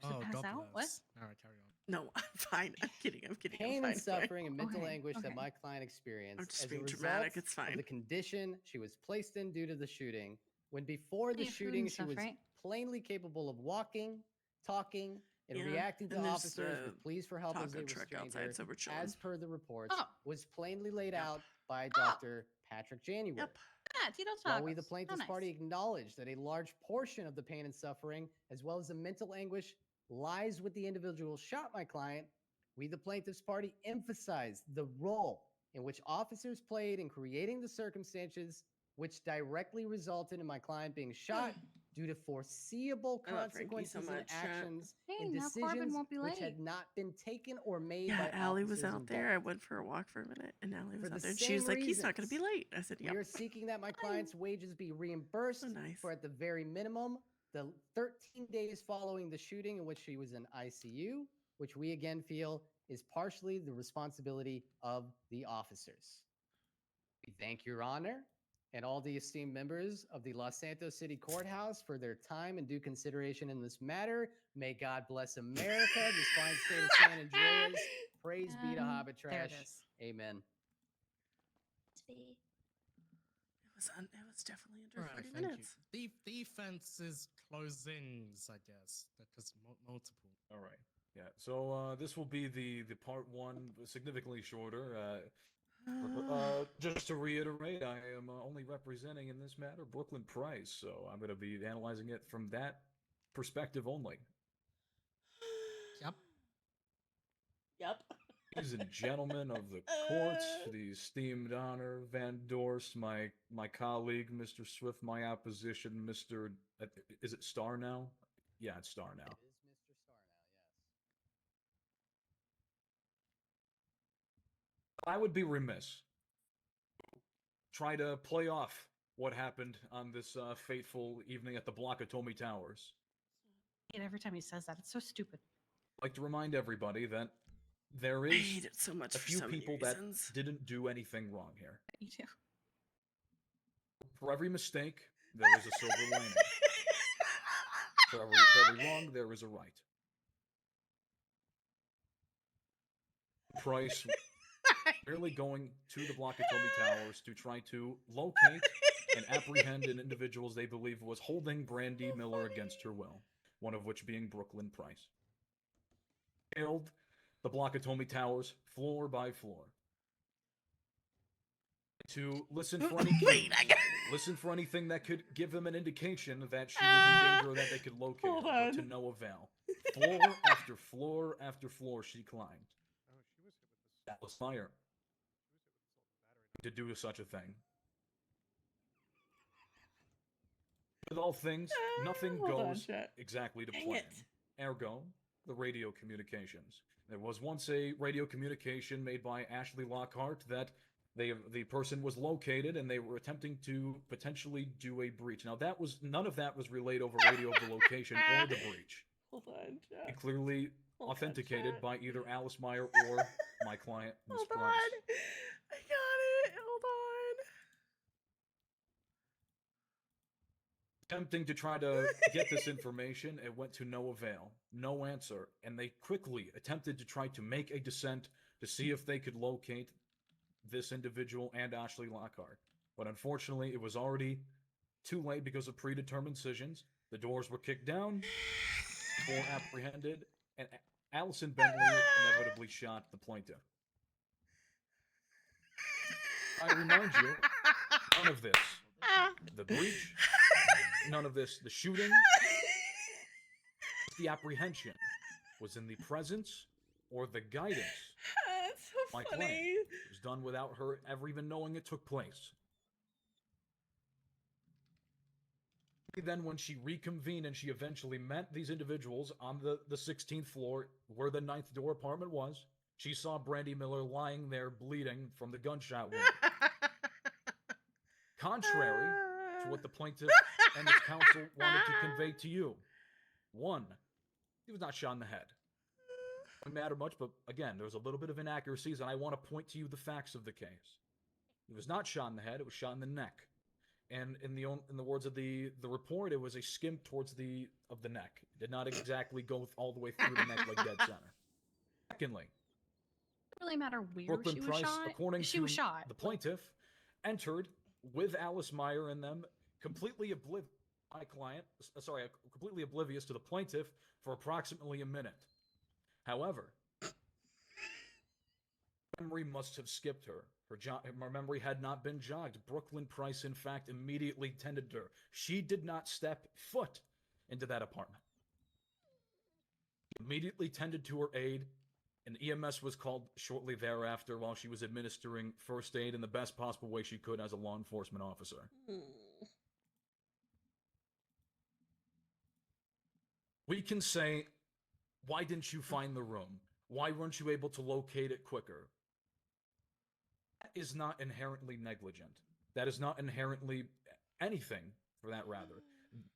Oh, pass God out? bless. What? All right, carry on. No, I'm fine. I'm kidding. I'm kidding. I'm Pain fine, and suffering and mental Okay, anguish that okay. my client experienced I'm just as a being result dramatic, it's fine. of the condition she was placed in due to the shooting. When before the Plenty of food shooting, and she stuff, was right? plainly capable of walking, talking, and Yeah, reacting to and there's officers the with pleas for help as taco they truck restrained outside, her, so we're chilling. as per the reports, Oh. was plainly laid Yep. out by Oh. Dr. Patrick January. Yep. Ah, Tito tacos. While we, the How plaintiff's nice. party, acknowledge that a large portion of the pain and suffering, as well as the mental anguish, lies with the individual who shot my client, we, the plaintiff's party, emphasize the role in which officers played in creating the circumstances which directly resulted in my client being shot due to foreseeable I love Frankie so consequences and much, chat. actions Hey, and now Corbin decisions won't be which had late. not been taken or made Yeah, by Allie was officers out there. I involved. went for a walk for a minute, and Allie was For out the there, and she was same like, "He's not going to be reasons, late." I said, We "Yep." are seeking that my client's wages be reimbursed So nice. for, at the very minimum, the 13 days following the shooting in which she was in ICU, which we again feel is partially the responsibility of the officers. We thank Your Honor and all the esteemed members of the Los Santos City Courthouse for their time and due consideration in this matter. May God bless America, this fine state of San Andreas. Praise be to Hobbit There it Trash. is. Amen. It was definitely under All right, 40 thank minutes. you. Defenses closings, I guess, because multiple. All right. Yeah. So this will be the part one, significantly shorter. Just to reiterate, I am only representing in this matter Brooklyn Price, so I'm going to be analyzing it from that perspective only. Yep. Yep. Ladies and gentlemen of the courts, the esteemed Honor Van Dorst, my colleague, Mr. Swift, my opposition, Mr. Is it Star now? Yeah, it's Star now. I would be remiss. Try to play off what happened on this fateful evening at the Blockatomi Towers. And every time he says that, it's so stupid. I'd like to remind everybody that there I is hate it so much a for few so many people reasons. that didn't do anything wrong here. You too. For every mistake, there is a silver lining. For every wrong, there is a right. Price merely going to the Blockatomi Towers to try to locate and apprehend an individual they believe was holding Brandy Miller against her will, one of which being Brooklyn Price. Scaled the Blockatomi Towers floor by floor to listen for any cues, listen for anything that could give them an indication that she was in danger or that they could locate her, but to no avail. Floor after floor after floor she climbed. That was fire. To do such a thing. With all things, nothing Hold on, goes chat. exactly to Dang plan. it. Ergo, the radio communications. There was once a radio communication made by Ashley Lockhart that the person was located and they were attempting to potentially do a breach. Now none of that was relayed over radio of the location or the breach. Hold on, chat. It clearly Hold on, authenticated chat. by either Alice Meyer or my client, Miss Hold Price. on. I got it. Hold on. Attempting to try to get this information, it went to no avail, no answer, and they quickly attempted to try to make a descent to see if they could locate this individual and Ashley Lockhart. But unfortunately, it was already too late because of predetermined decisions. The doors were kicked down, or apprehended, and Allison Bentley inevitably shot the plaintiff. I remind you, none of this, the breach, none of this, the shooting, the apprehension, was in the presence or the guidance That's so my funny. client. It was done without her ever even knowing it took place. Then when she reconvened and she eventually met these individuals on the 16th floor where the 9th door apartment was, she saw Brandy Miller lying there bleeding from the gunshot wound. Contrary to what the plaintiff and its counsel wanted to convey to you. One, he was not shot in the head. It doesn't matter much, but again, there's a little bit of inaccuracies, and I want to point to you the facts of the case. It was not shot in the head, it was shot in the neck. And in the words of the report, it was a skim towards the neck. It did not exactly go all the way through the neck like dead center. Secondly, It doesn't really matter where Brooklyn she was Price, shot. according she to was shot. the plaintiff, entered with Alice Meyer and them, completely oblivious to the plaintiff for approximately a minute. However, memory must have skipped her. Her memory had not been jogged. Brooklyn Price, in fact, immediately tended to her. She did not step foot into that apartment. Immediately tended to her aid. An EMS was called shortly thereafter while she was administering first aid in the best possible way she could as a law enforcement officer. We can say, why didn't you find the room? Why weren't you able to locate it quicker? That is not inherently negligent. That is not inherently anything, for that rather.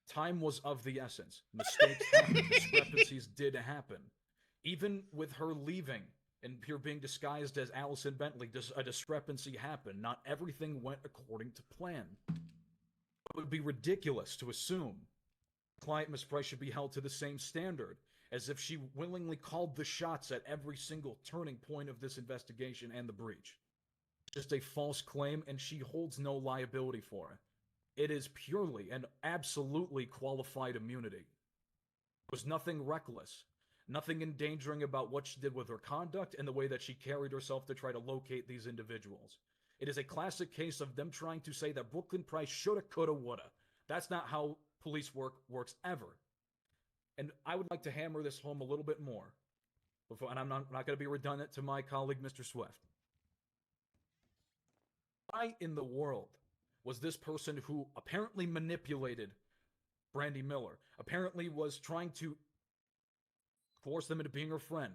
Time was of the essence. Mistakes happened. Discrepancies did happen. Even with her leaving and here being disguised as Allison Bentley, a discrepancy happened. Not everything went according to plan. It would be ridiculous to assume client Ms. Price should be held to the same standard as if she willingly called the shots at every single turning point of this investigation and the breach. Just a false claim, and she holds no liability for it. It is purely and absolutely qualified immunity. There was nothing reckless, nothing endangering about what she did with her conduct and the way that she carried herself to try to locate these individuals. It is a classic case of them trying to say that Brooklyn Price shoulda, coulda, woulda. That's not how police work works ever. And I would like to hammer this home a little bit more. And I'm not going to be redundant to my colleague, Mr. Swift. Why in the world was this person who apparently manipulated Brandy Miller, apparently was trying to force them into being her friend,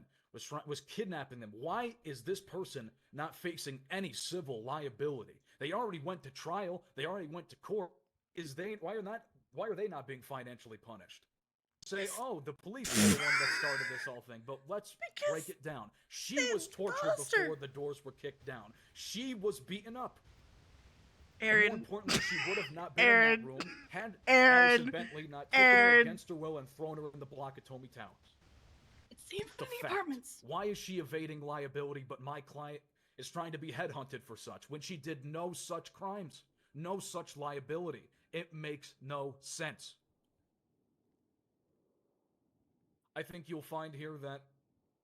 was kidnapping them? Why is this person not facing any civil liability? They already went to trial. They already went to court. Why are they not being financially punished? say, oh, the police are the one that started this whole thing, but let's break it down. She was tortured before the doors were kicked down. She was beaten up. And more importantly, she would have not been in that room had Allison Bentley not taken her against her will and thrown her in the block at Tommy Towers. It's safe The from the fact. apartments. Why is she evading liability, but my client is trying to be headhunted for such when she did no such crimes, no such liability? It makes no sense. I think you'll find here that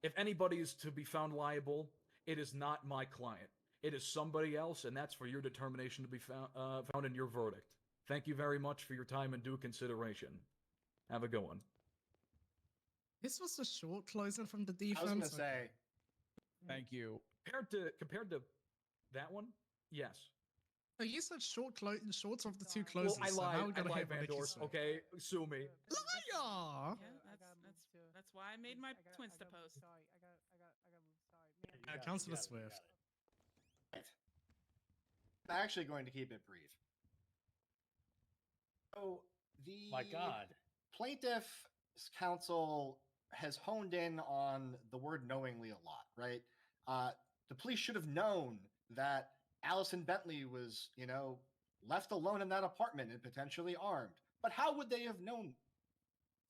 if anybody is to be found liable, it is not my client. It is somebody else, and that's for your determination to be found in your verdict. Thank you very much for your time and due consideration. Have a good one. This was a short closing from the defense. I was gonna say. Thank you. Compared to that one, yes. Oh, you said short of the two closings. Well, I so how are we lied. gonna hear what Van Nikki Dorf. said? Okay, sue me. Liar! That's why I made my Twinsta post. Councilor Swift. I'm actually going to keep it brief. So the My God. Plaintiff's counsel has honed in on the word knowingly a lot, right? The police should have known that Allison Bentley was, left alone in that apartment and potentially armed. But how would they have known?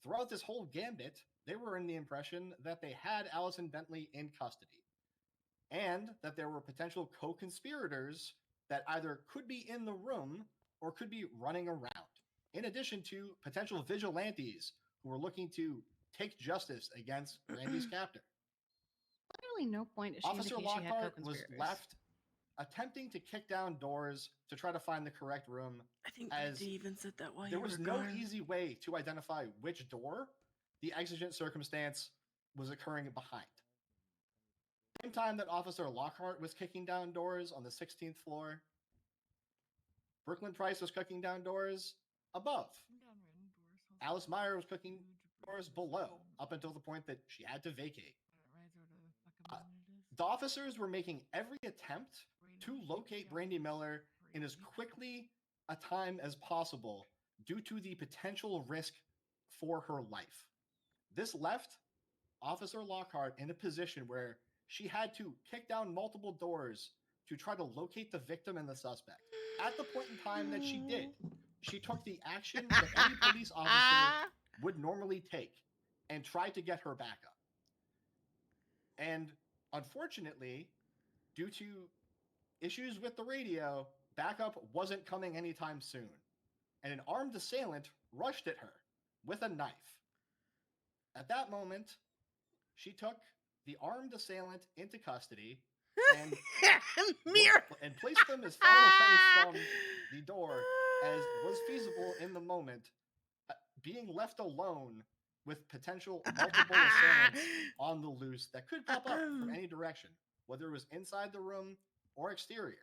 Throughout this whole gambit, they were in the impression that they had Allison Bentley in custody and that there were potential co-conspirators that either could be in the room or could be running around, in addition to potential vigilantes who were looking to take justice against Randy's captor. Literally no point is she Officer indicating she had Lockhart was co-conspirators. left attempting to kick down doors to try to find the correct room. I think as they even said that while there you was were no gone. easy way to identify which door the exigent circumstance was occurring behind. Same time that Officer Lockhart was kicking down doors on the 16th floor, Brooklyn Price was kicking down doors above. Alice Meyer was kicking doors below, up until the point that she had to vacate. The officers were making every attempt to locate Brandy Miller in as quickly a time as possible due to the potential risk for her life. This left Officer Lockhart in a position where she had to kick down multiple doors to try to locate the victim and the suspect. At the point in time that she did, she took the action that any police officer would normally take and tried to get her back up. And unfortunately, due to issues with the radio, backup wasn't coming anytime soon. And an armed assailant rushed at her with a knife. At that moment, she took the armed assailant into custody and, and placed them as far away from the door as was feasible in the moment, being left alone with potential multiple assailants on the loose that could pop up from any direction, whether it was inside the room or exterior.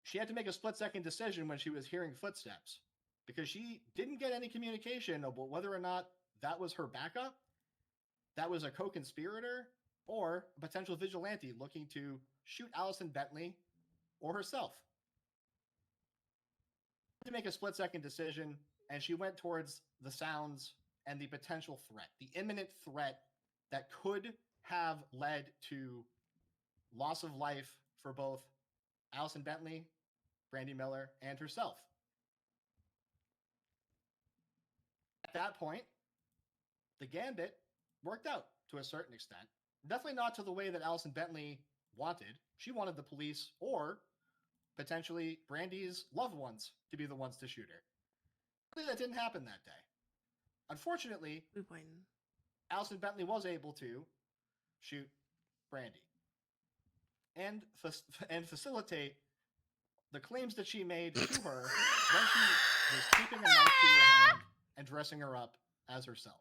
She had to make a split-second decision when she was hearing footsteps because she didn't get any communication about whether or not that was her backup, that was a co-conspirator, or a potential vigilante looking to shoot Allison Bentley or herself. She had to make a split-second decision, and she went towards the sounds and the potential threat, the imminent threat that could have led to loss of life for both Allison Bentley, Brandy Miller, and herself. At that point, the gambit worked out to a certain extent. Definitely not to the way that Allison Bentley wanted. She wanted the police or potentially Brandy's loved ones to be the ones to shoot her. That didn't happen that day. Unfortunately, Allison Bentley was able to shoot Brandy and facilitate the claims that she made to her when she was keeping a knife to her hand and dressing her up as herself.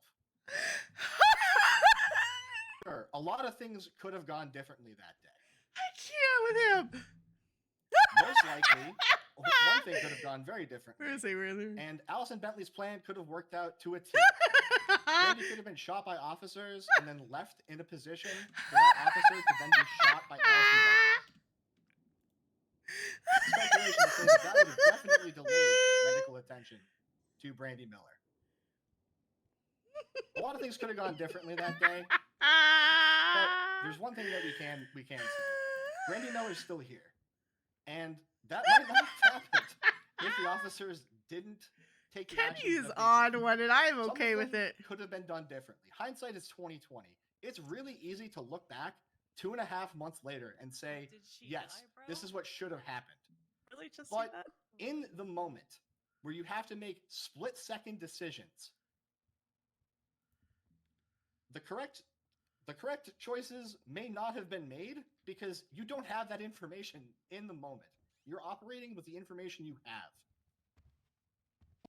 Sure, a lot of things could have gone differently that day. I can't with him. Most likely, one thing could have gone very differently. Where is he? Where is he? And Allison Bentley's plan could have worked out to a T. Brandy could have been shot by officers and then left in a position for that officer to then be shot by Allison Bentley. Speculation is saying that would have definitely delayed medical attention to Brandy Miller. A lot of things could have gone differently that day. But there's one thing that we can say. Brandy Miller's still here. And that might not have happened if the officers didn't take the action Kenny's that they on did. one, and I'm Some of okay with them it. Could have been done differently. Hindsight is 2020. It's really easy to look back 2.5 months later and say, yes, this is what should have happened. Really just But say that? in the moment where you have to make split-second decisions, the correct choices may not have been made because you don't have that information in the moment. You're operating with the information you have.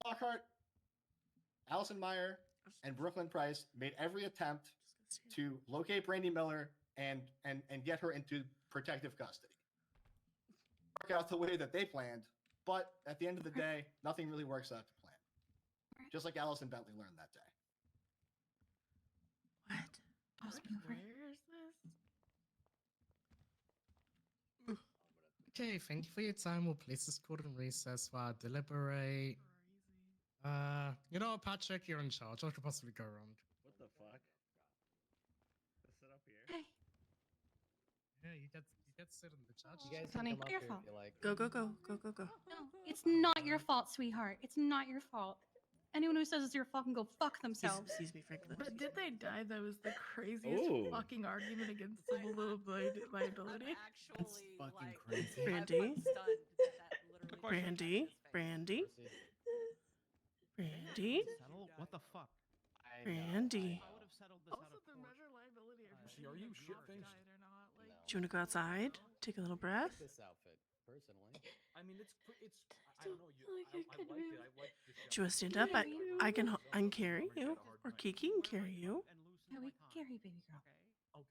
Lockhart, Allison Meyer, and Brooklyn Price made every attempt to locate Brandy Miller and get her into protective custody. Work out the way that they planned, but at the end of the day, nothing really works out to plan. Just like Allison Bentley learned that day. Where is this? Okay, thank you for your time. We'll place this court in recess while I deliberate. You know what, Patrick, you're in charge. What could possibly go wrong? What the fuck? Let's sit up here. Hey. Yeah, you get to sit in the judge. You guys Honey, can come up your here fault. if you like. Go, go, go, go, go, go. No, it's not your fault, sweetheart. It's not your fault. Anyone who says it's your fault can go fuck themselves. Excuse me, Franklin. But did they die? That was the craziest Ooh. fucking argument against civil liability. That's fucking crazy. Brandy? Brandy? Brandy? Brandy? Settle? What the fuck? Brandy? Also, the measure liability. Are you shit-faced? Do you want to go outside? Take a little breath? This outfit, personally. I mean, it's I don't know. I liked it. I liked the show. Do you want to stand up? I can carry you, or Kiki can carry you. Yeah, we can carry you, baby girl.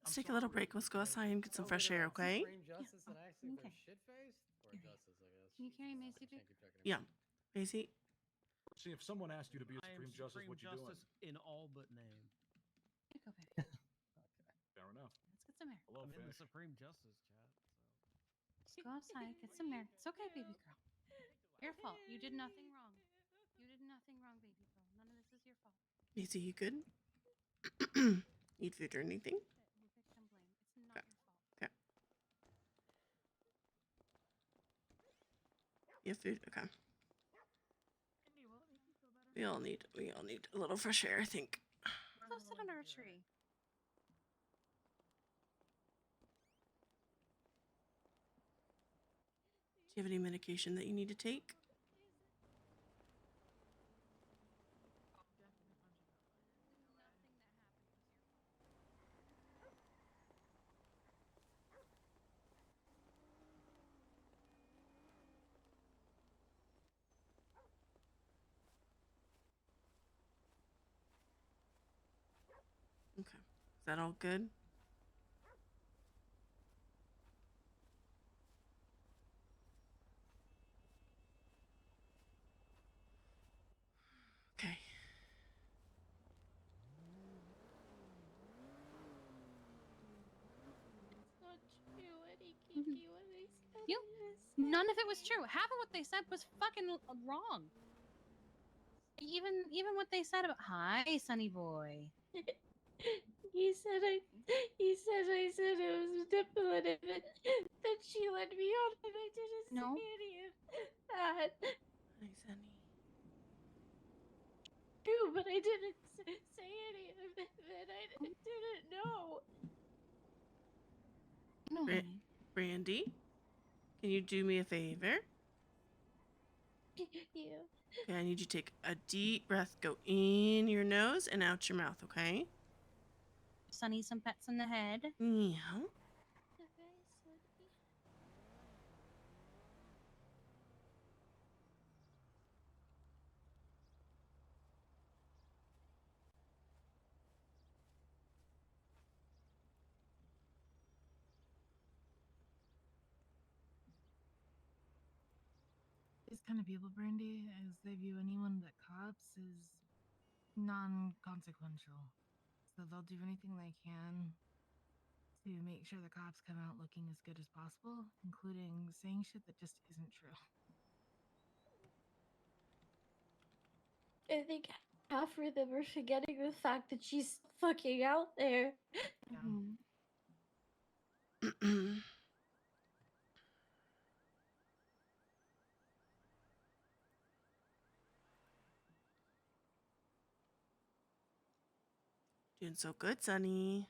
Let's take a little break. Let's go outside and get some fresh air, okay? Supreme justice and actually for okay. shit-faced? Or justice, I guess. Can you carry Macy, baby? Yeah. Macy? See, if someone asked you to be a I am Supreme Justice, what you doing? Justice in all but name. Here you go, baby. Fair enough. Let's get some air. Hello, I'm in the Fish. Supreme Justice chat. Just go outside, get some air. It's okay, baby girl. Your fault. You did nothing wrong. You did nothing wrong, baby girl. None of this is your fault. Macy, you good? Need food or anything? You victim blame. It's not your fault. Okay. You have food? Okay. We all need a little fresh air, I think. Go sit under a tree. Do you have any medication that you need to take? Okay. Is that all good? Okay. It's not true, Eddie Kiki, what they said. You? None of it was true. Half of what they said was fucking wrong. Even what they said about hi, Sonny boy. He said I said it was manipulative and then she led me on and I didn't No. say any of that. Hi, Sunny. True, but I didn't say any of it that I didn't know. No, honey. Brandy, can you do me a favor? Yeah. Okay, I need you to take a deep breath. Go in your nose and out your mouth, okay? Sonny, some pets on the head. Yeah. These kind of people, Brandy, as they view anyone but cops, is non-consequential. So they'll do anything they can to make sure the cops come out looking as good as possible, including saying shit that just isn't true. I think half of them are forgetting the fact that she's fucking out there. Doing so good, Sonny.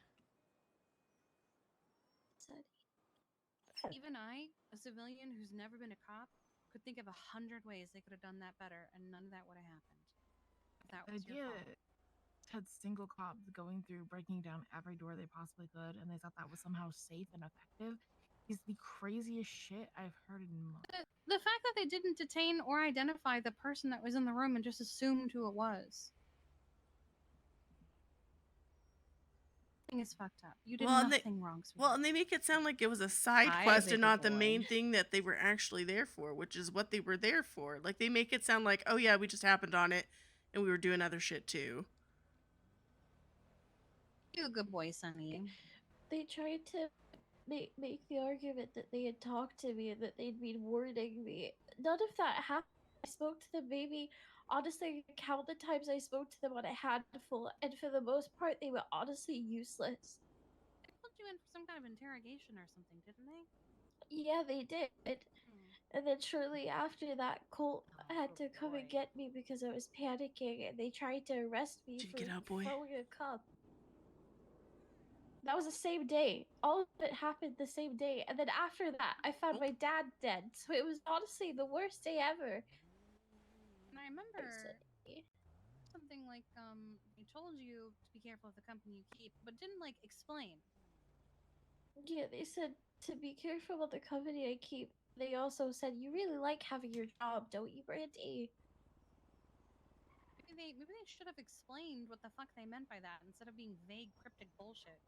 Even I, a civilian who's never been a cop, could think of 100 ways they could have done that better, and none of that would have happened. If that The was your idea fault. had single cops going through, breaking down every door they possibly could, and they thought that was somehow safe and effective is the craziest shit I've heard in months. The fact that they didn't detain or identify the person that was in the room and just assumed who it was. Thing is fucked up. You did nothing wrong, sweetie. Well, and they make it sound like it was a side Hi, quest and baby not the boy. main thing that they were actually there for, which is what they were there for. Like, they make it sound like, oh yeah, we just happened on it, and we were doing other shit too. You a good boy, Sonny. They tried to make the argument that they had talked to me and that they'd been warning me. None of that happened. I spoke to them maybe, honestly, I count the times I spoke to them on a handful, and for the most part, they were honestly useless. They pulled you in for some kind of interrogation or something, didn't they? Yeah, they did. And then shortly after that, Colt had to come and get me because I was panicking, and they tried to arrest me Did for you get out, boy? throwing a cup. That was the same day. All of it happened the same day. And then after that, I found my dad dead. So it was honestly the worst day ever. And I remember something like they told you to be careful of the company you keep, but didn't like explain. Yeah, they said to be careful about the company I keep. They also said you really like having your job, don't you, Brandy? Maybe they should have explained what the fuck they meant by that instead of being vague, cryptic bullshit.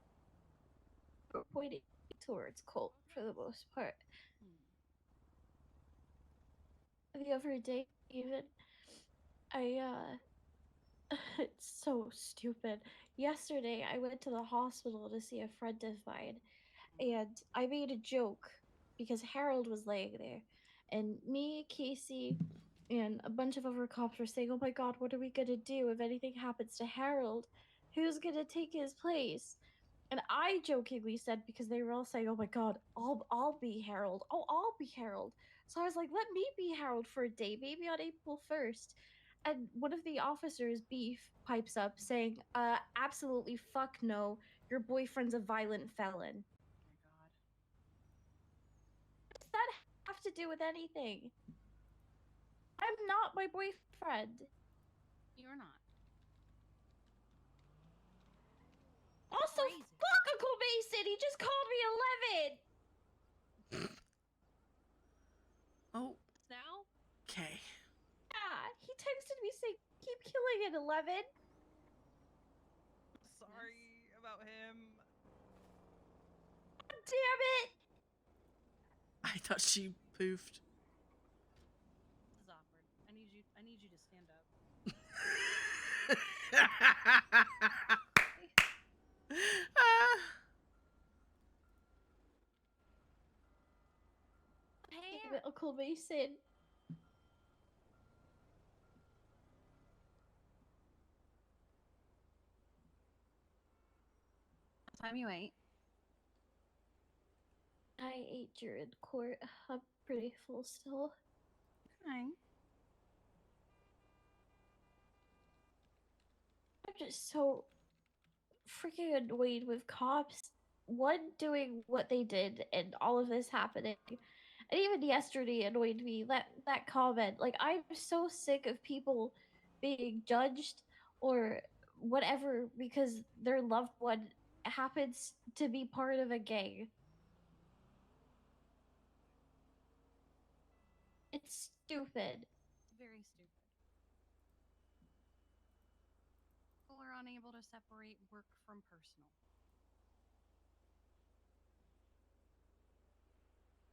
We're pointing towards Colt for the most part. The other day, even, it's so stupid. Yesterday, I went to the hospital to see a friend of mine, and I made a joke because Harold was laying there, and me, Casey, and a bunch of other cops were saying, "Oh my God, what are we gonna do if anything happens to Harold? Who's gonna take his place?" And I jokingly said, because they were all saying, "Oh my God, I'll be Harold. Oh, I'll be Harold." So I was like, "Let me be Harold for a day, maybe on April 1st." And one of the officers, Beef, pipes up saying, absolutely fuck no. Your boyfriend's a violent felon." What does that have to do with anything? I'm not my boyfriend. You're not. Also, fuck Uncle Mason. He just called me 11. Oh. Now? Okay. Yeah, he texted me saying, "Keep killing it, 11." Sorry about him. Damn it! I thought she poofed. This is awkward. I need you to stand up. Damn it, Uncle Mason. What time you ate? I ate during court. I'm pretty full still. Okay. I'm just so freaking annoyed with cops. One, doing what they did and all of this happening. And even yesterday annoyed me. That comment. Like, I'm so sick of people being judged or whatever because their loved one happens to be part of a gang. It's stupid. Very stupid. People are unable to separate work from personal.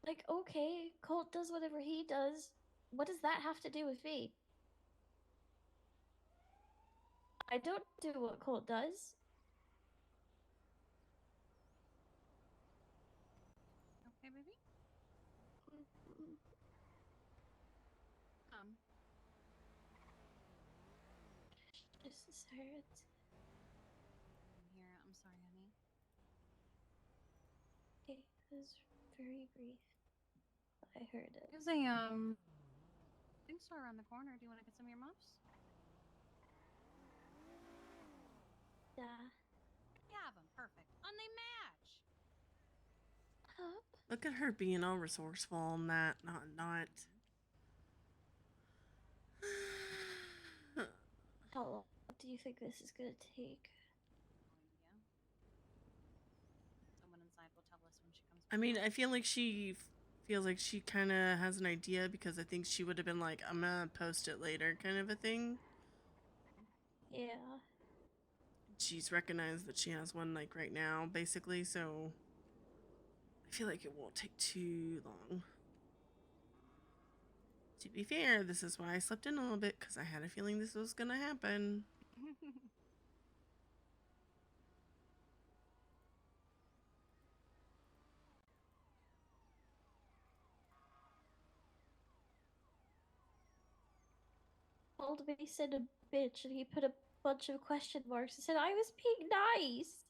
Like, okay, Colt does whatever he does. What does that have to do with me? I don't do what Colt does. Okay, baby? hurt. Here, I'm sorry, honey. It was very brief. I heard it. There's a thing store around the corner. Do you want to get some earmuffs? Yeah. Yeah, them. Perfect. And they match. Look at her being all resourceful and that, not. How long do you think this is gonna take? Someone inside will tell us when she comes I back mean, out. I feel like she feels like she kind of has an idea because I think she would have been like, I'm gonna post it later, kind of a thing. Yeah. She's recognized that she has one like right now, basically, so I feel like it won't take too long. To be fair, this is why I slept in a little bit, because I had a feeling this was gonna happen. Told me he said a bitch and he put a bunch of question marks and said I was being nice.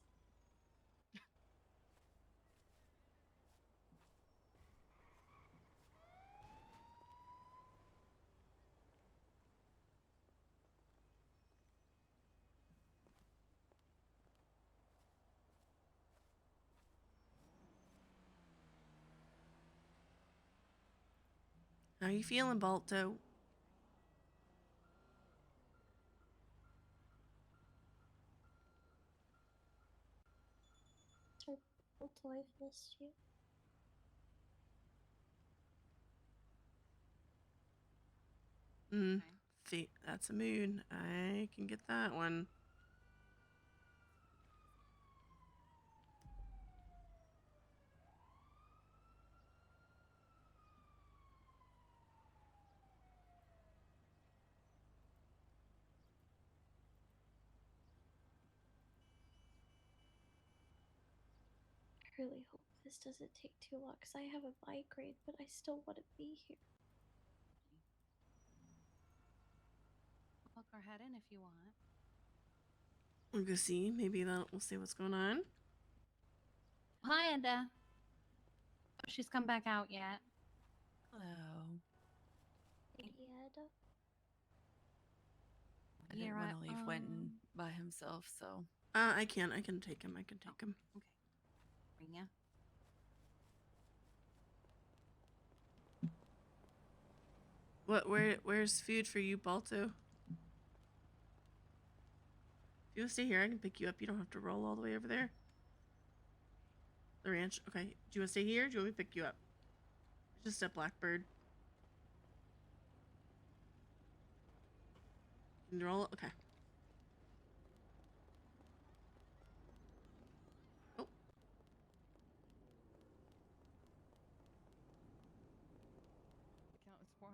How you feeling, Balto? I've missed you. That's a moon. I can get that one. I really hope this doesn't take too long because I have a migraine, but I still want to be here. Poke our head in if you want. We'll go see. Maybe we'll see what's going on. Hi, Eda. Oh, she's come back out yet. Hello. Yeah. I didn't want to leave Wenton by himself, so. I can take him. I can take him. Okay. Bring ya. Where's food for you, Balto? If you want to stay here, I can pick you up. You don't have to roll all the way over there. The ranch. Okay. Do you want to stay here? Or do you want me to pick you up? Just a blackbird. Can you roll? Okay. Oh. Account is $400.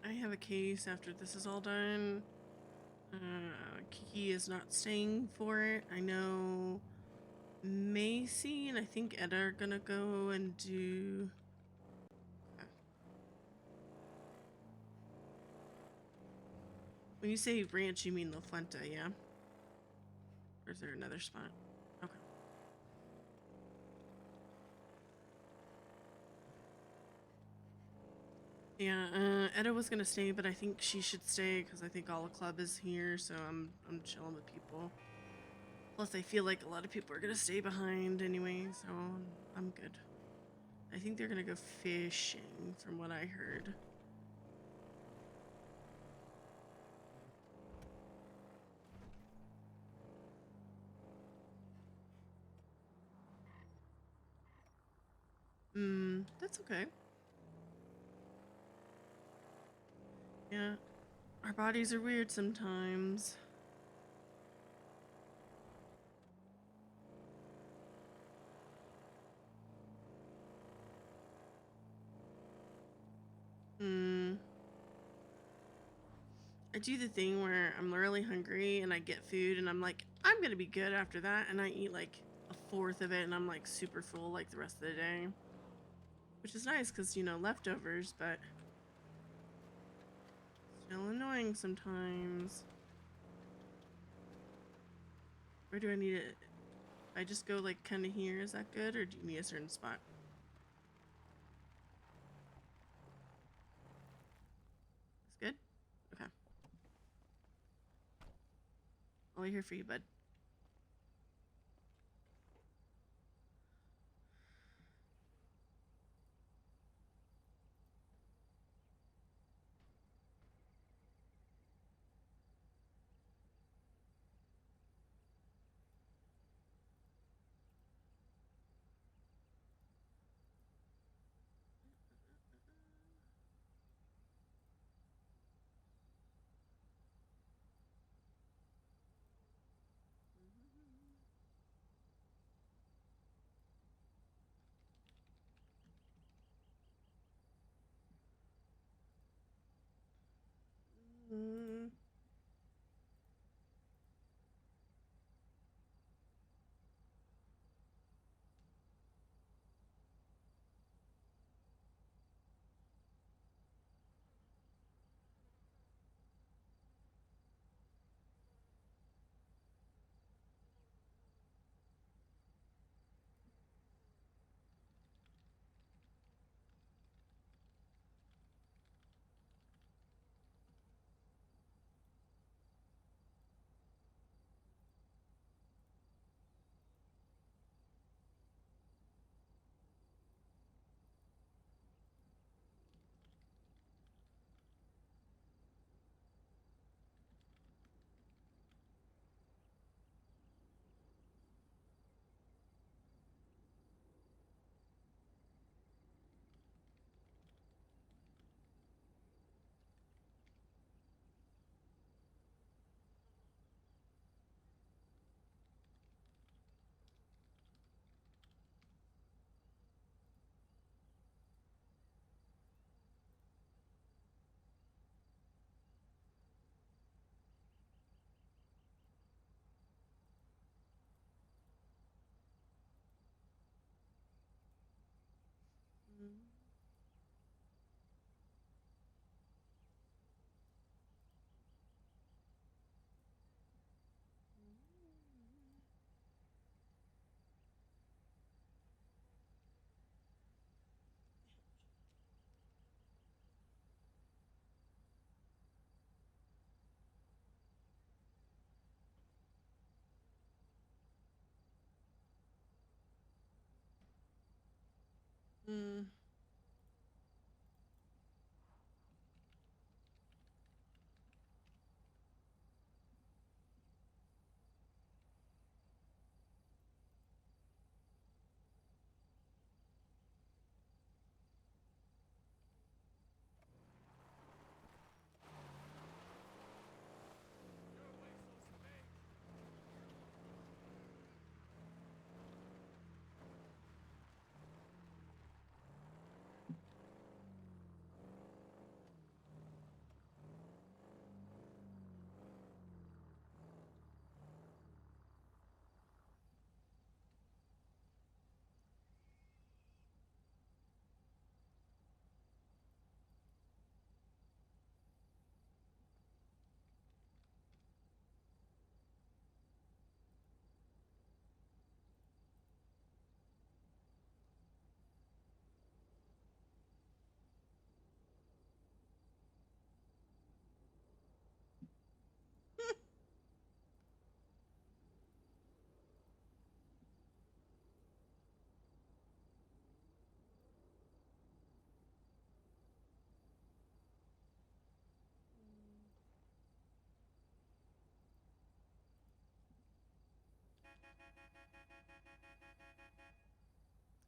I have a case after this is all done. Kiki is not staying for it. I know Macy and I think Eda are gonna go and do. When you say ranch, you mean La Fuente, yeah? Or is there another spot? Okay. Yeah, Eda was gonna stay, but I think she should stay because I think all the club is here, so I'm chilling with people. Plus, I feel like a lot of people are gonna stay behind anyway, so I'm good. I think they're gonna go fishing, from what I heard. That's okay. Yeah, our bodies are weird sometimes. I do the thing where I'm really hungry and I get food and I'm like, I'm gonna be good after that, and I eat like a fourth of it and I'm like super full like the rest of the day. Which is nice because, you know, leftovers, but still annoying sometimes. Where do I need it? I just go like kind of here, is that good? Or do you need a certain spot? That's good? Okay. I'll be here for you, bud. Mm. Mm.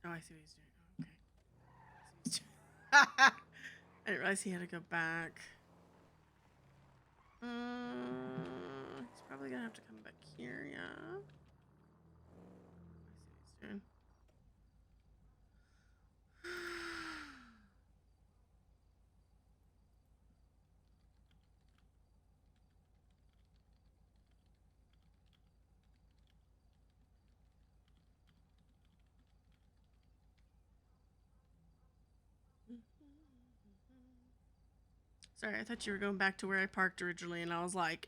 Oh, I see what he's doing. Okay. I see what he's doing. I didn't realize he had to go back. He's probably gonna have to come back here, yeah. I see what he's doing. Sorry, I thought you were going back to where I parked originally, and I was like,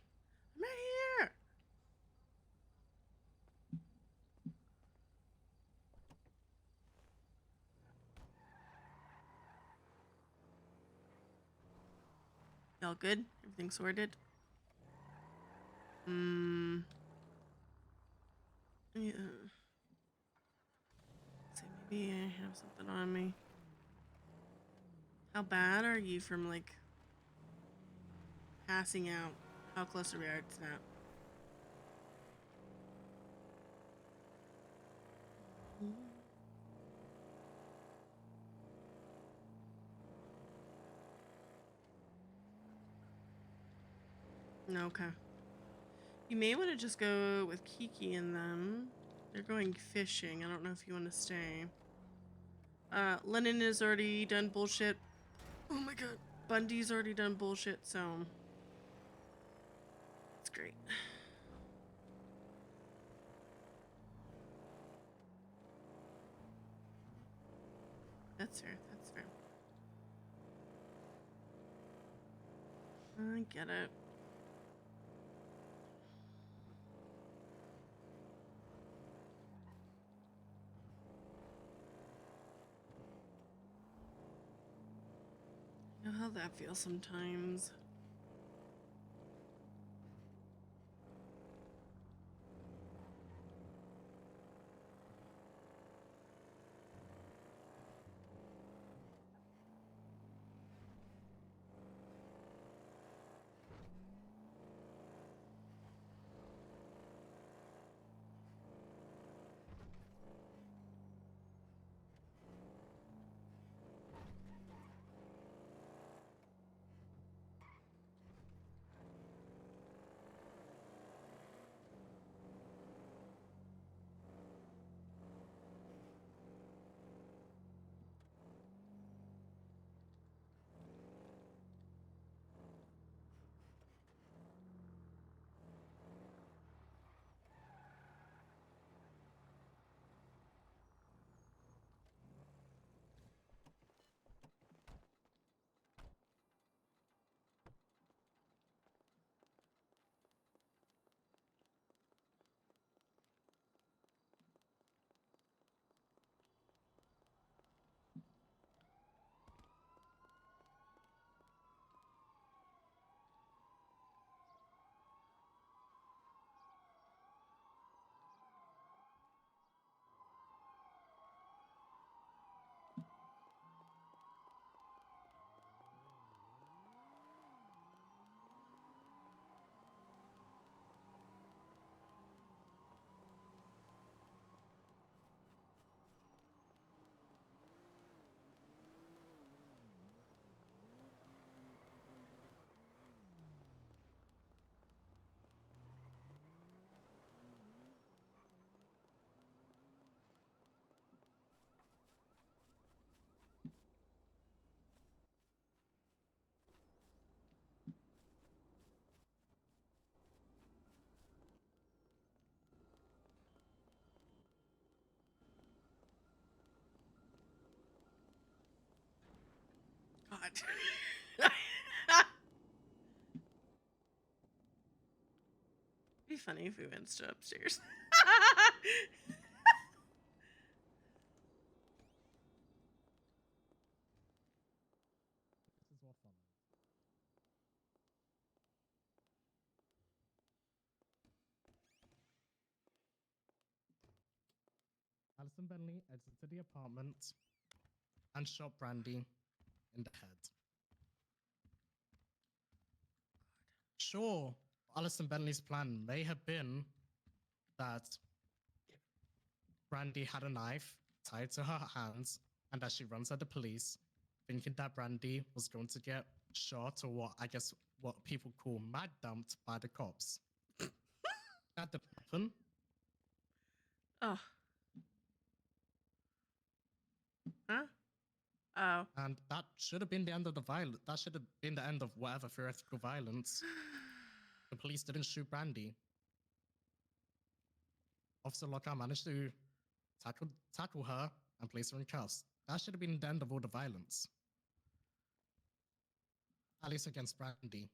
I'm right here. Y'all good? Everything sorted? Yeah. So maybe I have something on me. How bad are you from, like, passing out? How close are we to that? Okay. You may want to just go with Kiki and them. They're going fishing. I don't know if you want to stay. Lennon has already done bullshit. Oh my god. Bundy's already done bullshit, so it's great. That's fair. That's fair. I get it. You know how that feels sometimes. God. It'd be funny if we went to upstairs. This is what followed. Alison Bentley exited the apartment and shot Brandy in the head. Sure, Alison Bentley's plan may have been that Brandy had a knife tied to her hands, and as she runs at the police, thinking that Brandy was going to get shot or what people call mad dumped by the cops. That didn't happen. Oh. Huh? Oh. And that should have been the end of the violence. That should have been the end of whatever theoretical violence. The police didn't shoot Brandy. Officer Lockhart managed to tackle her and place her in cuffs. That should have been the end of all the violence. At least against Brandy.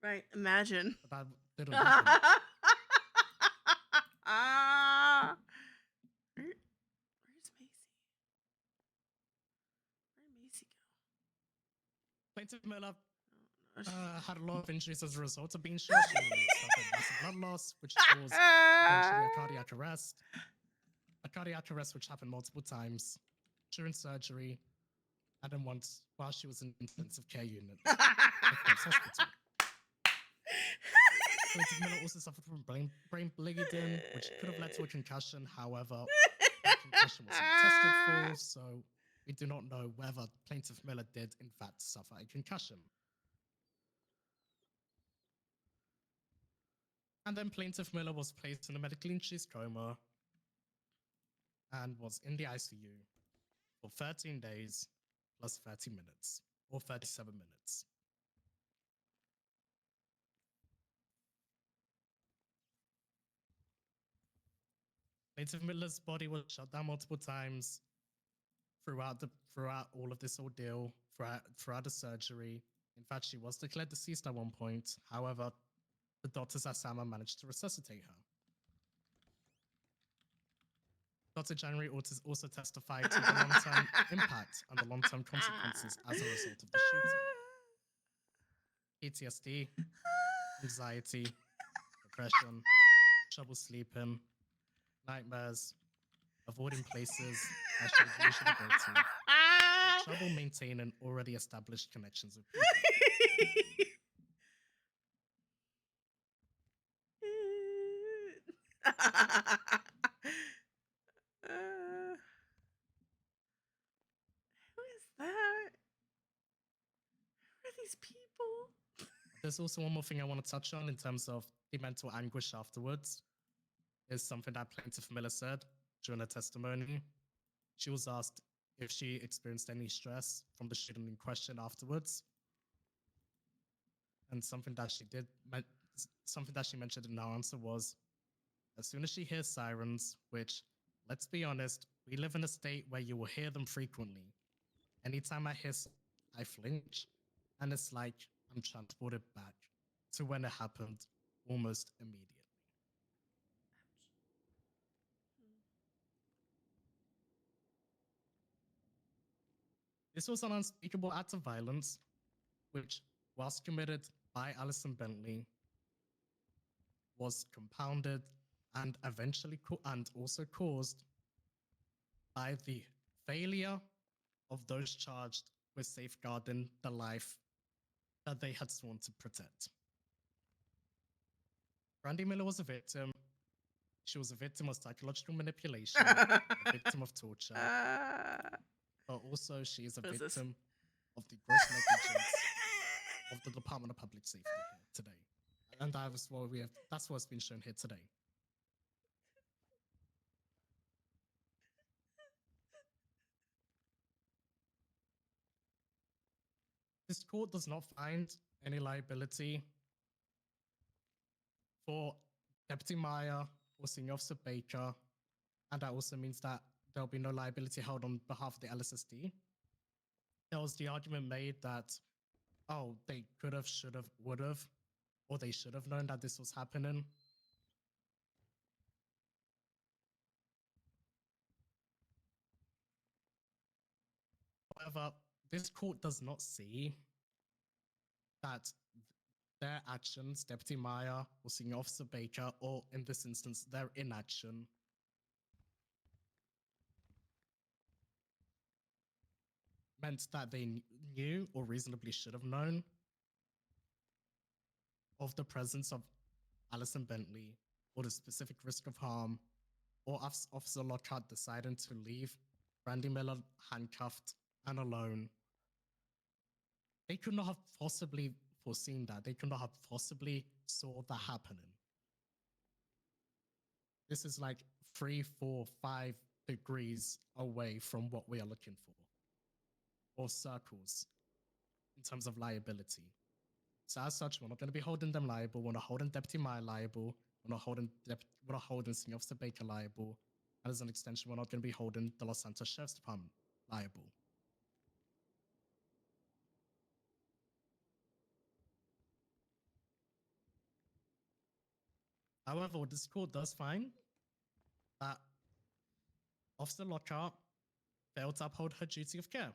Right, imagine. But that didn't happen. Where's Macy? Where'd Macy go? Plaintiff Miller Oh, had a lot of injuries as a result of being shot. She suffered massive blood loss, which caused eventually a cardiac arrest. A cardiac arrest which happened multiple times during surgery, and then once while she was in intensive care unit at Queen's Hospital. Plaintiff Miller also suffered from brain bleeding, which could have led to a concussion. However, that concussion was not tested for, so we do not know whether Plaintiff Miller did in fact suffer a concussion. And then Plaintiff Miller was placed in a medically induced coma and was in the ICU for 13 days plus 30 minutes, or 37 minutes. Plaintiff Miller's body was shut down multiple times throughout all of this ordeal, throughout the surgery. In fact, she was declared deceased at one point. However, the doctors at SAMA managed to resuscitate her. Dr. January also testified to the long-term impact and the long-term consequences as a result of the shooting. PTSD, anxiety, depression, trouble sleeping, nightmares, avoiding places that she would usually go to, and trouble maintaining already established connections with people. Who is that? Who are these people? There's also one more thing I want to touch on in terms of the mental anguish afterwards. Is something that Plaintiff Miller said during her testimony. She was asked if she experienced any stress from the shooting in question afterwards. And something that she mentioned in her answer was, as soon as she hears sirens, which, let's be honest, we live in a state where you will hear them frequently. Anytime I hear, I flinch, and it's like I'm transported back to when it happened almost immediately. This was an unspeakable act of violence, which, whilst committed by Alison Bentley, was compounded and eventually and also caused by the failure of those charged with safeguarding the life that they had sworn to protect. Brandy Miller was a victim. She was a victim of psychological manipulation, a victim of torture, but also she is a victim of the gross negligence of the Department of Public Safety here today. And that's what's been shown here today. This court does not find any liability for Deputy Meyer or Senior Officer Baker, and that also means that there'll be no liability held on behalf of the LSSD. There was the argument made that, oh, they could have, should have, would have, or they should have known that this was happening. However, this court does not see that their actions, Deputy Meyer or Senior Officer Baker, or in this instance, their inaction, meant that they knew or reasonably should have known of the presence of Alison Bentley or the specific risk of harm, or Officer Lockhart deciding to leave Brandy Miller handcuffed and alone, they could not have possibly foreseen that. They could not have possibly saw that happening. This is like 3, 4, 5 degrees away from what we are looking for, or circles in terms of liability. So as such, we're not going to be holding them liable. We're not holding Deputy Meyer liable. We're not holding Senior Officer Baker liable. And as an extension, we're not going to be holding the Los Santos Sheriff's Department liable. However, what this court does find that Officer Lockhart failed to uphold her duty of care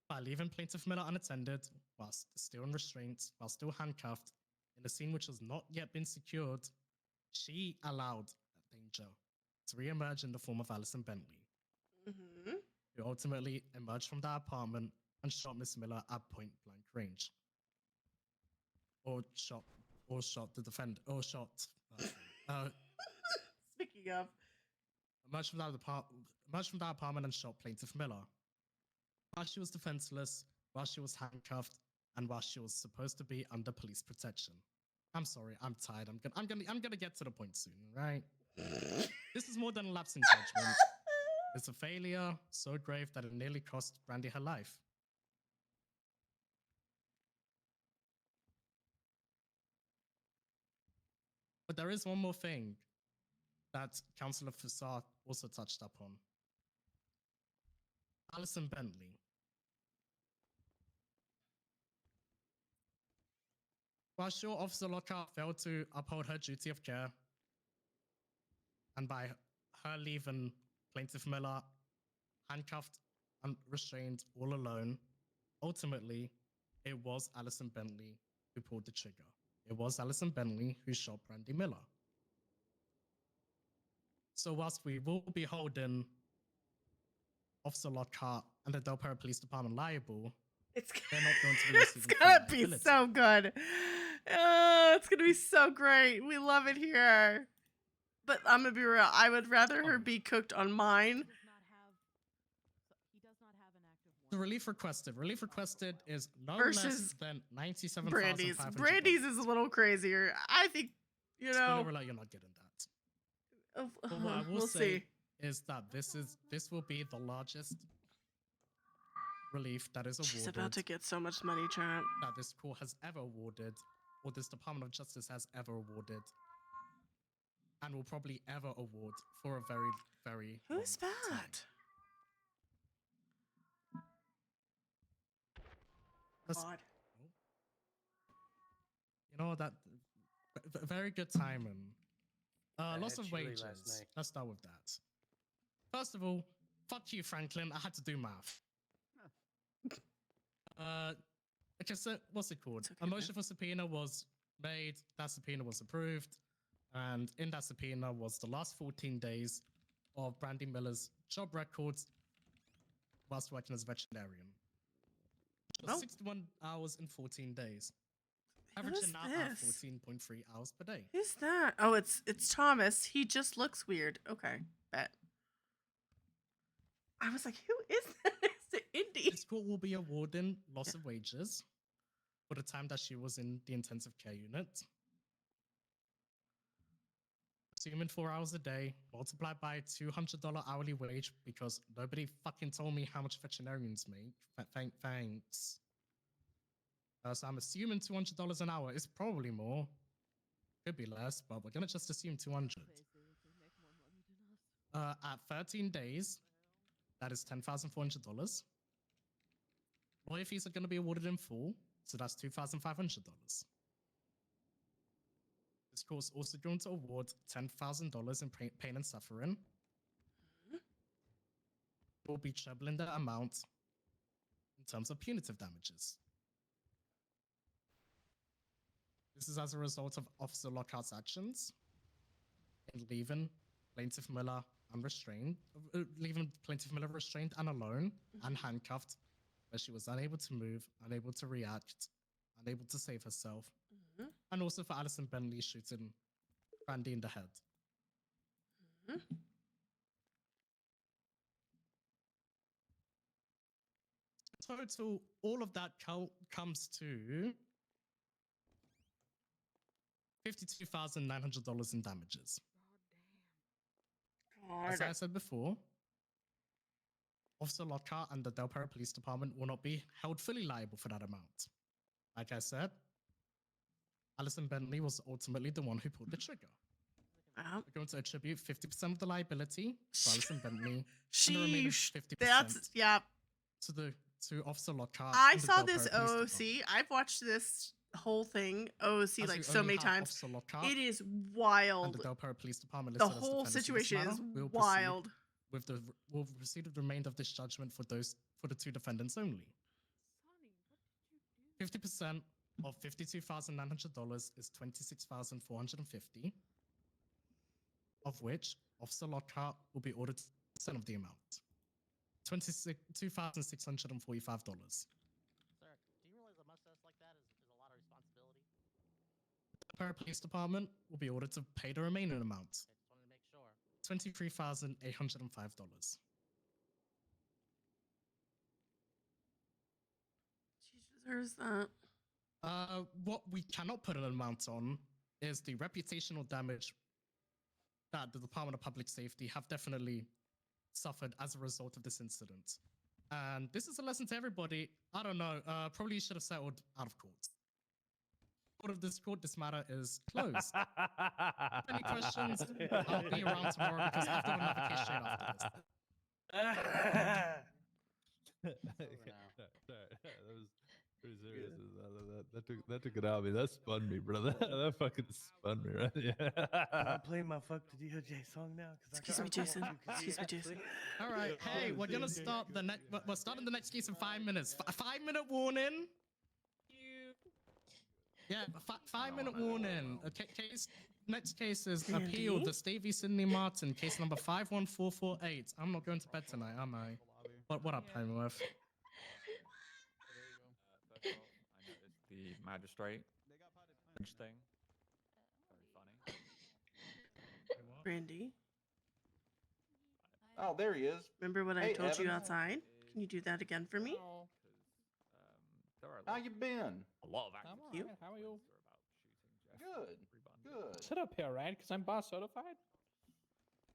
by leaving Plaintiff Miller unattended whilst still in restraint, while still handcuffed, in a scene which has not yet been secured. She allowed that danger to re-emerge in the form of Alison Bentley, who ultimately emerged from that apartment and shot Miss Miller at point-blank range. Or shot the defendant, or shot... Speaking of... Emerged from that apartment and shot Plaintiff Miller. While she was defenseless, while she was handcuffed, and while she was supposed to be under police protection. I'm sorry, I'm tired. I'm gonna get to the point soon, right? This is more than a lapse in judgment. It's a failure so grave that it nearly cost Brandy her life. But there is one more thing that Councillor Fassad also touched upon. Alison Bentley. While sure Officer Lockhart failed to uphold her duty of care, and by her leaving Plaintiff Miller handcuffed and restrained all alone, ultimately, it was Alison Bentley who pulled the trigger. It was Alison Bentley who shot Brandy Miller. So whilst we will be holding Officer Lockhart and the Del Perro Police Department liable, they're not going to be It's receiving gonna full be liability. so good. It's gonna be so great. We love it here. But I'm gonna be real. I would rather her be cooked on mine. The relief requested is no Versus less than Brandy's. $97,500. Brandy's is a little crazier. I think, you know. Spoiler alert, you're not getting that. But what I will We'll say see. is that this will be the largest relief that is awarded. She's about to get so much money, chat. That this court has ever awarded, or this Department of Justice has ever awarded, and will probably ever award for a very, very Who's long time. that? God. You know that very good timing. Loss had of chili wages. last night. Let's start with that. First of all, fuck you, Franklin. I had to do math. Okay, so what's it called? Okay, A motion for subpoena was made. That subpoena was approved, and in that subpoena was the last 14 days of Brandy Miller's job records whilst working as a veterinarian. It was 61 hours in 14 days. Averaging out at this? 14.3 hours per day. Who's that? Oh, it's Thomas. He just looks weird. Okay, bet. I was like, who is that next to Indy? This court will be awarding loss of wages for the time that she was in the intensive care unit. Assuming 4 hours a day, multiplied by a $200 hourly wage, because nobody fucking told me how much veterinarians make. Thanks. So I'm assuming $200 an hour is probably more. Could be less, but we're gonna just assume 200. At 13 days, that is $10,400. Lawyer fees are gonna be awarded in full, so that's $2,500. This court is also going to award $10,000 in pain and suffering. We'll be trebling the amount in terms of punitive damages. This is as a result of Officer Lockhart's actions in leaving Plaintiff Miller unrestrained, leaving Plaintiff Miller restrained and alone and handcuffed, where she was unable to move, unable to react, unable to save herself, and also for Alison Bentley shooting Brandy in the head. Total, all of that comes to $52,900 in damages. As I said before, Officer Lockhart and the Del Perro Police Department will not be held fully liable for that amount. Like I said, Alison Bentley was ultimately the one who pulled the trigger. We're going to attribute 50% of the liability to Alison Bentley and the remaining 50% to Officer Lockhart. I and the saw Del this Perro Police Department. OOC. I've watched this whole thing OOC As like we so only many have times. Officer Lockhart It is and wild. the Del Perro Police Department The listed as whole defendants in this situation is matter. We'll proceed wild. We'll proceed with the remainder of this judgment for the two defendants only. 50% of $52,900 is $26,450, of which Officer Lockhart will be ordered 10% of the amount, $2,645. Sir, do you realize a mustache like that is a lot of responsibility? The Perro Police Department will be ordered to pay the remaining amount, I just wanted to make sure. $23,805. She deserves that. What we cannot put an amount on is the reputational damage that the Department of Public Safety have definitely suffered as a result of this incident. And this is a lesson to everybody. I don't know, probably you should have settled out of court. Out of this court, this matter is closed. Any questions? I'll be around tomorrow because I have to do another case straight after this. That was pretty serious. That took it out of me. That spun me, brother. That fucking spun me, right? Yeah. I'm playing my fuck the DOJ song now. Excuse me, Jason. Excuse me, Jason. All right, hey, we're gonna start the next. We're starting the next case in 5 minutes. A 5-minute warning. Yeah, a 5-minute warning. Okay, next case is appeal the State v. Sidney Martin, case number 51448. I'm not going to bed tonight, am I? What up, Penworth? First off, I noticed the magistrate thing. Very funny. Brandy. Oh, there he is. Remember what I Hey, told you Evan. outside? Can you do that again for me? How you been? A lot of action. You? How are you? Good. Good. Sit up here, right? Because I'm boss certified.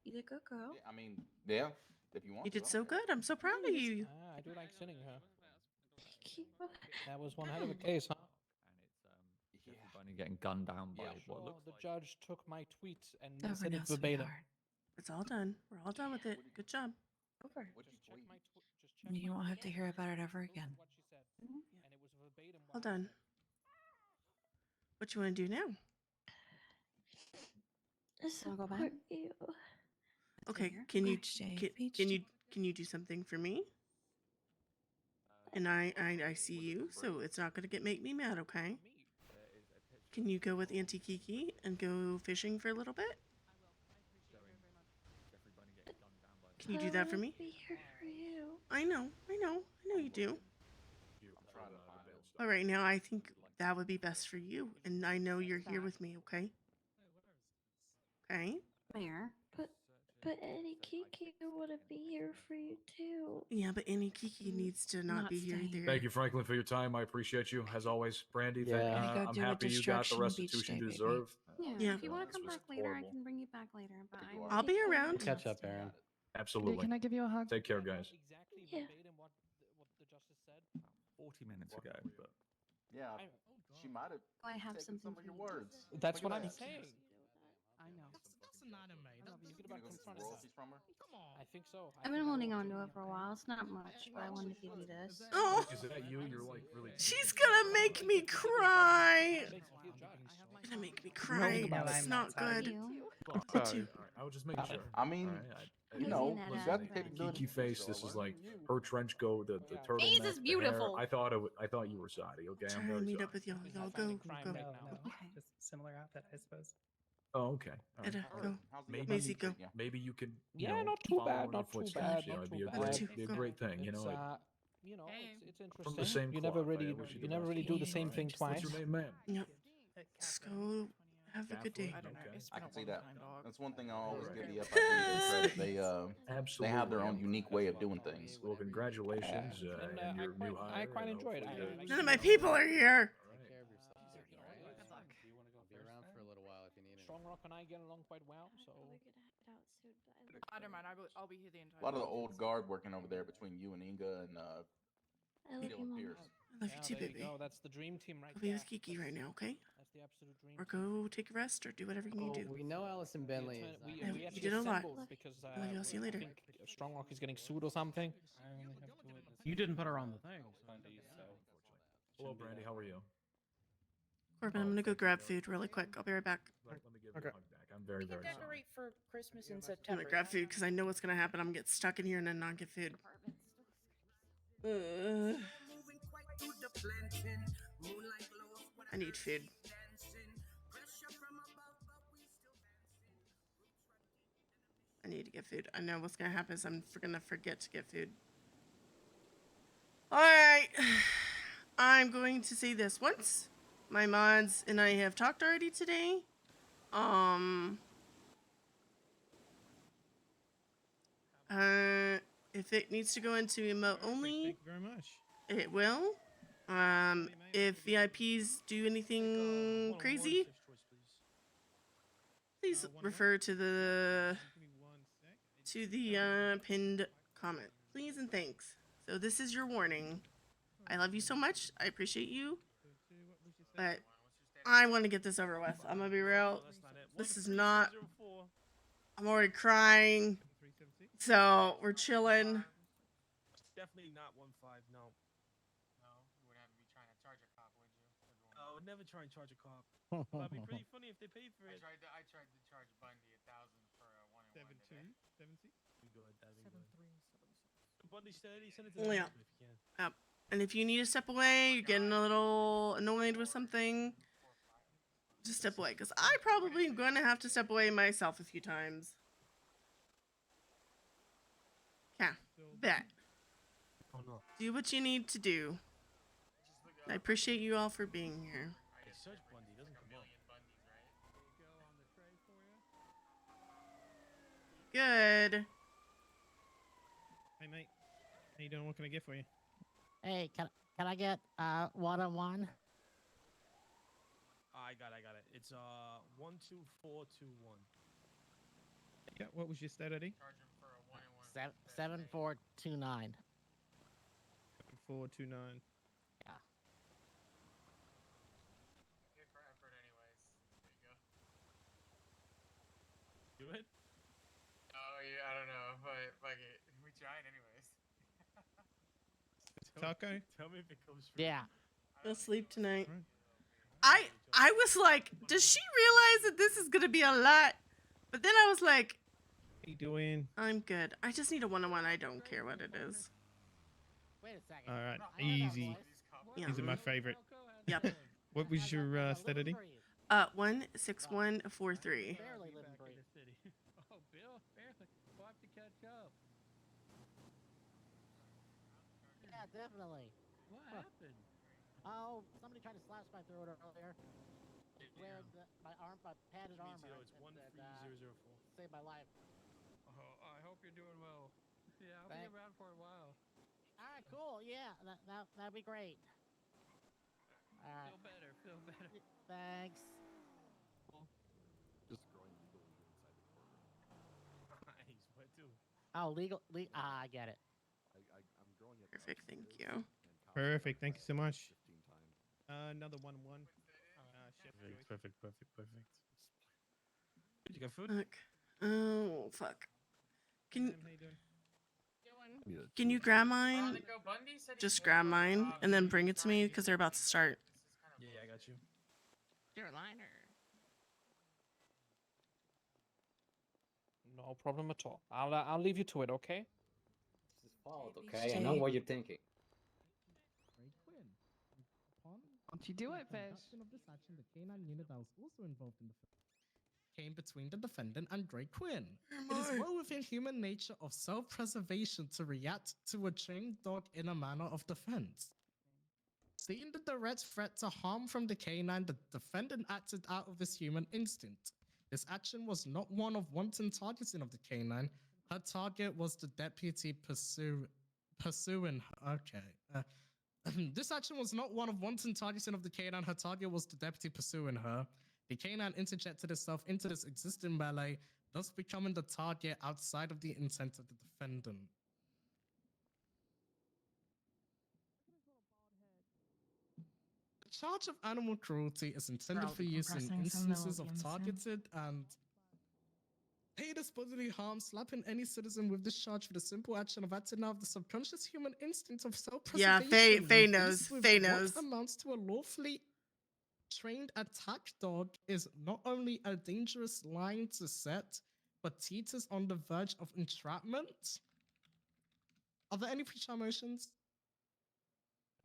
You did good, girl. I mean, yeah, if you want You to. did so good. I'm so proud of you. I do like sitting here. Thank you. That was one hell of a case, huh? And it's everybody getting gunned down by what Sure, looks the like. judge took my tweet and Over said now, it verbatim. sweetheart. It's all done. We're all done with it. Good job. Over. You won't have to hear about it ever again. All done. What you want to do now? Support you. Okay, your can you birthday, can you do something for me? And I see you, so it's not gonna make me mad, okay? Can you go with Auntie Kiki and go fishing for a little bit? Can you do that for me? Be here for you. I know you do. All right, now I think that would be best for you, and I know you're here with me, okay? Okay. Mayor. But Eddie Kiki would be here for you too. Yeah, but Auntie Kiki needs to not be here either. Thank you, Franklin, for your time. I appreciate you as always, Brandy. Yeah. Thank, Gotta go I'm do a happy you got the distraction beach restitution day, you baby. deserve. Yeah, Yeah. if you want to This come was back later, horrible. I can bring you back later. But I'll be around. Catch up, Aaron. Absolutely. Can I give you a hug? Take care, guys. Exactly Yeah. verbatim what the justice said. 40 minutes ago, but Yeah, she might have I have taken some something of your for you. words. That's Look what at I'm that. saying. I know. That's an anime. You get You about gonna go confront get us. royalties from her? Come on. I think so. I've been holding on to it for a while. It's not much, but I wanted to give you this. Oh, Is that you? You're like really. she's gonna make me cry. Makes me feel judged. Gonna make me cry. about It's I'm not not sorry. good. You. Did you? I was just making sure. I mean, All right, you Who's know, in that you got the bag? capability. Kiki face. This is like her trench coat, the turtleneck. Face is the beautiful. hair. I thought you were Saudi. Okay, Trying I'm to very meet sorry. up with y'all. Y'all Fighting go. crime Go. right No, now. no. Okay. Just similar outfit, I suppose. Oh, okay. All right. Edda, All go. right. How's the Maybe other Macy, one go. treat ya? Maybe you can. Yeah, you know, not too follow bad, in her not too footsteps. bad, You know, not it'd be too a bad. great, Two, be a go. great thing. You It's, know, you know, Hey. it's interesting. from the same you never cloth. really, I wish you the you never best really of do luck. the same All right. thing What's twice. your name, man? Yep. Just go Have a good day. Catholic, I don't know. okay. It's I been can a see long that. time, dog. That's one thing I always give Alright. the FIB credit. They have their own Absolutely. unique way of doing things. Well, congratulations And and your new I hire. quite and enjoyed it. hopefully None of my people are here. Take care of yourself. Good luck. Do you want to go I'll be first? around for a little while if you need Strong anything. Rock and I get along quite well, so. We're gonna head out soon, but I look I don't mind. forward I'll be here the entire A lot of the time. old guard working over there between you and Inga and I love you, Dylan Mama. Pierce. I love you too, There baby. you go. That's the dream team right Go be there. with Kiki right now, okay? That's the absolute dream Or team. go take a rest or do whatever you need Oh, to do. we know Allison Bentley is not We gonna be you actually did a lot. assembled because I love you. I'll see you later. I think Stronglock is getting sued or something. You didn't put her on the thing. Hello, Brandy. How are you? Corbin, I'm gonna go grab food really quick. I'll be right back. Let me give you a hug back. I'm very, We can very sorry. decorate for Christmas in I'm September. gonna grab food because I know what's gonna happen. I'm gonna get stuck in here and then not get food. I need food. I need to get food. I know what's gonna happen is I'm gonna forget to get food. Alright. I'm going to say this once. My mods and I have talked already today. If it needs to go into emote only, Thank you very much. it will. If VIPs do anything crazy, please refer to the pinned comment. Please and thanks. So this is your warning. I love you so much. I appreciate you. But I want to get this over with. I'm gonna be real. This is not. I'm already crying. So we're chilling. Definitely not 1.5. No. No, you wouldn't have to be trying to charge a cop, would you? I would never try and charge a cop. That'd be pretty funny if they paid for it. I tried to charge Bundy 1,000 for a 1-in-1 today. 7-2. Good. That'd be good. Bundy said he sent it to Yeah. if you can. Yep. And if you need to step away, you're getting a little annoyed with something, just step away. Because I probably am going to have to step away myself a few times. Yeah. Bet. Oh no. Do what you need to do. I appreciate you all for being here. Hey, search Bundy. Doesn't come up. Good. Hey mate. How you doing? What can I get for you? Hey, can I get 1-on-1? I got it. It's 12421. Yeah. What was your stat ID? 7429. 429. Yeah. Good for effort, anyways. There you go. Do it. Oh yeah, I don't know, but fuck it, we tried anyways. Taco. Tell me if it goes through. Yeah. Go sleep tonight. I was like, does she realize that this is gonna be a lot? But then I was like, How you doing? I'm good. I just need a 1-on-1. I don't care what it is. Wait a second. All right. Easy. Yeah. These are my favorite. Yep. What was your stat ID? 16143. Barely live and breathe. Oh, Bill, barely. We'll have to catch up. Yeah, definitely. What Huh. happened? Oh, somebody tried to slash my throat earlier. Wearing my padded armor. It's 13004. Saved my life. Oh, I hope you're doing well. Yeah, I'll be Thanks. around for a while. All right, cool. Yeah, that'd be great. All right. Feel better. Feel better. Thanks. Just growing legally inside the courtroom. Nice. What too? Oh, legal. I get it. I'm growing it. Perfect. Thank you. Perfect. Thank you so much. 15 times. Another 1-1. Chef Perfect. Did you got food? Fuck. Oh, fuck. Can How you doing? Can you grab mine? Just grab mine and then bring it to me because they're about to start. Yeah, I got you. You're a liner. No problem at all. I'll leave you to it, okay? It's his fault, okay? I know what you're thinking. Don't you do it, Fish? Of this action, the canine unit that was also involved in the came between the defendant and Drake Quinn. It is well within human nature of self-preservation to react to a trained dog in a manner of defense. Seeing the direct threat to harm from the canine, the defendant acted out of his human instinct. This action was not one of wanton targeting of the canine. Her target was the deputy pursuing her. Okay. This action was not one of wanton targeting of the canine. Her target was the deputy pursuing her. The canine interjected itself into this existing melee, thus becoming the target outside of the intent of the defendant. The charge of animal cruelty is intended I'll for be use in compressing some instances of Milligan soon. targeted and heinous bodily harm, slapping any citizen with this charge for the simple action of acting out of the subconscious human instinct of Yeah, self-preservation. Faye when knows. faced with Faye what knows. amounts to a lawfully trained attack dog is not only a dangerous line to set, but teeters on the verge of entrapment. Are there any pre-trial motions?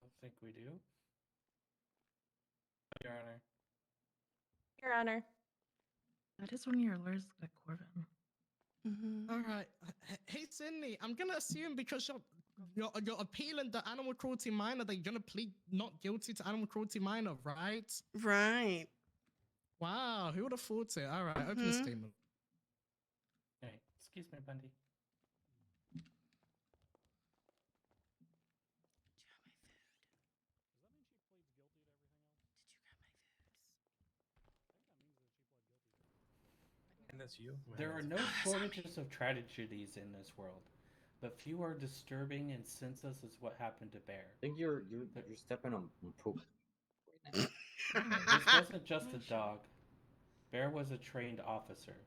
I don't think we do. Your Honor. Your Honor. That is one of your lawyers, like Corbin. All right. Hey, Sydney, I'm gonna assume because you're appealing the animal cruelty minor that you're gonna plead not guilty to animal cruelty minor, right? Right. Wow, who would have thought it? All right, open the statement. Hey, excuse me, Bundy. And that's you. There are no shortages of tragedies in this world, but few are disturbing and senseless as what happened to Bear. I think you're stepping on poop. This wasn't just a dog. Bear was a trained officer.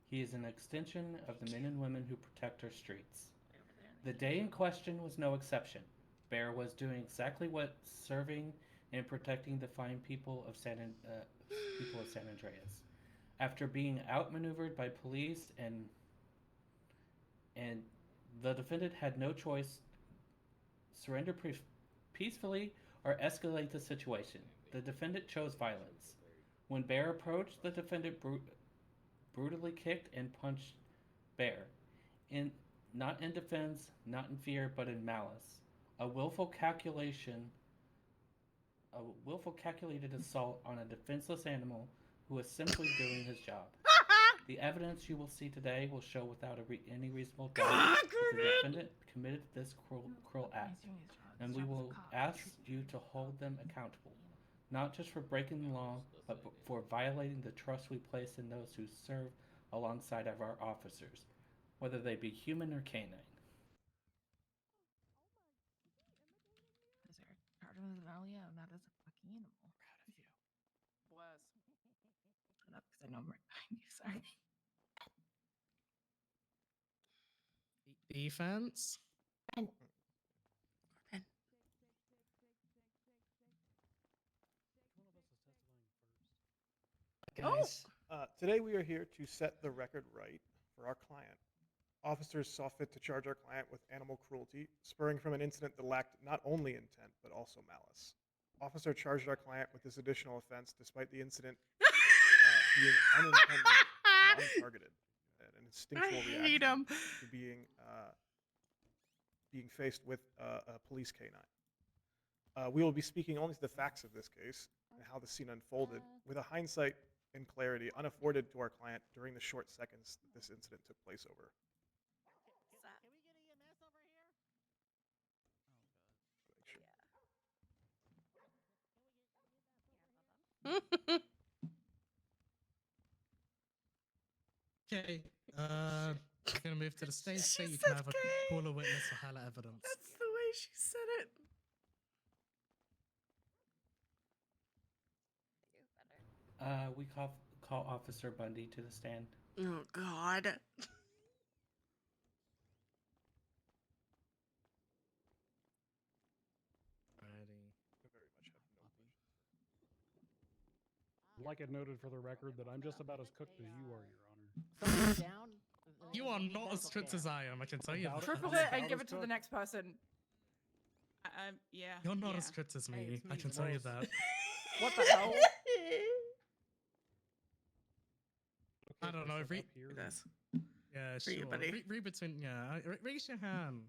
He is an extension of the men and women who protect our streets. The day in question was no exception. Bear was doing exactly what serving and protecting the fine people of San Andreas. After being outmaneuvered by police and the defendant had no choice, surrender peacefully or escalate the situation. The defendant chose violence. When Bear approached, the defendant brutally kicked and punched Bear, not in defense, not in fear, but in malice. A willful calculated assault on a defenseless animal who was simply doing his job. The evidence you will see today will show without any reasonable doubt that the defendant committed this cruel act, and we will ask you to hold them accountable, not just for breaking the law, but for violating the trust we place in those who serve alongside of our officers, whether they be human or canine. Is there part of his value? And that is a fucking animal. Proud of you. Was. Shut up, because I know I'm right behind you. Sorry. Defense. Guys, today we are here to set the record right for our client. Officers saw fit to charge our client with animal cruelty, spurring from an incident that lacked not only intent, but also malice. Officer charged our client with this additional offense despite the incident being unintended and untargeted. An instinctual reaction to being faced with a police canine. We will be speaking only to the facts of this case and how the scene unfolded, with a hindsight and clarity unafforded to our client during the short seconds that this incident took place over. Okay, we're gonna move to the stage so you can have a call a witness or highlight evidence. That's the way she said it. We call Officer Bundy to the stand. Oh, God. I'd like it noted for the record that I'm just about as cooked as you are, Your Honor. Down. You are not as strict as I am, I can tell you that. Triple it and give it to the next person. Yeah. You're not as strict as me, I can tell you that. What the hell? I don't know. This. Yeah, For sure. you, buddy. Read between. Yeah, raise your hand.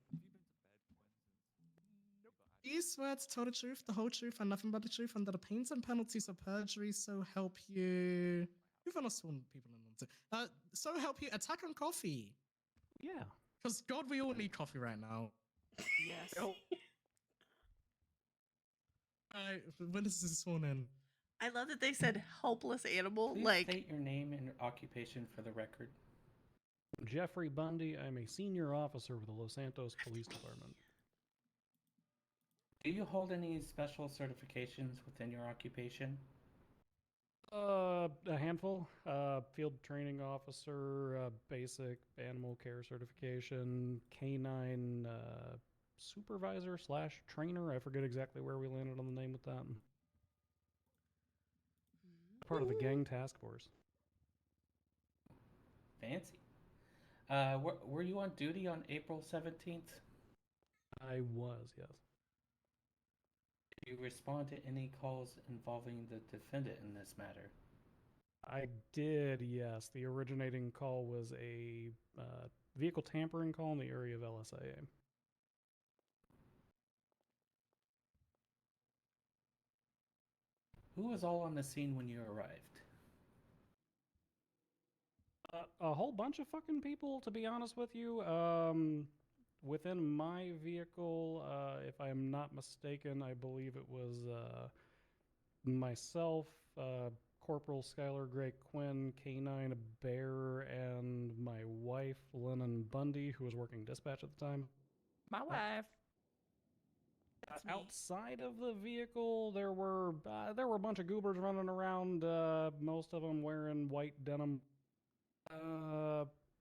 you swear to tell the truth, the whole truth, and nothing but the truth under the pains and penalties of perjury, so help you... Who've I not sworn people in onto? So help you attack on coffee. Yeah. Because, God, we all need coffee right now. Yes. Alright, when is this sworn in? I love that they said helpless animal. Please Like, state your name and occupation for the record. Jeffrey Bundy. I'm a senior officer with the Los Santos Police Department. Do you hold any special certifications within your occupation? A handful. Field training officer, basic animal care certification, canine supervisor / trainer. I forget exactly where we landed on the name with that. Part of the gang task force. Fancy. Were you on duty on April 17th? I was, yes. Did you respond to any calls involving the defendant in this matter? I did, yes. The originating call was a vehicle tampering call in the area of LSIA. Who was all on the scene when you arrived? A whole bunch of fucking people, to be honest with you. Within my vehicle, if I am not mistaken, I believe it was myself, Corporal Skylar Gray Quinn, Canine Bear, and my wife, Lennon Bundy, who was working dispatch at the time. My wife. That's me. Outside of the vehicle, there were a bunch of goobers running around, most of them wearing white denim.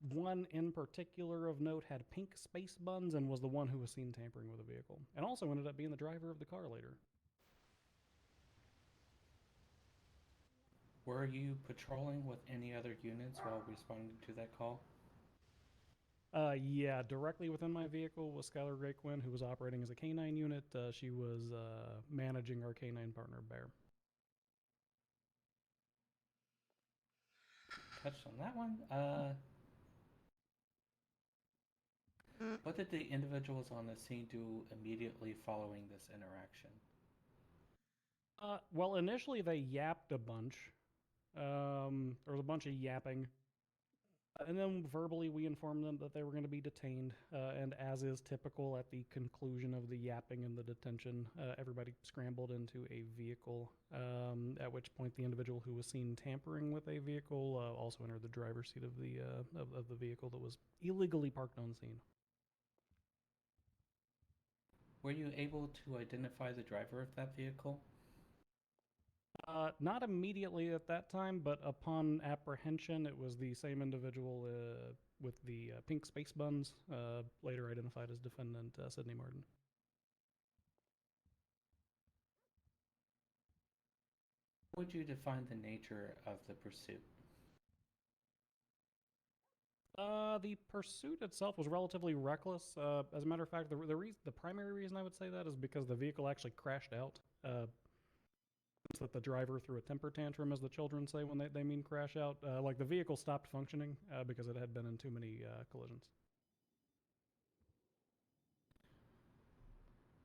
One in particular of note had pink space buns and was the one who was seen tampering with a vehicle, and also ended up being the driver of the car later. Were you patrolling with any other units while responding to that call? Yeah, directly within my vehicle was Skylar Gray Quinn, who was operating as a canine unit. She was managing our canine partner, Bear. Touched on that one. What did the individuals on the scene do immediately following this interaction? Well, initially they yapped a bunch. There was a bunch of yapping. And then verbally we informed them that they were going to be detained. And as is typical at the conclusion of the yapping and the detention, everybody scrambled into a vehicle, at which point the individual who was seen tampering with a vehicle also entered the driver's seat of the vehicle that was illegally parked on scene. Were you able to identify the driver of that vehicle? Not immediately at that time, but upon apprehension, it was the same individual with the pink space buns, later identified as defendant Sydney Martin. How would you define the nature of the pursuit? The pursuit itself was relatively reckless. As a matter of fact, the primary reason I would say that is because the vehicle actually crashed out. That the driver threw a temper tantrum, as the children say when they mean crash out. Like the vehicle stopped functioning because it had been in too many collisions.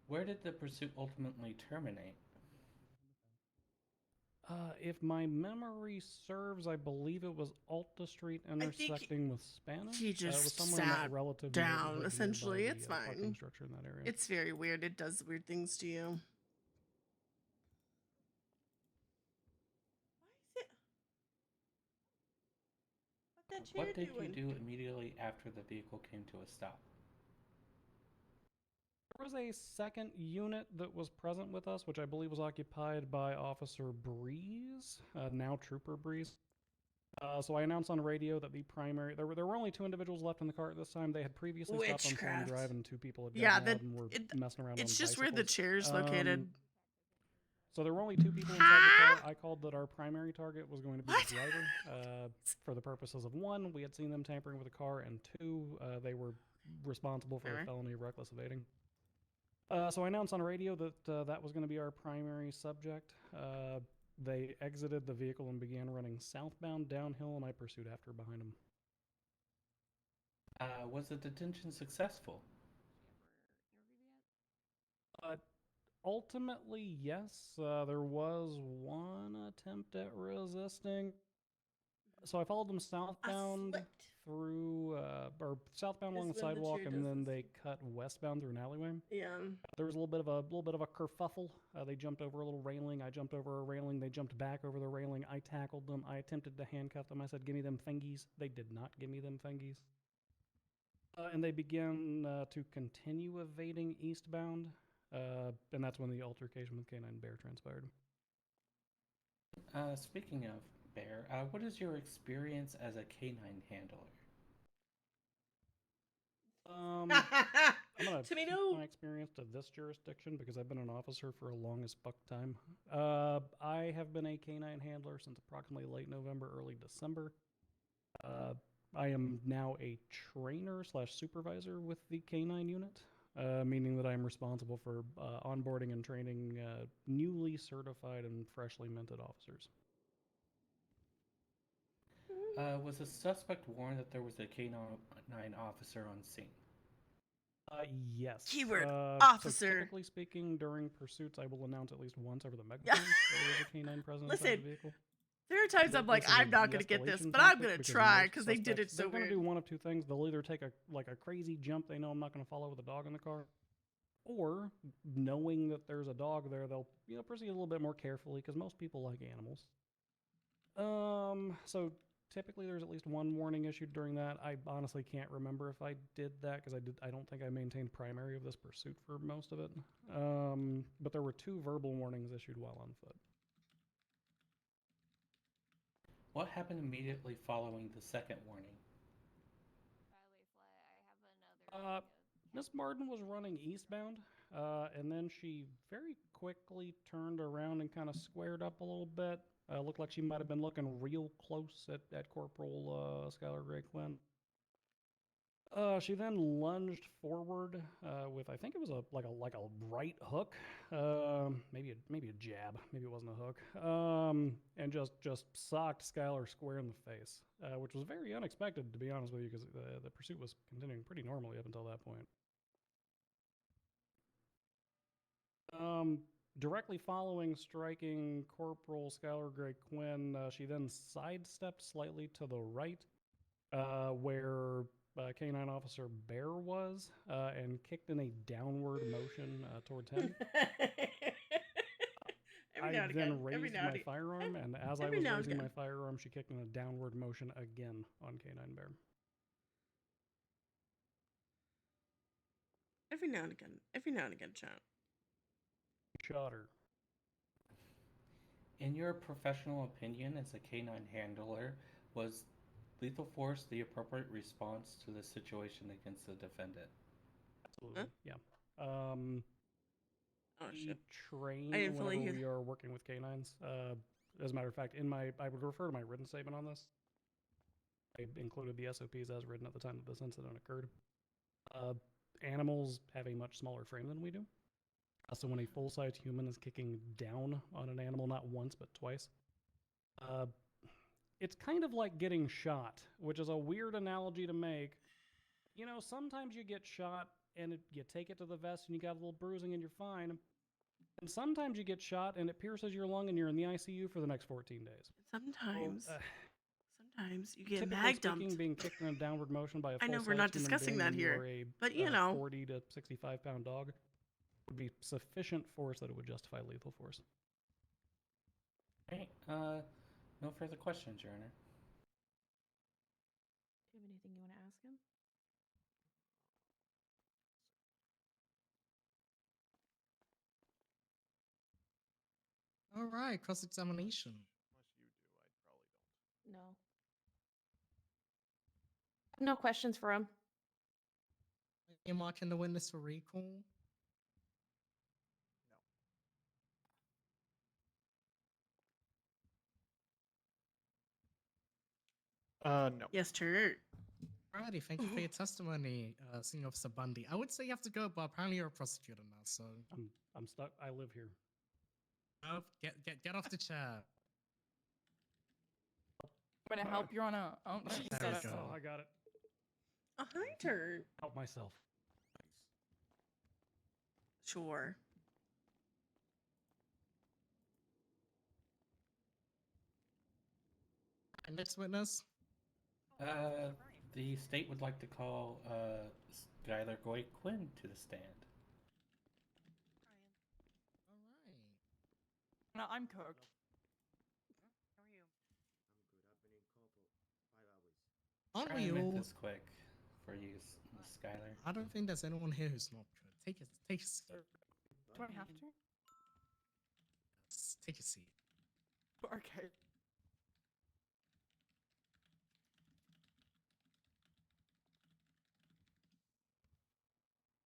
Where did the pursuit ultimately terminate? If my memory serves, I believe it was Alta Street intersecting with Spanish. He just sat down, essentially. It's fine. Structure in that area. It's very weird. It does weird things to you. What did you do immediately after the vehicle came to a stop? There was a second unit that was present with us, which I believe was occupied by Officer Breeze, now Trooper Breeze. So I announced on radio that the primary... There were only two individuals left in the car at this time. They had previously stopped on Farm Drive, and two people had gotten out and were messing around on It's just bicycles. where the chair's located. So there were only two people inside the car. I called that our primary target was going to be the driver. For the purposes of one, we had seen them tampering with a car, and two, they were responsible for a felony of reckless evading. So I announced on radio that that was going to be our primary subject. They exited the vehicle and began running southbound downhill, and I pursued after behind them. Was the detention successful? Ultimately, yes. There was one attempt at resisting. So I followed them southbound through, or southbound along the It's when the sidewalk, chair and does then this. they cut westbound through an alleyway. Yeah. There was a little bit of a kerfuffle. They jumped over a little railing. I jumped over a railing. They jumped back over the railing. I tackled them. I attempted to handcuff them. I said, "Give me them thingies." They did not give me them thingies. And they began to continue evading eastbound. And that's when the altercation with Canine Bear transpired. Speaking of Bear, what is your experience as a canine handler? I'm gonna keep my experience to this jurisdiction because I've been an officer for a long as fuck time. I have been a canine handler since approximately late November, early December. I am now a trainer / supervisor with the canine unit, meaning that I am responsible for onboarding and training newly certified and freshly minted officers. Was the suspect warned that there was a canine officer on scene? Yes. Keyword So officer. typically speaking, during pursuits, I will announce at least once over the megaphone that there is a canine present inside Listen, the vehicle. there are times I'm like, This is I'm a not gonna get this, de-escalation but I'm tactic gonna because try most because they did it suspects, so they're gonna weird. do one of two things. They'll either take a crazy jump, they know I'm not gonna follow with a dog in the car, or knowing that there's a dog there, they'll proceed a little bit more carefully because most people like animals. So typically there's at least one warning issued during that. I honestly can't remember if I did that because I don't think I maintained primary of this pursuit for most of it. But there were 2 verbal warnings issued while on foot. What happened immediately following the second warning? Miss Martin was running eastbound, and then she very quickly turned around and kind of squared up a little bit. Looked like she might have been looking real close at Corporal Skylar Gray Quinn. She then lunged forward with, I think it was a right hook, maybe a jab, maybe it wasn't a hook, and just socked Skylar square in the face, which was very unexpected, to be honest with you, because the pursuit was continuing pretty normally up until that point. Directly following striking Corporal Skylar Gray Quinn, she then sidestepped slightly to the right, where Canine Officer Bear was, and kicked in a downward motion towards him. I then raised my firearm, and as I was raising my firearm, she kicked in a downward motion again on Canine Bear. Every now and again, chat. Shot her. In your professional opinion as a canine handler, was lethal force the appropriate response to the situation against the defendant? Absolutely, yeah. We train whenever we are working with canines. As a matter of fact, I would refer to my written statement on this. I included the SOPs as written at the time that this incident occurred. Animals have a much smaller frame than we do. So when a full-size human is kicking down on an animal, not once but twice, it's kind of like getting shot, which is a weird analogy to make. Sometimes you get shot and you take it to the vest and you got a little bruising and you're fine. And sometimes you get shot and it pierces your lung and you're in the ICU for the next 14 days. Sometimes you get typically mag speaking, dumped. being kicked in a downward motion by a I full-size know we're not human discussing being that when you here, are a but 40 to 65 pound dog would be sufficient force that it would justify lethal force. Okay, no further questions, Your Honor. Do you have anything you want to ask him? All right, cross-examination. No. No questions for him. You're marking the witness for recall. No. Yes, sir. Alrighty, thank you for your testimony, Senior Officer Bundy. I would say you have to go, but apparently you're a prosecutor now, so I'm stuck. I live here. Oh, get off the chair. I'm gonna help Your Honor. Oh, she There said we it. go. I got it. A hunter. Help myself. Sure. Next witness. The state would like to call Skylar Goy Quinn to the stand. No, I'm cooked. Aren't Try and we make all? this quick for you, Miss Skylar. I don't think there's anyone here who's not good. Take a seat. Do I have to? Take a seat. Okay.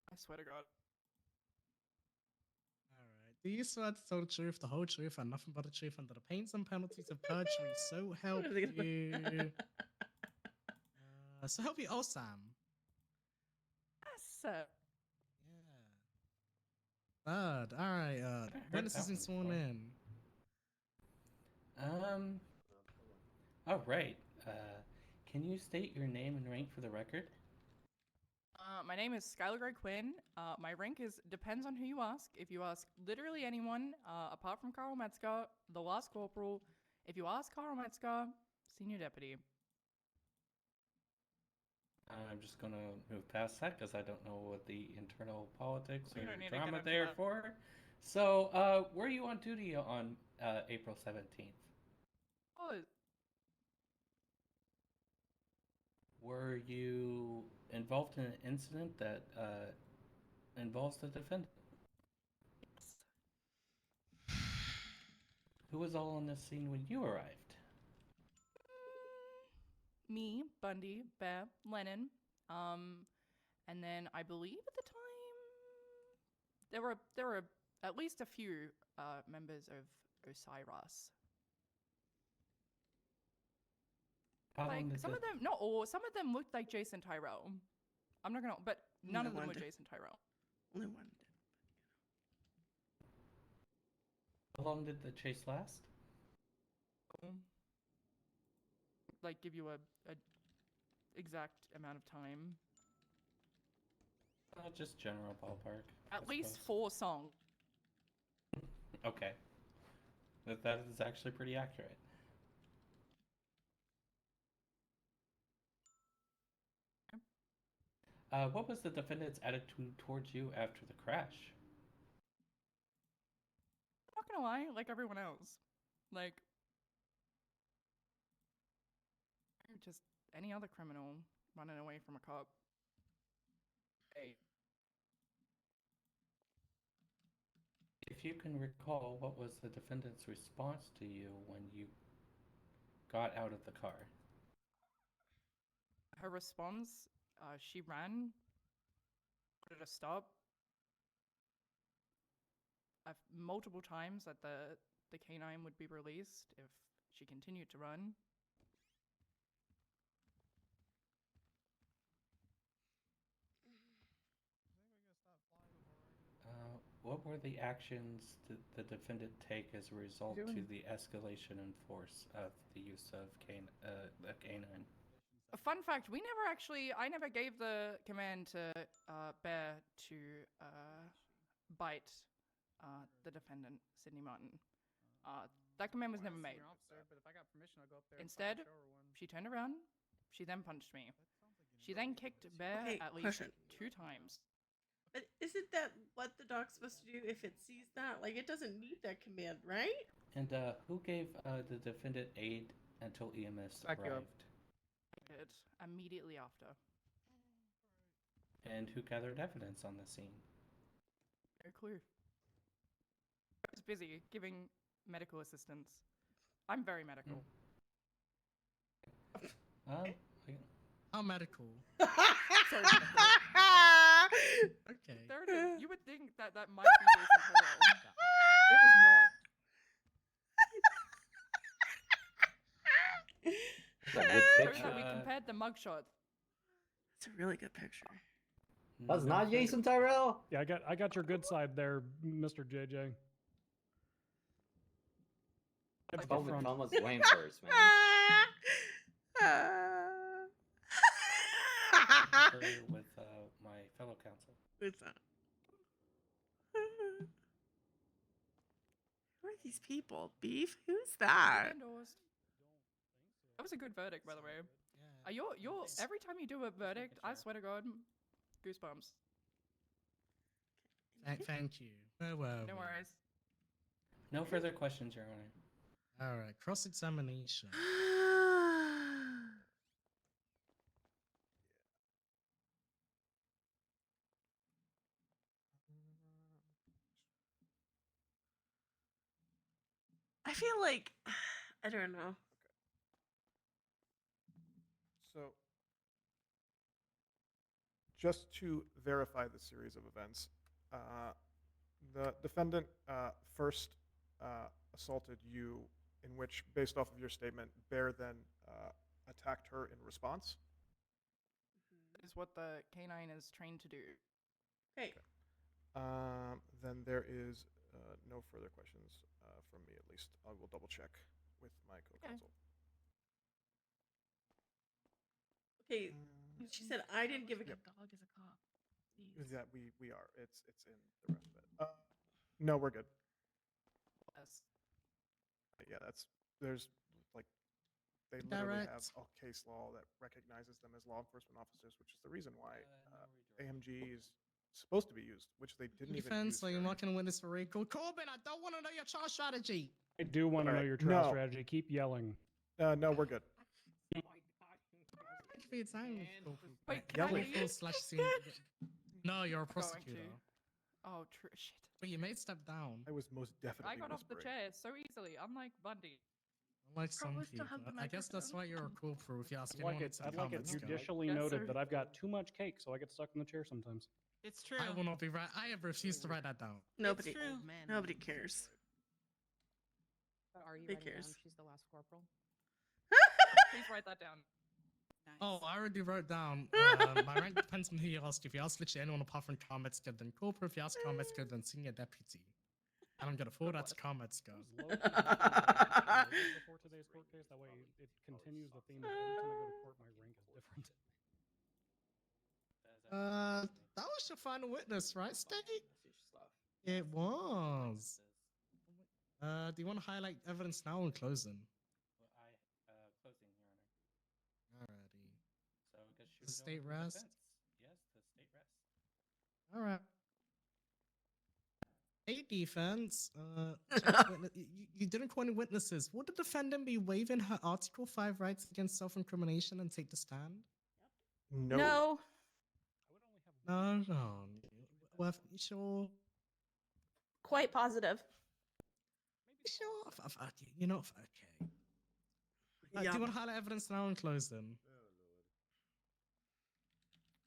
I swear to God. Alright. Do you swear to tell the truth, the whole truth, and nothing but the truth under the pains and penalties of perjury? So help you. So help you, oh Sam. Yes, sir. Third. Alright, witness that isn't one sworn before. in. All right. Can you state your name and rank for the record? My name is Skylar Gray Quinn. My rank is depends on who you ask. If you ask literally anyone, apart from Carl Metzger, the last corporal. If you ask Carl Metzger, senior deputy. I'm just gonna move past that because I don't know what the internal politics We or don't need to get drama into there that. for. So, were you on duty on April 17th? Oh, Were you involved in an incident that involves the defendant? Who was all on this scene when you arrived? me, Bundy, Bear, Lennon, and then I believe at the time there were at least a few members of Osiris. How long Like did some the- of them, not all. Some of them looked like Jason Tyrell. I'm not gonna, but none No of them were wonder. Jason Tyrell. Only one did. How long did the chase last? Like give you a exact amount of time. Just general ballpark. At least 4 songs. Okay. That is actually pretty accurate. What was the defendant's attitude towards you after the crash? I'm not gonna lie, like everyone else, like just any other criminal running away from a cop. Hey. If you can recall, what was the defendant's response to you when you got out of the car? Her response, she ran, wanted to stop. Multiple times that the canine would be released if she continued to run. What were the actions that the defendant take as a result to the escalation in force of the use of the canine? A fun fact: I never gave the command to Bear to bite the defendant, Sydney Martin. That command was never made. Instead, she turned around. She then punched me. She then kicked Bear Okay, at least question. 2 times. But isn't that what the dog's supposed to do if it sees that? Like, it doesn't need that command, right? And who gave the defendant aid until EMS Back you up. arrived? I did immediately after. And who gathered evidence on the scene? No clue. I was busy giving medical assistance. I'm very medical. How medical? So medical. Okay. There it is. You would think that might be Jason Tyrell. It was not. That's a good So picture. that we compared the mugshot. It's a really good picture. That's not Jason Tyrell. Yeah, I got your good side there, Mr. JJ. Head to the front. Thomas Wayne first, man. With my fellow counsel. Who's that? Who are these people? Beef? Who's that? Endorsed. That was a good verdict, by the way. Yeah. You're every time you do a verdict, I swear to God, goosebumps. Thank you. Where were No we? worries. No further questions, Your Honor. All right, cross-examination. I feel like I don't know. So, just to verify the series of events, the defendant first assaulted you, in which, based off of your statement, Bear then attacked her in response. That is what the canine is trained to do. Okay. Then there is no further questions from me, at least. I will double check with my co-counsel. Okay, she said I didn't give a. Yep. Dog is a cop. Yeah, we are. It's in the rest of it. No, we're good. Yes. Yeah, there's like they literally have Direct. a case law that recognizes them as law enforcement officers, which is the reason why AMG is supposed to be used, which they didn't even use. Defense, are you marking a witness for Rico? Corbin, I don't want to know your trial strategy. I do want to know your trial strategy. Keep yelling. No, we're good. For your time. Wait, can I Yelling leave? No, you're a I'm going prosecutor. to. Oh, shit. But you may step down. I was most definitely. I got off the chair so easily, unlike Bundy. Unlike some Probably still people. have the I guess that's why you're a cool pro if you ask anyone in the I'd like it comments, guys. judicially Yes, noted sir. that I've got too much cake, so I get stuck in the chair sometimes. It's true. I will not be right. I have refused to write that down. Nobody. It's true. Nobody cares. Are you Who writing cares? down she's the last corporal? Please write that down. Oh, I already wrote down. My rank depends on who you ask. If you ask literally anyone apart from Car Metzger, then corporal. If you ask Car Metzger, then senior deputy. I don't get a full. That's Car Metzger. Before today's court case, that way it continues the theme of every time I go to court, my rank is different. That was your final witness, right, State? It was. Do you want to highlight evidence now or closing? Closing, Your Honor. Alrighty. So I guess The shoot state over to the rest. defense. Yes, the state rest. All right. Hey, defense. You didn't call any witnesses. Would the defendant be waiving her Article 5 rights against self-incrimination and take the stand? No. No. Well, you sure? Quite positive. Sure. You're not okay. Do you want to highlight evidence now and close them?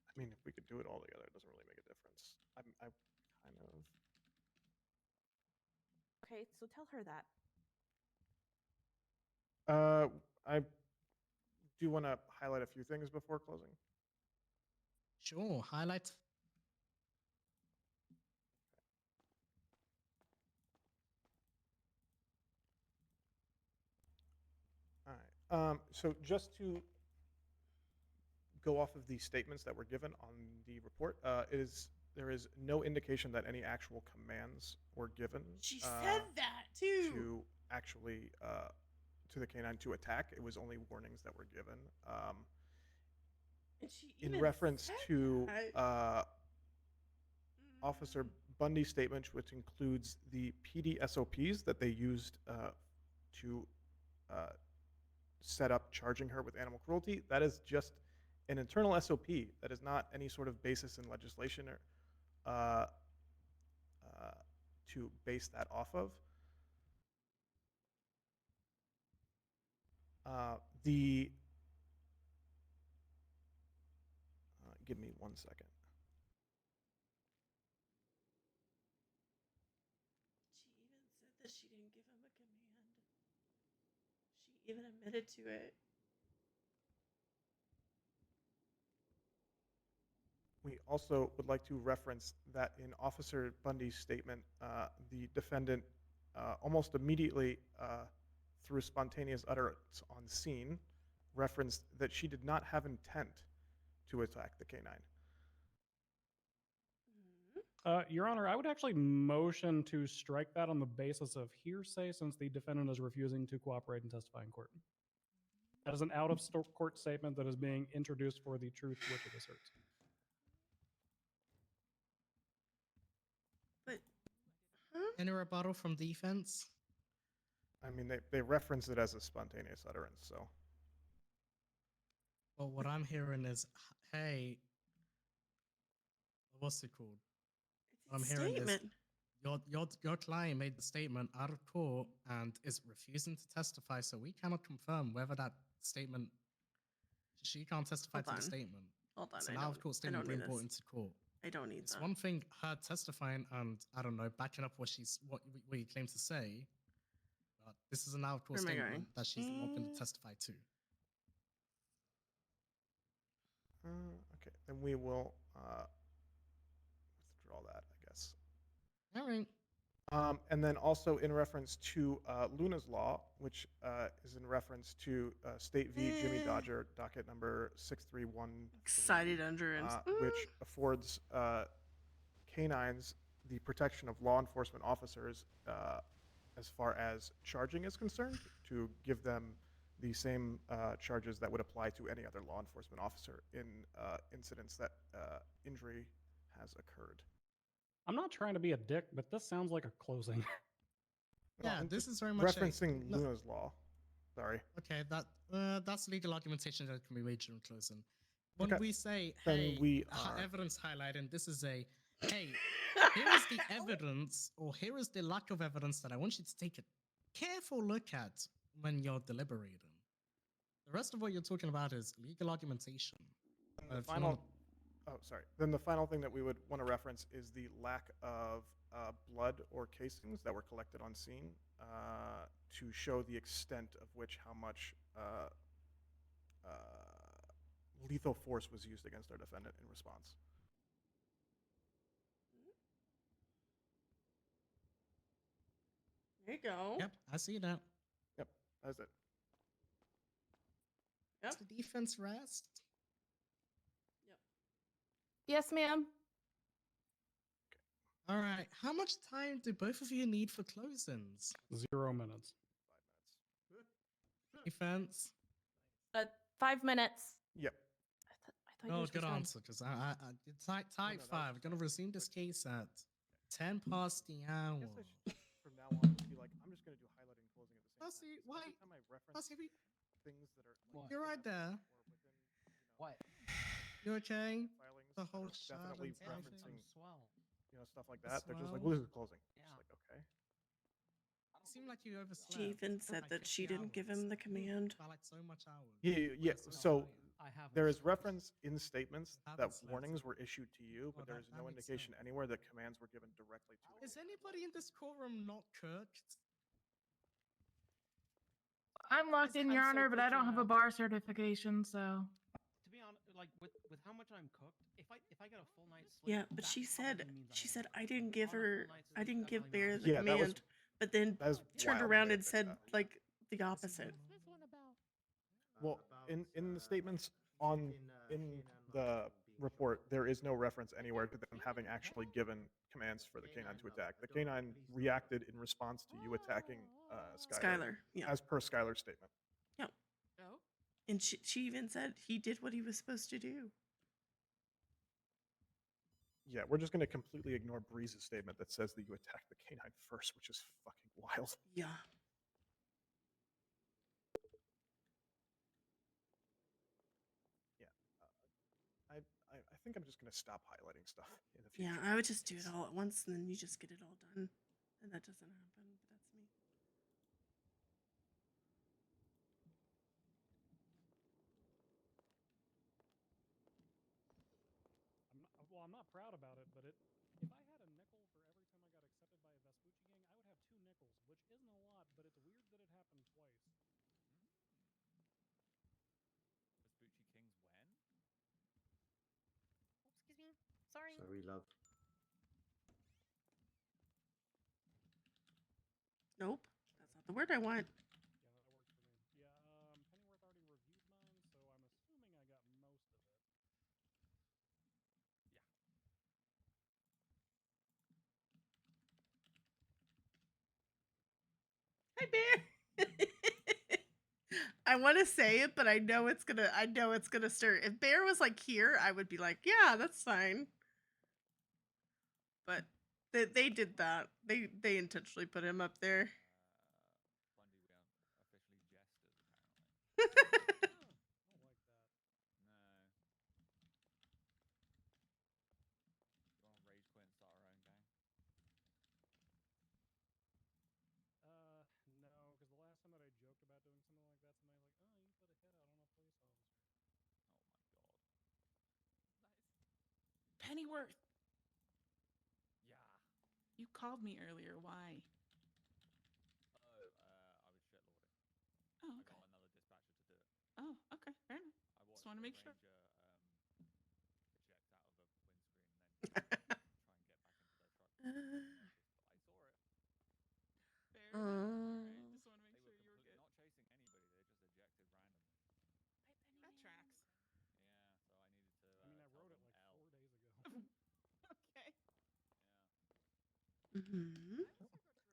I mean, if we could do it all together, it doesn't really make a difference. I kind of. Okay, so tell her that. I do want to highlight a few things before closing. Sure. Highlight. All right. So just to go off of the statements that were given on the report, there is no indication that any actual commands were given. She said that too. To actually to the canine to attack. It was only warnings that were given. And she In even reference said to that. Officer Bundy's statement, which includes the PD SOPs that they used to set up charging her with animal cruelty, that is just an internal SOP. That is not any sort of basis in legislation or to base that off of. Give me 1 second. She even said that she didn't give him a command. She even admitted to it. We also would like to reference that in Officer Bundy's statement, the defendant almost immediately, through spontaneous utterance on scene, referenced that she did not have intent to attack the canine. Your Honor, I would actually motion to strike that on the basis of hearsay since the defendant is refusing to cooperate and testify in court. That is an out-of-court statement that is being introduced for the truth which it asserts. But Any rebuttal from defense? I mean, they reference it as a spontaneous utterance, so. Well, what I'm hearing is, hey, what's it called? What I'm hearing is statement. your client made the statement out of court and is refusing to testify, so we cannot confirm whether that statement. She can't testify Hold to on. the statement. Hold on. It's I an don't, out of court I statement don't being need brought this. into court. I don't need It's that. one thing her testifying and I don't know backing up what you claim to say. But this is an out of court Where am I statement going? that she's not going to testify to. Okay, then we will withdraw that, I guess. All right. And then also in reference to Luna's Law, which is in reference to State v. Jimmy Dodger, docket number 6313. Excited utterance. Which affords canines the protection of law enforcement officers as far as charging is concerned, to give them the same charges that would apply to any other law enforcement officer in incidents that injury has occurred. I'm not trying to be a dick, but this sounds like a closing. Yeah, this is very much referencing Luna's Law. Sorry. Okay, that's legal argumentation that can be made during closing. When Okay. we say, Then hey, we are- evidence highlighting, this is a, hey, here is the evidence, or here is the lack of evidence that I want you to take a careful look at when you're deliberating. The rest of what you're talking about is legal argumentation. And the final, Then the final thing that we would want to reference is the lack of blood or casings that were collected on scene to show the extent of which how much lethal force was used against our defendant in response. There you go. Yep, I see that. Yep, that's it. Yep. The defense rest. Yes, ma'am. All right, how much time do both of you need for closings? 0 minutes. Defense. 5 minutes. Yep. I thought Oh, yours good was done. answer, because type 5. We're going to resume this case at 10 past the hour. I guess I should, from now on, just be like, I'm just going to do highlighting and closing at the same time. See, Because why? every time I reference things that are like, You're right there. What? You okay? filings The that whole are definitely shot and referencing, everything. stuff like The that. They're just like, swell. well, this is closing. Yeah. Just like, okay. It seemed like you overslept. She even said Like that she 50 didn't give him hours. the command. By like so much hours. Yeah. So I haven't there is slept. reference in statements I that haven't slept. warnings were issued to you, but Oh, there that- is that no makes indication sense. anywhere that commands were given directly to you. Is anybody in this courtroom not cooked? I'm locked in, Your Honor, but I don't have a bar certification, so. To be honest, like with how much I'm cooked, if I get a full night's sleep, Yeah, but that she said probably means she am said I cooked. didn't give On a full her night's I sleep, didn't give definitely Bear not. the Yeah, that was- command, but then that was turned wild around there, and said like the opposite. Well, in the statements in the report, there is no reference anywhere to them having actually given commands for the canine to attack. The canine reacted in response to you attacking Skylar, yeah. as per Skylar's statement. Yeah. Oh. And she even said he did what he was supposed to do. Yeah, we're just going to completely ignore Breeze's statement that says that you attacked the canine first, which is fucking wild. Yeah. I think I'm just going to stop highlighting stuff in the future. Yeah, I would just do it all at once and then you just get it all done. And that doesn't happen, but that's me. I'm not proud about it, but if I had a nickel for every time I got accepted by a Vespucci gang, I would have 2 nickels, which isn't a lot, but it's weird that it happened twice. Vespucci Kings when? Excuse me. Sorry. Sorry, love. Nope. That's not the word I want. Yeah, that works for me. Yeah, Pennyworth already reviewed mine, so I'm assuming I got most of it. Hi, Bear. I want to say it, but I know it's gonna stir. If Bear was like here, I would be like, yeah, that's fine. But they did that. They intentionally put him up there. No, because the last time that I joked about doing something like that, somebody like, oh, you put a hit out on a police officer. Pennyworth. Yeah. You called me earlier. Why? Oh, okay. Oh, okay. Fair enough. Just want to make sure. Fair enough. Right? Just want to make sure you were good. Not chasing anybody. They just ejected randomly. That tracks. I mean, I wrote it like 4 days ago. Okay. Mm-hmm.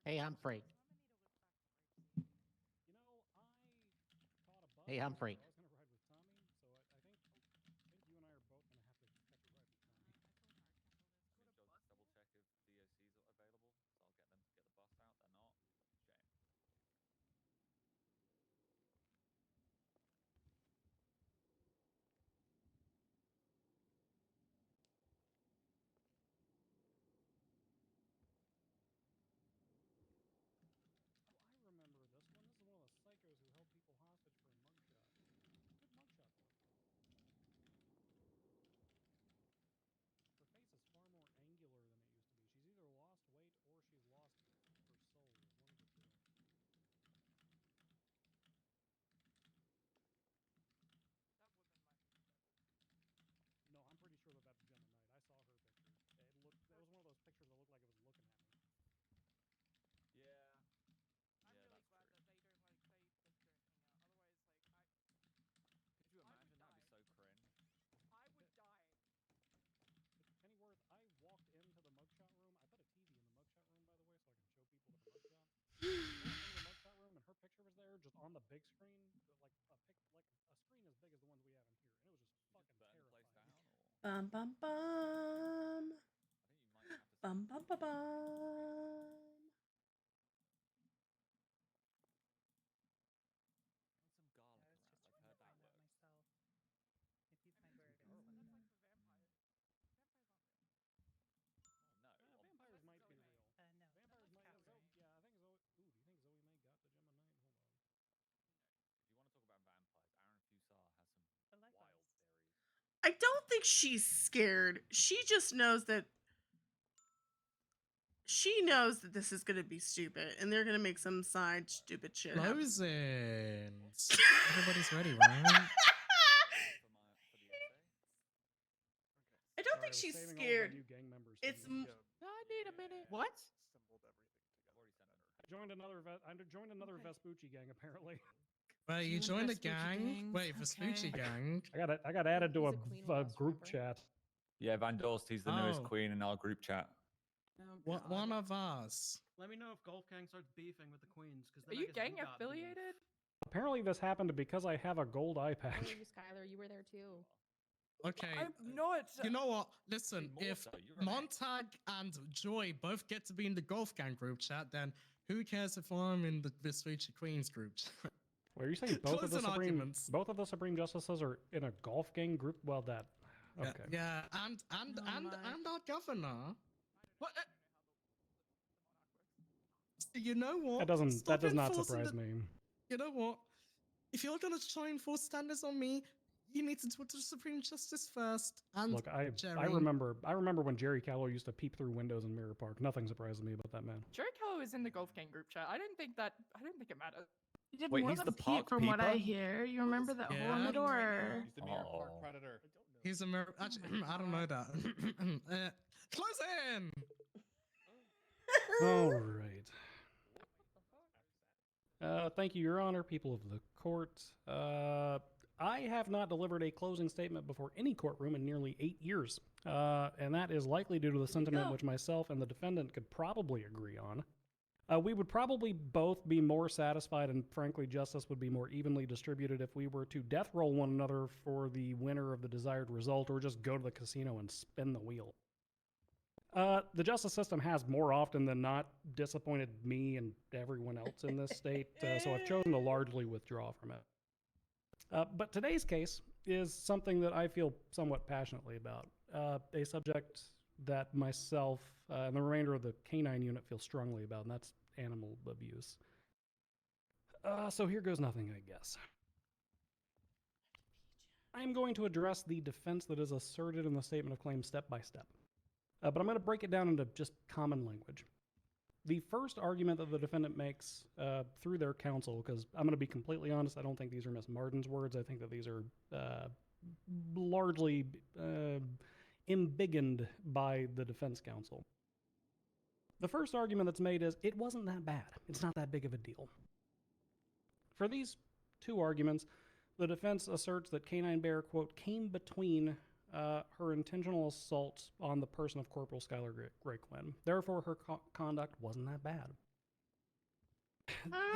Hey, Humphrey. You know, I caught a bus. Hey, Humphrey. I was gonna ride with Tommy, so I think you and I are both gonna have to catch a ride with Tommy. Double check if DOCs are available, so I'll get the bus out. They're not. Shame. Oh, I remember this one. This is one of the psychos who held people hostage for a mugshot. Good mugshot though. Her face is far more angular than it used to be. She's either lost weight or she's lost her soul. One of the two. No, I'm pretty sure that that's Gemma Knight. I saw her picture. That was one of those pictures that looked like it was looking at me. Yeah. I'm really that's glad true. that they don't like say Mr. and hang out. Otherwise, like Could you imagine? That'd be so cringe. I would die. Pennyworth, I walked into the mugshot room. I put a TV in the mugshot room, by the way, so I can show people the mugshot. I went into the mugshot room, and her picture was there, just on the big screen, like a screen as big as the ones we have in here, and it was just fucking terrifying. Bum bum bum. Bum bum bum bum. Vampires might be real. Vampires might. Yeah, I think Zoe. Ooh, do you think Zoe May got the Gemma Knight? Hold on. If you want to talk about vampires, Aaron Fusar has some wild theories. I don't think she's scared. She just knows that this is gonna be stupid, and they're gonna make some side stupid shit happen. Closings. Everybody's ready, right? I don't think she's scared. It's I need a minute. What? I joined another Vespucci gang apparently. Wait, you joined a gang? Wait, Vespucci gang? I got added to a group chat. Yeah, Van Dorst, he's the newest queen in our group chat. What one of us? Let me know if Golf Gang starts beefing with the Queens. Are you gang affiliated? Apparently this happened because I have a gold eye patch. Oh, you, Skylar, you were there too. Okay. I'm not. You know what? Listen, if Montag and Joy both get to be in the Golf Gang group chat, then who cares if I'm in the Vespucci Queens group chat? Well, are you saying both of the Supreme Justices are in a golf gang group? Well, that okay. Yeah, and our governor. What? You know what? That does not surprise me. You know what? If you're gonna try and enforce standards on me, you need to talk to the Supreme Justice first. And look, I remember when Jerry Callow used to peep through windows in Mirror Park. Nothing surprises me about that man. Jerry Callow is in the Golf Gang group chat. I didn't think it mattered. He did Wait, more he's than the Pete, park from what I peeper? hear. You remember that hole in the door? He's the Mirror Park Predator. He's a mirror. Actually, I don't know that. Close in. All right. Thank you, Your Honor, people of the court. I have not delivered a closing statement before any courtroom in nearly 8 years, and that is likely due to the sentiment which myself and the defendant could probably agree on. We would probably both be more satisfied, and frankly, justice would be more evenly distributed if we were to death roll one another for the winner of the desired result, or just go to the casino and spin the wheel. The justice system has more often than not disappointed me and everyone else in this state, so I've chosen to largely withdraw from it. But today's case is something that I feel somewhat passionately about, a subject that myself and the remainder of the canine unit feel strongly about, and that's animal abuse. So here goes nothing, I guess. I'm going to address the defense that is asserted in the statement of claim step by step. But I'm going to break it down into just common language. The first argument that the defendant makes through their counsel, because I'm going to be completely honest, I don't think these are Miss Martin's words. I think that these are largely embiggened by the defense counsel. The first argument that's made is, it wasn't that bad. It's not that big of a deal. For these two arguments, the defense asserts that Canine Bear, quote, came between her intentional assault on the person of Corporal Skylar Gray Quinn. Therefore, her conduct wasn't that bad.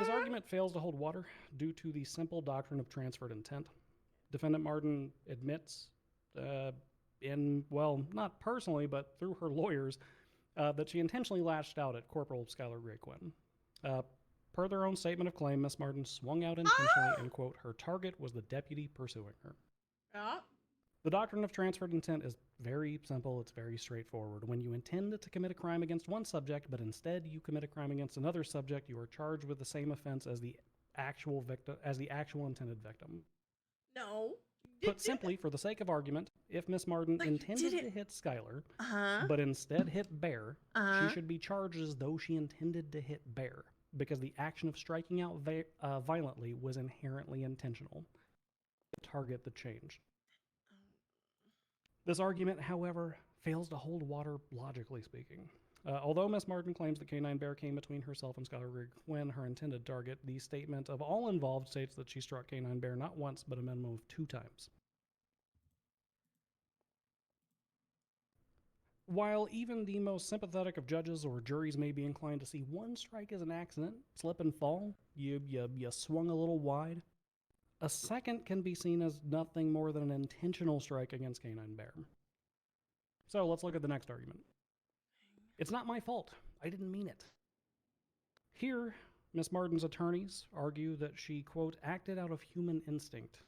This argument fails to hold water due to the simple doctrine of transferred intent. Defendant Martin admits well, not personally, but through her lawyers, that she intentionally lashed out at Corporal Skylar Gray Quinn. Per their own statement of claim, Miss Martin swung out intentionally and, quote, her target was the deputy pursuing her. Yeah. The doctrine of transferred intent is very simple. It's very straightforward. When you intend to commit a crime against one subject, but instead you commit a crime against another subject, you are charged with the same offense as the actual victim, as the actual intended victim. No. Put simply, for the sake of argument, if Miss Martin intended to hit Skylar, Uh-huh. but instead hit Bear, Uh-huh. she should be charged as though she intended to hit Bear, because the action of striking out violently was inherently intentional. The target that changed. This argument, however, fails to hold water logically speaking. Although Miss Martin claims that Canine Bear came between herself and Skylar Gray Quinn, her intended target, the statement of all involved states that she struck Canine Bear not once, but a minimum of 2 times. While even the most sympathetic of judges or juries may be inclined to see one strike as an accident, slip and fall, you swung a little wide, a second can be seen as nothing more than an intentional strike against Canine Bear. So let's look at the next argument. It's not my fault. I didn't mean it. Here, Miss Martin's attorneys argue that she, quote, acted out of human instinct.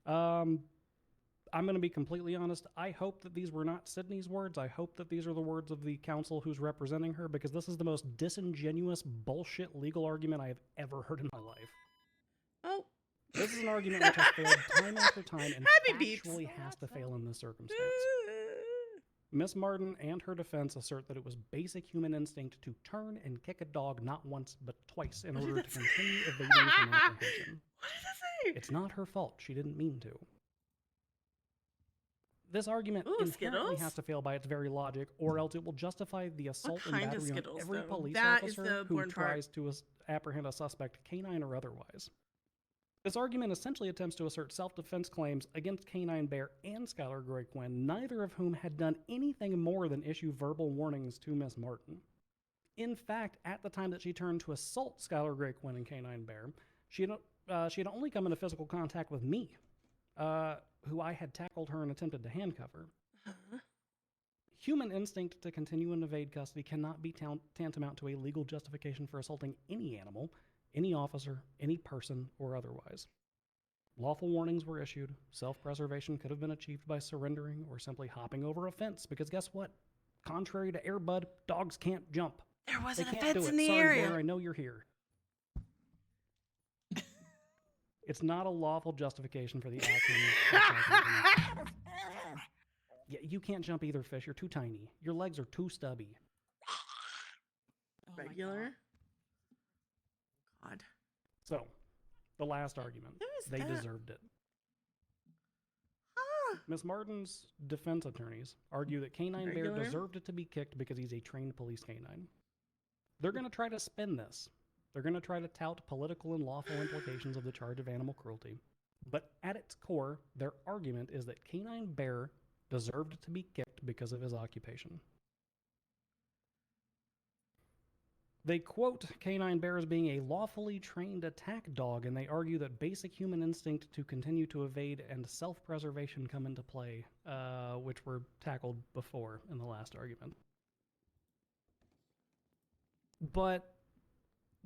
I'm going to be completely honest. I hope that these were not Sydney's words. I hope that these are the words of the counsel who's representing her, because this is the most disingenuous bullshit legal argument I have ever heard in my life. Oh. This is an argument which has failed time after time and actually has to fail in this circumstance. Miss Martin and her defense assert that it was basic human instinct to turn and kick a dog not once but twice in order to continue evading from apprehension. What did that say? It's not her fault. She didn't mean to. This argument Ooh, inherently Skittles? has to fail by its very logic, or else it will justify the assault and kind of battery on Skittles, every though? police That is officer the who important part. tries to apprehend a suspect, canine or otherwise. This argument essentially attempts to assert self-defense claims against Canine Bear and Skylar Gray Quinn, neither of whom had done anything more than issue verbal warnings to Miss Martin. In fact, at the time that she turned to assault Skylar Gray Quinn and Canine Bear, she had only come into physical contact with me, who I had tackled her and attempted to handcuff her. Human instinct to continue and evade custody cannot be tantamount to a legal justification for assaulting any animal, any officer, any person, or otherwise. Lawful warnings were issued. Self-preservation could have been achieved by surrendering or simply hopping over a fence, because guess what? Contrary to Air Bud, dogs can't jump. There wasn't They a can't fence do in it. the Sorry, area. Bear, I know you're here. It's not a lawful justification for the action. Yeah, you can't jump either, Fish. You're too tiny. Your legs are too stubby. Regular. God. So, the last argument. They that? deserved it. Miss Martin's defense attorneys argue that Canine Bear Regular? deserved it to be kicked because he's a trained police canine. They're going to try to spin this. They're going to try to tout political and lawful implications of the charge of animal cruelty. But at its core, their argument is that Canine Bear deserved to be kicked because of his occupation. They quote Canine Bear as being a lawfully trained attack dog, and they argue that basic human instinct to continue to evade and self-preservation come into play, which were tackled before in the last argument. But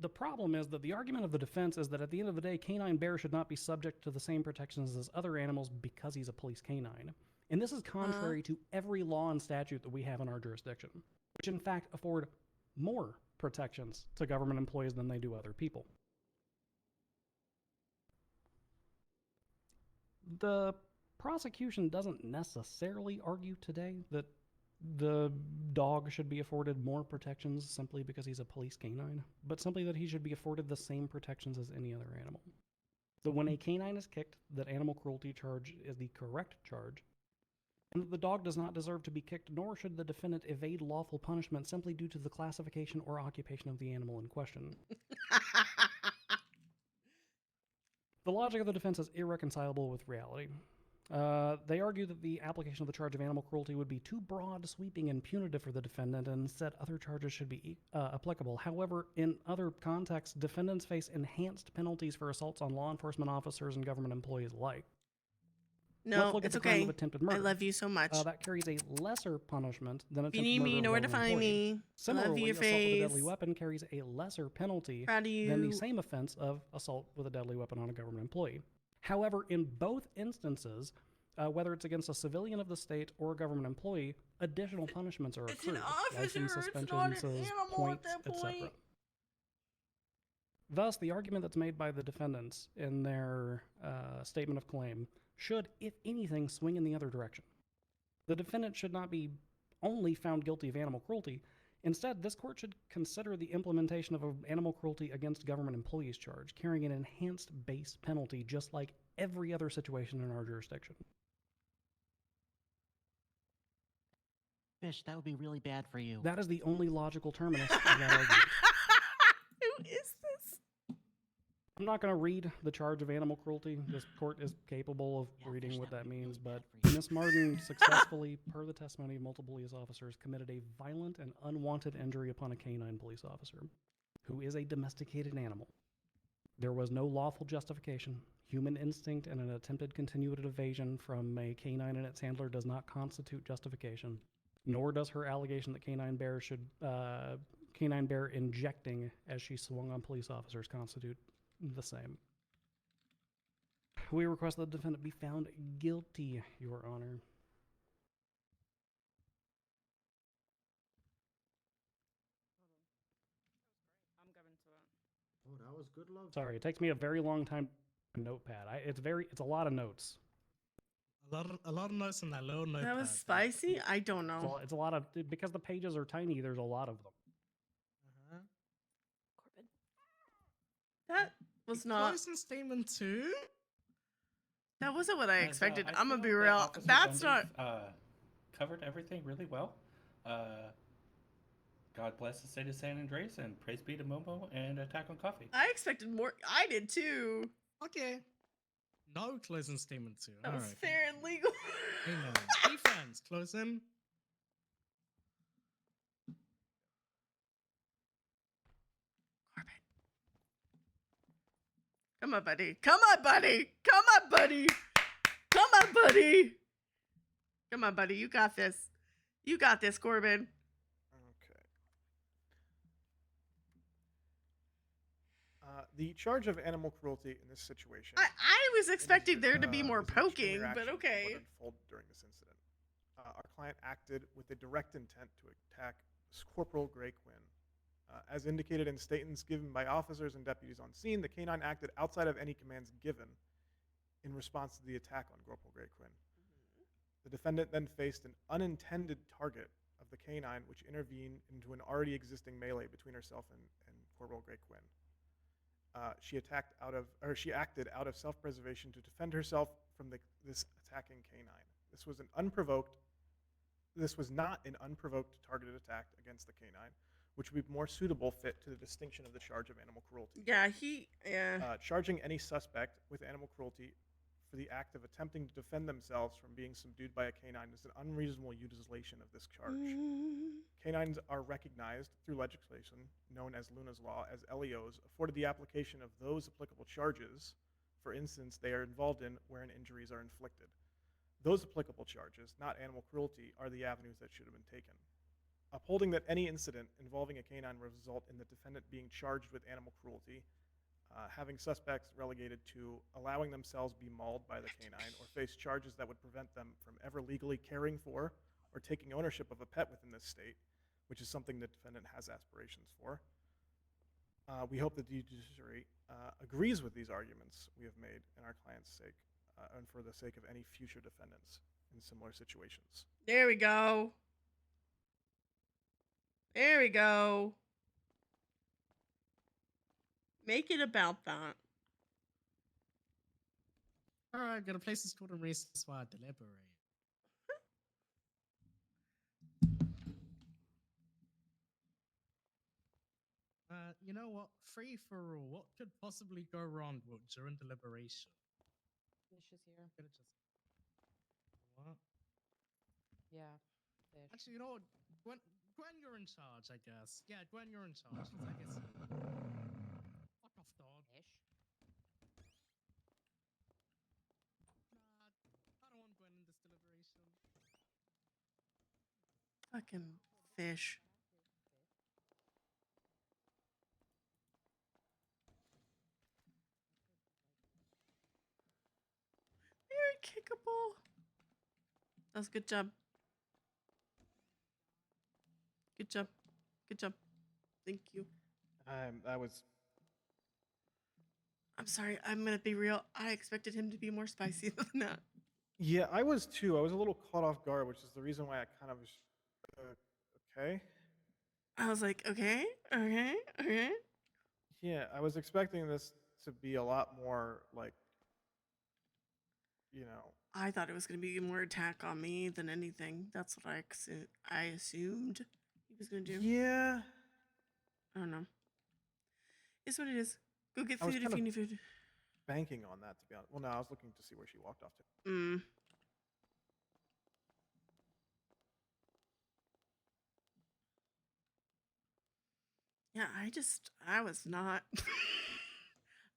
the problem is that the argument of the defense is that at the end of the day, Canine Bear should not be subject to the same protections as other animals because he's a police canine. And this is contrary to every law and statute that we have in our jurisdiction, which in fact afford more protections to government employees than they do other people. The prosecution doesn't necessarily argue today that the dog should be afforded more protections simply because he's a police canine, but simply that he should be afforded the same protections as any other animal. That when a canine is kicked, that animal cruelty charge is the correct charge, and that the dog does not deserve to be kicked, nor should the defendant evade lawful punishment simply due to the classification or occupation of the animal in question. The logic of the defense is irreconcilable with reality. They argue that the application of the charge of animal cruelty would be too broad, sweeping, and punitive for the defendant, and instead other charges should be applicable. However, in other contexts, defendants face enhanced penalties for assaults on law enforcement officers and government employees alike. No, it's okay. I love you so much. That carries a lesser punishment than If you attempted need murder me, you of know a where to government find employee. me. I Similarly, love your assault with a face. deadly weapon carries a lesser penalty Proud of than you. the same offense of assault with a deadly weapon on a government employee. However, in both instances, whether it's against a civilian of the state or a government employee, additional punishments are It's an accrued. officer, License it's not an suspensions, animal at points, that etc. point. Thus, the argument that's made by the defendants in their statement of claim should, if anything, swing in the other direction. The defendant should not be only found guilty of animal cruelty. Instead, this court should consider the implementation of an animal cruelty against government employees charge, carrying an enhanced base penalty just like every other situation in our jurisdiction. Fish, that would be really bad for you. That is the only logical terminus of that argument. Who is this? I'm not going to read the charge of animal cruelty. This court is capable of reading what that means, but Ms. Martin successfully, per the testimony of multiple police officers, committed a violent and unwanted injury upon a canine police officer, who is a domesticated animal. There was no lawful justification. Human instinct and an attempted continued evasion from a canine and its handler does not constitute justification, nor does her allegation that Canine Bear injecting as she swung on police officers constitute the same. We request that the defendant be found guilty, Your Honor. I'm going to it. Oh, that was good love. Sorry, it takes me a very long time. Notepad. It's a lot of notes. A lot of notes in that little notepad. That was spicy? I don't know. It's a lot of, because the pages are tiny, there's a lot of them. That was not. Closing statement 2? That wasn't what I expected. I I'm gonna feel be that real. Officer That's Bundy, not. Covered everything really well. God bless the state of San Andreas and praise be to Momo and Attack on Coffee. I expected more. I did too. Okay. No closing statement 2. That was Alright. fair and legal. Amen. Defense, closing. Come on, buddy. Come on, buddy. Come on, buddy. Come on, buddy. Come on, buddy. You got this. You got this, Corbin. Okay. The charge of animal cruelty in this situation. I was expecting there to be more was an extreme poking, reaction but to okay. What unfolded during this incident. Our client acted with a direct intent to attack Corporal Gray Quinn. As indicated in statements given by officers and deputies on scene, the canine acted outside of any commands given in response to the attack on Corporal Gray Quinn. The defendant then faced an unintended target of the canine, which intervened into an already existing melee between herself and Corporal Gray Quinn. She acted out of self-preservation to defend herself from this attacking canine. This was not an unprovoked targeted attack against the canine, which would be more suitable fit to the distinction of the charge of animal cruelty. Yeah, yeah. Charging any suspect with animal cruelty for the act of attempting to defend themselves from being subdued by a canine is an unreasonable utilization of this charge. Canines are recognized through legislation known as Luna's Law as LEOs, afforded the application of those applicable charges for instance they are involved in wherein injuries are inflicted. Those applicable charges, not animal cruelty, are the avenues that should have been taken. Upholding that any incident involving a canine will result in the defendant being charged with animal cruelty, having suspects relegated to allowing themselves be mauled by the canine or face charges that would prevent them from ever legally caring for or taking ownership of a pet within this state, which is something the defendant has aspirations for. We hope that the judiciary agrees with these arguments we have made in our client's sake and for the sake of any future defendants in similar situations. There we go. There we go. Make it about that. Alright, got a place is called a recess while I deliberate. You know what? Free for all. What could possibly go wrong during deliberation? Fish is here. Could have just. What? Yeah, fish. Actually, you know what? Gwen, you're in charge, I guess. Yeah, Gwen, you're in charge. 'Cause I guess. Fuck off, dog. Fish. Nah, I don't want Gwen in this deliberation. Fucking fish. Very kickable. That was a good job. Good job. Good job. Thank you. That was. I'm sorry. I'm gonna be real. I expected him to be more spicy than that. Yeah, I was too. I was a little caught off guard, which is the reason why I kind of was. Okay. I was like, okay, okay, okay. Yeah, I was expecting this to be a lot more like, you know. I thought it was gonna be more attack on me than anything. That's what I assumed he was gonna do. Yeah. I don't know. It's what it is. Go get I was food kind if you of need food. banking on that, to be honest. Well, no, I was looking to see where she walked off to. Mm. Yeah, I was not.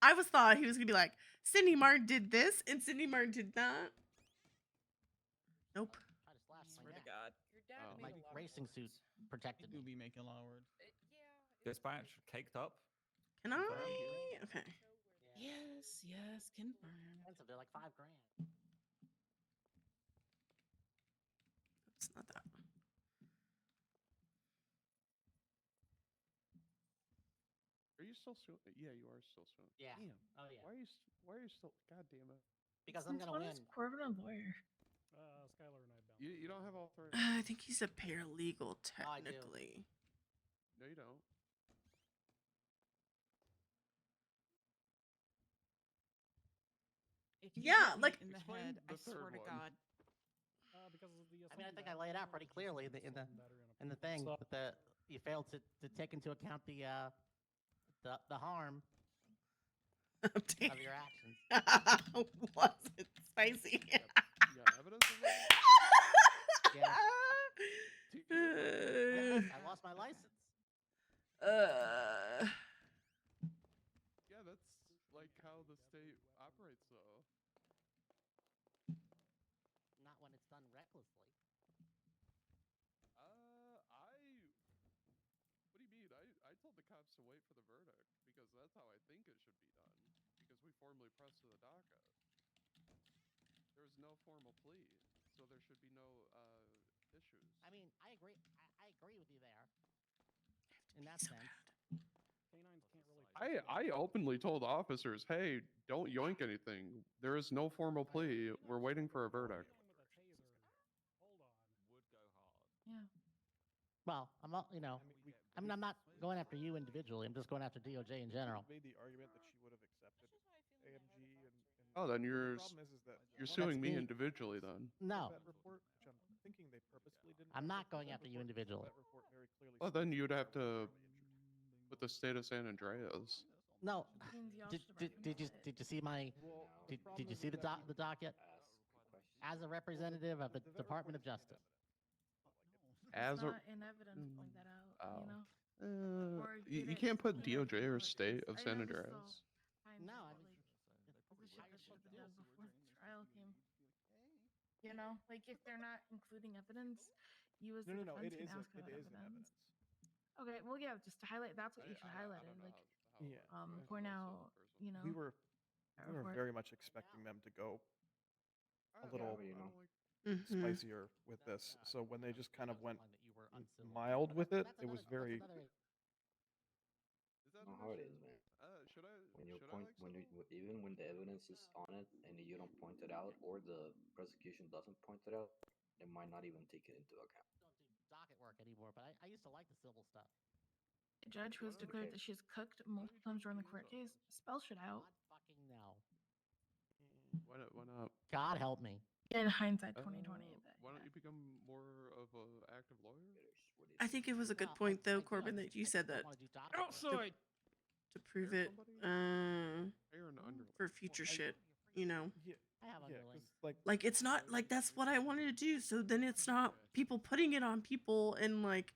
I was thought he was gonna be like, Cindy Martin did this and Cindy Martin did that. Nope. Try to slash my Swear to neck. God. Your dad My made a lot of racing suit protected You me. be making a lot of words. Dispatch, caked up. Can I? Confirmed. Okay. Yes, yes, confirm. Expensive. They're like $5,000. It's not that. Are you still suing? Yeah, you are still suing. Yeah. Damn. Oh yeah. Why are you still? God damn it. Because I'm gonna win. Corbin a lawyer? Skylar and I bounced. You don't have authority. I think he's a paralegal I do. technically. No, you don't. If you Yeah, hit me like in the Explain head, the I swear third to one. God. Because of the I mean, I think I laid it out pretty clearly in the thing, So- but you failed to take into account the harm of your actions. Was it spicy? You got evidence of that? Yeah. Uh, I lost my license. Yeah, that's like how the state operates, though. Not when it's done recklessly. What do you mean? I told the cops to wait for the verdict because that's how I think it should be done. Because we formally pressed to the docket. There was no formal plea, so there should be no issues. I mean, I agree. I agree with you there. In that sense. Canines can't really. I openly told officers, hey, don't yoink anything. There is no formal plea. We're waiting for a verdict. Yeah. Well, I'm not. You know, I'm not going after you individually. I'm just going after DOJ in general. Made the argument that she would have accepted AMG and Oh, then the problem is that you're Well, suing that's me me. individually then. No, that report, which I'm thinking they purposefully didn't. I'm not put going that after you report, because individually. That report very clearly Well, states then that you'd they have are to voluntarily injured. put the state of San Andreas. No. Means y'all Did, should did, did you recommend it. did you see my did you see the docket? As a representative of the Department of Justice. As It's a not in evidence. Point that out. You know. Or you get it can't put taken out DOJ or court, 'cause state of I know senator this is all as. kinds No, of, I like, the shit that should have been done before the trial came. You know, like if they're not including evidence, you as the No. defense It can is ask about in evidence. evidence. Okay, well, yeah, just to highlight. That's what you should highlight. Like, Yeah. point out. You know. We were report. very much expecting them to go a little Mhm. spicier with this. So when they just kind of went mild with it, it was very. Is that know an how it issue? is, man. Should I? When you should point, I like when you, even when the evidence is on it and you don't point it out, or the prosecution doesn't point it out, they might not even take it into account. Docket work anymore, but I used to like the civil stuff. A judge who has declared that she's cooked multiple times during the court case spells shit out. Fucking no. Why not? God help me. In hindsight, 2020. Why don't you become more of a active lawyer? I think it was a good point though, Corbin, that you said that Outside. to prove it for future shit, you know. I have underlings. Like it's not like that's what I wanted to do. So then it's not people putting it on people and like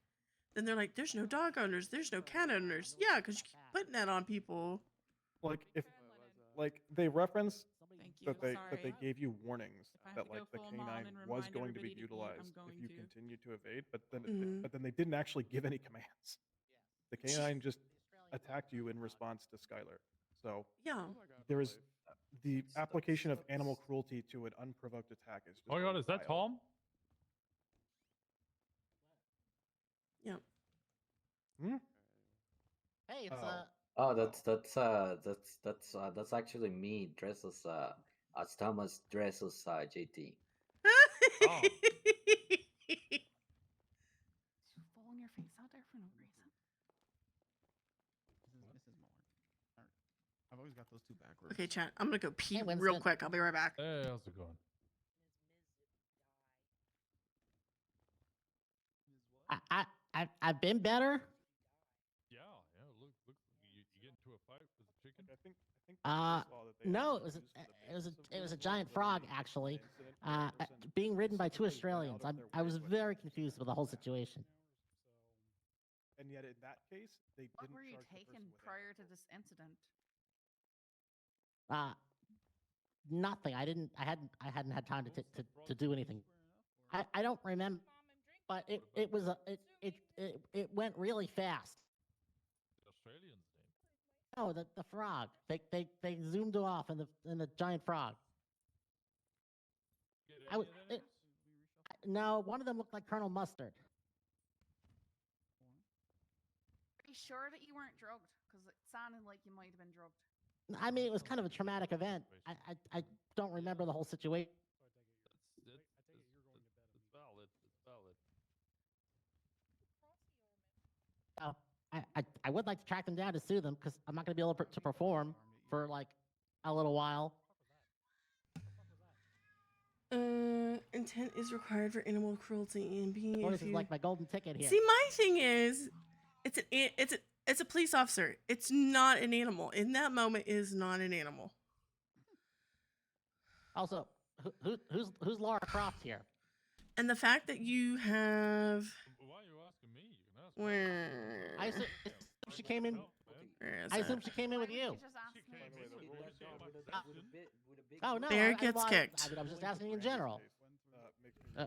then they're like, there's no dog owners, there's no cat owners. Yeah, because you keep putting that on people. Like if they reference Thank you. that they Sorry. gave you warnings If I have that to like go the full canine mom and was remind going to be everybody to eat, utilized I'm if going you to. continue to evade, but then Mhm. but then they didn't actually give any commands. The canine just attacked you in response to Skylar. So Yeah. there is the application of animal cruelty to an unprovoked attack is just Oh my god, is that wild. Tom? Yeah. Hmm? Hey, it's Oh, that's actually me dressed as Thomas dressed as JT. Oh. Fall on your face out there for no reason. This is Mrs. Moore. I've always got those two backwards. Okay, chat. I'm gonna go pee real Winston. quick. I'll be right back. Hey, how's it going? I've been better. Yeah. Look, you get into a fight with a chicken. I think the case law that they No, actually it was used for the it was a basis of giant the frog litigation actually, incident where a person being ridden by two specifically went Australians. out of their I way was to very attack confused with the whole situation. And yet in that case, they What didn't were you charge the taking person with prior to this incident? Nothing. I hadn't had time to do anything. I don't remember, but it was it went really fast. The Australian's name. No, the frog. They zoomed off in the giant frog. Get I any was of them? no, one of them looked like Colonel Mustard. Are you sure that you weren't drugged? Because it sounded like you might have been drugged. I mean, it was kind of a traumatic event. I don't remember the whole situation. It's valid. It's valid. I would like to track them down to sue them because I'm not going to be able to perform for like a little while. Intent is required for animal cruelty and being. This is like my golden ticket here. See, my thing is, it's a police officer. It's not an animal. In that moment, it is not an animal. Also, who's Laura Croft here? And the fact that you have. Why are you asking me? You can ask. Where? I assume she came in. I assume she came in with you. Oh no! Bear gets kicked. I was just asking in general.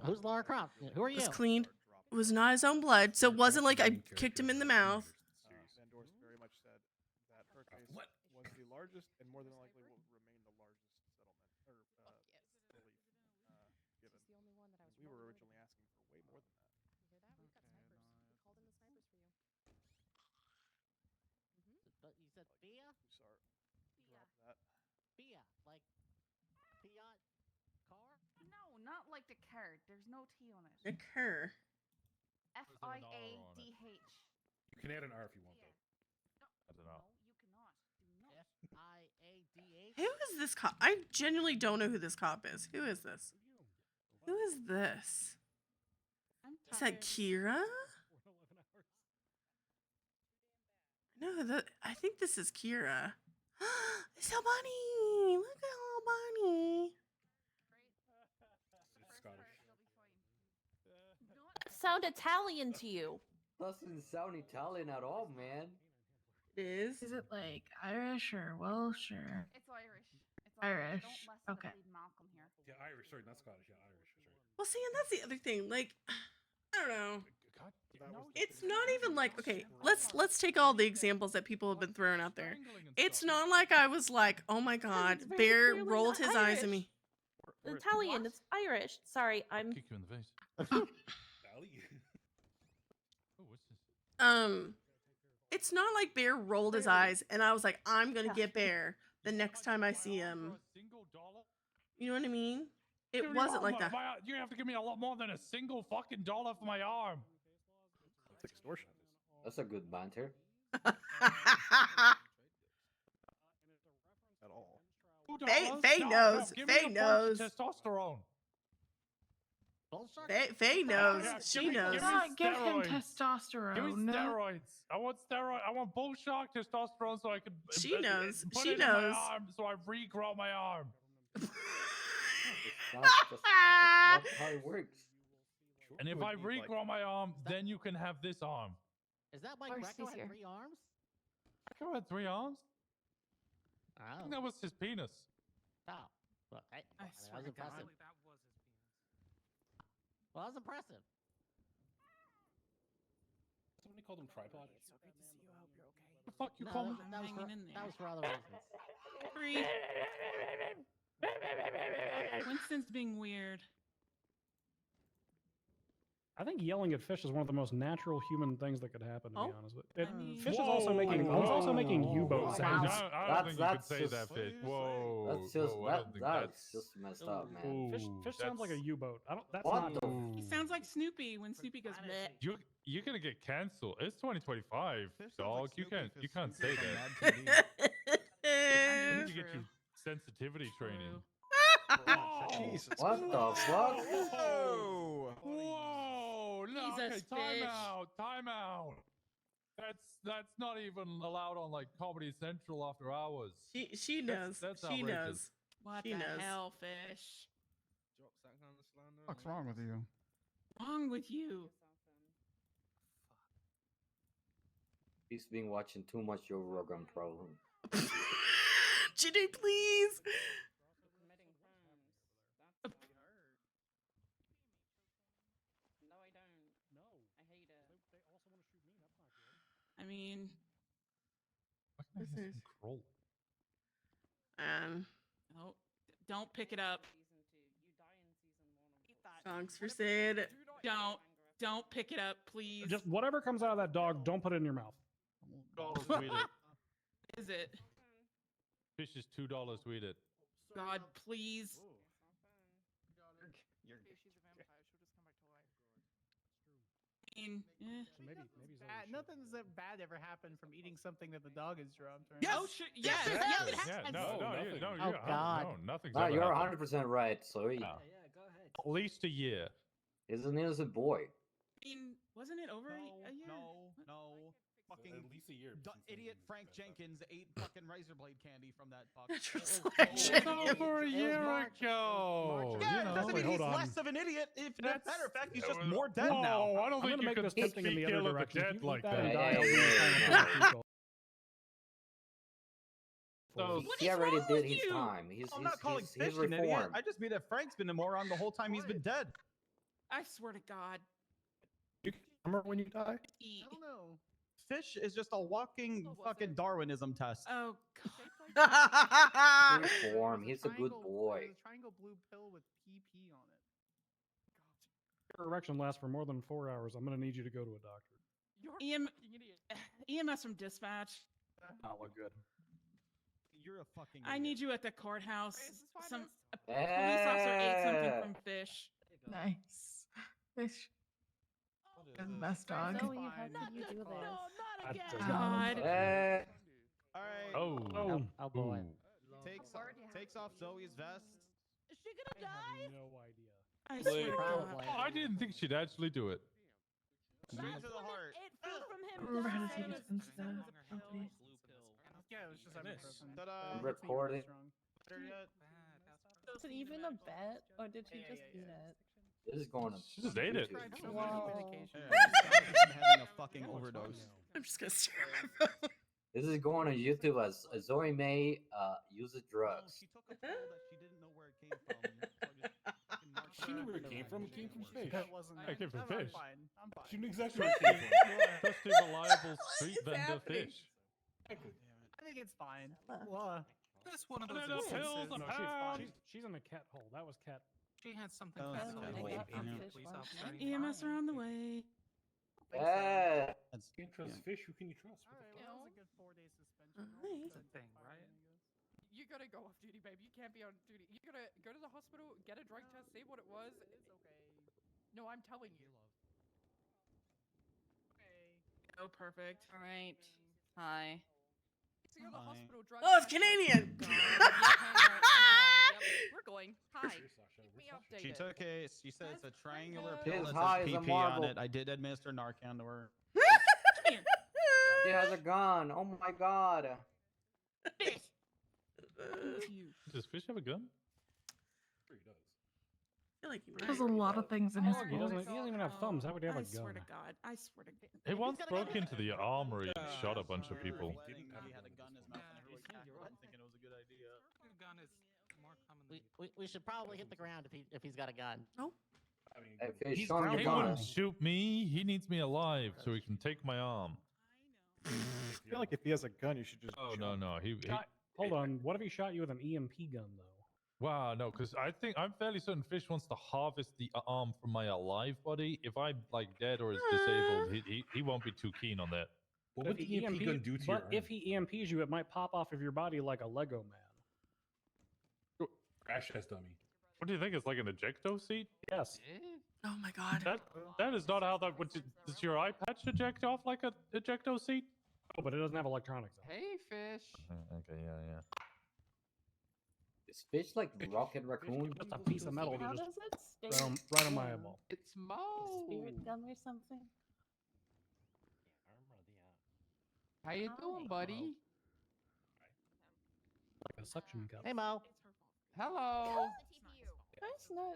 Who's Laura Croft? Who are you? It was cleaned. It was not his own blood, so it wasn't like I kicked him in the mouth. Van Dorst very much said that her case was the largest and more than likely will remain the largest settlement or relief given. We were originally asking for way more than that. But you said Thea? Sorry. Drop that. Thea, like Fiat car? No, not like the card. There's no T on it. The cur. FIADH. You can add an R if you want, though. I don't know. You cannot. Do not. FIADH. Who is this cop? I genuinely don't know who this cop is. Who is this? Who is this? Is that Kira? I No, I think this is Kira. It's a bunny. Look at little bunny. It's Scottish. Sound Italian to you? Doesn't sound Italian at all, man. It is. Is it like Irish or Welsh or? It's Irish. It's Irish. Don't mess with Okay. Malcolm here. Yeah, Irish. Sorry, not Scottish. Yeah, Irish. That's right. Well, see, and that's the other thing. Like, I don't know. God, It's not even like, okay, let's take all the examples that people have been throwing out there. It's not like I was like, oh my god, very Bear clearly rolled not his eyes at Irish. me. Italian. It's Irish. Sorry, I'm. Kick you in the face. Valley? Oh, what's this? It's not like Bear rolled his eyes and I was like, I'm gonna get Bear the next time I see him. You know what I mean? It wasn't like that. You have to give me a lot more than a single fucking dollar for my arm. That's extortion. That's a good banter. At all. Faye knows. Give me Faye a bunch of knows. testosterone. Faye knows. Yeah, She give me knows. Give him steroids. testosterone. Give me steroids. I want steroid. I want bull shark testosterone so I can. She knows. Put She it in knows. my arm so I regrow my arm. That's not how it works. And if I regrow my arm, then you can have this arm. Is that why Or Greco easier. had 3 arms? Greco had 3 arms? I Oh. think that was his penis. Oh. Look, that was swear to impressive. God. Well, that was impressive. Somebody called him tripod. It's so good to see you. I hope you're okay. The fuck you No, call that me? was, that was for, hanging in there. that was for other reasons. Free. Winston's being weird. I think yelling at fish is one of the most natural human things that could happen. To be honest, fish is Whoa, also making. whoa, He's also making U-boat whoa. sounds. I don't think you could say that, fish. Whoa. That's just whoa, I don't think that's just messed up, man. Fish sounds like a U-boat. I don't. That's What not. the? He sounds like Snoopy when Snoopy goes bleh. You're gonna get canceled. It's 2025, dog. You can't say that. I need to get you sensitivity training. Jesus. What the fuck? Whoa! Whoa! No, Jesus, okay, fish. time out. That's not even allowed on like Comedy Central after hours. She knows. That's She outrageous. knows. What She the knows. hell, fish? What's wrong with you? Wrong with you? He's been watching too much Joe Rogan, problem. Ginny, please. I mean, Scroll. oh, don't pick it up. Songs for Sid. Don't pick it up, please. Just whatever comes out of that dog, don't put it in your mouth. Tweet it. Is it? Fish is $2. Tweet it. God, please. I mean, Maybe nothing's that bad ever happened from eating something that the dog is drugged. Right? Yes! Oh, yes! Yeah, no, Oh, God. no, nothing's No, ever you're happened. 100% right. Sorry. At least a year. He's an innocent boy. I mean, wasn't it over a year? No. Fucking At least a year. idiot Frank Jenkins ate fucking razor blade candy from that fuck. It's over a year ago. Yeah, it doesn't mean hold he's on. less of an idiot. If That's- matter of fact, he's just Whoa, more dead now. I don't I'm think gonna you make can this tempting in the speak other ill of the direction. If dead you eat like that and that. die, Hey, I'll hey, be hey, trying to no. kill people. So, He already did his time. I'm not calling he's Fish an idiot. reformed. I just mean that Frank's been a moron the whole time he's been dead. I swear to God. You remember when you die? Eat. I don't know. Fish is just a walking fucking Darwinism test. Oh, God. Reformed. He's a good boy. There's a triangle blue pill with PP on it. Your erection lasts for more than 4 hours. I'm gonna need you to go to a doctor. EMS from dispatch. Not look good. You're a fucking. I idiot. need you at the courthouse. A police officer ate something from Fish. Nice. Fish. You're the best dog. Zoe, how could you do this? Not again. does God. All right. oh, Oh boy. Takes off Zoe's vest. Is she gonna die? No idea. I swear to God. Probably. I didn't think she'd actually do it. Straight to the heart. It flew from him remember how to take his stuff. Property. Yeah, it was just ibuprofen. I'm recording. Was it even a bet, or did she just eat it? This is going to. She just ate it. Whoa. having a fucking overdose. I'm just gonna stare at my phone. This is going on YouTube as Zoe May uses drugs. She took a pill that she didn't know where it came from. She knew where it came from. It came from fish. That wasn't. It came from I'm fish. fine. I'm fine. She knew exactly where it came from. Trusty, reliable street vendor happening? fish. I think it's fine. Well, That's one of those Banana instances. pills, a No, pound. she's in a cat hole. That was cat. She had something Oh, physical. they Like, got you know, fish police last officer. night. EMS are on the way. Yeah. You can't trust fish. Who can you trust? all right. Well, that was a good 4-day suspension. Alright. That's a thing, right? You gotta go off duty, babe. You can't be on duty. You gotta go to the hospital, get a drug test, see what it was. It's okay. No, I'm telling you. Okay. Oh, perfect. All right. Hi. See you at the hospital, drug Oh, it's test. Canadian. God, yep, we're going. Hi. Keep me updated. She took a. She said it's a triangular She's pill that high says as a PP on marble. it. I did administer Narcan to her. She has a gun. Oh my god. Does fish have a gun? Sure he does. I feel like he There's a might. lot of things in his He phone. doesn't even have thumbs. How would he have a I gun? swear to God. I swear to God. He once broke into the armory and shot a bunch of people. He had a gun in his mouth and everybody cackled and thinking it was a good idea. Gun is more commonly. We should probably hit the ground if he's got a gun. Oh. Hey, fish, He show me your wouldn't gun. shoot me. He needs me alive so he can take my arm. I feel like if he has a gun, you should just. Oh jump. no. Hold on. What if he shot you with an EMP gun though? Wow, no, because I'm fairly certain fish wants to harvest the arm from my alive body. If I'm like dead or is disabled, he won't be too keen on that. What But would the EMP gun do to your arm? if he EMPs you, it might pop off of your body like a Lego man. Crash test dummy. What do you think? It's like an ejecto seat? Yes. Oh my god. That is not how that would. Does your eye patch eject off like a ejecto seat? Oh, but it doesn't have electronics. Hey, fish. Okay, yeah. Is fish like Rocket Raccoon? Just a piece of metal How to does just it stay? right on my eyeball. It's Mo. Spirit gun or something? How you doing, buddy? Like a suction cup. Hey Mo. Hello. That's not.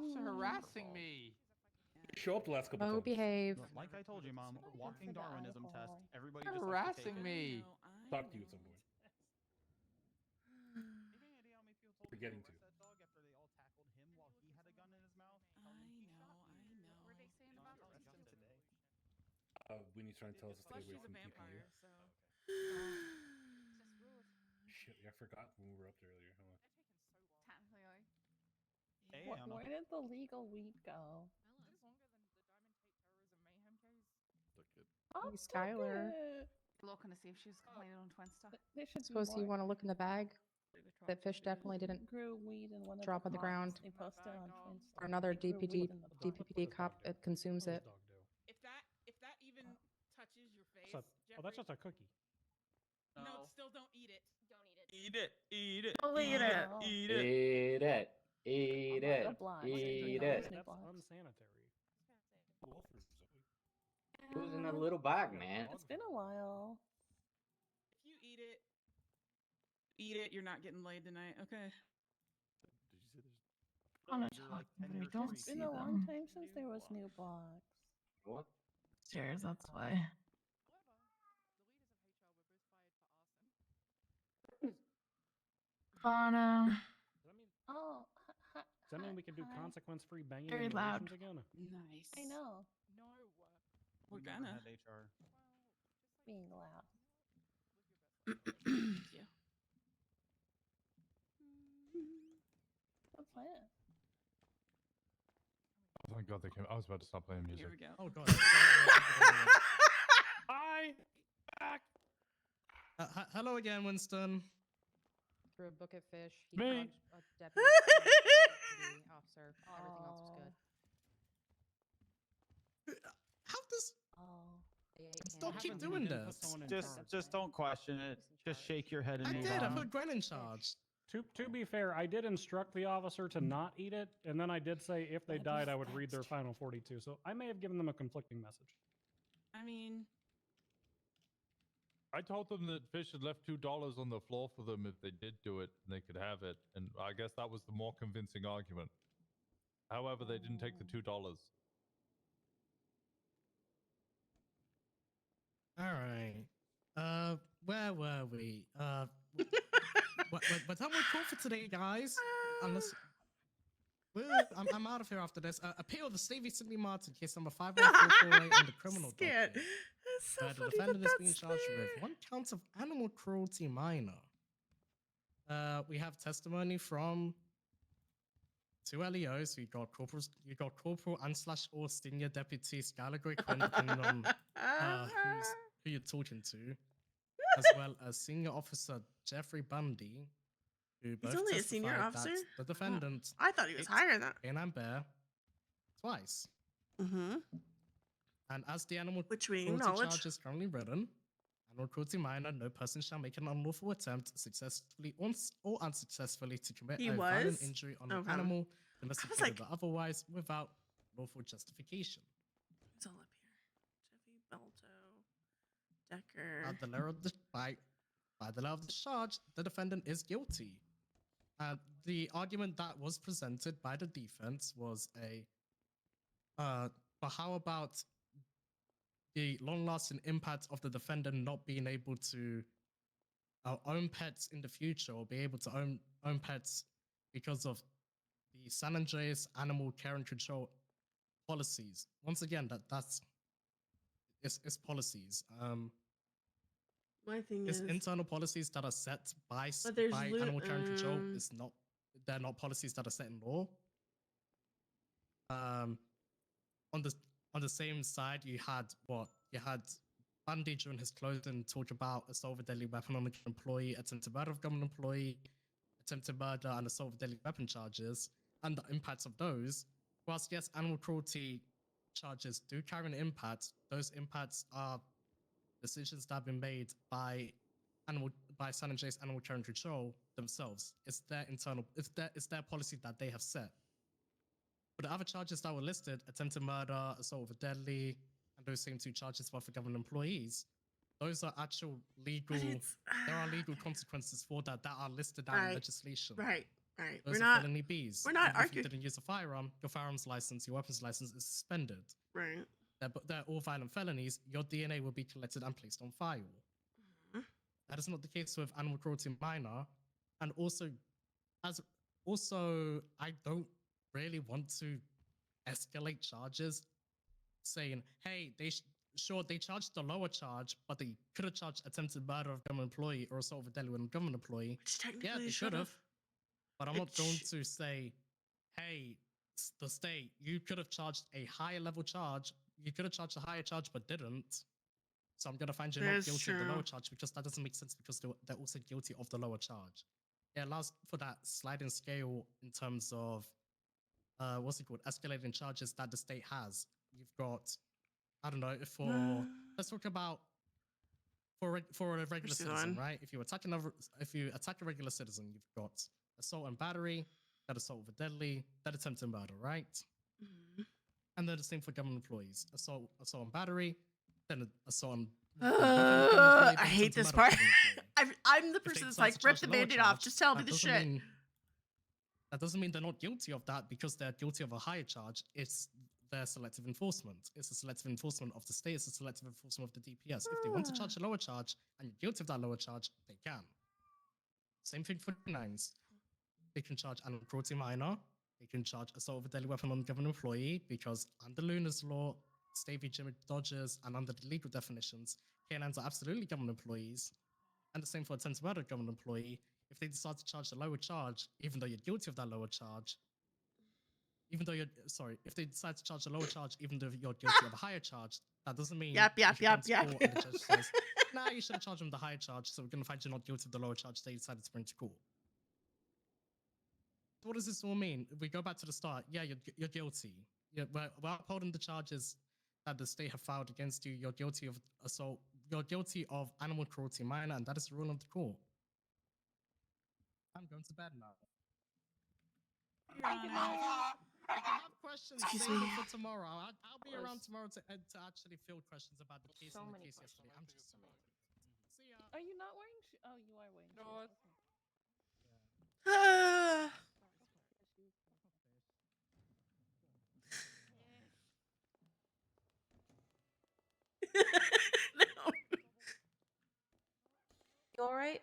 It's harassing me. Show up the last couple Oh, times. behave. Like I told you, Mom, walking Darwinism test. Everybody You're just harassing me. Talk to you at some point. Forgetting to. Winnie's trying to tell us to stay away from people. Shit, I forgot when we were up there earlier. Hold on. Where did the legal weed go? Hey, Skylar. Looking to see if she was complaining on Twinsta. Suppose you want to look in the bag? That fish definitely didn't grew weed in one of drop the on the pots. ground. They posted on Twinsta. Or another They grew DPD weed in the pot. DPPD cop consumes it. If that even touches your face, Oh, that's just a cookie. no, still don't eat it. Don't eat it. Eat it. Eat it. Don't eat it. Eat it. Eat it. Eat it. blind. Eat That's it. That's unsanitary. It was in a little bag, man. It's been a while. If you eat it, you're not getting laid tonight. Okay. On a talk, we don't It's see been a long them. time since there was new blocks. What? Stairs, that's why. Fauna. Oh, Does that mean we can do consequence-free banging Very in loud. relations again? Nice. I know. No. We're We never gonna. had HR. Being loud. Thank you. What's that? Oh thank God they came. I was about to stop playing music. Here we go. Oh God. Hi. Back. Hello again, Winston. Threw a book at fish. He Me. dodged a deputy officer. Everything else was good. How does? Oh. They ate Don't him. keep doing this. Just don't question it. Just shake your head and I move did. I on. put Gwen in charge. To be fair, I did instruct the officer to not eat it, and then I did say if they died, I would read their final 42. So I may have given them a conflicting message. I mean, I told them that Fish had left $2 on the floor for them if they did do it, and they could have it. And I guess that was the more convincing argument. However, they didn't take the $2. All right. Where were we? But I'm call for today, guys. Unless I'm out of here after this. Appeal the Stevie Sidney Martin case number 51448 on the criminal docket. It's so The funny defendant that is being that's charged there. with 1 count of animal cruelty minor. We have testimony from 2 LEOs. You got Corporal and/or Senior Deputy Skylar Quinn, depending on who you're talking to, as well as Senior Officer Jeffrey Bundy, who both only a testified senior officer? that the defendant I thought he was higher than that. Canine Bear twice. Mm-hmm. And as the animal Which we cruelty acknowledge. charge is currently written, animal cruelty minor, no person shall make an unlawful attempt successfully or unsuccessfully to commit He a violent was? injury on Okay. an animal, domesticated like- or otherwise, without lawful justification. It's all up here. Jeffy Belto, Decker. By the letter of the charge, the defendant is guilty. The argument that was presented by the defense was but how about the long-lasting impact of the defendant not being able to own pets in the future, or be able to own pets because of the San Andreas animal care and control policies? Once again, it's policies. My thing It's is internal policies that are set by there's animal care and control. They're not policies that are set in law. On the same side, you had Bundy during his closing talk about assault with a deadly weapon on an employee, attempted murder of government employee, attempted murder and assault with deadly weapon charges, and the impacts of those. Whilst yes, animal cruelty charges do carry an impact, those impacts are decisions that have been made by San Andreas Animal Care and Control themselves. It's their policy that they have set. For the other charges that were listed, attempted murder, assault with a deadly, and those same 2 charges were for government employees, those are actual legal. There are legal consequences for that are listed out in legislation. Right. Those are felony Bs. We're not Even if arguing. you didn't use a firearm, your firearms license, your weapons license is suspended. Right. They're all violent felonies. Your DNA will be collected and placed on file. Mm-hmm. That is not the case with animal cruelty minor, and also, I don't really want to escalate charges, saying, "Hey, they charged the lower charge, but they could have charged attempted murder of a government employee or assault with a deadly weapon of a government employee." Which technically yeah, they should should have. But I'm not going to say, "Hey, the state, you could have charged a higher level charge. You could have charged a higher charge, but didn't. So I'm going to find you not guilty of the lower charge," because that doesn't make sense, because they're also guilty of the lower charge. It allows for that sliding scale in terms of, escalating charges that the state has. You've got, I don't know, let's talk about for a regular citizen, right? If you attack a regular citizen, you've got assault and battery, that assault with a deadly, that attempted murder, right? Mm-hmm. And they're the same for government employees. Assault and battery, then assault and I hate this part. I'm the person that's like, rip the Band-Aid off. Just tell me the shit. That doesn't mean they're not guilty of that because they're guilty of a higher charge. It's their selective enforcement. It's a selective enforcement of the state. It's a selective enforcement of the DPS. If they want to charge a lower charge and you're guilty of that lower charge, they can. Same thing for nines. They can charge animal cruelty minor. They can charge assault with a deadly weapon on a government employee, because under Luna's law, State v. Jimmy Dodgers, and under the legal definitions, canines are absolutely government employees. And the same for attempted murder of a government employee. If they decide to charge a lower charge, even though you're guilty of that lower charge, if they decide to charge a lower charge, even though you're guilty of a higher charge, that doesn't mean Yep. And the judge says, "Nah, you should have charged them the higher charge, so we're going to find you not guilty of the lower charge they decided to bring to court." What does this all mean? If we go back to the start, yeah, you're guilty. We're upholding the charges that the state have filed against you. You're guilty of assault. You're guilty of animal cruelty minor, and that is the rule of the court. I'm going to bed now. If you have questions, save them for tomorrow. I'll be around tomorrow to actually field questions about the case and the case yesterday. I'm just sorry. See ya. Are you not wearing shoes? Oh, you are wearing shoes. No, Ah. You all right?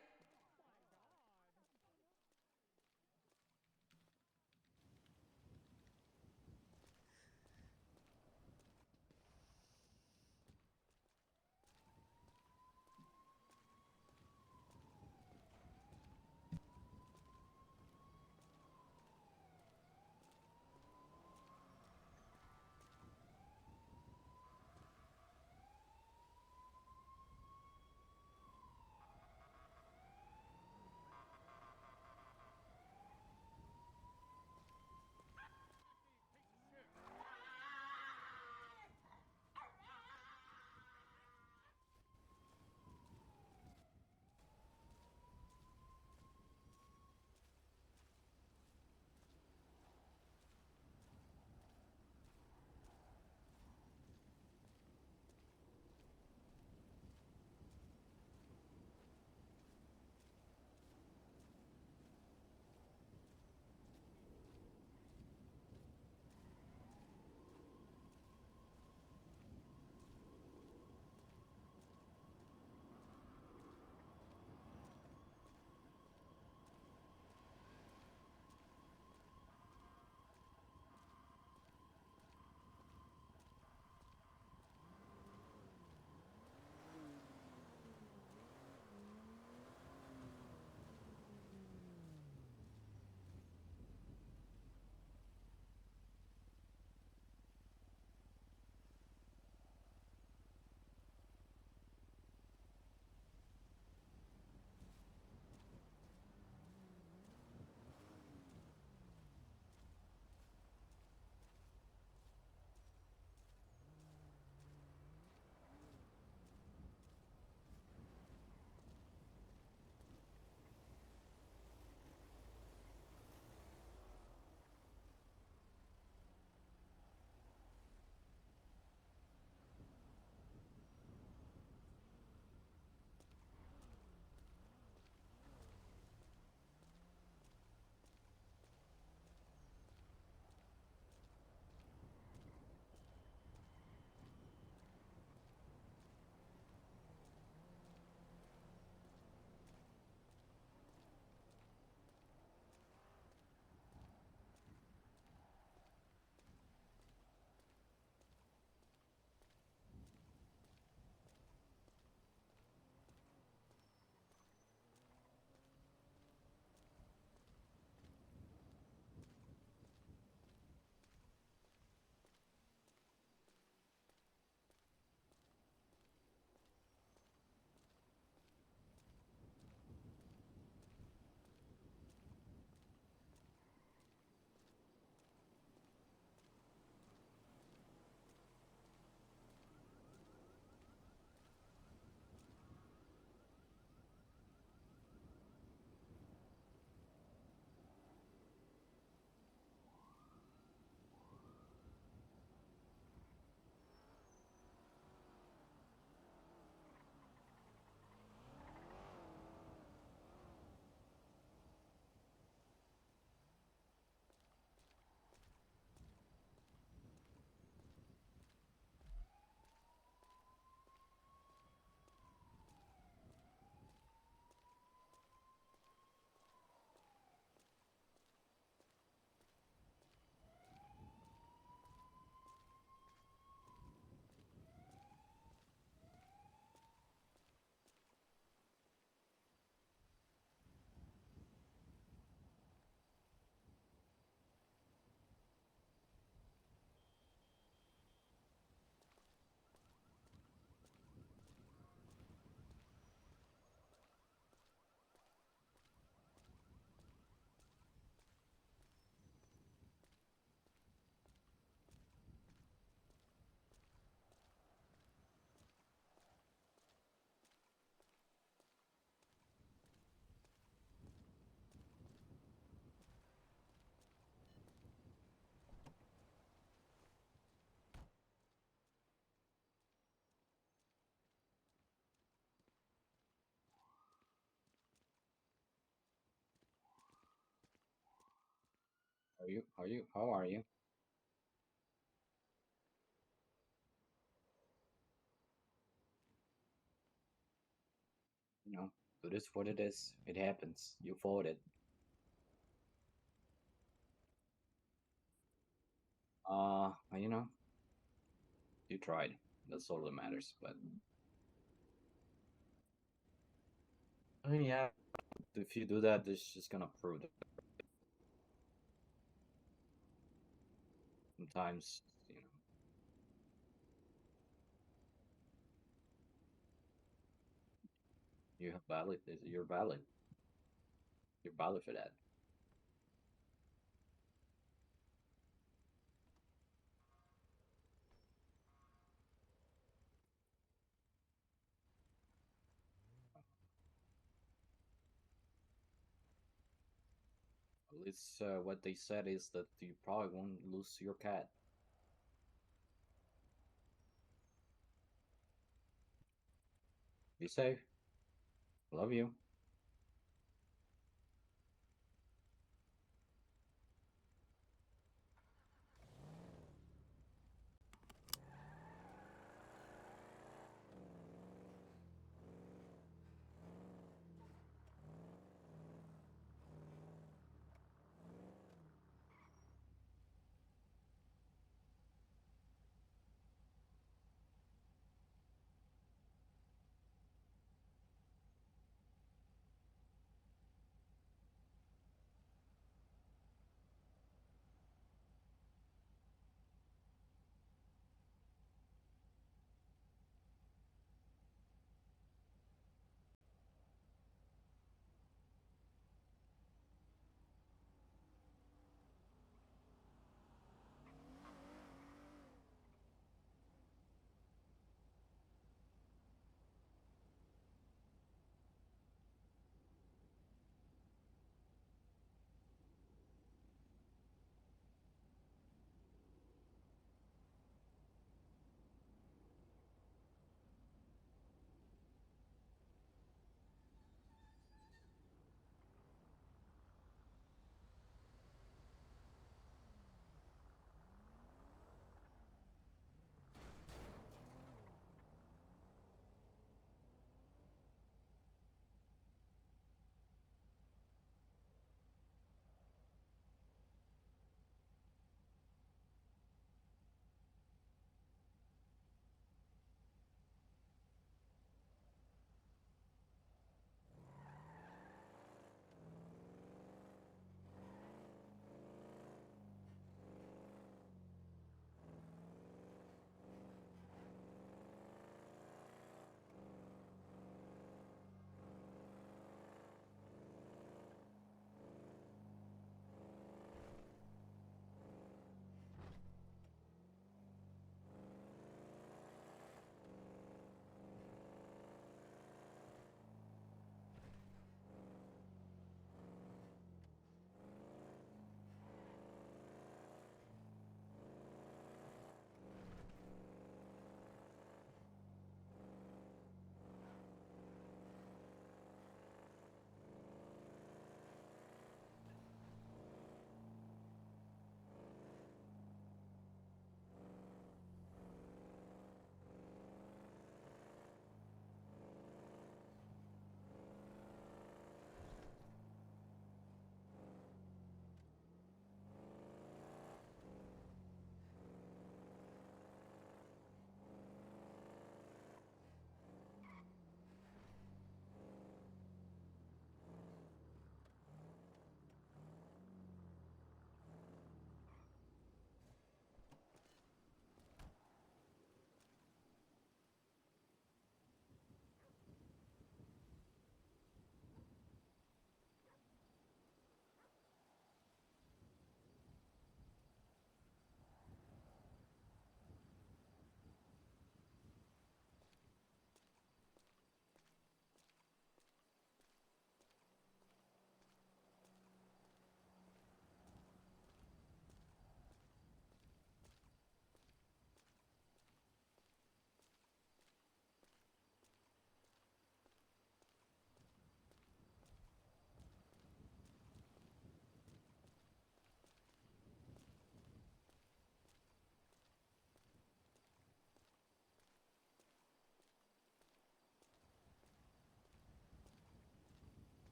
How are you? You know, it is what it is. It happens. You fought it. You know, you tried. That's all that matters. But yeah, if you do that, it's just gonna prove that sometimes, you know, you have valid. You're valid. You're valid for that. At least what they said is that you probably won't lose your cat. Be safe. Love you.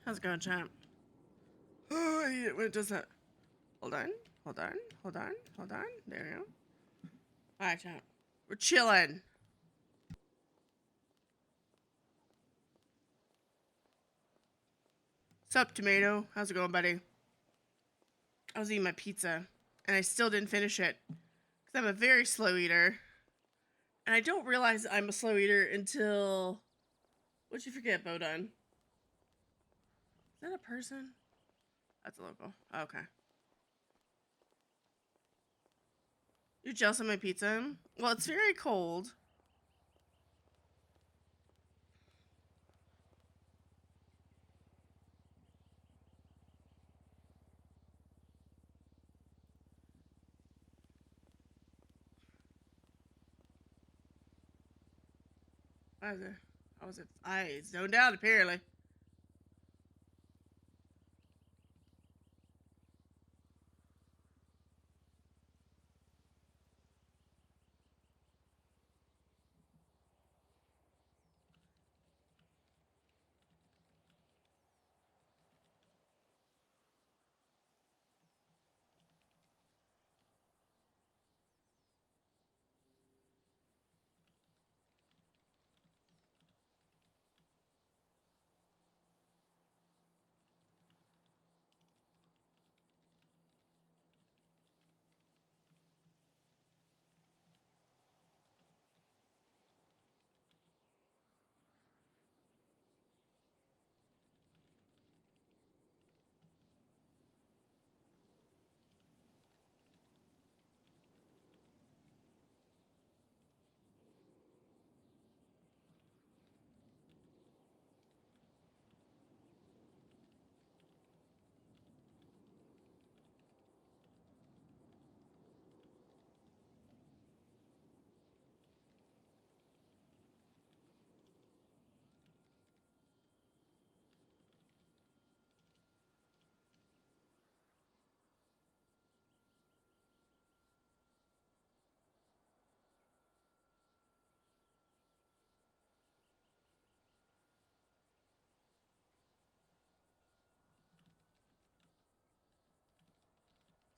How's it going, champ? Oh, I hate it when it does that. Hold on, hold on, hold on, hold on. There we go. All right, champ. We're chilling. Sup, tomato? How's it going, buddy? I was eating my pizza, and I still didn't finish it because I'm a very slow eater, and I don't realize I'm a slow eater until. What'd you forget, Bodun? Is that a person? That's a local. Okay. You're jealous of my pizza? Well, it's very cold. Why is it? How was it? I zoned out, apparently.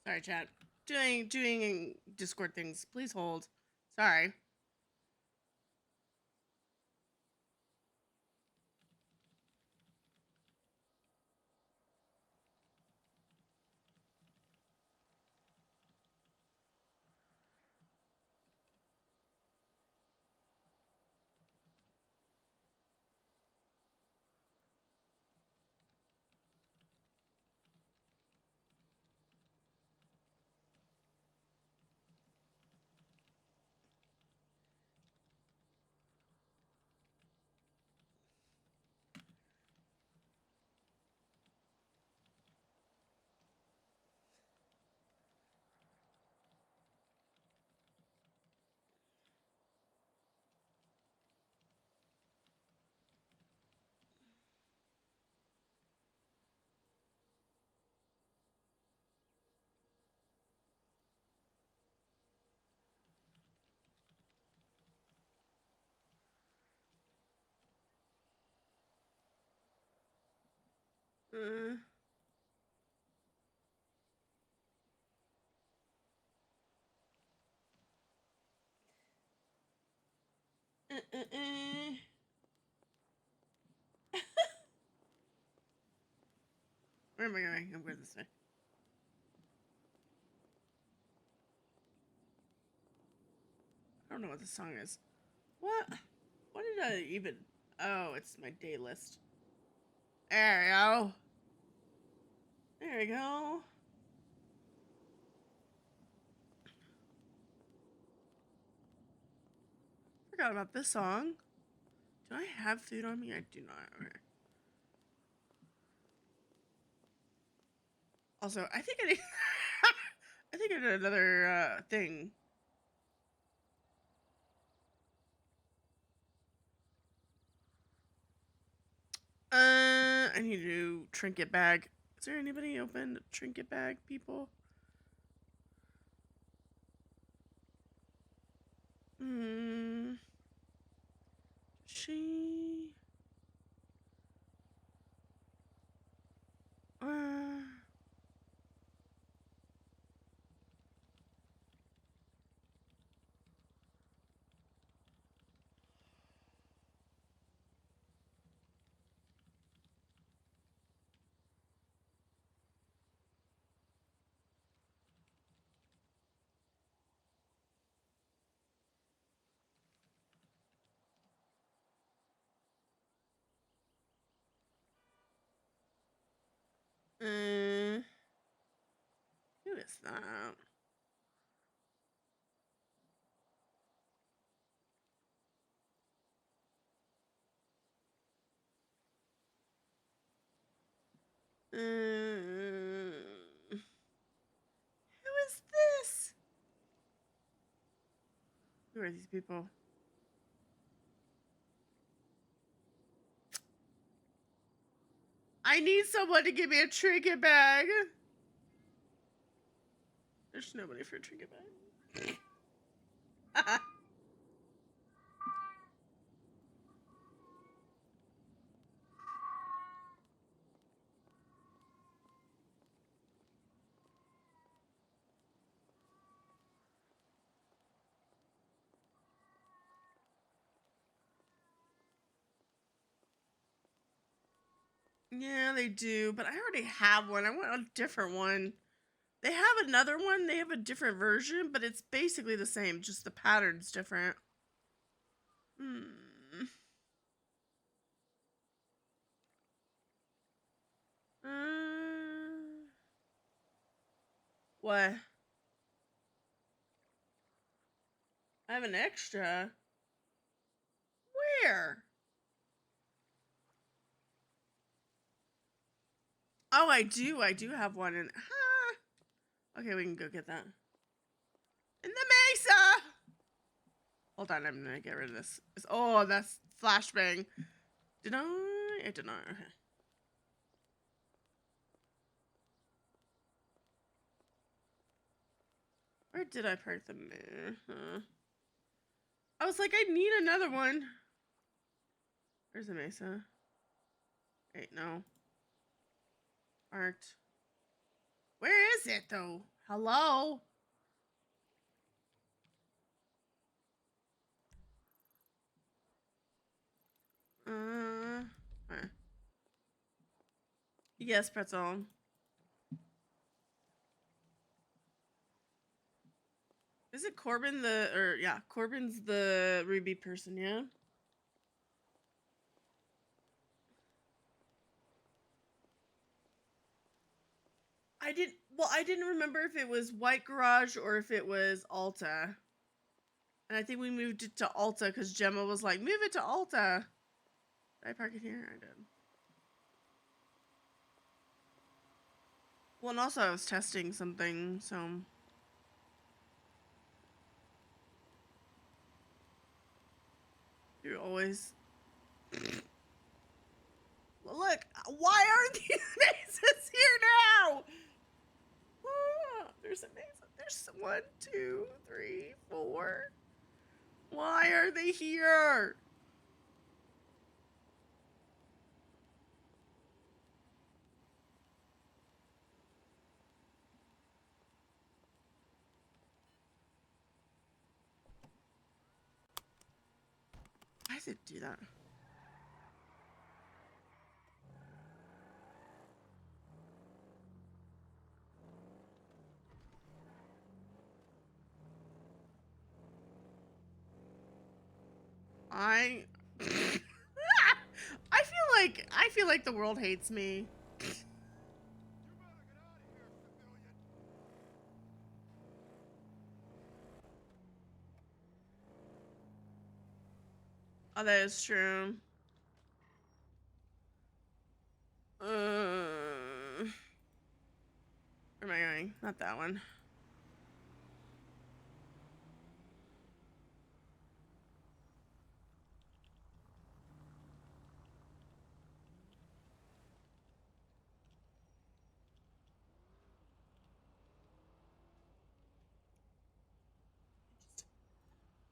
Sorry, chat. Doing Discord things. Please hold. Sorry. Uh, uh, uh, uh. Where am I going? I'm going this way. I don't know what this song is. What? What did I even? Oh, it's my day list. There we go. There we go. Forgot about this song. Do I have food on me? I do not. Okay. Also, I think I did. I think I did another thing. I need to do trinket bag. Is there anybody open trinket bag, people? Hmm. She. Who is that? Who is this? Who are these people? I need someone to give me a trinket bag. There's nobody for a trinket bag. Yeah, they do, but I already have one. I want a different one. They have another one. They have a different version, but it's basically the same, just the pattern's different. What? I have an extra. Where? Oh, I do. I do have one in. Okay, we can go get that. In the Mesa! Hold on, I'm gonna get rid of this. Oh, that's flashbang. Did I? I did not. Okay. Where did I park the Mesa? I was like, I need another one. Where's the Mesa? Wait, no. Parked. Where is it, though? Hello? Where? Yes, pretzel. Is it Corbin Corbin's the Ruby person, yeah? I didn't remember if it was White Garage or if it was Alta. And I think we moved it to Alta because Gemma was like, move it to Alta. Did I park it here? I did. Well, and also I was testing something, so. You're always. Look, why aren't these mazes here now? There's a maze. There's 1, 2, 3, 4. Why are they here? Why does it do that? I feel like the world hates me. Oh, that is true. Where am I going? Not that one.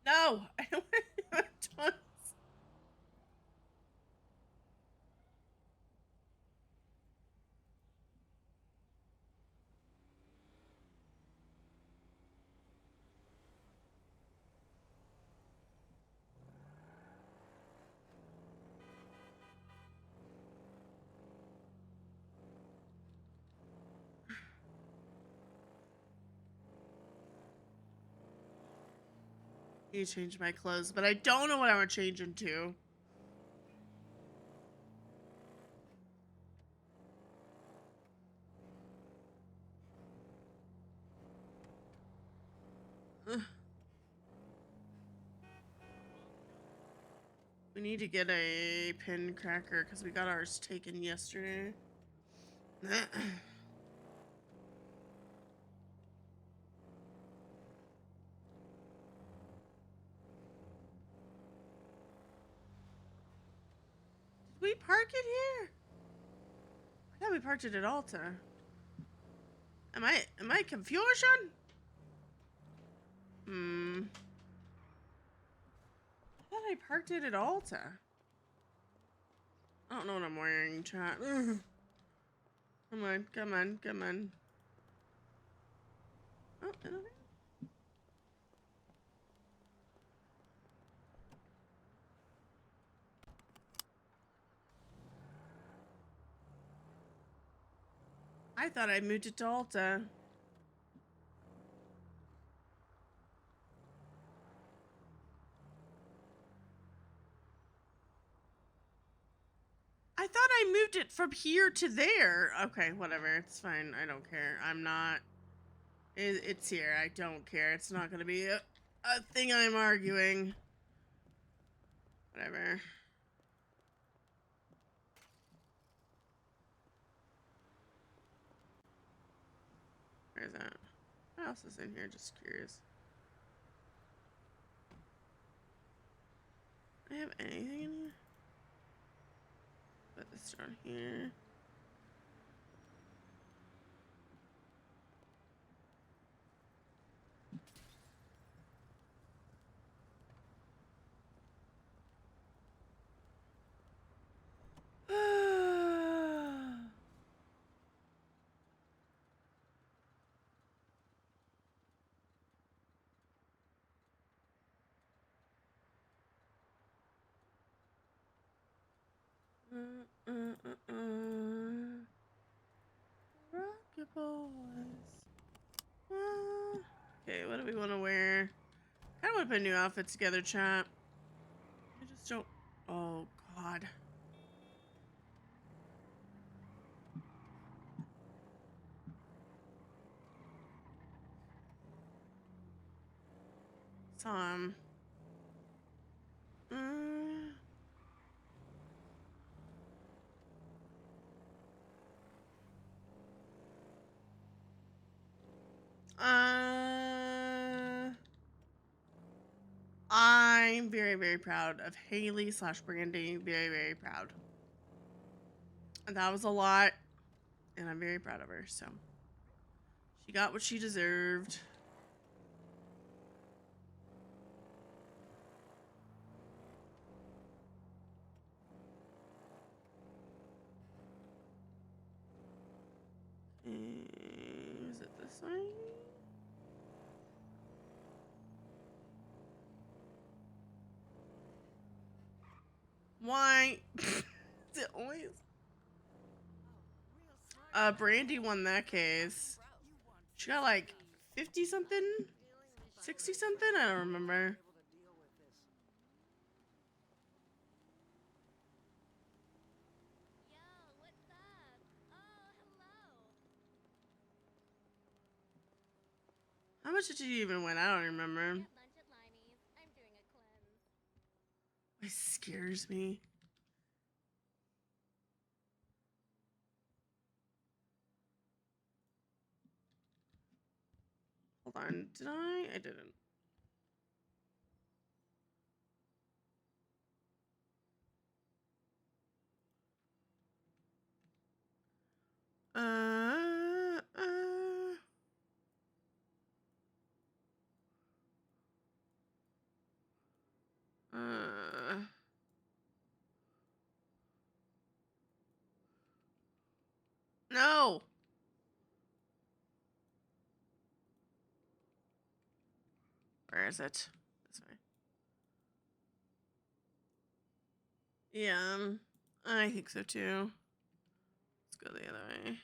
No, I don't want to. You change my clothes, but I don't know what I would change into. We need to get a pin cracker because we got ours taken yesterday. Did we park it here? I thought we parked it at Alta. Am I confusion? I thought I parked it at Alta. I don't know what I'm wearing, chat. Come on, come on, come on. Oh, hello there. I thought I moved it to Alta. I thought I moved it from here to there. Okay, whatever. It's fine. I don't care. I'm not... It's here. I don't care. It's not going to be a thing I'm arguing. Whatever. Where is that? What else is in here? Just curious. Do I have anything in here? Put this down here. Rocket boys. Okay, what do we want to wear? I want to put a new outfit together, chat. I just don't. Oh God. Some. I'm very, very proud of Haley / Brandy. Very, very proud. And that was a lot, and I'm very proud of her. So she got what she deserved. Is it this way? Why? Is it always? Brandy won that case. She got like 50 something, 60 something. I don't remember. How much did you even win? I don't remember. It scares me. Hold on. Did I? I didn't. No. Where is it? This way. Yeah, I think so too. Let's go the other way.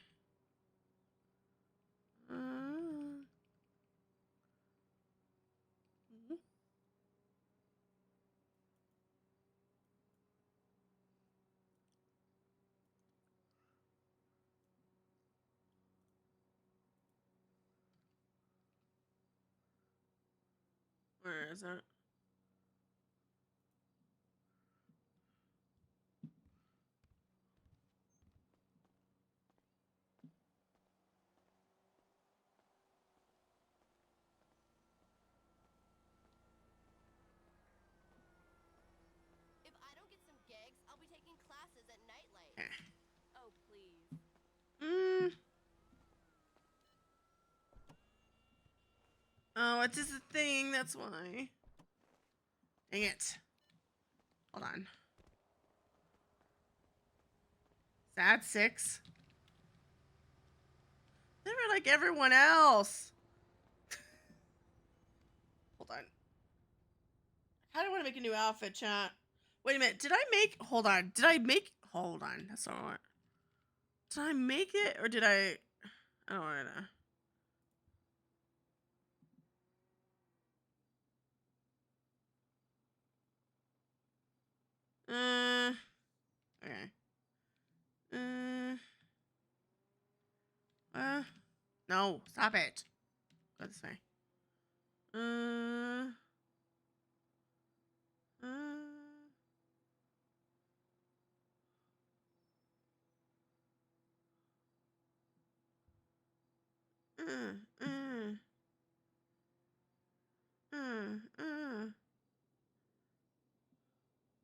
is it? If I don't get some gigs, I'll be taking classes at nightlight. Oh, please. Oh, it is a thing. That's why. Dang it. Hold on. Sad 6. They were like everyone else. Hold on. How do I want to make a new outfit, chat? Wait a minute. Did I make... Hold on. Did I make... Hold on. That's not what... Did I make it? Or did I... I don't want to... Okay. No. Stop it. Go this way.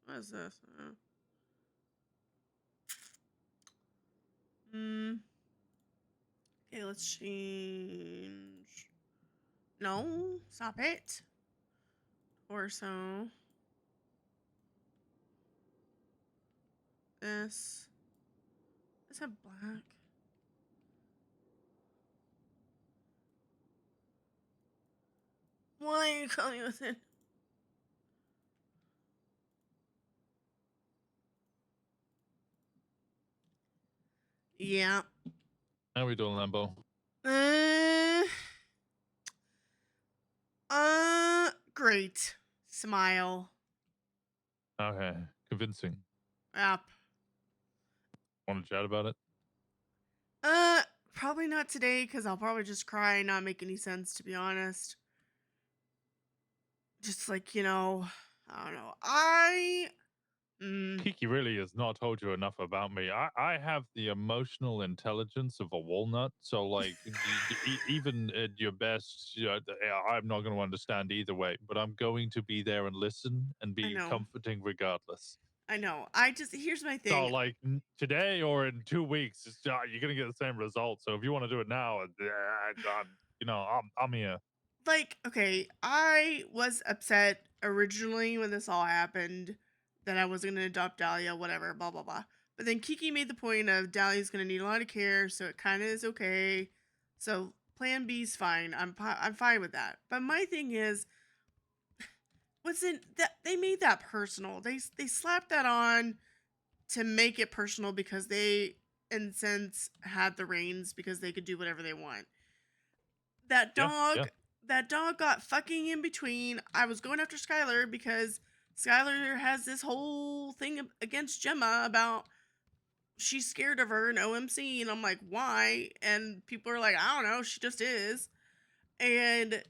What is this? Okay, let's change. No, stop it. Torso. This. Let's have black. Why are you calling with it? Yeah. How we doing, Lambo? Great. Smile. Okay, convincing. Yep. Want to chat about it? Probably not today, because I'll probably just cry and not make any sense, to be honest. Just like, I don't know. Kiki really has not told you enough about me. I have the emotional intelligence of a walnut. So, like, even at your best, I'm not going to understand either way. But I'm going to be there and listen and be comforting regardless. I know. Here's my thing. So, like, today or in 2 weeks, you're going to get the same result. So, if you want to do it now, I'm here. Like, okay, I was upset originally when this all happened that I wasn't going to adopt Dahlia, whatever, blah, blah, blah. But then Kiki made the point of Dahlia's going to need a lot of care, so it kind of is okay. So plan B's fine. I'm fine with that. But my thing is, they made that personal. They slapped that on to make it personal because they, in a sense, had the reins because they could do whatever they want. That dog got fucking in between. I was going after Skylar because Skylar has this whole thing against Gemma about she's scared of her in OMC, and I'm like, why? And people are like, I don't know, she just is. And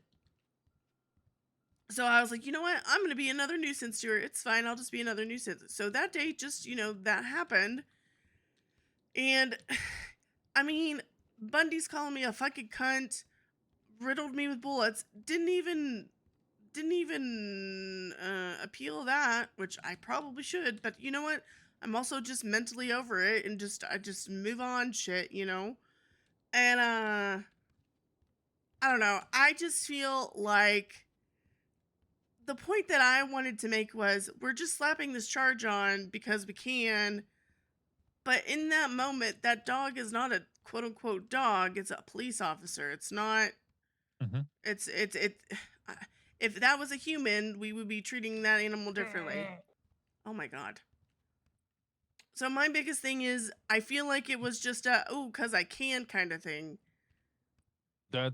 so I was like, you know what? I'm gonna be another nuisance to her. It's fine, I'll just be another nuisance. So that day, just that happened. And I mean, Bundy's calling me a fucking cunt, riddled me with bullets, didn't even appeal that, which I probably should, but you know what? I'm also just mentally over it and I just move on shit, And I don't know. I just feel like the point that I wanted to make was we're just slapping this charge on because we can. But in that moment, that dog is not a quote unquote dog, it's a police officer. It's not it's if that was a human, we would be treating that animal differently. Oh my god. So my biggest thing is I feel like it was just a cuz I can kind of thing. You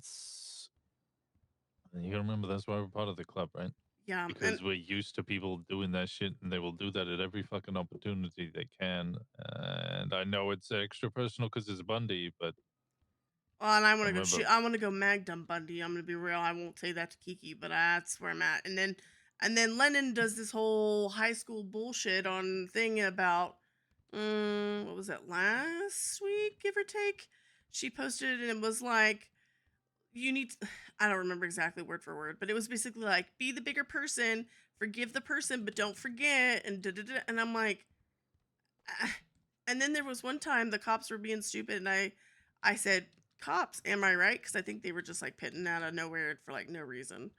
gotta remember that's why we're part of the club, right? Yeah. Because we're used to people doing that shit and they will do that at every fucking opportunity they can. And I know it's extra personal because it's Bundy, but Well, and I want to go remember. I want to go mag dump Bundy. I'm gonna be real. I won't say that to Kiki, but that's where I'm at. And then Lennon does this whole high school bullshit on thing about what was it, last week, give or take? She posted and it was like, you need to, I don't remember exactly word for word, but it was basically like, be the bigger person, forgive the person, but don't forget, and and I'm like, ah. And then there was one time the cops were being stupid, and I said, cops, am I right? Because I think they were just like pitting out of nowhere for like no reason.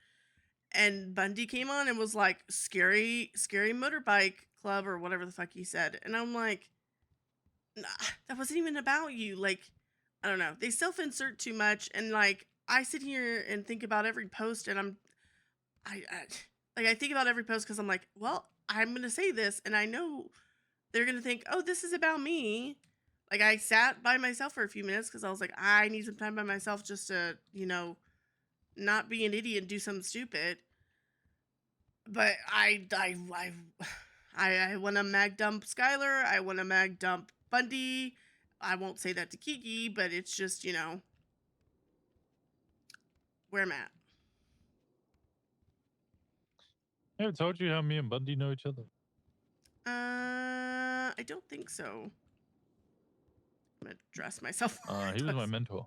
And Bundy came on and was like, scary motorbike club or whatever the fuck he said. And I'm like, nah, that wasn't even about you. Like, I don't know. They self-insert too much, and like I sit here and think about every post, and I think about every post because I'm like, well, I'm gonna say this, and I know they're gonna think, oh, this is about me. Like I sat by myself for a few minutes because I was like, I need some time by myself just to, not be an idiot and do something stupid. But I want to mag dump Skylar. I want to mag dump Bundy. I won't say that to Kiki, but it's just, where I'm at. I ever told you how me and Bundy know each other? I don't think so. I'm gonna dress myself. He was my mentor.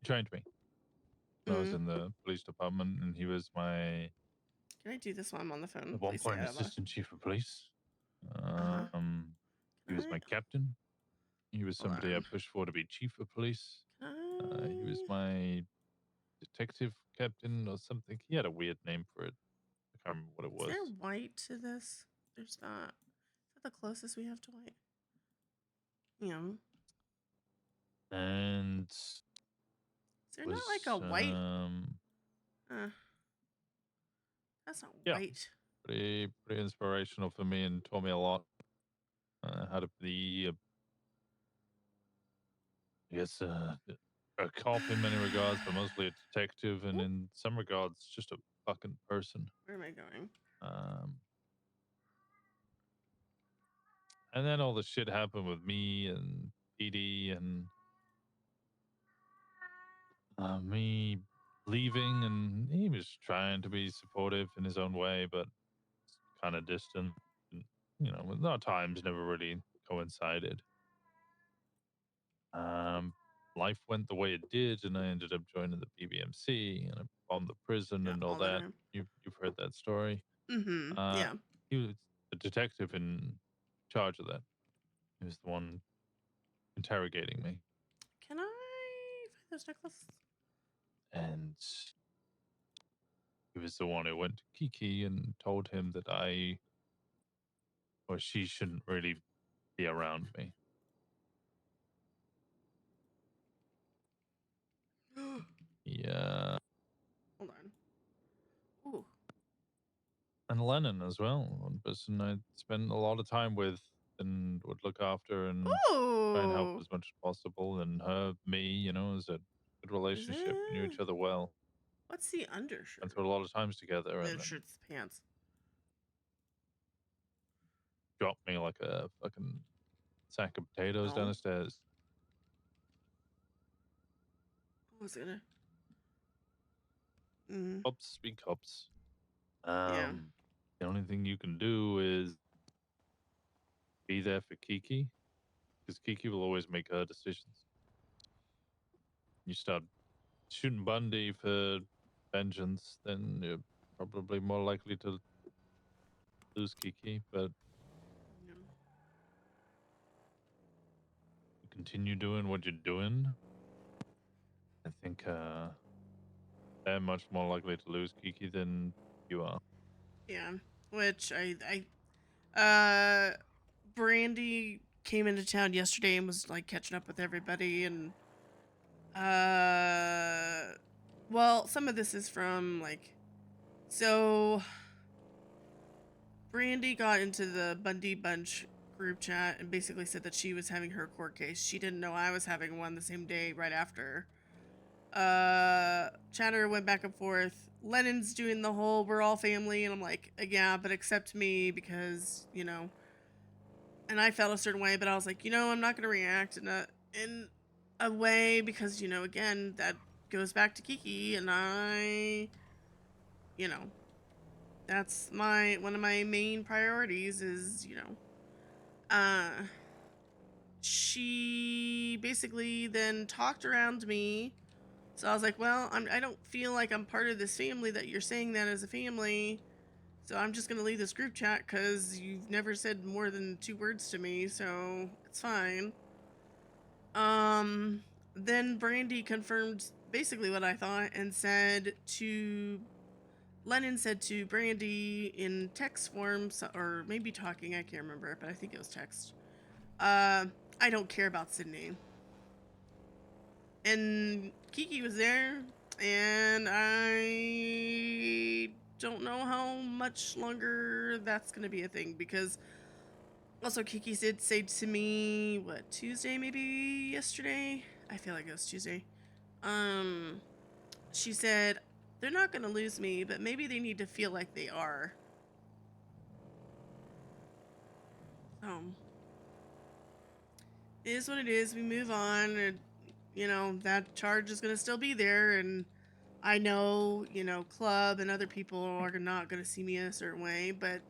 He trained me when I was in the police department, and he was my Can I do this while I'm on the phone? at one Please say point it out loud. assistant chief of police. He was Alright. my captain. He was Hold somebody I on. pushed for to be chief of police. He was my detective captain or something. He had a weird name for it. I can't remember what it Is was. there white to this? There's not. Is that the closest we have to white? Yeah. And Is there not like a white? That's not yeah, white. pretty inspirational for me and taught me a lot. How to be I guess a cop in many regards, but mostly a detective, and in some regards, just a fucking person. Where am I going? And then all the shit happened with me and PD and me leaving, and he was trying to be supportive in his own way, but kind of distant. And, with our times never really coincided. Life went the way it did, and I ended up joining the PBMC, and I bombed the prison and all that. You've heard that story. Mm-hmm. Yeah. He was the detective in charge of that. He was the one interrogating me. Can I find this necklace? And he was the one who went to Kiki and told him that she shouldn't really be around me. Yeah. Hold on. Ooh. And Lennon as well, one person I spent a lot of time with and would look after and try and help Ooh. as much as possible. And her, me, it was a good relationship. We knew each other well. What's the undershirt? Went through a lot of times together. The And undershirt's the pants. dropped me like a fucking sack of potatoes down No. the stairs. What was it gonna? Cops be cops. Yeah. The only thing you can do is be there for Kiki, because Kiki will always make her decisions. You start shooting Bundy for vengeance, then you're probably more likely to lose Kiki, but continue doing what you're doing. I think they're much more likely to lose Kiki than you are. Yeah. Which Brandy came into town yesterday and was like catching up with everybody, and well, some of this is from so Brandy got into the Bundy Bunch group chat and basically said that she was having her court case. She didn't know I was having one the same day right after. Chatter went back and forth. Lennon's doing the whole we're all family, and I'm like, yeah, but accept me because, and I felt a certain way, but I was like, I'm not gonna react, and away because, again, that goes back to Kiki, and that's one of my main priorities is, uh, she basically then talked around me. So I was like, well, I don't feel like I'm part of this family that you're saying that as a family. So I'm just going to leave this group chat because you've never said more than 2 words to me. So it's fine. Then Brandy confirmed basically what I thought and Lennon said to Brandy in text form, or maybe talking, I can't remember, but I think it was text. I don't care about Sydney. And Kiki was there, and I don't know how much longer that's going to be a thing, because also Kiki did say to me, Tuesday maybe yesterday? I feel like it was Tuesday. She said, they're not going to lose me, but maybe they need to feel like they are. It is what it is. We move on. And, that charge is going to still be there. And I know, Club and other people are not going to see me in a certain way. But,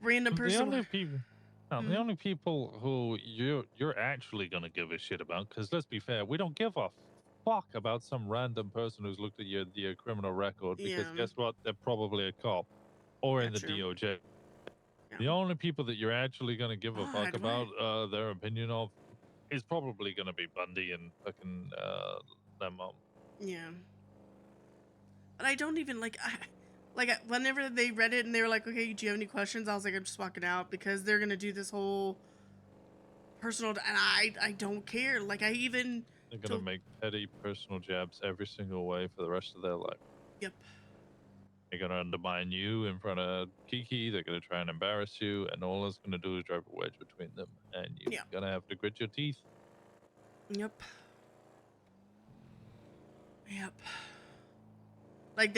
random person. The only people who you're actually gonna give a shit about, because let's be fair, we don't give a fuck about some random person who's looked at your criminal record, because guess what? They're probably a cop or in the DOJ. The only people that you're actually gonna give a fuck about their opinion of is probably gonna be Bundy and fucking their mom. Yeah. But I don't even whenever they read it and they were like, okay, do you have any questions? I was like, I'm just walking out, because they're going to do this whole personal, and I don't care. Like, I even. They're going to make petty personal jabs every single way for the rest of their life. Yep. They're going to undermine you in front of Kiki. They're going to try and embarrass you, and all it's going to do is drive a wedge between them, and you're going to have to grit your teeth. Yep. Like,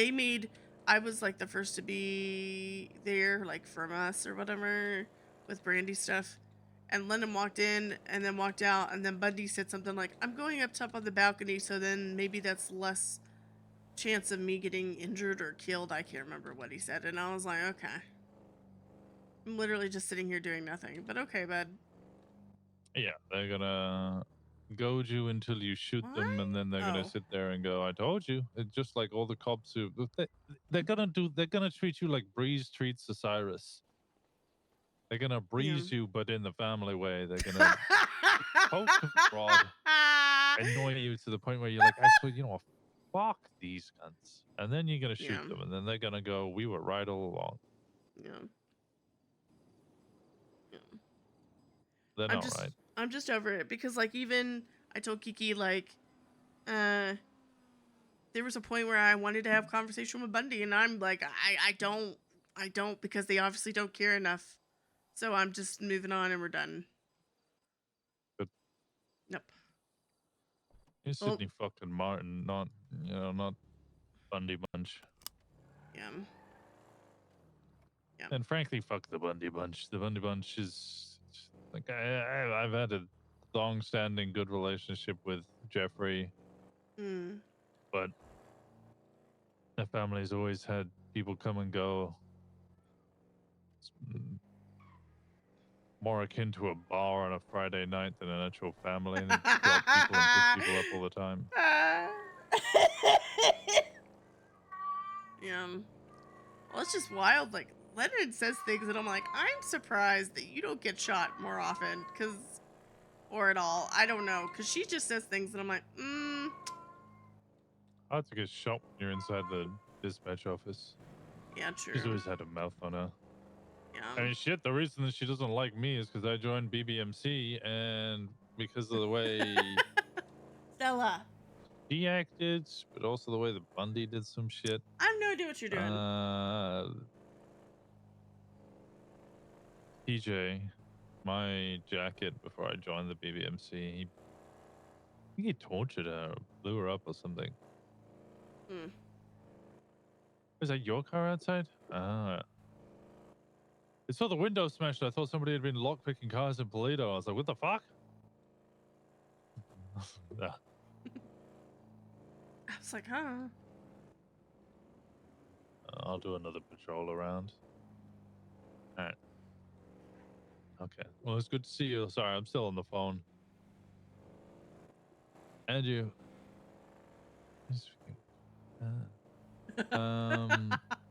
I was like the first to be there, like from us or whatever, with Brandy stuff. And Lennon walked in and then walked out, and then Bundy said something like, I'm going up top on the balcony, so then maybe that's less chance of me getting injured or killed. I can't remember what he said. And I was like, okay. I'm literally just sitting here doing nothing. But okay, bud. Yeah, they're gonna goad you until you shoot them, and then they're gonna sit there and go, I told you. It's just like all the cops who they're gonna treat you like Breeze treats Osiris. They're gonna breeze you, but in the family way. They're gonna poke and prod, annoy you to the point where you're like, actually, fuck these cunts. And then you're gonna shoot them, and then they're gonna go, we were right all along. Yeah. They're not right. I'm just over it, because like, even I told Kiki, like, there was a point where I wanted to have a conversation with Bundy, and I'm like, I don't, because they obviously don't care enough. So I'm just moving on, and we're done. But nope. It's Sydney fucking Martin, not Bundy Bunch. Yeah. And frankly, fuck the Bundy Bunch. The Bundy Bunch is like, I've had a long-standing good relationship with Jeffrey, but the family's always had people come and go. It's more akin to a bar on a Friday night than an actual family, and they drop people and pick people up all the time. Yeah. Well, it's just wild. Like, Leonard says things, and I'm like, I'm surprised that you don't get shot more often, or at all. I don't know, because she just says things, and I'm like, Hard to get shot when you're inside the dispatch office. Yeah, true. She's always had a mouth on her. Yeah. I mean, shit, the reason that she doesn't like me is because I joined BBMC, and because of the way Stella. she acted, but also the way that Bundy did some shit. I have no idea what you're doing. TJ, my jacket before I joined the BBMC, I think he tortured her, or blew her up or something. Was that your car outside? I saw the window smashed. I thought somebody had been lockpicking cars in Polito. I was like, what the fuck? Yeah. I was like, huh. I'll do another patrol around. All right. Okay. Well, it's good to see you. Sorry, I'm still on the phone. And you.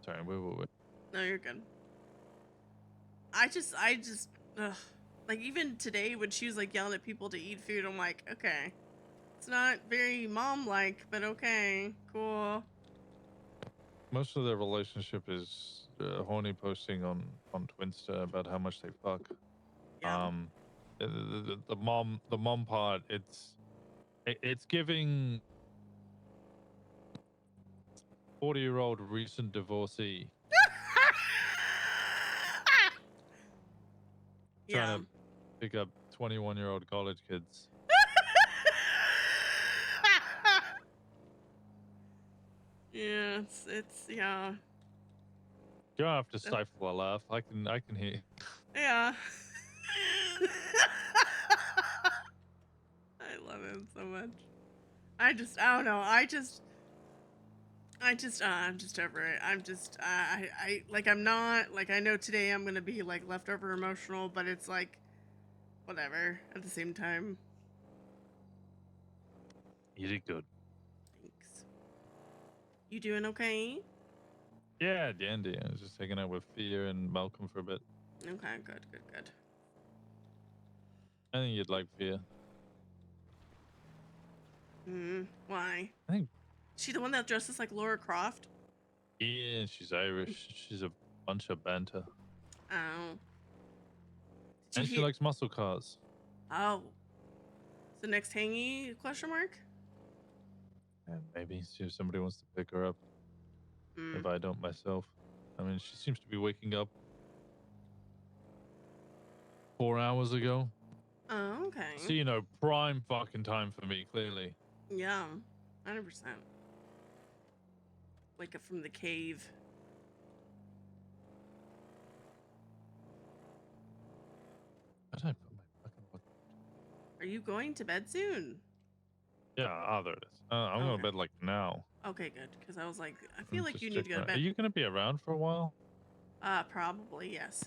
Sorry. Wait. No, you're good. I just, ugh. Like, even today when she was like yelling at people to eat food, I'm like, okay. It's not very mom-like, but okay, cool. Most of their relationship is horny posting on Twinsta about how much they fuck. Yeah. The mom part, it's giving 40-year-old recent divorcee trying to pick up 21-year-old college kids. Yeah, it's yeah. You don't have to stifle a laugh. I can hear. Yeah. I love him so much. I don't know. I'm just over it. I'm not, like, I know today I'm gonna be, like, leftover emotional, but it's like, whatever, at the same time. You did good. Thanks. You doing okay? Yeah, dandy. I was just hanging out with Fia and Malcolm for a bit. Okay, good. I think you'd like Fia. Why? I think. She the one that dresses like Laura Croft? Yeah, she's Irish. She's a bunch of banter. Oh. And she likes muscle cars. Oh. So next hangy, question mark? And maybe see if somebody wants to pick her up. If I don't myself. I mean, she seems to be waking up 4 hours ago. Oh, okay. So, you know, prime fucking time for me, clearly. Yeah, 100%. Wake up from the cave. How did I put my fucking watch? Are you going to bed soon? Yeah, there it is. I'm going to bed like now. Okay, good. Because I was like, I feel like you need to go to Are bed. you going to be around for a while? Probably, yes.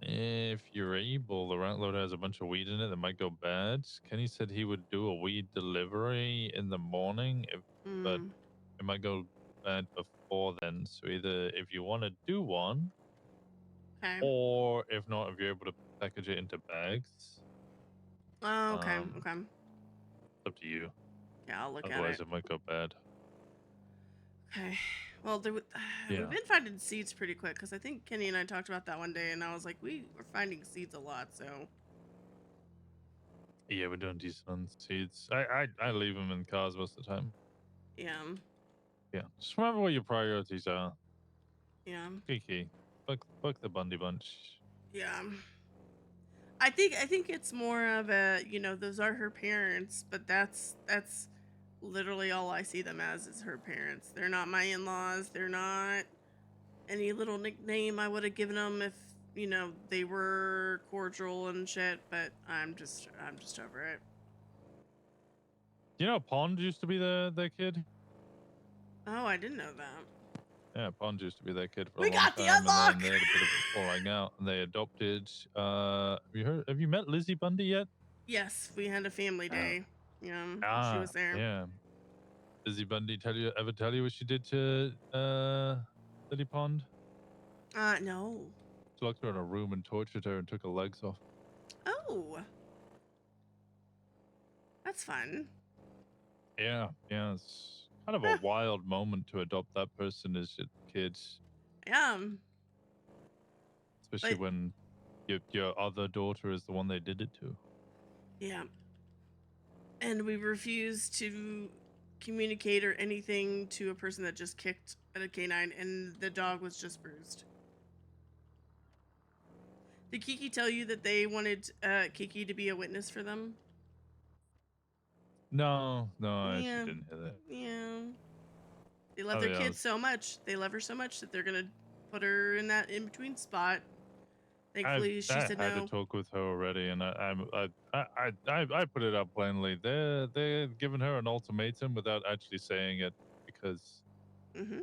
If you're able, the rent load has a bunch of weed in it that might go bad. Kenny said he would do a weed delivery in the morning, but it might go bad before then. So either if you want to do one, or if not, if you're able to package it into bags. Oh, okay. It's up to you. Yeah, I'll look at it. Otherwise, it might go bad. Okay. Well, we've been finding seeds pretty quick because I think Kenny and I talked about that one day, and I was like, we were finding seeds a lot, so. Yeah, we're doing decent on seeds. I leave them in cars most of the time. Yeah. Yeah, just remember what your priorities are. Yeah. Kiki, fuck the Bundy bunch. Yeah. I think it's more of a, those are her parents, but that's literally all I see them as is her parents. They're not my in-laws. They're not any little nickname I would have given them if, they were cordial and shit, but I'm just over it. You know, Pond used to be their kid. Oh, I didn't know that. Yeah, Pond used to be their kid for we a long got time. The unlock! And then they had a bit of a falling out, and they adopted. Have you met Lizzie Bundy yet? Yes, we had a family day. Yeah, she was there. Yeah. Lizzie Bundy ever tell you what she did to Lily Pond? No. She locked her in a room and tortured her and took her legs off. Oh. That's fun. Yeah, it's kind of a wild moment to adopt that person as your kid. Yeah. Especially when your other daughter is the one they did it to. Yeah. And we refuse to communicate or anything to a person that just kicked at a canine, and the dog was just bruised. Did Kiki tell you that they wanted Kiki to be a witness for them? No, I actually didn't hear that. Yeah. They love their kid so much. They love her so much that they're going to put her in that in-between spot. Thankfully, she said had no. to talk with her already, and I put it up plainly. They're giving her an ultimatum without actually saying it because Mm-hmm.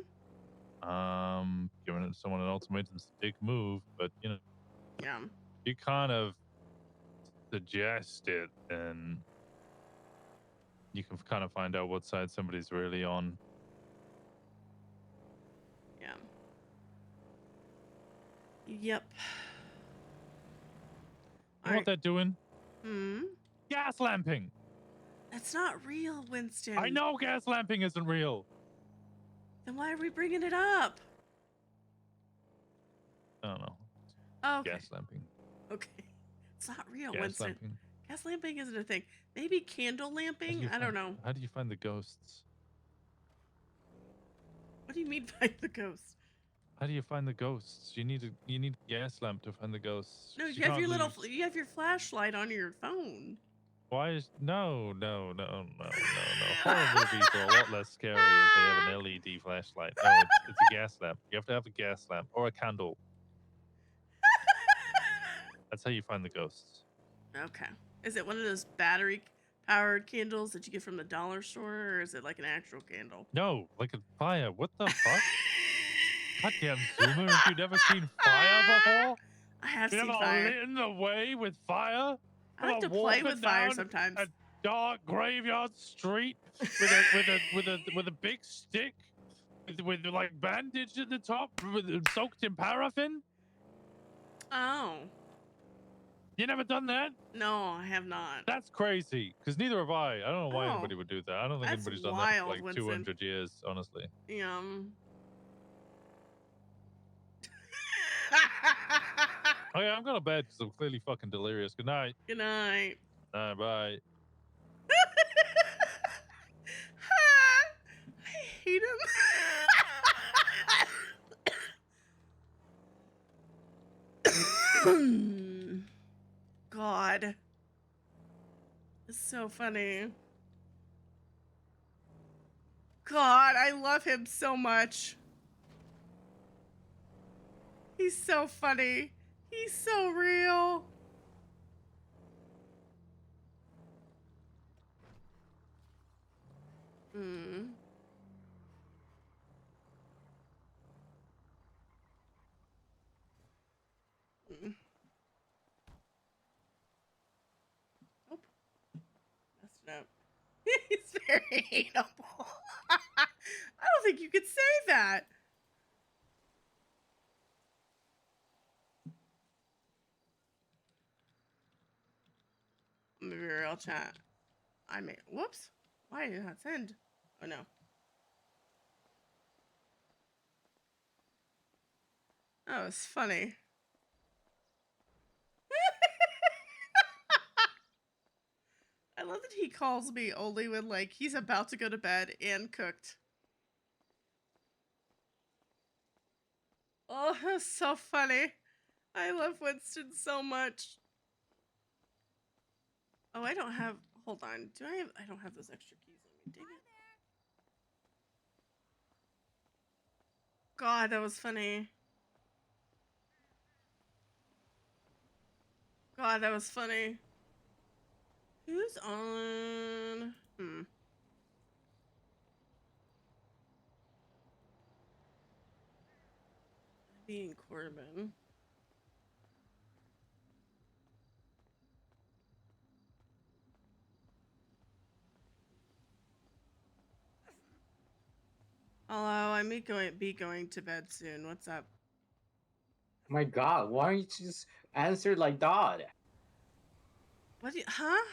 giving someone an ultimatum is a big move, but you know, Yeah. you kind of suggest it, and you can kind of find out what side somebody's really on. Yeah. Yep. You know what they're doing? Hmm. Gas lamping. That's not real, Winston. I know gas lamping isn't real. Then why are we bringing it up? I don't know. Oh, okay. Gas lamping. Okay. It's not real, Gas Winston. lamping. Gas lamping isn't a thing. Maybe candle lamping? I don't know. How do you find the ghosts? What do you mean find the ghost? How do you find the ghosts? You need a gas lamp to find the ghosts. No, 'cause you have your can't little lose- you have your flashlight on your phone. Why is no. Horror movies are a lot less scary if they have an LED flashlight. No, it's a gas lamp. You have to have a gas lamp or a candle. That's how you find the ghosts. Okay. Is it one of those battery powered candles that you get from the dollar store, or is it like an actual candle? No, like a fire. What the fuck? Goddamn Zoomer, have you never seen fire before? I have You seen never fire. lit in the way with fire? I like to play with fire sometimes. A dark graveyard street with a big stick with like bandage at the top soaked in paraffin? Oh. You never done that? No, I have not. That's crazy. Because neither have I. I don't know why Oh. anybody would do that. I don't think That's anybody's done that for wild, like Winston. 200 years, honestly. Yum. Okay, I'm going to bed because I'm clearly fucking delirious. Good night. Good night. Bye. I hate him. God. It's so funny. God, I love him so much. He's so funny. He's so real. Hmm. Nope. Messed it up. He's very hateable. I don't think you could say that. Maybe real chat. I made. Whoops. Why did it not send? Oh no. Oh, it's funny. I love that he calls me only when like he's about to go to bed and cooked. Oh, that's so funny. I love Winston so much. Oh, I don't have. Hold on. Do I have? I don't have those extra keys on me. Dang it. God, that was funny. God, that was funny. Who's on? Being Corbin. Hello, I'm going to bed soon. What's up? My God, why don't you just answer like that? What do you, huh?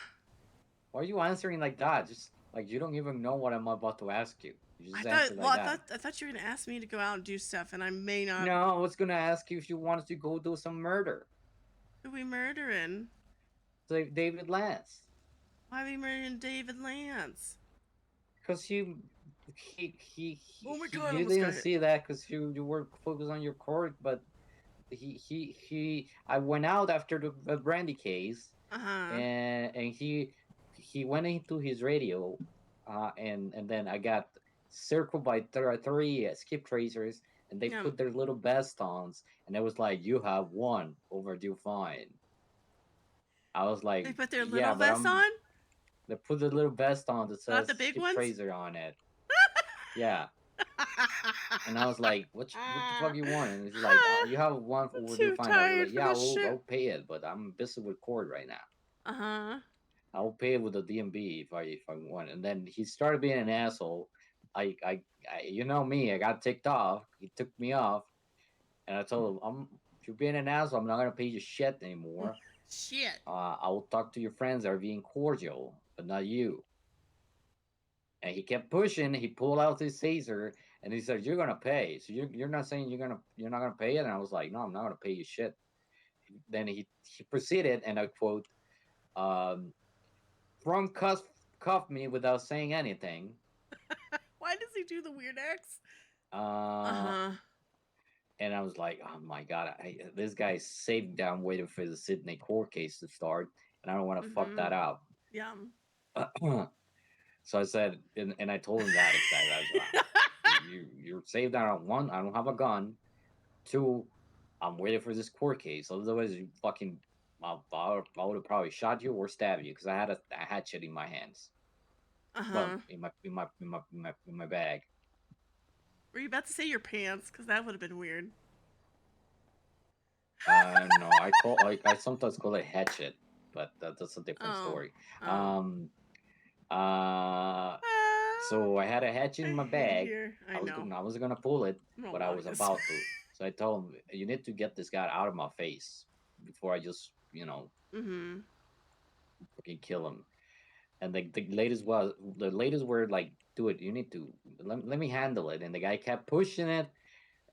Why are you answering like that? Just like you don't even know what I'm about to ask you. You just answer Well, like that. I thought you were gonna ask me to go out and do stuff, and I may not. No, I was gonna ask you if you wanted to go do some murder. Who we murdering? David Lance. Why are we murdering David Lance? Because he Oh my God, you didn't see that because you were focused on your court, but I went out after the Brandy case, and he went into his radio, and then I got circled by three skip tracers, and they Yeah. put their little bestons, and it was like, you have one overdue fine. I was like, They put their yeah, little but vest on, they put the little vest on that not the says big Skip ones. Fraser on it. Yeah. And I was like, what the fuck you want? And he's like, you have one I'm overdue too fine. I was tired like, for yeah, this shit. I'll pay it, but I'm busy with court right now. Uh-huh. I'll pay it with the DMB if I want. And then he started being an asshole. I you know me, I got ticked off. He took me off, and I told him, if you're being an asshole, I'm not gonna pay you shit anymore. Shit. I will talk to your friends that are being cordial, but not you. And he kept pushing. He pulled out his taser, and he said, "You're gonna pay." So you're not saying you're not gonna pay it? And I was like, "No, I'm not gonna pay you shit." Then he proceeded, and I quote, "Front cuffed me without saying anything." Why does he do the weird X? Uh, and I was like, "Oh my god, this guy's sitting down waiting for the Sydney court case to start, and I don't want to fuck that up." Yeah. So I said, and I told him that exactly. I was like, you're saved down on one, I don't have a gun. Two, I'm waiting for this court case. Otherwise, you fucking, I would have probably shot you or stabbed you because I had a hatchet in my hands. Well, in my bag. Were you about to say your pants? Because that would have been weird. No, I sometimes call it hatchet, but that's a different story. So I had a hatchet in my bag. I was gonna pull it, but I was this. about to. So I told him, "You need to get this guy out of my face before I just, fucking kill him." And the latest were like, "Dude, you need to let me handle it." And the guy kept pushing it,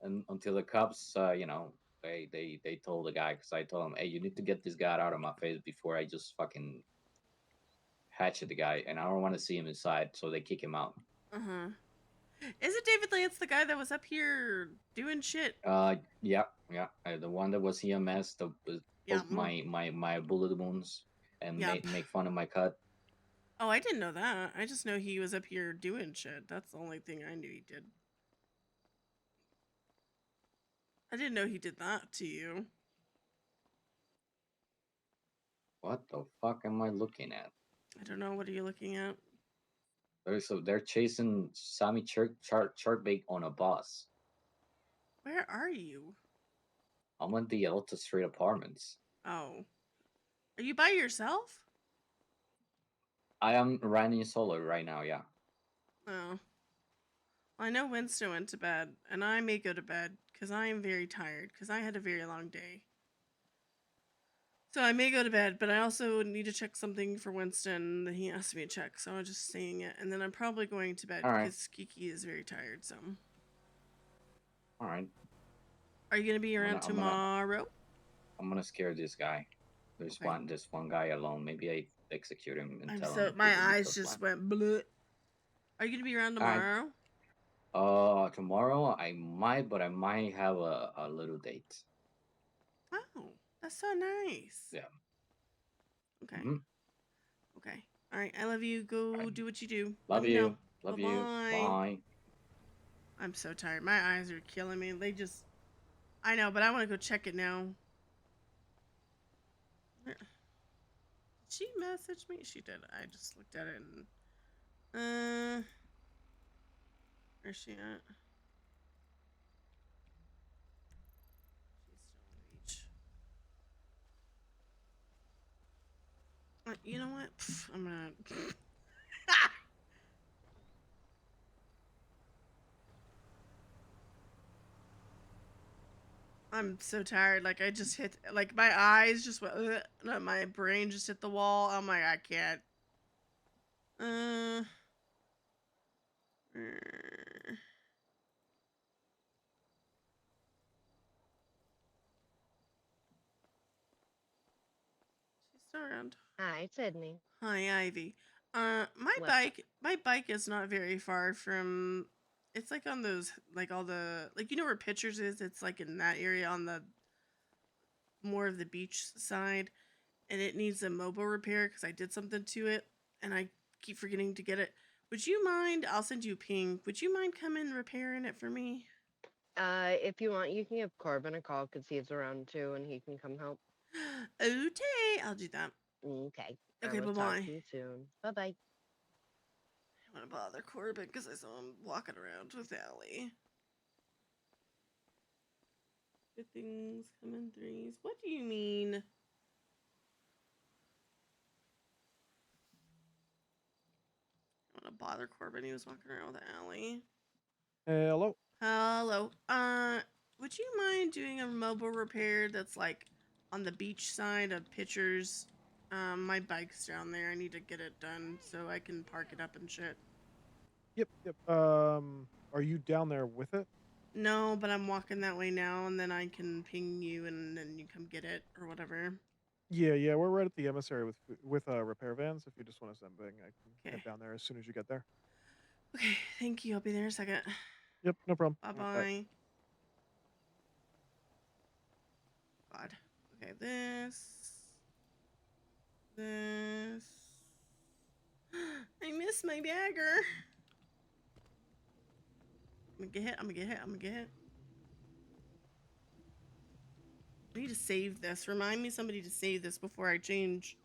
and until the cops, they told the guy, because I told him, "Hey, you need to get this guy out of my face before I just fucking hatchet the guy, and I don't want to see him inside." So they kick him out. Is it David Lance, the guy that was up here doing shit? Yeah. The one that was EMS, that poke my bullet wounds and make fun of my cut. Oh, I didn't know that. I just know he was up here doing shit. That's the only thing I knew he did. I didn't know he did that to you. What the fuck am I looking at? I don't know. What are you looking at? They're chasing Sammy Chartbake on a bus. Where are you? I'm in the Alta Street apartments. Oh. Are you by yourself? I am running solo right now, yeah. Oh. Well, I know Winston went to bed, and I may go to bed because I am very tired because I had a very long day. So I may go to bed, but I also need to check something for Winston that he asked me to check, so I'm just saying it. And then I'm probably going to bed because Kiki is very tired, so. Alright. Are you going to be around tomorrow? I'm gonna scare this guy. There's one guy alone. Maybe I execute him and tell him. My eyes just went bleh. Are you going to be around tomorrow? Tomorrow I might, but I might have a little date. Oh, that's so nice. Yeah. Okay. Okay. All right. I love you. Go do what you do. Love you. Love you. Bye. I'm so tired. My eyes are killing me. I know, but I want to go check it now. Did she message me? She did. I just looked at it and where's she at? She's still on the beach. You know what? I'm gonna. I'm so tired. Like I just hit. Like my eyes just went. My brain just hit the wall. I'm like, I can't. She's still around. Hi, Sydney. Hi, Ivy. My bike is not very far from. It's like on those, like all the, like you know where Pictures is. It's like in that area on the more of the beach side, and it needs a mobile repair because I did something to it, and I keep forgetting to get it. Would you mind? I'll send you a ping. Would you mind coming repairing it for me? If you want, you can give Corbin a call because he's around too, and he can come help. Okay, I'll do that. Okay. Okay, I will bye-bye. talk to you soon. Bye bye. I want to bother Corbin because I saw him walking around with Allie. Good things come in threes. What do you mean? I want to bother Corbin. He was walking around with Allie. Hello. Hello. Would you mind doing a mobile repair that's like on the beach side of Pitchers? My bike's down there. I need to get it done so I can park it up and shit. Yep. Are you down there with it? No, but I'm walking that way now, and then I can ping you, and then you come get it or whatever. Yeah. We're right at the emissary with repair vans. If you just want us something, I can head down there as soon as you get there. Okay, thank you. I'll be there in a second. Yep, no problem. Bye-bye. God. Okay, this. I miss my bagger. I'm gonna get hit. I need to save this. Remind me somebody to save this before I change.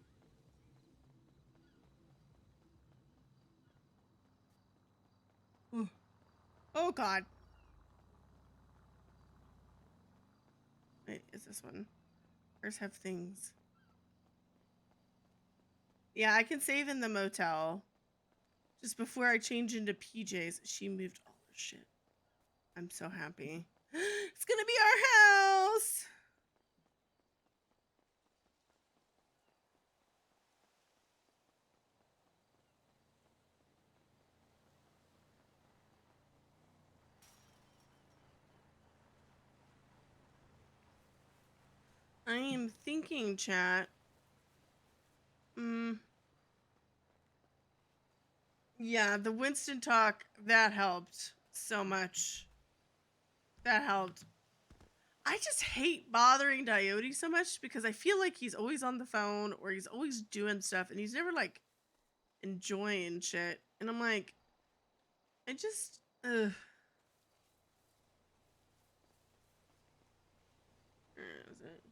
Ooh. Oh, God. Wait, is this one? Where's have things? Yeah, I can save in the motel. Just before I change into PJs. She moved all her shit. I'm so happy. It's gonna be our house! I am thinking, chat. Yeah, the Winston talk, that helped so much. That helped. I just hate bothering Diote so much because I feel like he's always on the phone or he's always doing stuff and he's never like enjoying shit. And I'm like, I just, ugh. Where is it?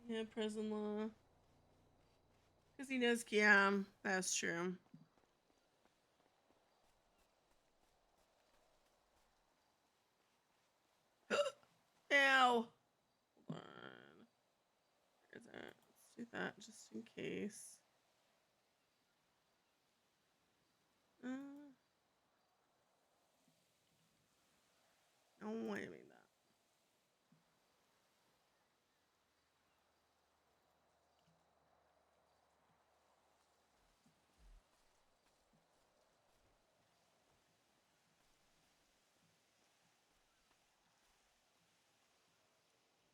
Yeah, prison law. Because he knows Kiam. That's true. Ow. Hold on. Where is it? Let's do that just in case. Oh, wait a minute.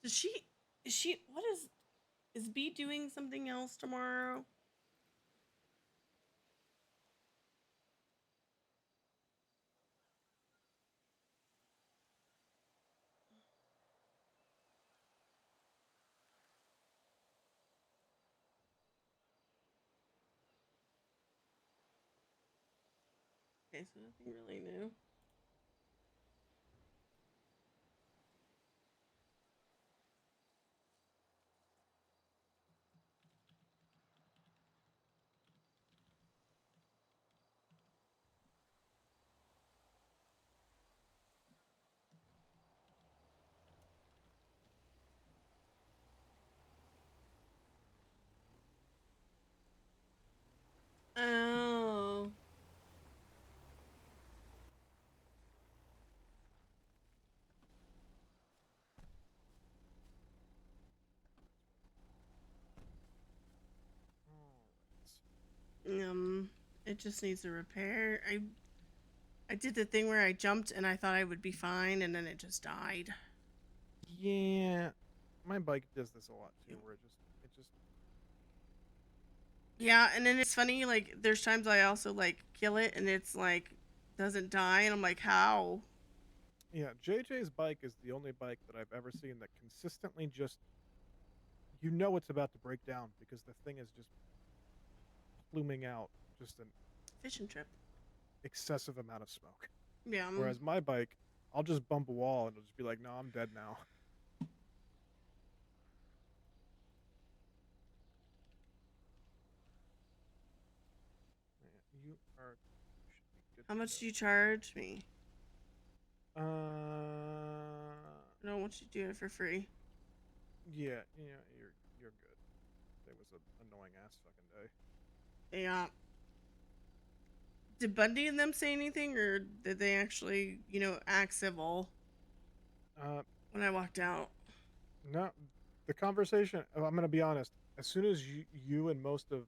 Does she, what is B doing something else tomorrow? Okay, so nothing really new. Oh. It just needs a repair. I did the thing where I jumped and I thought I would be fine and then it just died. Yeah, my bike does this a lot too, where it just. Yeah, and then it's funny, like, there's times I also, like, kill it and it's, like, doesn't die, and I'm like, how? Yeah, JJ's bike is the only bike that I've ever seen that consistently just. You know it's about to break down because the thing is just pluming out just an fishing trip. excessive amount of smoke. Yeah. Whereas my bike, I'll just bump a wall and it'll just be like, no, I'm dead now. You are. How much do you charge me? Uh. I don't want you to do it for free. Yeah, you're good. It was an annoying ass fucking day. Yeah. Did Bundy and them say anything, or did they actually, act civil? When I walked out. No, the conversation. I'm gonna be honest. As soon as you and most of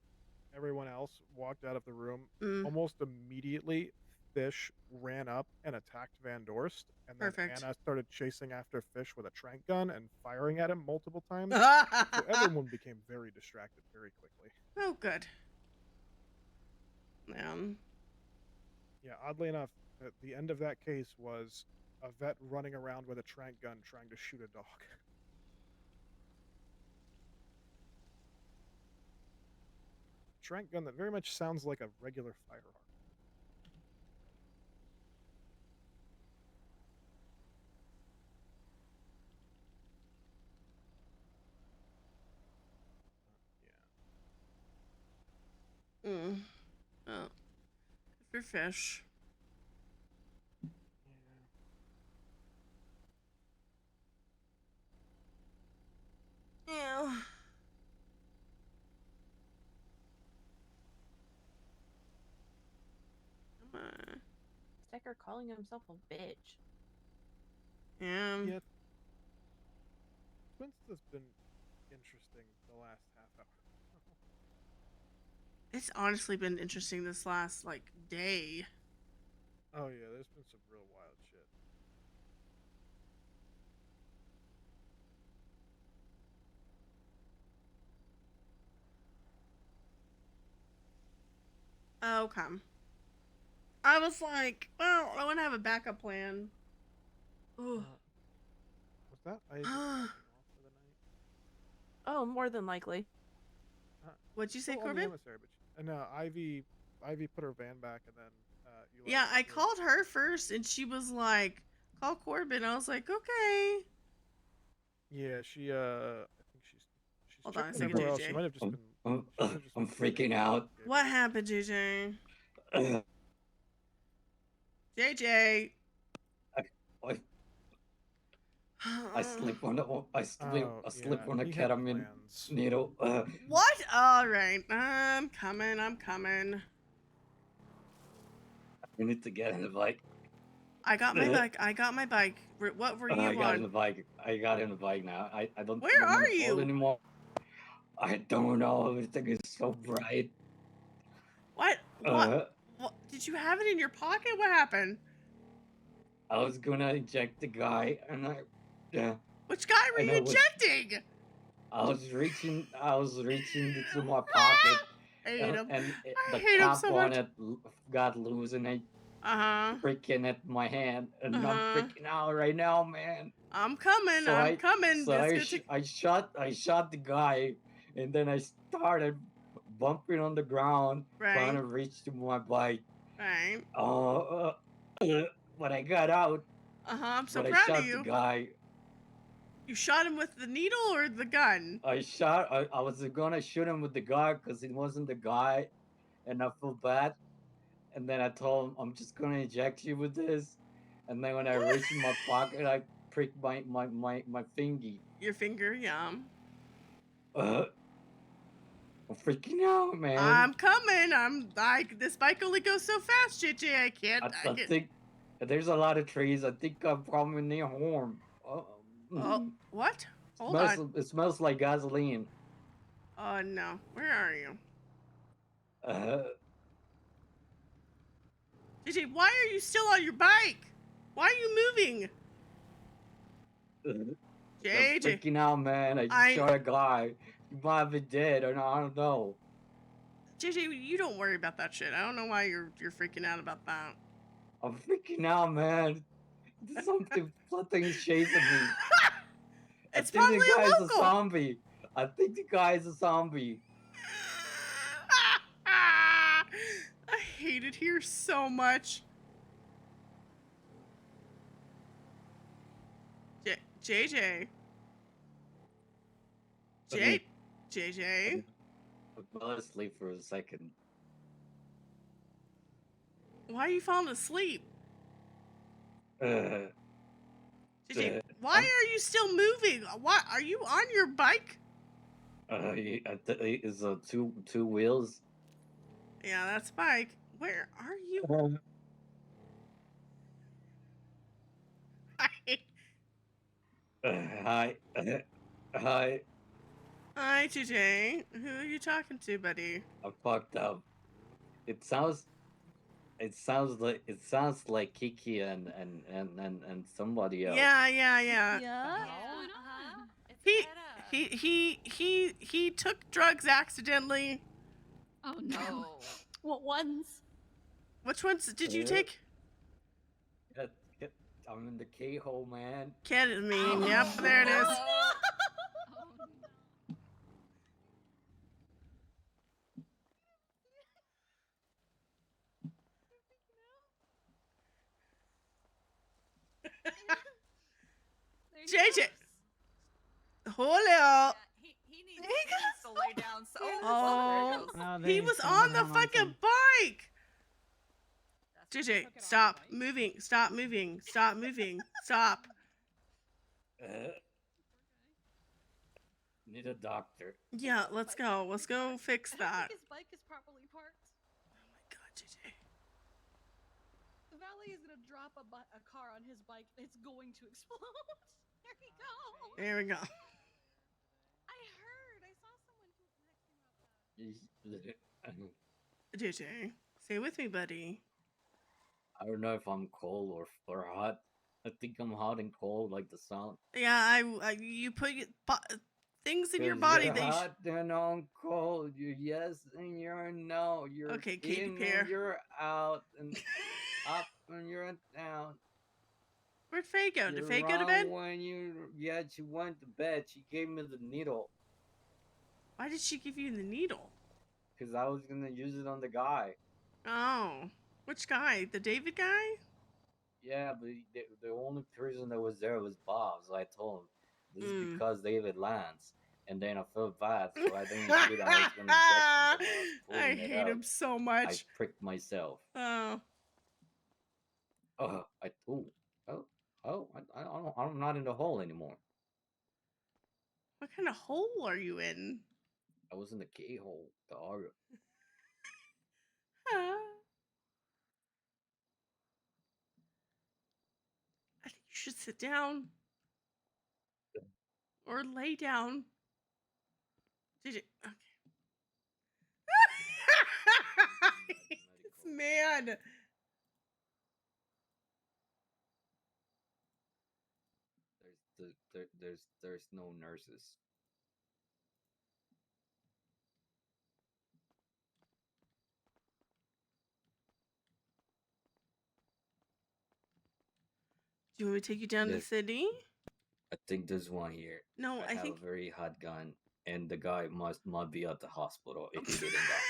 everyone else walked out of the room, almost immediately, Fish ran up and attacked Van Dorst, and then Perfect. Anna started chasing after Fish with a tranq gun and firing at him multiple times. So everyone became very distracted very quickly. Oh, good. Yeah. Yeah, oddly enough, the end of that case was a vet running around with a tranq gun trying to shoot a dog. Tranq gun that very much sounds like a regular firearm. Oh. For Fish. Yeah. Come on. Stecker calling himself a bitch. Yeah. Twins has been interesting the last half hour. It's honestly been interesting this last, day. Oh yeah, there's been some real wild shit. Okay. I was like, well, I want to have a backup plan. Ooh. Was that Ivy off for the night? Oh, more than likely. What'd you say, Still on the Corbin? emissary, but no, Ivy put her van back, and then you. Yeah, I called her first, and she was like, "Call Corbin." I was like, "Okay." Yeah, she. I think she's Hold on a checked second, everywhere else. JJ. She might have just been. I'm freaking out. What happened, JJ? JJ. I sleep on I sleep on a he had ketamine plans. needle. What? All right, I'm coming. We need to get in the bike. I got my bike. What were you I got on? in the bike. I got in the bike now. I don't. Where don't are wanna fall you? anymore. I don't know. Everything is so bright. What? What? Did you have it in your pocket? What happened? I was gonna eject the guy, and Which guy were you ejecting? I was reaching into my pocket, I hate him. and I the hate him cap so on much. it got loose, and I freaking at my hand, and I'm freaking out right now, man. I'm coming. So I'm coming. So I shot the guy, and then I started bumping on the ground, trying to reach to my bike. Right. But I got out. I'm so but proud I shot of you. the guy. You shot him with the needle or the gun? I was gonna shoot him with the gun because it wasn't the guy, and I feel bad. And then I told him, I'm just gonna inject you with this. And then when I reached in my pocket, I pricked my fingy. Your finger, yeah. I'm freaking out, man. I'm coming. This bike only goes so fast, JJ. I can't. I think there's a lot of trees. I think I'm probably near home. What? Hold on. It smells like gasoline. Oh no. Where are you? JJ, why are you still on your bike? Why are you moving? I'm JJ. freaking out, man. I just shot a guy. He might be dead, or I don't know. JJ, you don't worry about that shit. I don't know why you're freaking out about that. I'm freaking out, man. Something is chasing me. It's I think probably the guy's a a zombie. I think the guy is a zombie. I hate hate it here so much. JJ. JJ. I fell asleep for a second. Why are you falling asleep? Uh, JJ, why are you still moving? Why are you on your bike? It's two wheels. Yeah, that's bike. Where are you? Hi. Hi. Hi, JJ. Who are you talking to, buddy? I fucked up. It sounds like Kiki and somebody else. Yeah. He took drugs accidentally. Oh no. What ones? Which ones did you take? I'm in the K-hole, man. Ketamine. Yep, there it is. JJ. Julio. He needs to lay down. So, Oh, No, he they was sent on him the home on fucking some- bike. JJ, stop moving. Stop moving. Stop moving. Stop. Need a doctor. Yeah, let's go. Let's go fix I don't that. think his bike is properly parked. Oh my god, JJ. The valet is gonna drop a car on his bike. It's going to explode. There we go. There we go. I heard. I saw someone texting about that. JJ, stay with me, buddy. I don't know if I'm cold or hot. I think I'm hot and cold, like the sound. Yeah, you put things in your 'Cause body. you're They hot and I'm cold. You're yes and you're no. You're Okay, Katy in Perry. and you're out and up and you're down. Where'd Faye go? Did You're Faye go to wrong bed? when she went to bed. She gave me the needle Why did she give you the needle? because I was gonna use it on the guy. Oh, which guy? The David guy? Yeah, but the only person that was there was Bob. So I told him this is Mm. because David lands. And then I felt bad, so I didn't shoot. I was gonna inject him, but when I was I pulling it hate out, him so I much. pricked myself. Oh. I'm not in the hole anymore. What kind of hole are you in? I was in the K hole, dog. I think you should sit down. Or lay down. Did you? Okay. This man. There's no nurses. Do you want me to take you down to the Yes. city? I think there's one here. No, I have think- a very hot gun, and the guy must be at the hospital if he didn't die.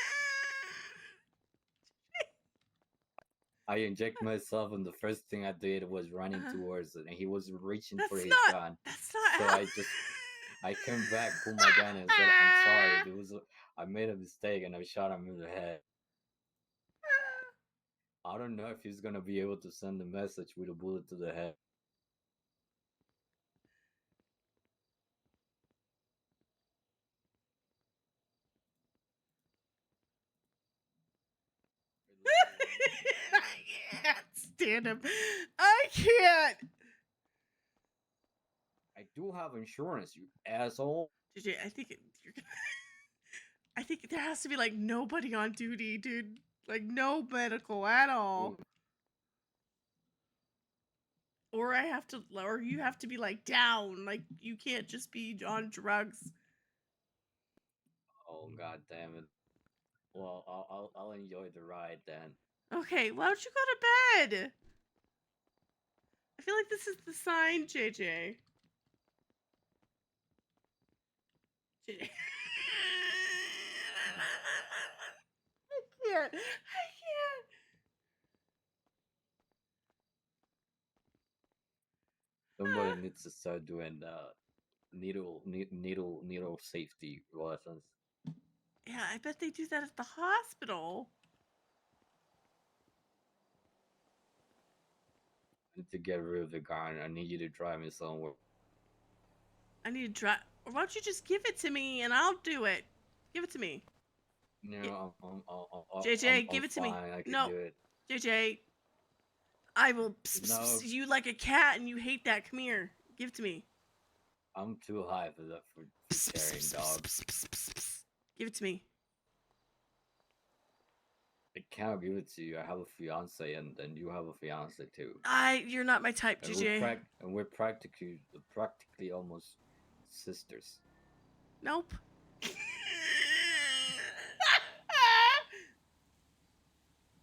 I inject myself, and the first thing I did was running towards it, and he was reaching for his gun. That's not So how- I came back, pulled my gun, and said, "I'm sorry. I made a mistake, and I shot him in the head." I don't know if he's gonna be able to send a message with a bullet to the head. I can't stand him. I can't. I do have insurance, you asshole. JJ, I think you're gonna. I think there has to be like nobody on duty, dude. Like no medical at all. Or you have to be like down. Like you can't just be on drugs. Oh, god damn it. Well, I'll enjoy the ride then. Okay, why don't you go to bed? I feel like this is the sign, JJ. JJ. I can't. Somebody needs to start doing needle safety lessons. Yeah, I bet they do that at the hospital. To get rid of the gun, I need you to drive me somewhere. I need to try. Or why don't you just give it to me and I'll do it? Give it to me. You know, JJ, give it to me. fine. I can No, do it. JJ, I will No. you like a cat and you hate that. Come here. Give it to me. I'm too high for that for carrying dogs. Give it to me. I can't give it to you. I have a fiance, and you have a fiance too. You're not my type, And JJ. we're practically almost sisters. Nope.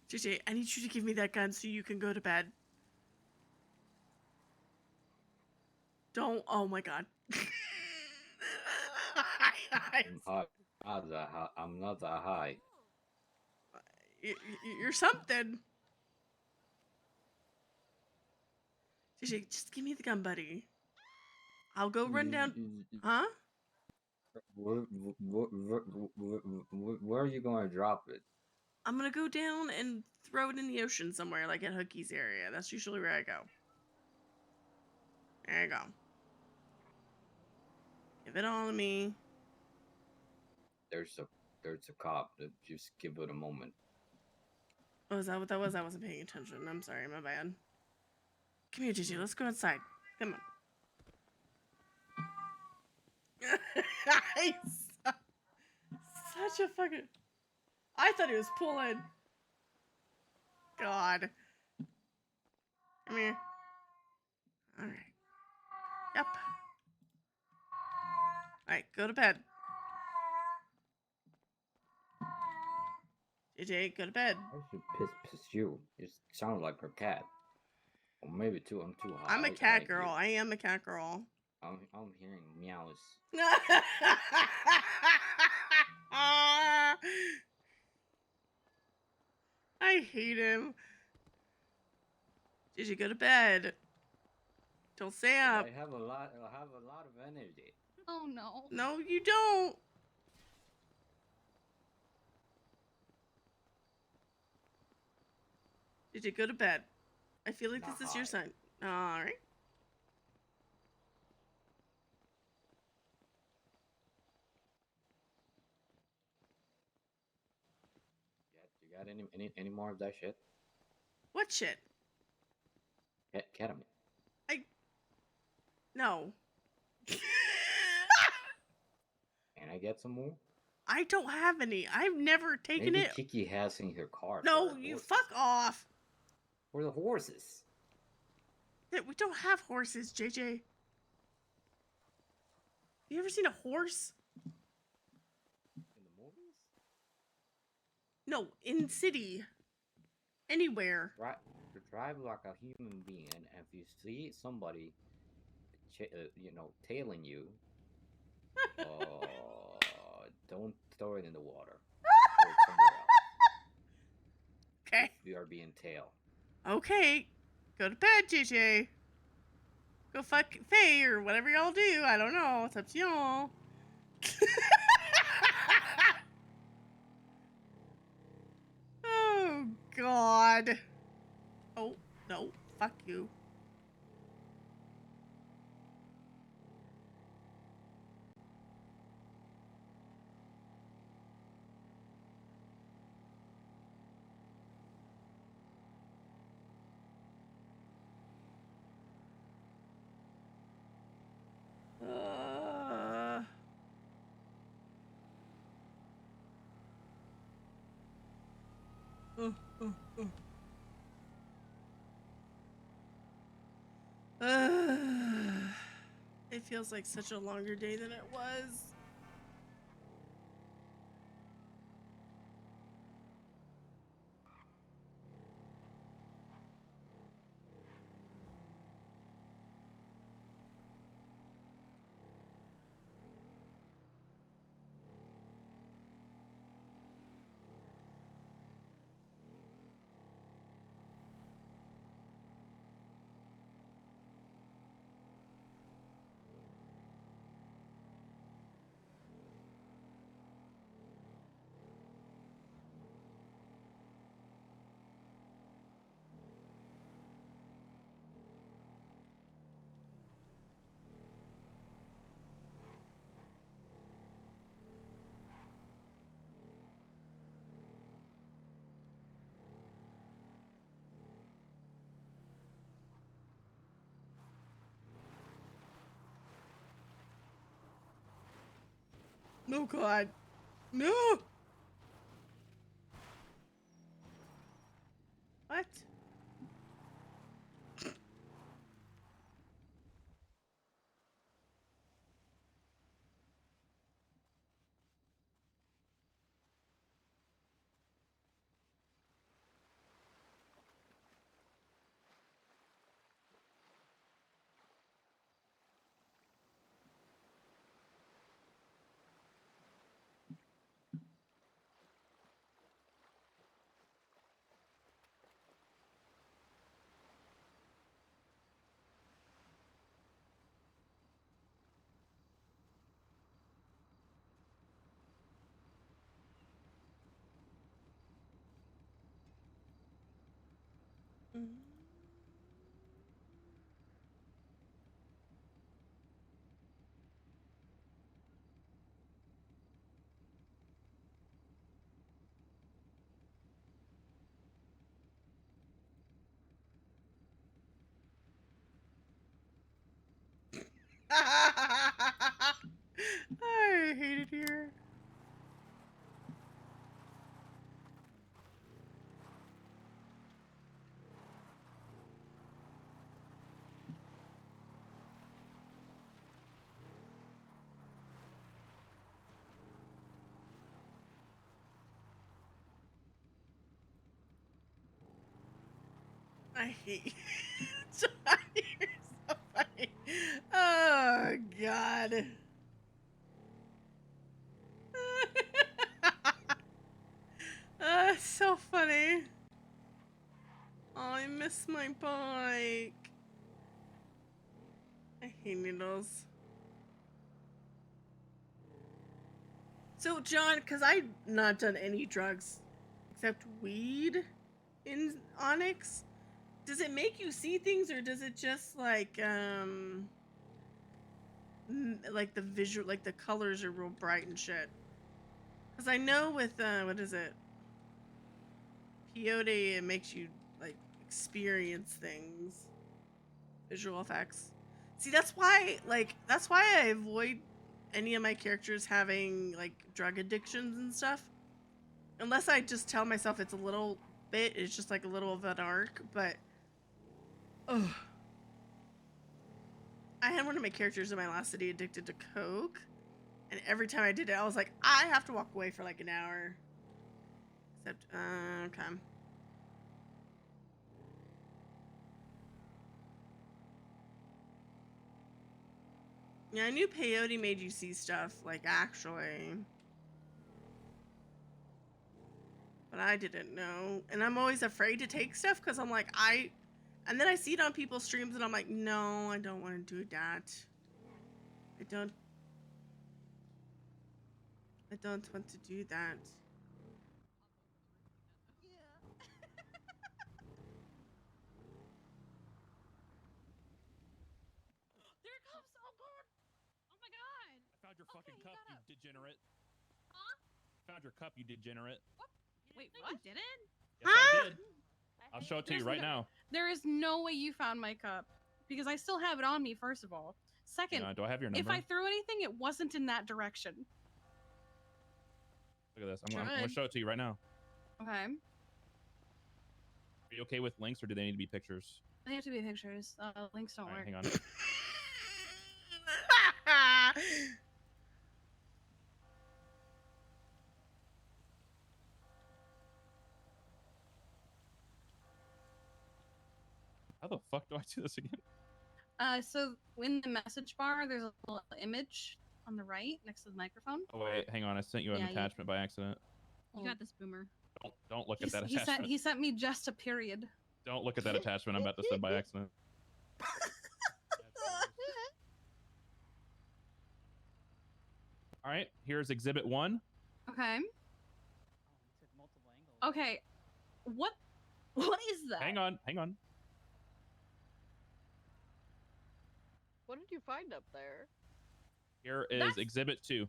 JJ, I need you to give me that gun so you can go to bed. Don't. Oh my god. I'm not that high. You're something. JJ, just give me the gun, buddy. I'll go run down. Huh? Where are you going to drop it? I'm gonna go down and throw it in the ocean somewhere, like at Hookie's area. That's usually where I go. There you go. Give it all to me. There's a cop. Just give it a moment. Oh, is that what that was? I wasn't paying attention. I'm sorry, my bad. Come here, Gigi. Let's go outside. Come on. Such a fucking. I thought he was pulling. God. Come here. Alright. Yep. Alright, go to bed. JJ, go to bed. I should piss you. You sound like a cat. Or maybe too. I'm too high. I'm a cat girl. I am a cat girl. I'm hearing meows. I hate him. Did you go to bed? Don't stay up. I have a lot of energy. Oh no. No, you don't. Did you go to bed? I feel like this is your sign. All right. You got any more of that shit? What shit? Ketamine. No. Can I get some more? I don't have any. I've never taken Maybe it. Kiki has in her car. No, you fuck off. For the horses. We don't have horses, JJ. You ever seen a horse? In the movies? No, in city. Anywhere. Drive like a human being, and if you see somebody, tailing you, don't throw it in the water. Throw it somewhere else. Okay. If you are being tailed. Okay. Go to bed, JJ. Go fuck Faye or whatever y'all do. I don't know. It's up to y'all. Oh, God. Oh, no. Fuck you. It feels like such a longer day than it was. No, God. No! What? I hate it here. I hate You're so funny. Oh, God. So funny. Oh, I miss my bike. I hate needles. So, John, because I've not done any drugs except weed in ONX, does it make you see things, or does it just like the visual, like the colors are real bright and shit? Because I know with what is it, peyote, it makes you like experience things, visual effects. See, that's why I avoid any of my characters having like drug addictions and stuff, unless I just tell myself it's a little bit, it's just like a little of an arc. But ugh. I had one of my characters in my last city addicted to coke, and every time I did it, I was like, I have to walk away for like an hour. Except, okay. Yeah, I knew peyote made you see stuff, like, actually. But I didn't know. And I'm always afraid to take stuff because I'm like, and then I see it on people's streams and I'm like, no, I don't want to do that. I don't want to do that. There comes someone! Oh my god! I found your fucking cup, you degenerate. Huh? Found your cup, you degenerate. What? Wait, what? You didn't? Yes, I did. I'll show it to you right now. There is no way you found my cup because I still have it on me. First of all, second, Do I have your number? if I threw anything, it wasn't in that direction. Look at this. I'm gonna show it to you right now. Okay. Are you okay with links, or do they need to be pictures? They have to be pictures. Links don't work. Hang on. How the fuck do I do this again? So in the message bar, there's a little image on the right next to the microphone. Oh wait, hang on. I sent you an attachment by accident. You got this, Boomer. Don't look at that attachment. He sent me just a period. Don't look at that attachment. I'm about to send by accident. All right, here's Exhibit 1. Okay. Okay. What is that? Hang on. What did you find up there? Here is Exhibit 2.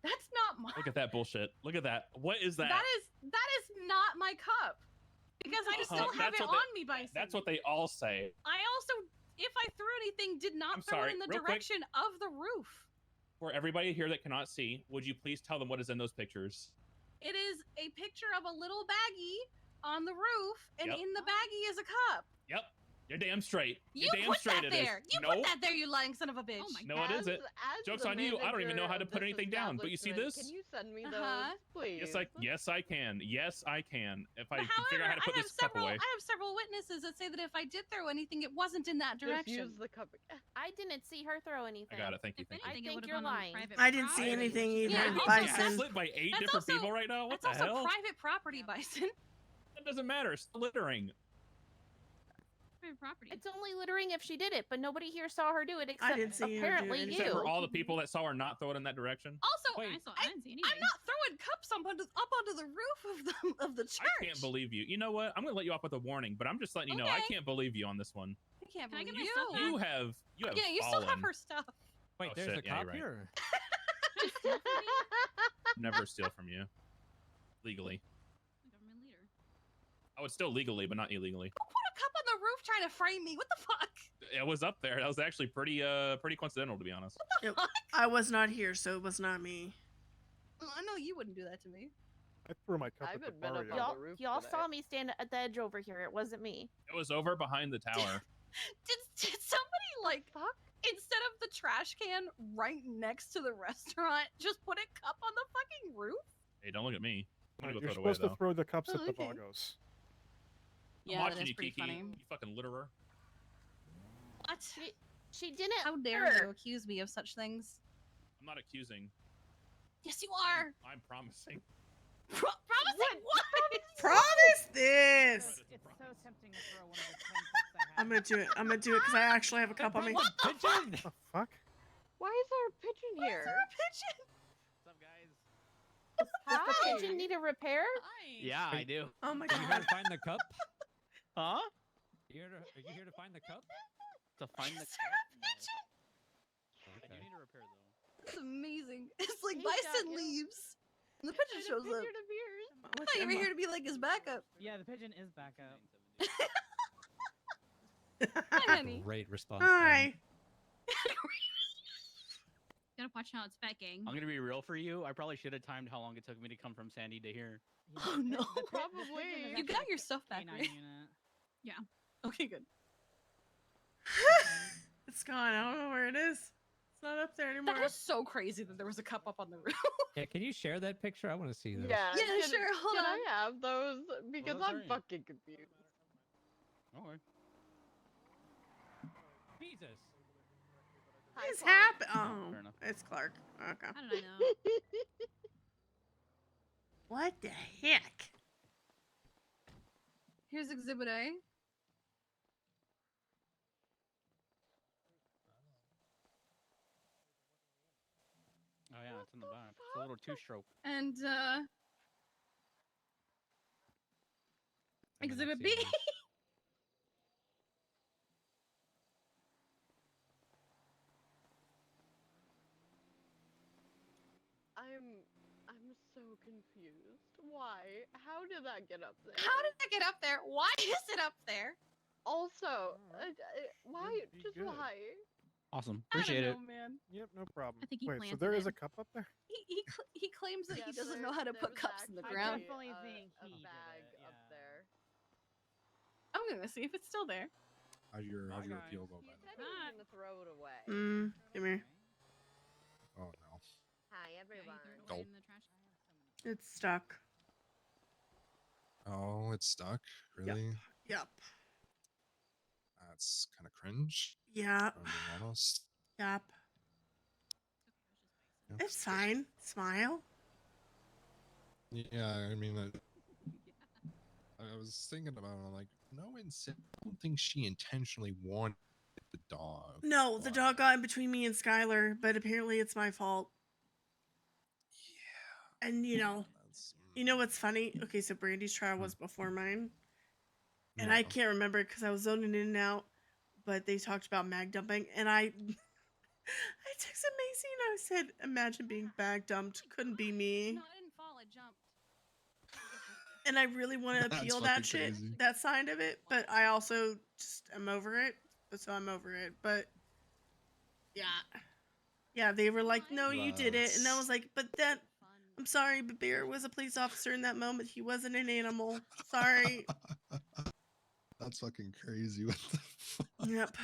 That's not my. Look at that bullshit. Look at that. What is that? That is not my cup. Because I still have it on me, Bison. That's what they all say. I also, if I threw anything, did not throw it in the real quick. direction of the roof. for everybody here that cannot see, would you please tell them what is in those pictures? It is a picture of a little baggie on the roof, and Yep. in the baggie is a cup. Yep. You're damn straight. You You're damn put straight that it is. there. You Nope. put that there, you lying son of a bitch. Oh my No, it isn't. Joke's on you. I don't even know how to put anything down. But you see this? Can you send me those, Uh-huh. please? Yes, I can. Yes, I can. If I But can figure out how to put I have this cup several. away. I have several witnesses that say that if I did throw anything, it wasn't in that direction. Just use the cup. I didn't see her throw anything. I got it. Thank you. Thank you. I think you're lying. I didn't see anything either. Yeah, also, Bison. Split by 8 That's different also- people right now. What That's the also hell? private property, Bison. That doesn't matter. It's littering. Private property. It's only littering if she did it, but nobody here saw her do it except didn't see her do apparently it. you. Except for all the people that saw her not throw it in that direction. Also, Wait. I didn't see I'm not throwing cups up onto the roof of the church. I can't believe you. You know what? I'm gonna let you off with a warning, but I'm just letting you know I Okay. can't believe you on this one. I can't Can I believe get my you. stuff back? You have Yeah, you still have fallen. her stuff. Wait, Oh, there's shit, a yeah, you're cop right. here. Never steal from you. Legally. Government leader. I would still legally, but not illegally. Who put a cup on the roof trying to frame me? What the fuck? It was up there. That was actually pretty coincidental, to be honest. I was not here, so it was not me. I know you wouldn't do that to me. I threw my cup I at the haven't been bar up yet. on the roof Y'all today. saw me stand at the edge over here. It wasn't me. It was over behind the tower. Did somebody like instead of the trash can right next to the restaurant, just put a cup on the fucking roof? Hey, don't look at me. I'm gonna go You're throw it away, supposed to though. throw the cups Oh, at the okay. Vagos. I'm Yeah, watching that is you, pretty Kiki. funny. You fucking litterer. What? She didn't. How dare you accuse me of such things? I'm not accusing. Yes, you are. I'm promising. Promising what? Promise this. It's so tempting to throw one of the 10 cups I have. I'm gonna do it. I'm gonna do it because I actually have a cup on me. What the pigeon? The fuck? Why is there a pigeon here? A pigeon. What's up, guys? Does the pigeon need a repair? Yeah, I do. Oh my Are you here god. to find the cup? Huh? Are you here to find the cup? To find the Is there a pigeon? Okay. need a repair though. It's amazing. It's like He's Bison got- leaves, and the pigeon shows up. I thought you were here to be like his backup. Yeah, the pigeon is back up. Hi, honey. Great response. Hi. Gotta watch how it's specking. I'm gonna be real for you. I probably should have timed how long it took me to come from Sandy to here. Oh no. Probably. You got your stuff back, right? Unit. Yeah. Okay, good. It's gone. I don't know where it is. It's not up there anymore. That was so crazy that there was a cup up on the roof. Yeah, can you share that picture? I want to see this. Yeah, Yeah, can, sure, hold can on. I have those? Because those I'm are in. fucking confused. Okay. Jesus. What's happened? Fair Oh, enough. it's Clark. Okay. How did I know? What the heck? Here's Exhibit A. Oh yeah, it's in the back. It's a little two-stroke. And I'm not Exhibit seeing B. this. I'm so confused. Why? How did that get up there? How did that get up there? Why is it up there? Also, why? Be Just good. why? Awesome. I don't Appreciate it. know, man. Yep, no problem. I think he Wait, so planted there is it. a cup up there? He claims that he Yes, doesn't there- know how to there put was cups in the actually ground. definitely a think he did bag it, up yeah. there. I'm gonna see if it's still there. How's your Hi, guys. appeal go, He by the said way? he was gonna throw it away. Come here. Oh no. Hi, everyone. Gulp. It's stuck. Oh, it's stuck. Really? Yep. That's kind of cringe. Yep. If I'm being honest. Yep. Yep. It's fine. Smile. Yeah, I mean, I was thinking about it. I'm like, no, I don't think she intentionally wanted the dog. No, the dog got in between me and Skylar, but apparently it's my fault. Yeah. And you know what's funny? Okay, so Brandy's trial was before mine. And I Yeah. can't remember because I was zoning in and out, but they talked about mag dumping, and I texted Macy and I said, imagine being bag dumped. Couldn't be me. No, I didn't fall. I jumped. And I really want to That's appeal fucking that shit, crazy. that side of it, but I also just am over it. So I'm over it. But yeah. Yeah, they were like, "No, you did it," and I was That's like, "But that, I'm sorry, but Bear was a police officer in that moment. He wasn't an animal. Sorry." that's fucking crazy. What the fuck? Yep.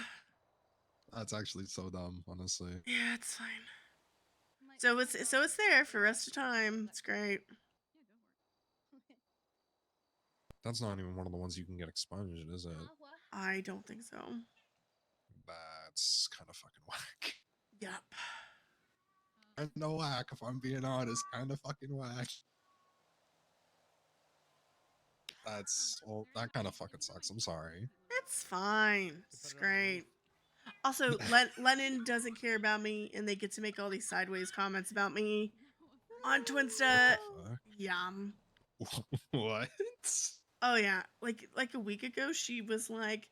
That's actually so dumb, honestly. Yeah, it's fine. So it's there for rest of time. It's great. That's not even one of the ones you can get expunged, is it? I don't think so. That's kind of fucking whack. Yep. Kind of whack, if I'm being honest. Kind of fucking whack. That's well, that kind of fucking sucks. I'm sorry. It's fine. It's great. Also, Lennon doesn't care about me, and they get to make all these sideways comments about me on Twinsta. Yum. What? Oh yeah, like a week ago, she was like,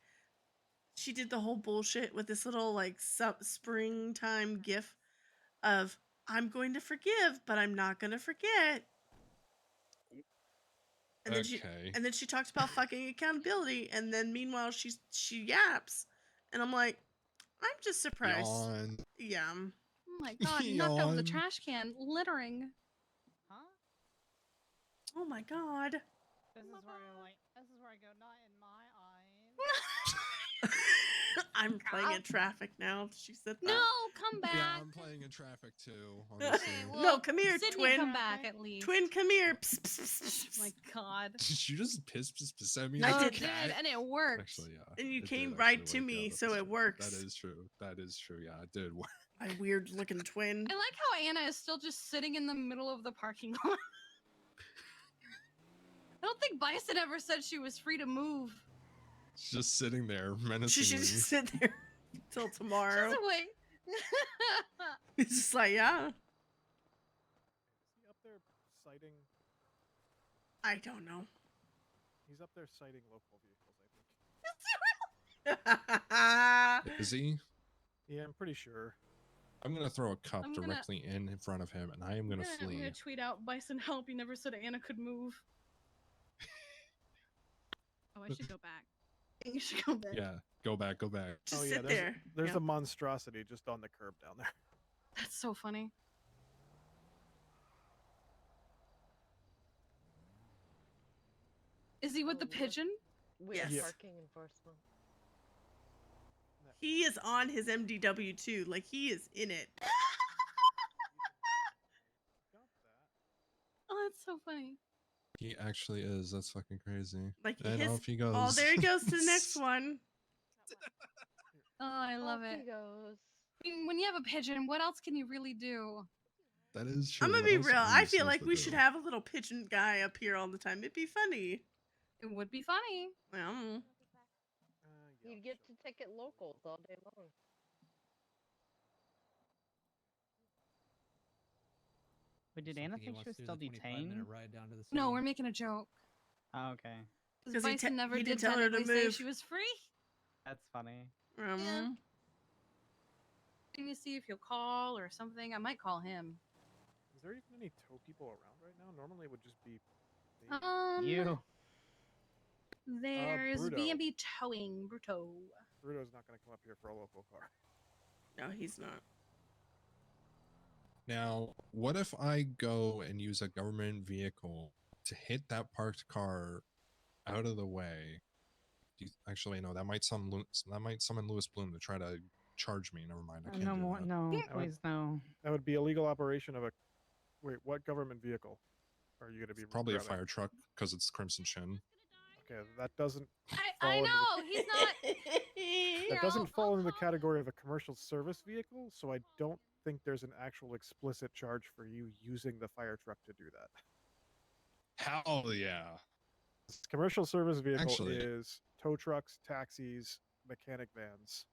she did the whole bullshit with this little like springtime gif of "I'm going to forgive, but I'm not going to forget." And then she talked about fucking accountability, and then meanwhile she yaps, and I'm like, I'm just surprised. Yawn. Yeah. Oh my god, he knocked over the trash can, littering. Oh my god. This is where I go, not in my eyes. I'm playing in traffic now. She said that. No, come back. Yeah, I'm playing in traffic too. Honestly. No, come here, Sydney, twin. come back at least. Twin, come here. Psst, psst, psst, psst. Oh my god. Did you just piss at me? I like a did, cat? And it worked. Actually, yeah. And you it came did right actually to work. me, Yeah, so that's it true. works. That is true. That is true. Yeah, it did work. My weird looking twin. I like how Anna is still just sitting in the middle of the parking lot. I don't think Bison ever said she was free to move. She's just sitting there menacingly. She should just sit there till tomorrow. Just wait. It's just like, yeah. Is he up there citing? I don't know. He's up there citing local vehicles, I think. Is he? Yeah, I'm pretty sure. I'm gonna throw a cup I'm gonna- directly in front of him, and I am gonna I'm flee. gonna tweet out Bison help. You never said Anna could move. Oh, I should go back. You should go back. Yeah, go back, go back. Just oh yeah, sit there's, there. there's Yeah. a monstrosity just on the curb down there. That's so funny. Is he with the pigeon? Weird Yes. parking enforcement. He is on his MDW too. Like, he is in it. Oh, that's so funny. He actually is. That's fucking crazy. Like, and his, off he goes. Oh, there he goes to the next one. Oh, I love Off it. he goes. I mean, when you have a pigeon, what else can you really do? That is true. I'm gonna What be else real. are I you feel supposed like to we do? should have a little pigeon guy up here all the time. It'd be funny. It would be funny. Well, You'd get to ticket locals all day long. But did Anna think she was still detained? No, we're making a joke. Oh, okay. Because 'Cause he Bison te- never he did did tell her to technically say move. she was free. That's funny. Yeah. Can you see if he'll call or something? I might call him. Is there even any tow people around right now? Normally it would just be. You. There's Bruto. B&B Towing, Bruto. Bruto's not going to come up here for a local car. no, he's not. Now, what if I go and use a government vehicle to hit that parked car out of the way? Actually, no, that might summon Lewis Bloom to try to charge me. Never mind. I can't No do more. that. No, please no. That would be illegal operation of a. Wait, what government vehicle are you going to be? Probably a grabbing? fire truck because it's Crimson Chin. Okay, that doesn't. I know he's not. That doesn't fall into the category of a commercial service vehicle, so I don't think there's an actual explicit charge for you using the fire truck to do that. Hell yeah! Commercial service vehicle Actually- is tow trucks, taxis, mechanic vans.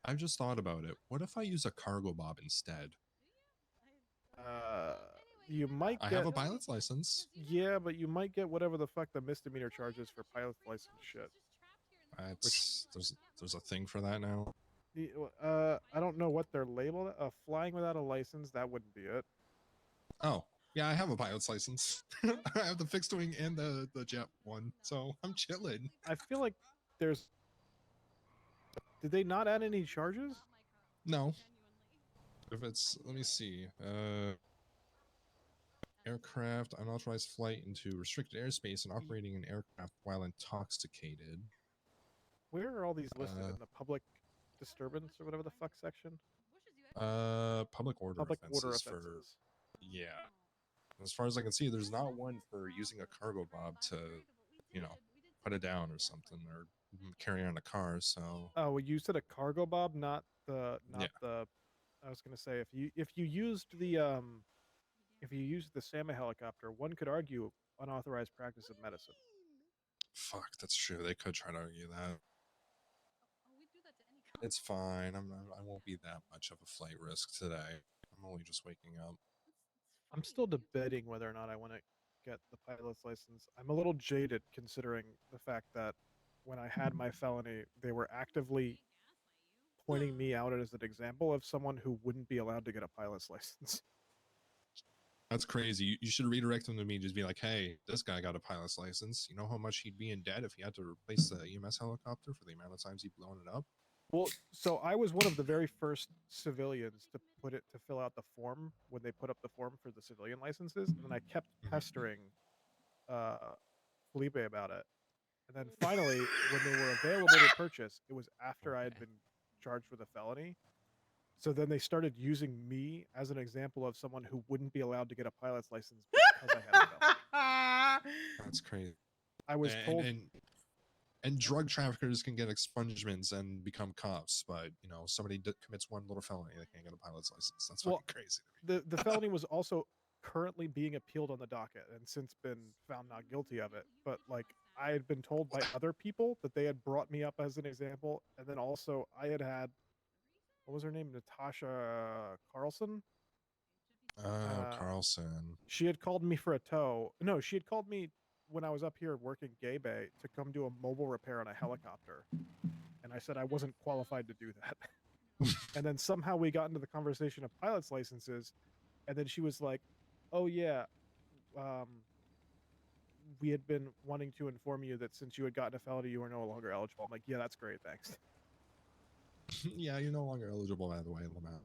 I've just thought about it. What if I use a cargo bob instead? You might I get. have a pilot's license. Yeah, but you might get whatever the fuck the misdemeanor charges for pilot's license shit. There's a thing for that now. I don't know what they're labeled. Flying without a license, that wouldn't be it. Oh, yeah, I have a pilot's license. I have the fixed wing and the jet one, so I'm chilling. I feel like there's. Did they not add any charges? No. If it's, let me see. Aircraft, unauthorized flight into restricted airspace and operating an aircraft while intoxicated. Where are all these listed in the public disturbance or whatever the fuck section? Public order Public offenses order for, offenses. yeah. As far as I can see, there's not one for using a cargo bob to, you know, put it down or something, or carry on a car. So Oh, well, you said a cargo bob, not the Yeah. I was gonna say if you used the SAMA helicopter, one could argue unauthorized practice of medicine. fuck, that's true. They could try to argue that. It's fine. I won't be that much of a flight risk today. I'm only just waking up. I'm still debating whether or not I want to get the pilot's license. I'm a little jaded considering the fact that when I had my felony, they were actively pointing me out as an example of someone who wouldn't be allowed to get a pilot's license. That's crazy. You should redirect them to me. Just be like, hey, this guy got a pilot's license. You know how much he'd be in debt if he had to replace the EMS helicopter for the amount of times he'd blown it up? Well, so I was one of the very first civilians to fill out the form when they put up the form for the civilian licenses, and then I kept pestering Felipe about it. And then finally, when they were available to purchase, it was after I had been charged with a felony. So then they started using me as an example of someone who wouldn't be allowed to get a pilot's license because I had a felony. That's crazy. I was told and drug traffickers can get expungements and become cops, but you know, somebody commits one little felony, they can't get a pilot's license. That's fucking crazy. The felony was also currently being appealed on the docket and since been found not guilty of it. But like I had been told by other people that they had brought me up as an example, and then also I had what was her name, Natasha Carlson. Carlson. She had called me for a tow. No, she had called me when I was up here working Gay Bay to come do a mobile repair on a helicopter, and I said I wasn't qualified to do that. And then somehow we got into the conversation of pilot's licenses, and then she was like, "Oh yeah, we had been wanting to inform you that since you had gotten a felony, you were no longer eligible." I'm like, "Yeah, that's great, thanks." Yeah, you're no longer eligible, by the way, Lamont.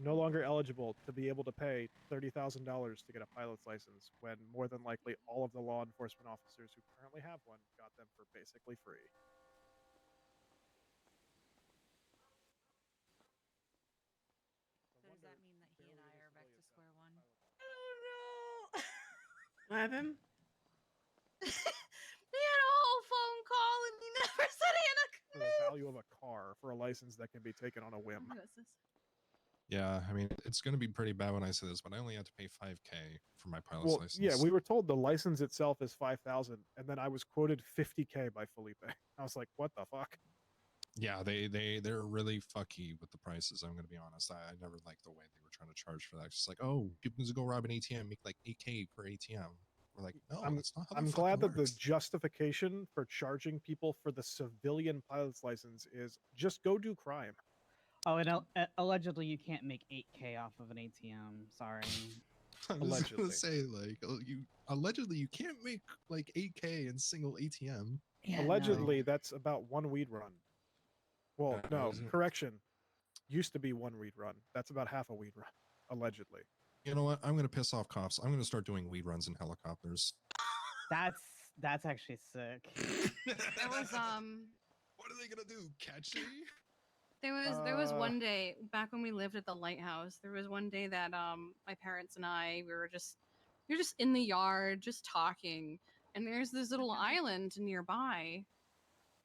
No longer eligible to be able to pay $30,000 to get a pilot's license when more than likely all of the law enforcement officers who currently have one got them for basically free. So does that mean that he and I are back to square one? Oh no. What happened? He had a whole phone call and he never said Anna could For the value of a car for a license that can be taken on a whim. Yeah, I mean, it's going to be pretty bad when I say this, but I only had to pay $5,000 for my pilot's Well, license. yeah, we were told the license itself is $5,000, and then I was quoted $50,000 by Felipe. I was like, "What the fuck?" Yeah, they're really fucky with the prices. I'm going to be honest. I never liked the way they were trying to charge for that. It's just like, oh, people can go rob an ATM, make like $8,000 per ATM. We're like, no, that's not how I'm that glad fucking that works. the justification for charging people for the civilian pilot's license is just go do crime. Oh, and allegedly you can't make 8K off of an ATM. Sorry. I was going to say, like, allegedly you can't make like $8,000 in single ATM. Yeah, allegedly, that's about one weed run. Well, Yeah, no, wasn't- correction. Used to be one weed run. That's about half a weed run, allegedly. You know what? I'm going to piss off cops. I'm going to start doing weed runs in helicopters. That's actually sick. There was What are they gonna do? Catch me? There was one day back when we lived at the lighthouse. There was one day that my parents and I we were just in the yard just talking, and there's this little island nearby.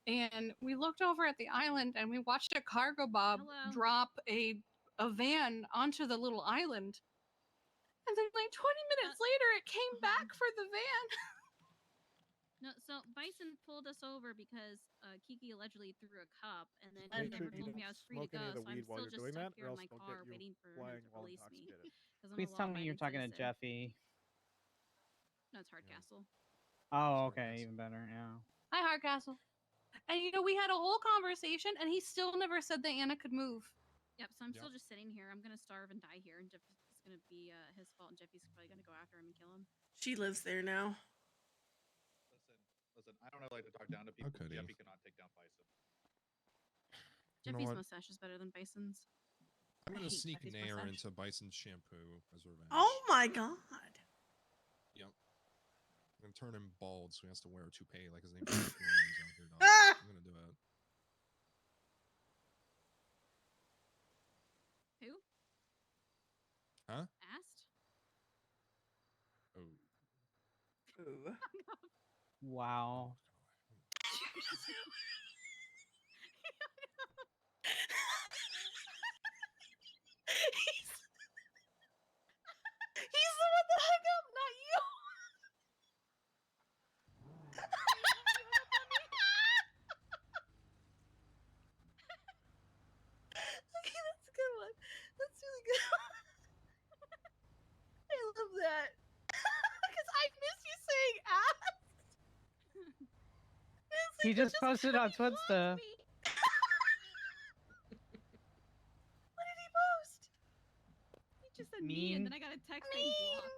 And we looked over at the island and we watched a cargo bob drop a van onto the little island. And then like 20 minutes later it came back for the van. No, so Bison pulled us over because Kiki allegedly threw a cup, and then Make he sure never you told me don't I was free to smoke any go. of the So I'm weed while still you're just doing stuck that, here or in else my they'll car get you waiting for him flying to while release me. intoxicated. 'Cause I'm Please a tell me law-abiding you're talking to citizen. Jeffy. No, it's Hardcastle. Oh, okay, even better. Yeah. Hi, Hardcastle. And you know, we had a whole conversation and he still never said that Anna could move. Yep, so I'm still just sitting here. I'm gonna starve and die here, and Jeff it's gonna be his fault, and Jeffy's probably gonna go after him and kill him. She lives there now. Listen, I don't like to talk down to people. Okay, Jeffy cannot take down Bison. You know Jeffy's what? mustache is better than Bison's. I'm gonna hate sneak Jeffy's Nair mustache. into Bison's shampoo as revenge. Oh my god. Yep. I'm gonna turn him bald so he has to wear a toupee like his name's Jeff Williams out here, dog. I'm gonna do it. Who? Huh? Asked? Oh. Ooh. Wow. He's the one that hung up, not you. Okay, that's a good one. That's really good. I love that. Because I miss you saying asked. He just posted on Twitter. What did he post? He just said me, and Mean. then I got a text saying blocked.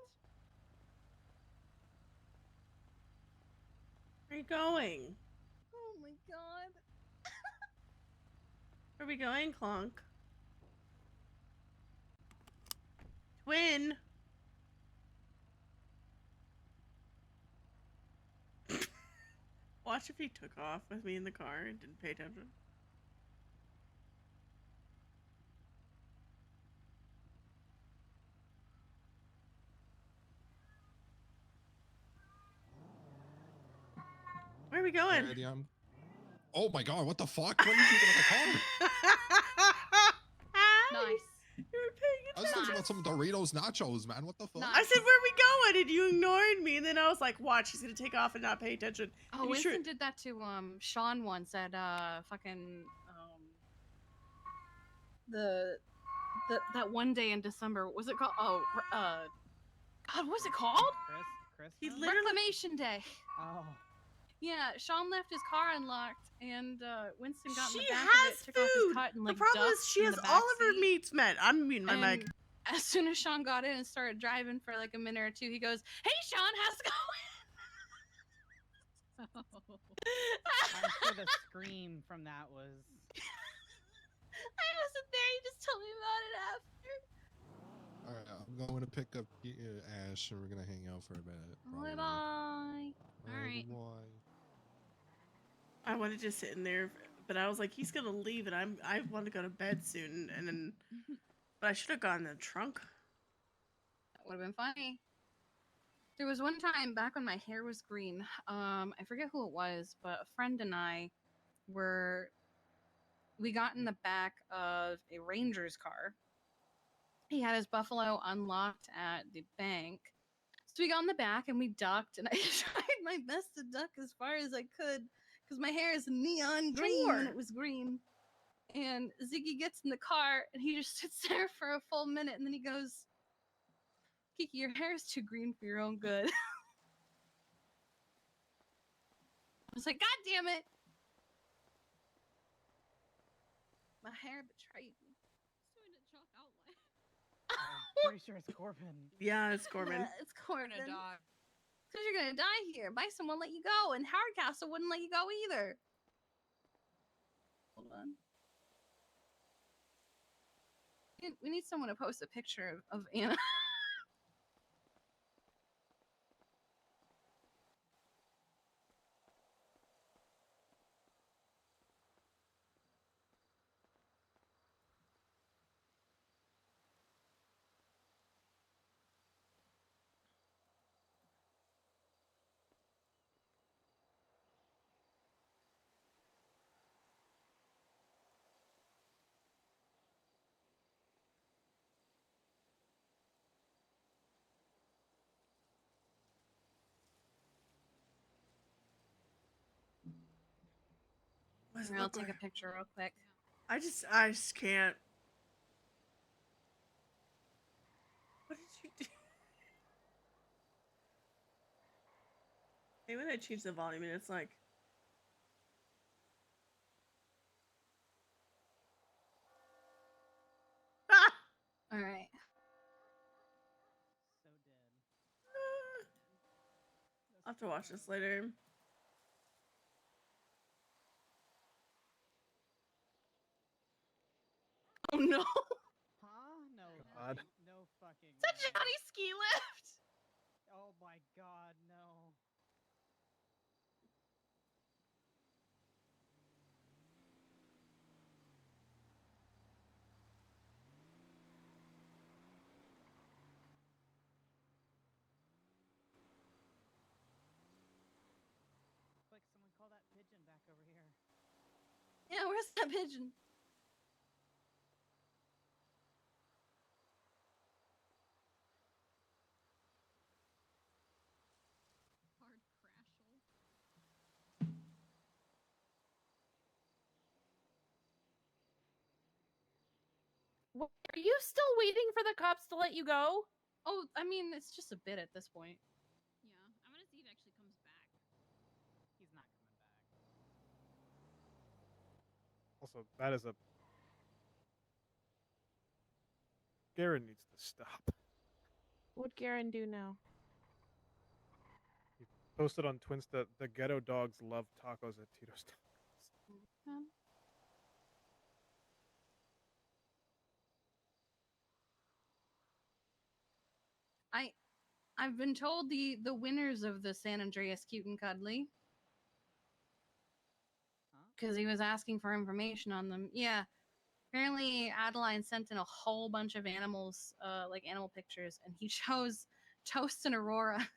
Where are you going? Oh my god. Where are we going, Clonk? Twin. Watch if he took off with me in the car and didn't pay attention. Where are we going? Alrighty, oh my god, what the fuck? When did you get in the car? Nice. You were paying I was thinking attention. about some Doritos nachos, man. What the fuck? I said, where are we going? And you ignored me. And then I was like, watch, he's going to take off and not pay attention. Oh, And you Winston did that to Sean once at fucking that one day in December. What was it called? Oh, God, what was it called? He literally... Reclamation Day. Oh. Yeah, Sean left his car unlocked, and Winston got in She the back has of it, took off his cut, and like the problem is ducked she in has the all of her backseat. meats met. I'm muting my mic. And as soon as Sean got in and started driving for like a minute or two, he goes, "Hey, Sean, how's it going?" I'm sure the scream from that was. I wasn't there. He just told me about it after. Alright, I'm going to pick up Ash and we're gonna hang out for a bit. Bye bye. All right. Bye. I wanted to sit in there, but I was like, he's gonna leave, and I want to go to bed soon. And then, but I should have gone in the trunk. That would have been funny. There was one time back when my hair was green. I forget who it was, but a friend and I we got in the back of a Ranger's car. He had his Buffalo unlocked at the bank. So we got in the back and we ducked, and I tried my best to duck as far as I could because my hair is neon green when it was green. And Ziggy gets in the car and he just sits there for a full minute, and then he goes, "Kiki, your hair is too green for your own good." I was like, God damn it. My hair betrayed me. I'm pretty sure it's Corbin. Yeah, it's Corbin. Yeah, it's Corbin. Gonna die. Because you're gonna die here. Bison won't let you go, and Howardcastle wouldn't let you go either. Hold on. We need someone to post a picture of Anna. What's it I'll look take like? a picture real quick. I just can't. What did you do? Hey, when I change the volume, and it's like. Ah! All right. I'll have to watch this later. Oh no. god. No fucking. It's a Johnny ski lift. Oh my god, no. Quick, someone call that pigeon back over here. Yeah, where's that pigeon? Hard crashel. Are you still waiting for the cops to let you go? Oh, I mean, it's just a bit at this point. Yeah, I'm gonna see if he actually comes back. He's not coming back. Also, that is a. Garen needs to stop. What'd Garen do now? He posted on Twinsta, the ghetto dogs love tacos at Tito's Tacos. I've been told the winners of the San Andreas Cute and Cuddly. Because he was asking for information on them. Yeah. Apparently Adeline sent in a whole bunch of animals, like animal pictures, and he chose Toast and Aurora.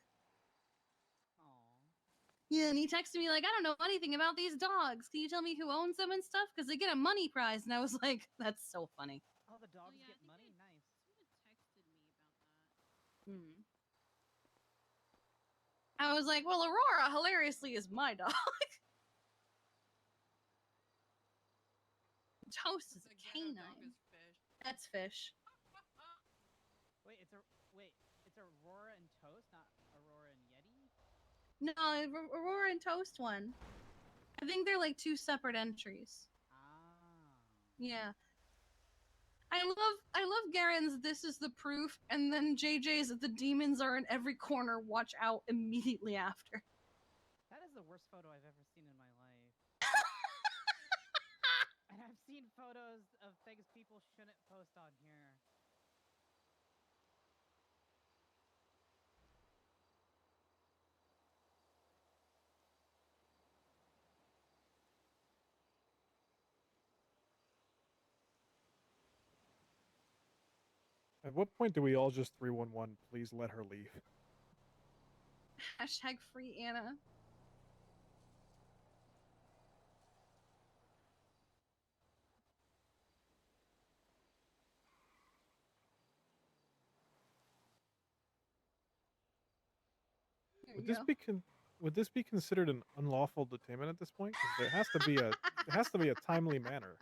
Yeah, and he texted me like, I don't know anything about these dogs. Can you tell me who owns them and stuff? Because they get a money prize. And I was like, that's so funny. Oh, the dogs get money? Nice. Someone texted me about that. Hmm. I was like, well, Aurora, hilariously, is my dog. Toast is a canine. That's Fish. Wait, it's Aurora and Toast, not Aurora and Yeti? No, Aurora and Toast one. I think they're like two separate entries. Yeah. I love Garen's This Is the Proof, and then JJ's The Demons Are in Every Corner, Watch Out immediately after. That is the worst photo I've ever seen in my life. And I've seen photos of things people shouldn't post on here. At what point do we all just 311? Please let her leave. Hashtag free Anna. There Would you this go. be would this be considered an unlawful detainment at this point? 'Cause there has to be a timely manner.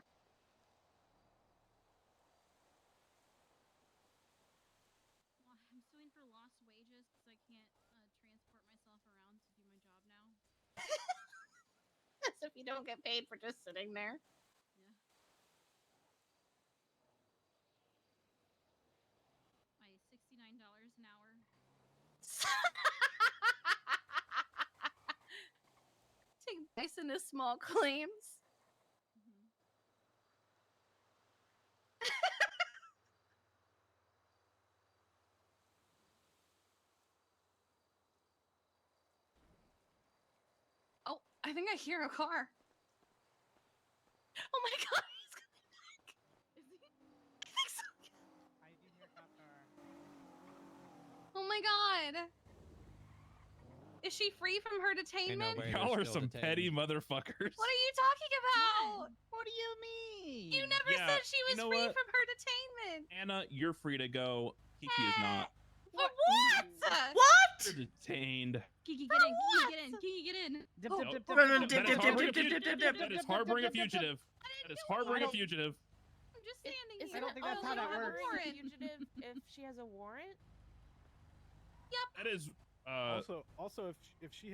Well, I'm suing for lost wages because I can't transport myself around to do my job now. As if you don't get paid for just sitting there. Yeah. My $69 an hour. Take nice into small claims. Oh, I think I hear a car. Oh my god, he's coming back. Is he? I think so. I do hear a cop car. Oh my god. Is she free from her detainment? Y'all are some petty motherfuckers. What are you talking about? What do you mean? You never Yeah, said she was you know free what? from her detainment. Anna, you're free to go. Kiki is not. For what? What? You're detained. Kiki, get in. Kiki, get in. Kiki, get in. Dip, Oh, dip, dip, Oh, dip, that dip, is dip, harboring a dip, dip, fugitive. dip, dip, That dip, is dip, harboring a dip, dip, dip. fugitive. That is harboring a fugitive. I'm just standing Is here. I don't think that's how that works. harboring a fugitive if she has a warrant? That is. Also, if she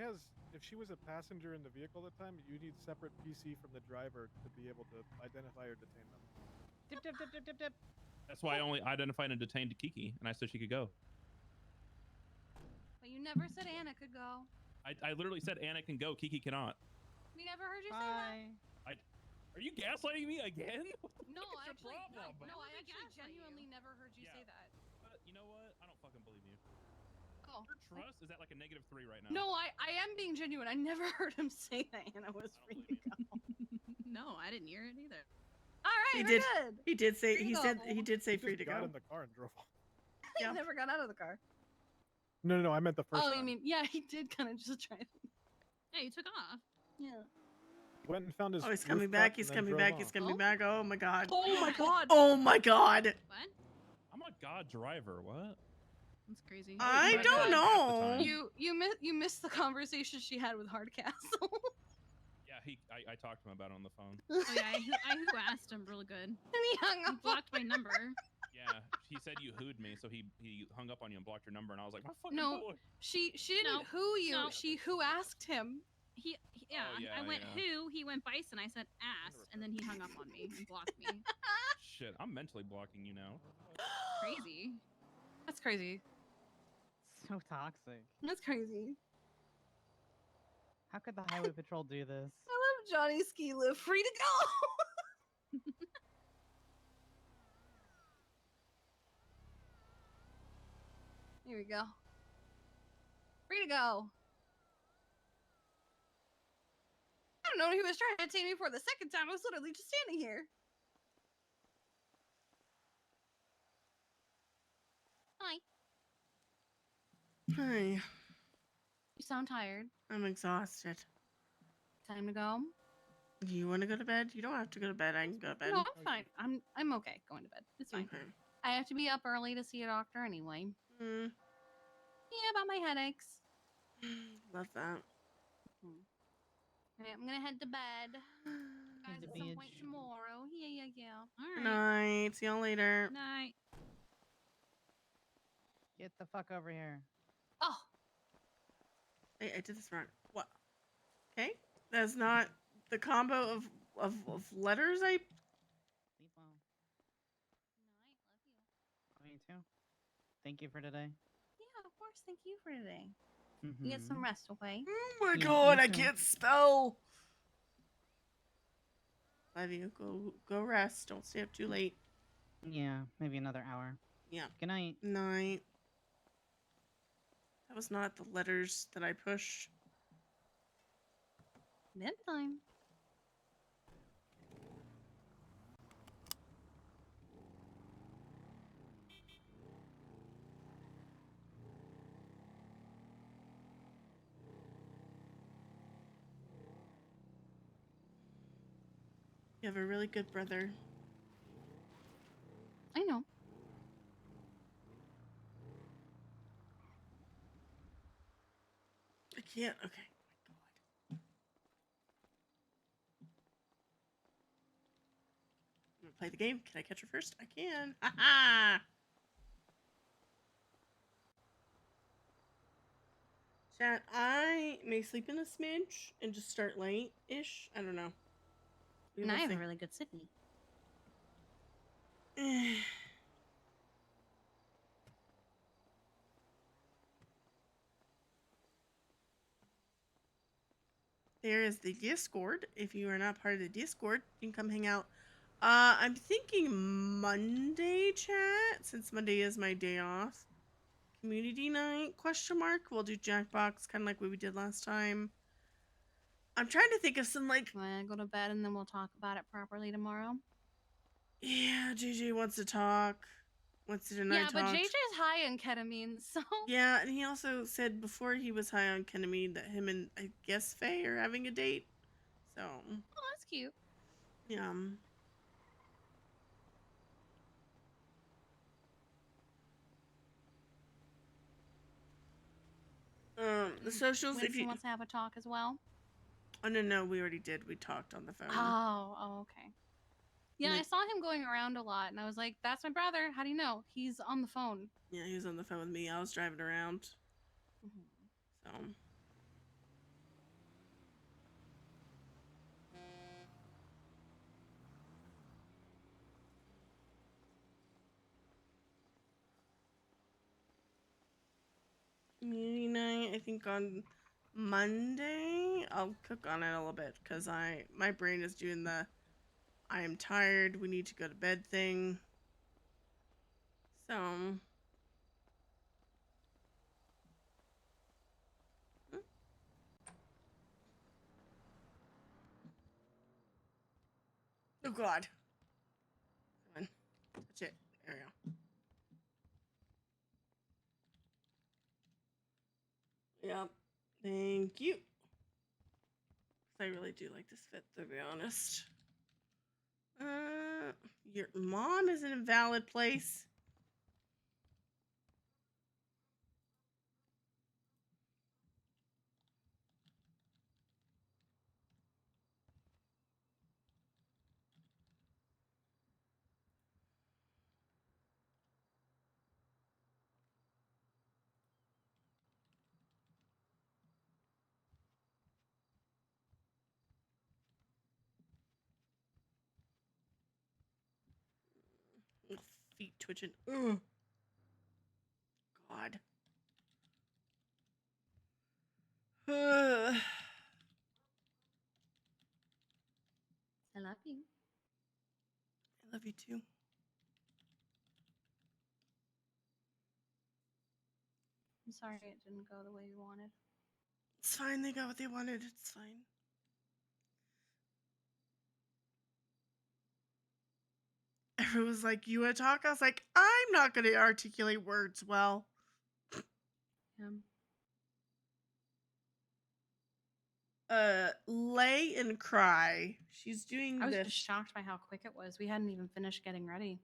was a passenger in the vehicle at the time, you need separate PC from the driver to be able to identify or detain them. Dip, dip, dip, dip, dip, dip. That's why I only identified and detained Kiki, and I said she could go. But you never said Anna could go. I literally said Anna can go, Kiki cannot. We never heard you say that. Bye. Are you gaslighting me again? No, What's your actually, problem? no, I would I actually gaslight genuinely you? never heard you Yeah. say that. But you know what? I don't fucking believe you. Oh. Your trust is at like a -3 right now. No, I am being genuine. I never heard him say that Anna was free to go. No, I didn't hear it either. All right, He we're did. good. He did say. Free to He go. said. He did say He free just to got go. in the car and drove off. He Yeah. never got out of the car. No, I meant the first Oh, time. you mean, yeah, he did kind of just drive. Yeah, you took off. Yeah. Went and found his. Oh, he's coming roof back. truck He's and then coming drove back. off. He's coming back. Oh my god. Oh my god. Oh my god. What? I'm a god driver. What? That's crazy. I back don't half the know. time. You missed the conversation she had with Hardcastle. Yeah, I talked to him about it on the phone. Oh yeah, I who asked him real good. And he hung He up. blocked my number. Yeah, he said you hooed me, so he hung up on you and blocked your number, and I was like, my fucking No, boy. she didn't No, who you. no. She who asked him. Yeah, Oh, yeah, I went yeah. who, he went bison. I said asked, and then he hung up on me and blocked me. Shit, I'm mentally blocking you now. Crazy. That's crazy. So toxic. That's crazy. How could the highway patrol do this? I love Johnny Ski Live free to go. Here we go. Free to go. I don't know who was trying to take me for the second time. I was literally just standing here. Hi. Hi. You sound tired. I'm exhausted. Time to go. You want to go to bed? You don't have to go to bed. I can go to bed. No, I'm fine. I'm okay going to bed. It's fine. Okay. I have to be up early to see a doctor anyway. Mm, Yeah, about my headaches. love that. Alright, I'm gonna head to bed. Guys, to at some bed. point tomorrow. Yeah. All Good right. night. See y'all later. Night. Get the fuck over here. Oh, Hey, I did this wrong. What? Okay. That's not the combo of letters I. Sleep well. Me too. Thank you for today. yeah, of course. Thank you for today. You get some rest, okay? Oh my Yeah, god, me I too. can't spell. Love you. Go rest. Don't stay up too late. Yeah, maybe another hour. Yeah. Good night. Night. That was not the letters that I pushed. Bedtime. You have a really good brother. I know. I can't. Okay. My god. I'm gonna play the game. Can I catch her first? I can. Haha. Chat, I may sleep in a smidge and just start late-ish. I don't know. We And I will have a see. really good Sydney. There is the Discord. If you are not part of the Discord, you can come hang out. I'm thinking Monday, chat, since Monday is my day off. Community night, question mark. We'll do Jackbox, kind of like what we did last time. I'm trying to think of some, like... Wanna go to bed and then we'll talk about it properly tomorrow? Yeah, JJ wants to talk. Wants to Yeah, deny but talk. JJ's high on ketamine, so... Yeah, and he also said before he was high on ketamine that him and, I guess, Faye are having a date. So... Oh, that's cute. Yeah. The socials, if Winston you... wants to have a talk as well. Oh, no, we already did. We talked on the phone. Oh, okay. Yeah, And I saw him going around a lot, and I was like, that's my brother. How do you know? He's on the phone. Yeah, he was on the phone with me. I was driving around. So... Community night, I think on Monday. I'll cook on it a little bit because my brain is doing the I am tired. We need to go to bed thing. So. Oh, God. Come on. Touch it. There we go. Yep. Thank you. I really do like this fit, to be honest. Your mom is in a valid place. Ugh, feet twitching. Ugh. God. I I love you. love you too. I'm sorry it didn't go the way you wanted. It's fine. They got what they wanted. It's fine. Everyone was like, "You want to talk?" I was like, "I'm not going to articulate words well." Lay and cry. She's doing I was this. just shocked by how quick it was. We hadn't even finished getting ready.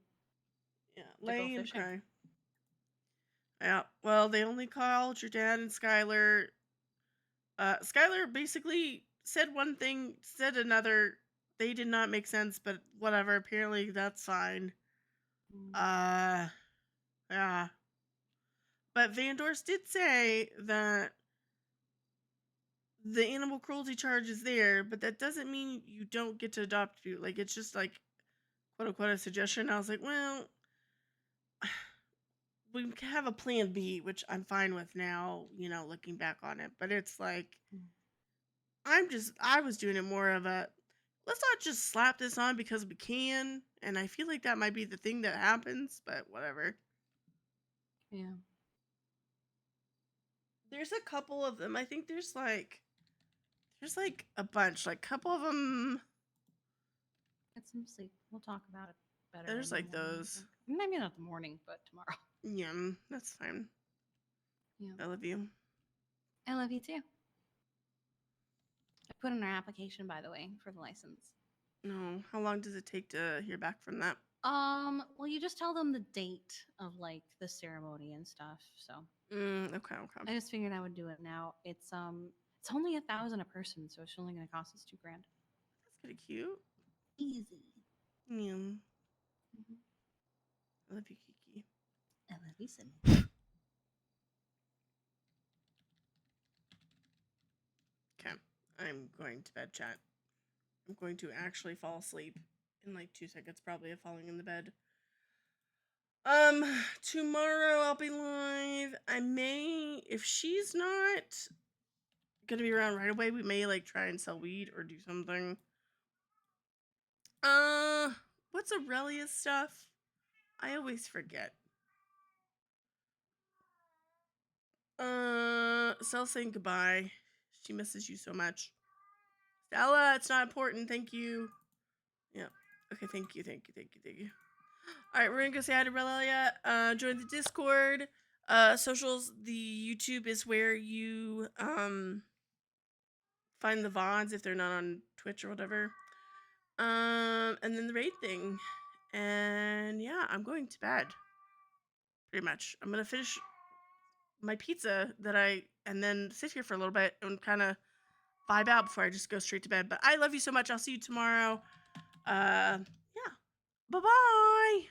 Yeah, to go lay and fishing. cry. Yeah. Well, they only called your dad and Skylar. Skylar basically said one thing, said another. They did not make sense, but whatever. Apparently, that's fine. Yeah. But Van Dorst did say that the animal cruelty charge is there, but that doesn't mean you don't get to adopt you. Like, it's just like, quote unquote, a suggestion. I was like, well, we have a plan B, which I'm fine with now, looking back on it. But it's like, I was doing it more of a, let's not just slap this on because we can. And I feel like that might be the thing that happens, but whatever. Yeah. There's a couple of them. I think there's like a bunch. Like, a couple of them. Get some sleep. We'll talk about it better. There's in the like morning, I those. think. Maybe not the morning, but tomorrow. Yeah, that's fine. Yeah. I love you. I love you too. I put in our application, by the way, for the license. No. How long does it take to hear back from that? Well, you just tell them the date of like the ceremony and stuff. So. Okay. I just figured I would do it now. It's only 1,000 a person, so it's only gonna cost us $2,000. That's pretty cute. Easy. Yeah. Mm-hmm. I love you, Kiki. I love you, Cindy. Okay. I'm going to bed, chat. I'm going to actually fall asleep in like 2 seconds, probably, of falling in the bed. Tomorrow I'll be live. I may, if she's not gonna be around right away, we may like try and sell weed or do something. What's Aurelia's stuff? I always forget. Cell saying goodbye. She misses you so much. Stella, it's not important. Thank you. Yeah. Okay, thank you. Alright, we're gonna go say hi to Aurelia. Join the Discord. Socials, the YouTube is where you find the VODs if they're not on Twitch or whatever. And then the raid thing. And yeah, I'm going to bed. Pretty much. I'm gonna finish my pizza and then sit here for a little bit and kind of vibe out before I just go straight to bed. But I love you so much. I'll see you tomorrow. Yeah. Bye-bye.